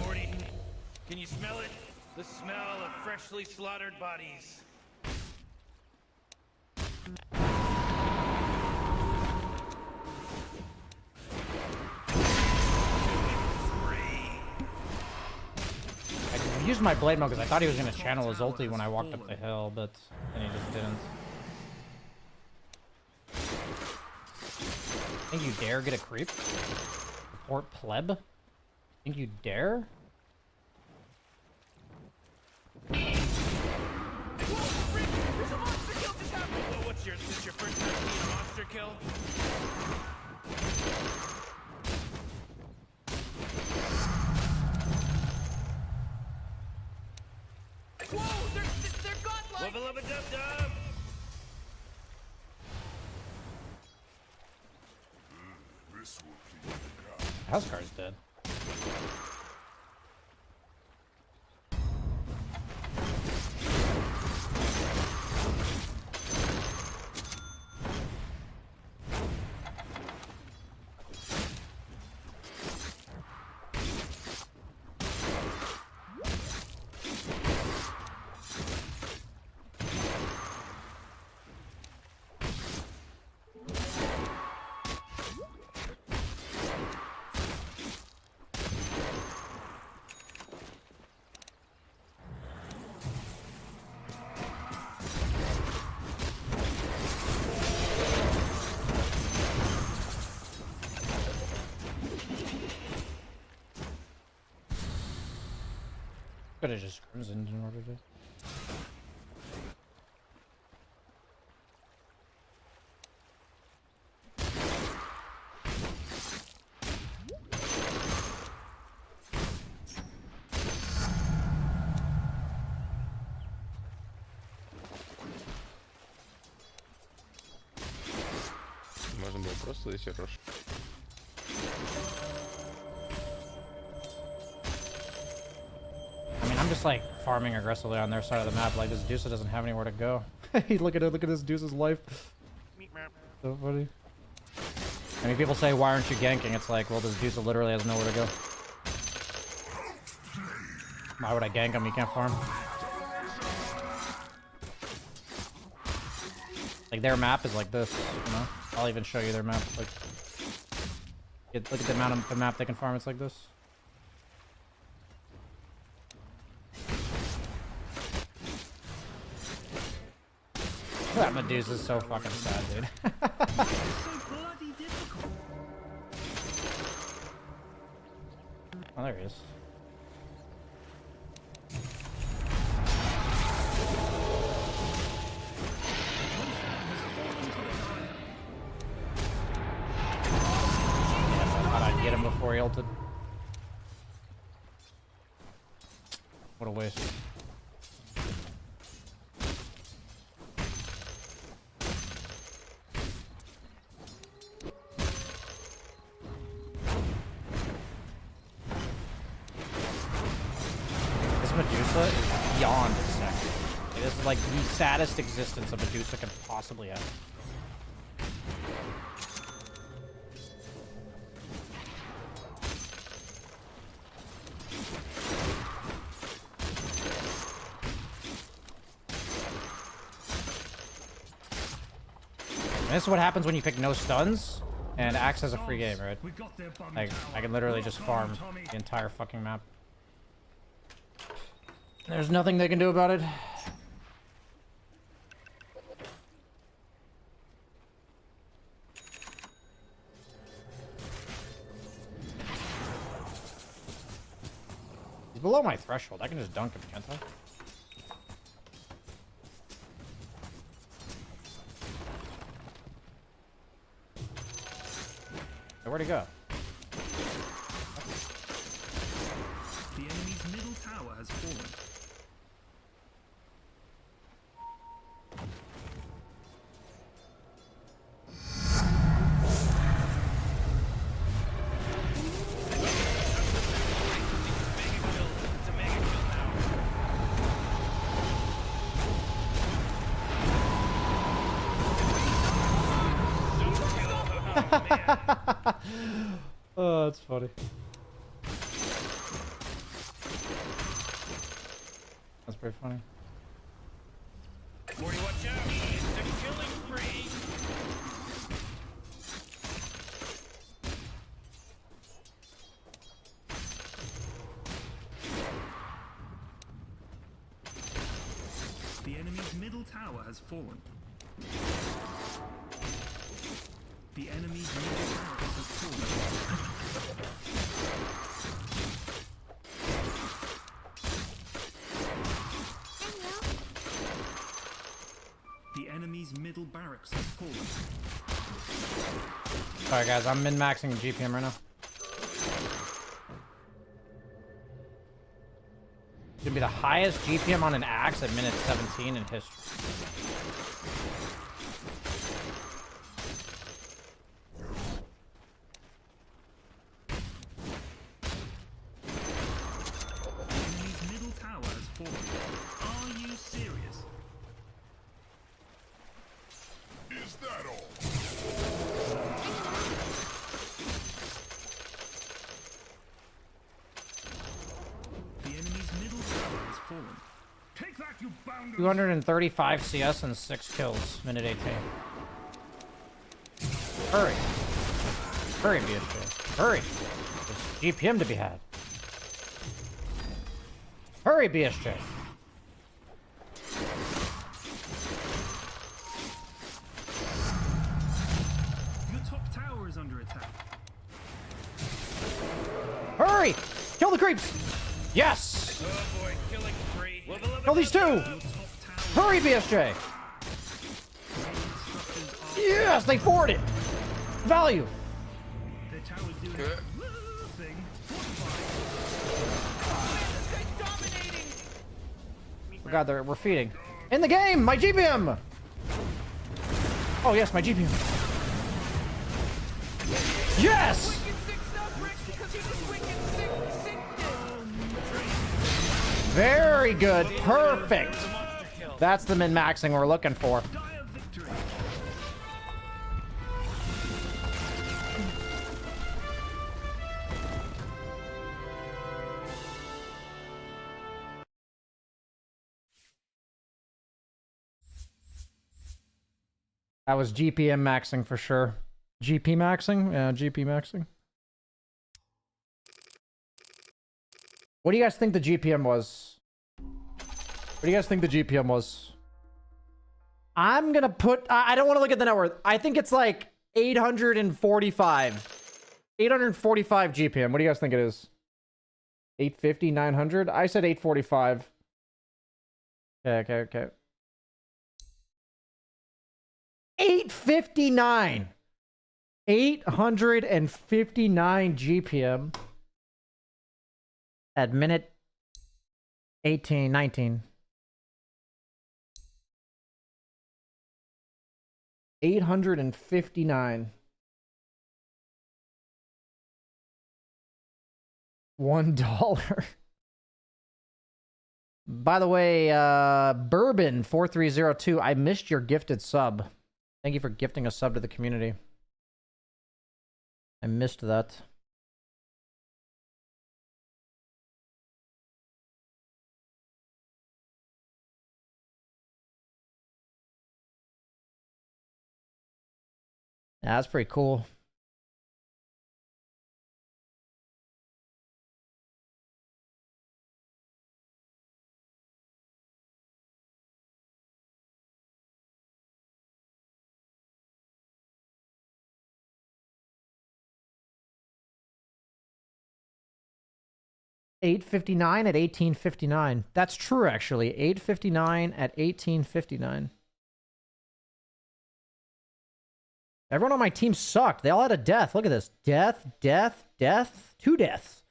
Morty, can you smell it? The smell of freshly slaughtered bodies. I used my blade mode because I thought he was going to channel his ulti when I walked up the hill, but then he just didn't. Think you dare get a creep? Report pleb? Think you dare? There's a monster kill just happened! Well, what's your, this your first time seeing a monster kill? Whoa, they're godlike! Wubba lubba dub dub! This will please the gods. House card's dead. Could have just crimsoned in order to. Можно было просто здесь хорошо. just like farming aggressively on their side of the map. Like this Deuce doesn't have anywhere to go. look at this Deuce's life. So funny. I mean, people say, why aren't you ganking? It's like, well, this Deuce literally has nowhere to go. Why would I gank him? He can't farm. Like, their map is like this, you know? I'll even show you their map. Like, look at the amount of the map they can farm. It's like this. That Medusa's so fucking sad, dude. Oh, there he is. I thought I'd get him before he ulted. What a waste. Medusa is beyond sick. This is like the saddest existence a Medusa can possibly have. And this is what happens when you pick no stuns and Axe has a free game, right? Like, I can literally just farm the entire fucking map. There's nothing they can do about it. He's below my threshold. I can just dunk him, can't I? Hey, where'd he go? The enemy's middle tower has fallen. Oh, that's funny. That's pretty funny. Morty, watch out! It's a killing spree! The enemy's middle tower has fallen. The enemy's middle tower has fallen. The enemy's middle barracks has fallen. Sorry guys, I'm min-maxing GPM right now. It's gonna be the highest GPM on an Axe at minute 17 in history. Take that, you bounders! 235 CS and 6 kills, minute 18. Hurry. Hurry, BSJ. Hurry. There's GPM to be had. Hurry, BSJ. Your top tower is under attack. Hurry! Kill the creeps! Yes! Oh boy, killing spree. Kill these two! Hurry, BSJ! Yes, they forward it! Value! Their tower's doing a thing. Oh god, we're feeding. In the game! My GPM! Oh yes, my GPM. Yes! Very good. Perfect. That's the min-maxing we're looking for. That was GPM maxing for sure. GP maxing? Yeah, GP maxing. What do you guys think the GPM was? What do you guys think the GPM was? I'm gonna put... I don't want to look at the net worth. I think it's like 845. 845 GPM. What do you guys think it is? 850, 900? I said 845. Okay. 859. 859 GPM at minute 19. 859. $1. By the way, Bourbon 4302, I missed your gifted sub. Thank you for gifting a sub to the community. I missed that. Yeah, that's pretty cool. $8.59 at 18.59. That's true, actually. $8.59 at 18.59. Everyone on my team sucked. They all had a death. Look at this. Death, death, death. 2 deaths.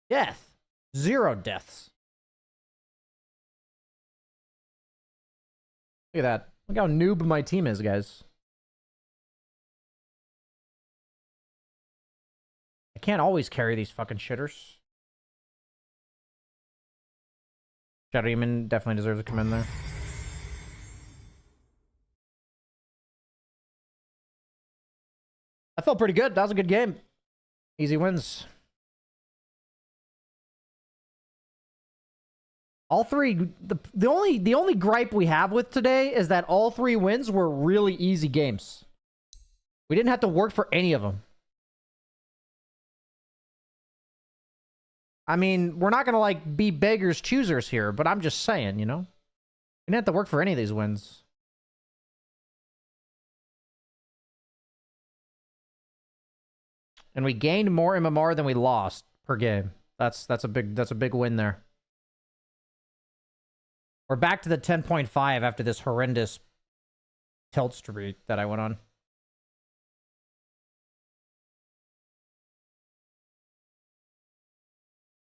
Death. 0 deaths. Look at that. Look how noob my team is, guys. I can't always carry these fucking shitters. Shadow Demon definitely deserves to come in there. That felt pretty good. That was a good game. Easy wins. All three. The only gripe we have with today is that all 3 wins were really easy games. We didn't have to work for any of them. I mean, we're not gonna like be beggars choosers here, but I'm just saying, you know, we didn't have to work for any of these wins. And we gained more MMR than we lost per game. That's a big win there. We're back to the 10.5 after this horrendous tilt streak that I went on.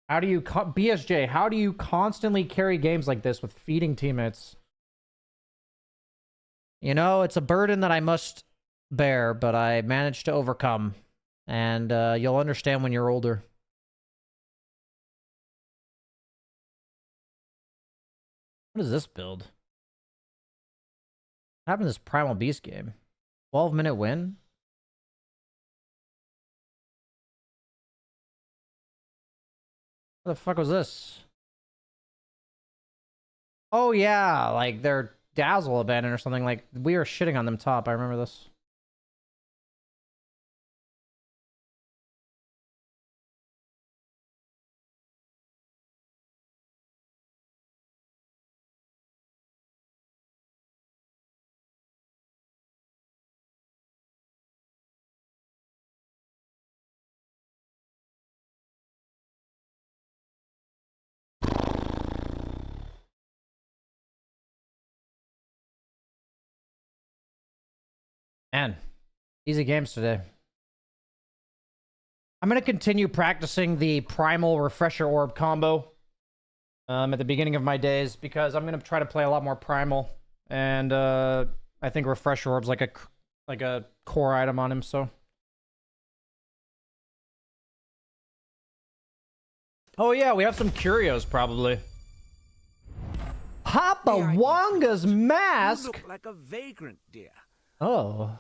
How do you... BSJ, how do you constantly carry games like this with feeding teammates? You know, it's a burden that I must bear, but I managed to overcome. And you'll understand when you're older. What is this build? What happened to this Primal Beast game? 12-minute win? What the fuck was this? Oh yeah, like their Dazzle abandoned or something. Like, we were shitting on them top. I remember this. Man, easy games today. I'm going to continue practicing the Primal Refresher Orb combo at the beginning of my days, because I'm going to try to play a lot more Primal. And I think Refresher Orb's like a core item on him, so... Oh yeah, we have some curios, probably. Papa Wanga's mask? You look like a vagrant, dear. Oh.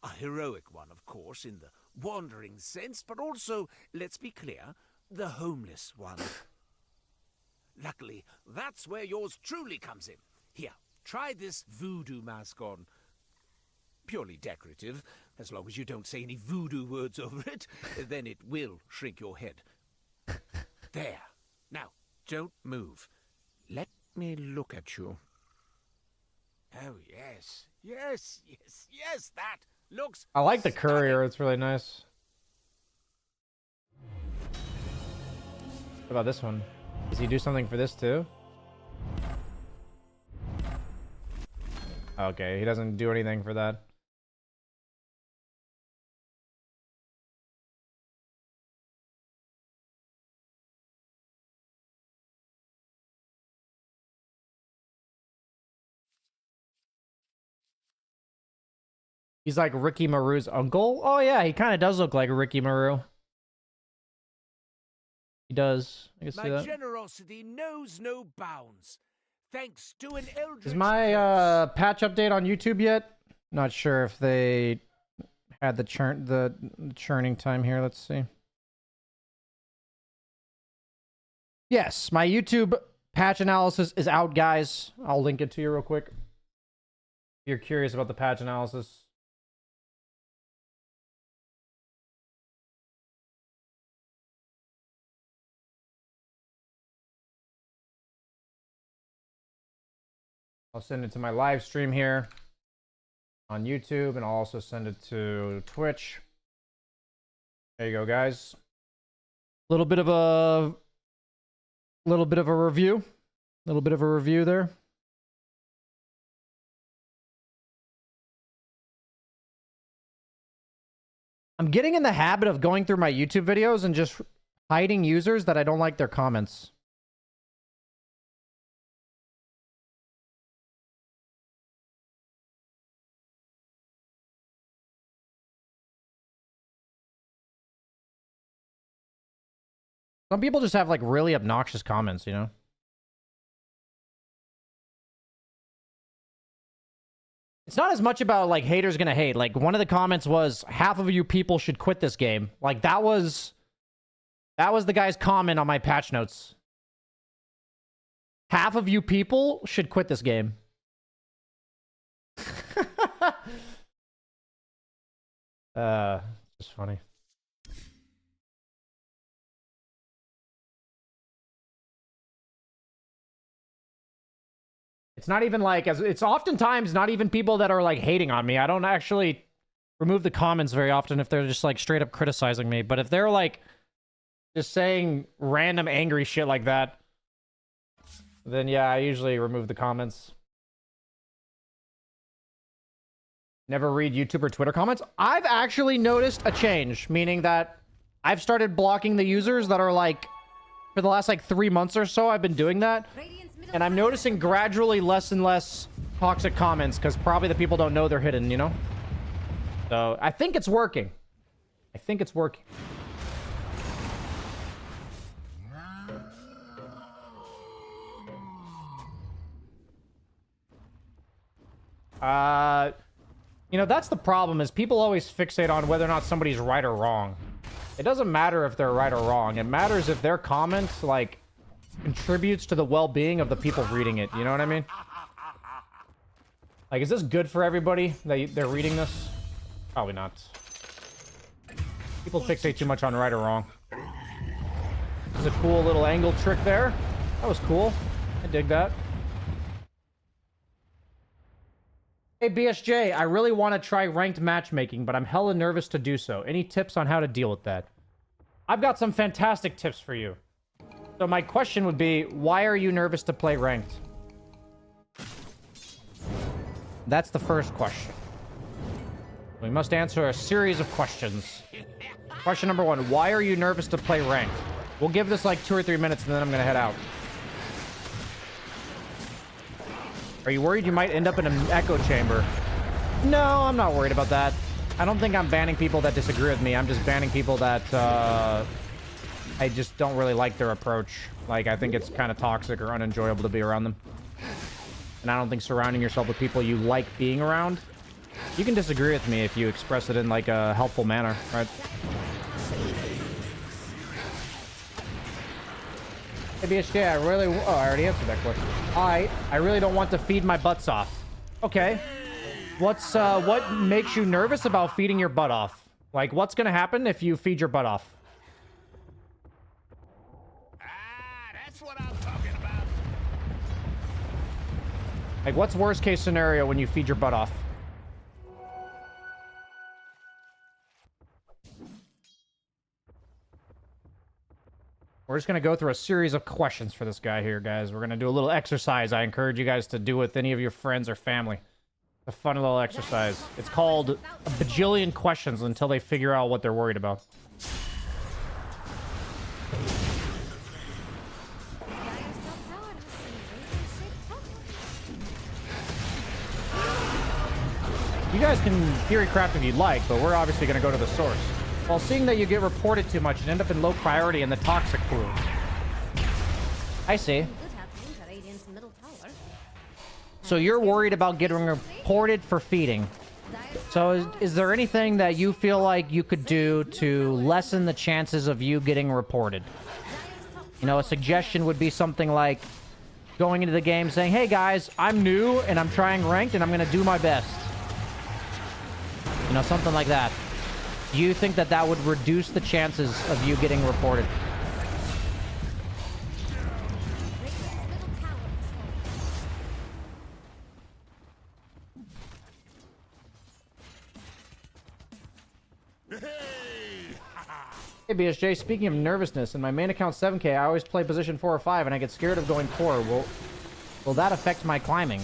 A heroic one, of course, in the wandering sense, but also, let's be clear, the homeless one. Luckily, that's where yours truly comes in. Here, try this voodoo mask on. Purely decorative, as long as you don't say any voodoo words over it, then it will shrink your head. There. Now, don't move. Let me look at you. Oh, yes. Yes, yes, yes, that looks... I like the courier. It's really nice. What about this one? Does he do something for this too? Okay, he doesn't do anything for that. He's like Ricky Maru's uncle? Oh yeah, he kind of does look like Ricky Maru. He does. I can see My that. generosity knows no bounds. Thanks to an eldritch... Is my patch update on YouTube yet? Not sure if they had the churning time here. Let's see. Yes, my YouTube patch analysis is out, guys. I'll link it to you real quick. If you're curious about the patch analysis. I'll send it to my live stream here on YouTube, and I'll also send it to Twitch. There you go, guys. Little bit of a review. Little bit of a review there. I'm getting in the habit of going through my YouTube videos and just hiding users that I don't like their comments. Some people just have like really obnoxious comments, you know? It's not as much about like haters gonna hate. Like one of the comments was half of you people should quit this game. Like that was the guy's comment on my patch notes. Half of you people should quit this game. Just funny. It's not even like, it's oftentimes not even people that are like hating on me. I don't actually remove the comments very often if they're just like straight up criticizing me. But if they're like just saying random angry shit like that, then yeah, I usually remove the comments. Never read YouTube or Twitter comments. I've actually noticed a change, meaning that I've started blocking the users that are like, for the last like 3 months or so, I've been doing that. And I'm noticing gradually less and less toxic comments because probably the people don't know they're hidden, you know? So I think it's working. I think it's working. You know, that's the problem is people always fixate on whether or not somebody's right or wrong. It doesn't matter if they're right or wrong. It matters if their comments, like, contributes to the well-being of the people reading it. You know what I mean? Like, is this good for everybody that they're reading this? Probably not. People fixate too much on right or wrong. This is a cool little angle trick there. That was cool. I dig that. Hey, BSJ, I really want to try ranked matchmaking, but I'm hella nervous to do so. Any tips on how to deal with that? I've got some fantastic tips for you. So my question would be, why are you nervous to play ranked? That's the first question. We must answer a series of questions. Question number 1, why are you nervous to play ranked? We'll give this like 2 or 3 minutes and then I'm going to head out. Are you worried you might end up in an echo chamber? No, I'm not worried about that. I don't think I'm banning people that disagree with me. I'm just banning people that, I just don't really like their approach. Like, I think it's kind of toxic or unenjoyable to be around them. and I don't think surrounding yourself with people you like being around. You can disagree with me if you express it in like a helpful manner, right? Hey, BSJ, I really... Oh, I already answered that question. I really don't want to feed my butts off. Okay. What makes you nervous about feeding your butt off? Like, what's gonna happen if you feed your butt off? That's what I'm talking about. Like, what's worst case scenario when you feed your butt off? We're just going to go through a series of questions for this guy here, guys. We're going to do a little exercise I encourage you guys to do with any of your friends or family. It's a fun little exercise. It's called a bajillion questions until they figure out what they're worried about. You guys can theory craft if you'd like, but we're obviously going to go to the source. Well, seeing that you get reported too much and end up in low priority in the toxic pool. I see. So you're worried about getting reported for feeding. So is there anything that you feel like you could do to lessen the chances of you getting reported? You know, a suggestion would be something like going into the game saying, hey guys, I'm new and I'm trying ranked and I'm going to do my best. You know, something like that. Do you think that that would reduce the chances of you getting reported? Hey BSJ, speaking of nervousness, in my main account 7K, I always play position 4 or 5 and I get scared of going core. Will that affect my climbing?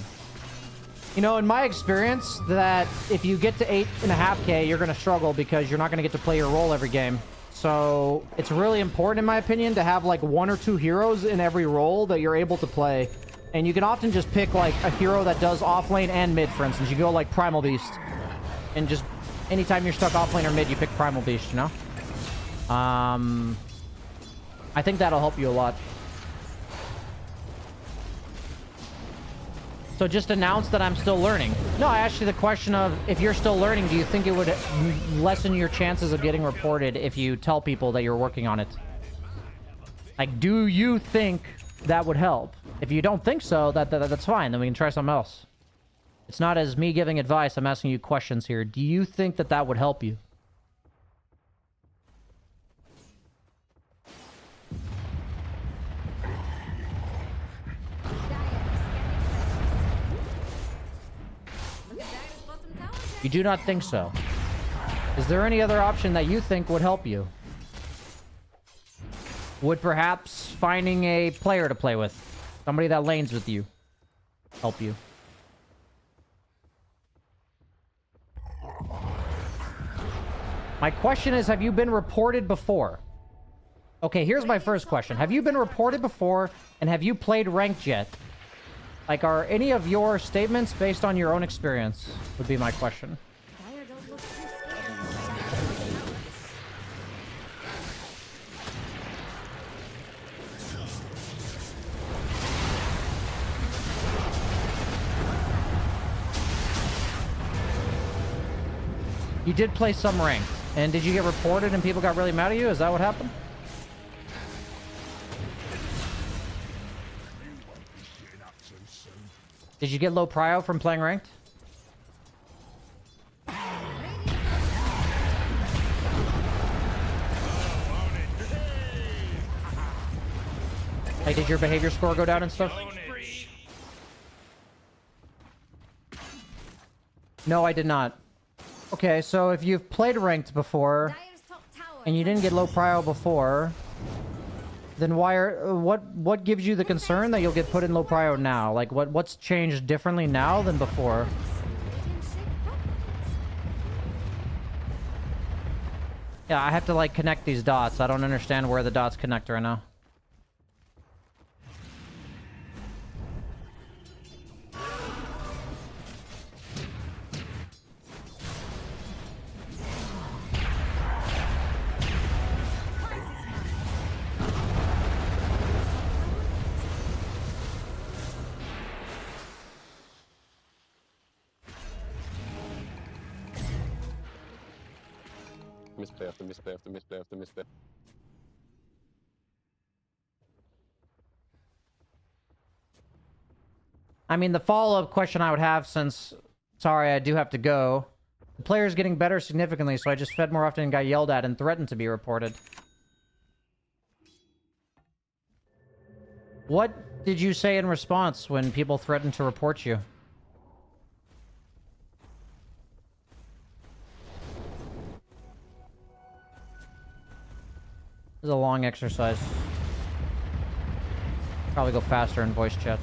You know, in my experience, that if you get to 8.5K, you're going to struggle because you're not going to get to play your role every game. So it's really important, in my opinion, to have like 1 or 2 heroes in every role that you're able to play. And you can often just pick like a hero that does off lane and mid, for instance. You go like Primal Beast. And just anytime you're stuck off lane or mid, you pick Primal Beast, you know? I think that'll help you a lot. So just announce that I'm still learning. No, I asked you the question of, if you're still learning, do you think it would lessen your chances of getting reported if you tell people that you're working on it? Like, do you think that would help? If you don't think so, that's fine. Then we can try something else. It's not as me giving advice. I'm asking you questions here. Do you think that that would help you? You do not think so. Is there any other option that you think would help you? Would perhaps finding a player to play with, somebody that lanes with you, help you? My question is, have you been reported before? Okay, here's my first question. Have you been reported before, and have you played ranked yet? Like, are any of your statements based on your own experience? Would be my question. You did play some ranked, and did you get reported and people got really mad at you? Is that what happened? Did you get low prio from playing ranked? Like, did your behavior score go down and stuff? No, I did not. Okay, so if you've played ranked before and you didn't get low prio before, then why are what gives you the concern that you'll get put in low prio now? Like, what's changed differently now than before? Yeah, I have to like connect these dots. I don't understand where the dots connect right now. misplay after misplay after misplay after misplay. I mean, the follow-up question I would have, since, sorry, I do have to go. The player's getting better significantly, so I just fed more often and got yelled at and threatened to be reported. What did you say in response when people threatened to report you? This is a long exercise. Probably go faster in voice chat.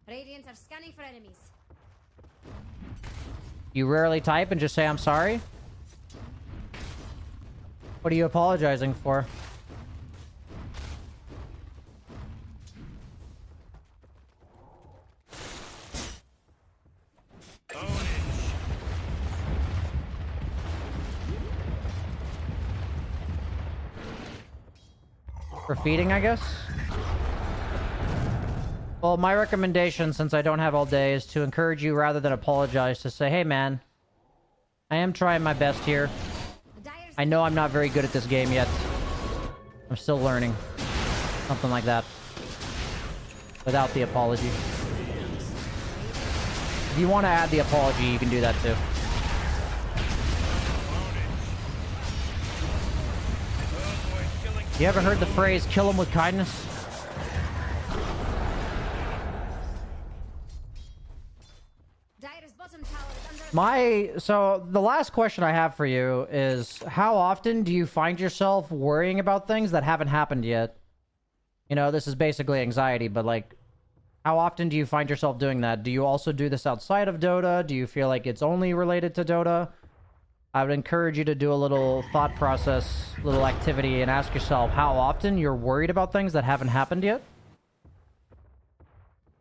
Radiant are scanning for enemies. You rarely type and just say, I'm sorry? What are you apologizing for? For feeding, I guess? Well, my recommendation, since I don't have all day, is to encourage you rather than apologize, to say, hey man, I am trying my best here. I know I'm not very good at this game yet. I'm still learning. Something like that. Without the apology. If you want to add the apology, you can do that too. You ever heard the phrase, kill him with kindness? So the last question I have for you is, how often do you find yourself worrying about things that haven't happened yet? You know, this is basically anxiety, but like, how often do you find yourself doing that? Do you also do this outside of Dota? Do you feel like it's only related to Dota? I would encourage you to do a little thought process, little activity, and ask yourself how often you're worried about things that haven't happened yet.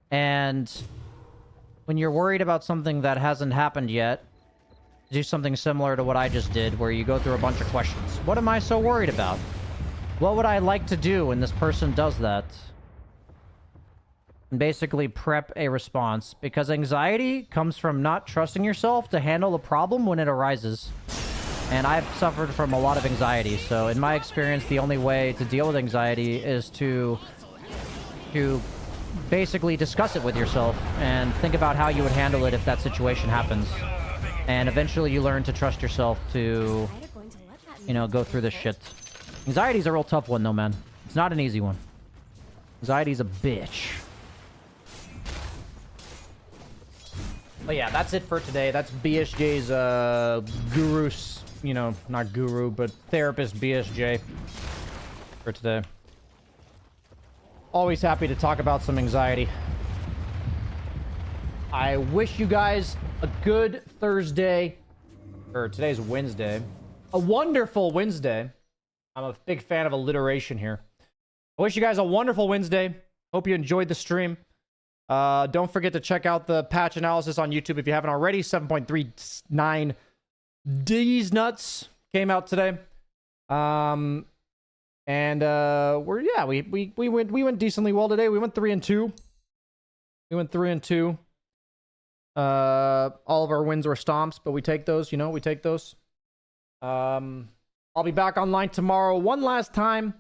And when you're worried about something that hasn't happened yet, do something similar to what I just did, where you go through a bunch of questions. What am I so worried about? What would I like to do when this person does that? And basically prep a response, because anxiety comes from not trusting yourself to handle a problem when it arises. And I've suffered from a lot of anxiety, so in my experience, the only way to deal with anxiety is to basically discuss it with yourself and think about how you would handle it if that situation happens. And eventually you learn to trust yourself to, you know, go through this shit. Anxiety's a real tough one though, man. It's not an easy one. Anxiety's a bitch. But yeah, that's it for today. That's BSJ's guru's, you know, not guru, but therapist BSJ for today. Always happy to talk about some anxiety. I wish you guys a good Thursday, or today's Wednesday. A wonderful Wednesday. I'm a big fan of alliteration here. I wish you guys a wonderful Wednesday. Hope you enjoyed the stream. Don't forget to check out the patch analysis on YouTube if you haven't already. 7.39 D's nuts came out today. And we went decently well today. We went 3-2. We went 3-2. All of our wins were stomps, but we take those, you know, we take those. I'll be back online tomorrow one last time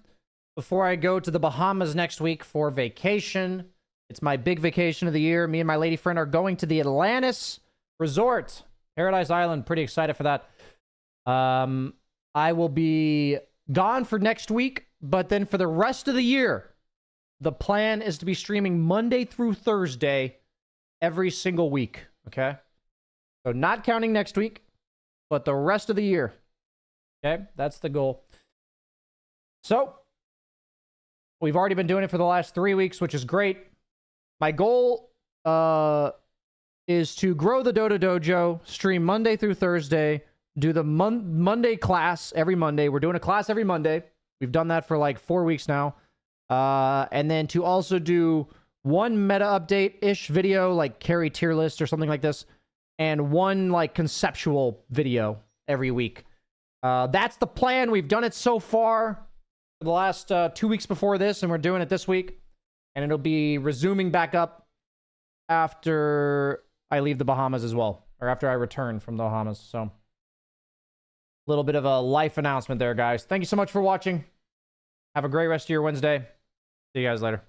before I go to the Bahamas next week for vacation. It's my big vacation of the year. Me and my lady friend are going to the Atlantis Resort, Paradise Island. Pretty excited for that. I will be gone for next week, but then for the rest of the year, the plan is to be streaming Monday through Thursday every single week, okay? So not counting next week, but the rest of the year, okay? That's the goal. So, we've already been doing it for the last 3 weeks, which is great. My goal is to grow the Dota Dojo, stream Monday through Thursday, do the Monday class every Monday. We're doing a class every Monday. We've done that for like 4 weeks now. And then to also do one meta update-ish video, like carry tier list or something like this, and one like conceptual video every week. That's the plan. We've done it so far for the last 2 weeks before this, and we're doing it this week. And it'll be resuming back up after I leave the Bahamas as well, or after I return from the Bahamas. So, a little bit of a life announcement there, guys. Thank you so much for watching. Have a great rest of your Wednesday. See you guys later.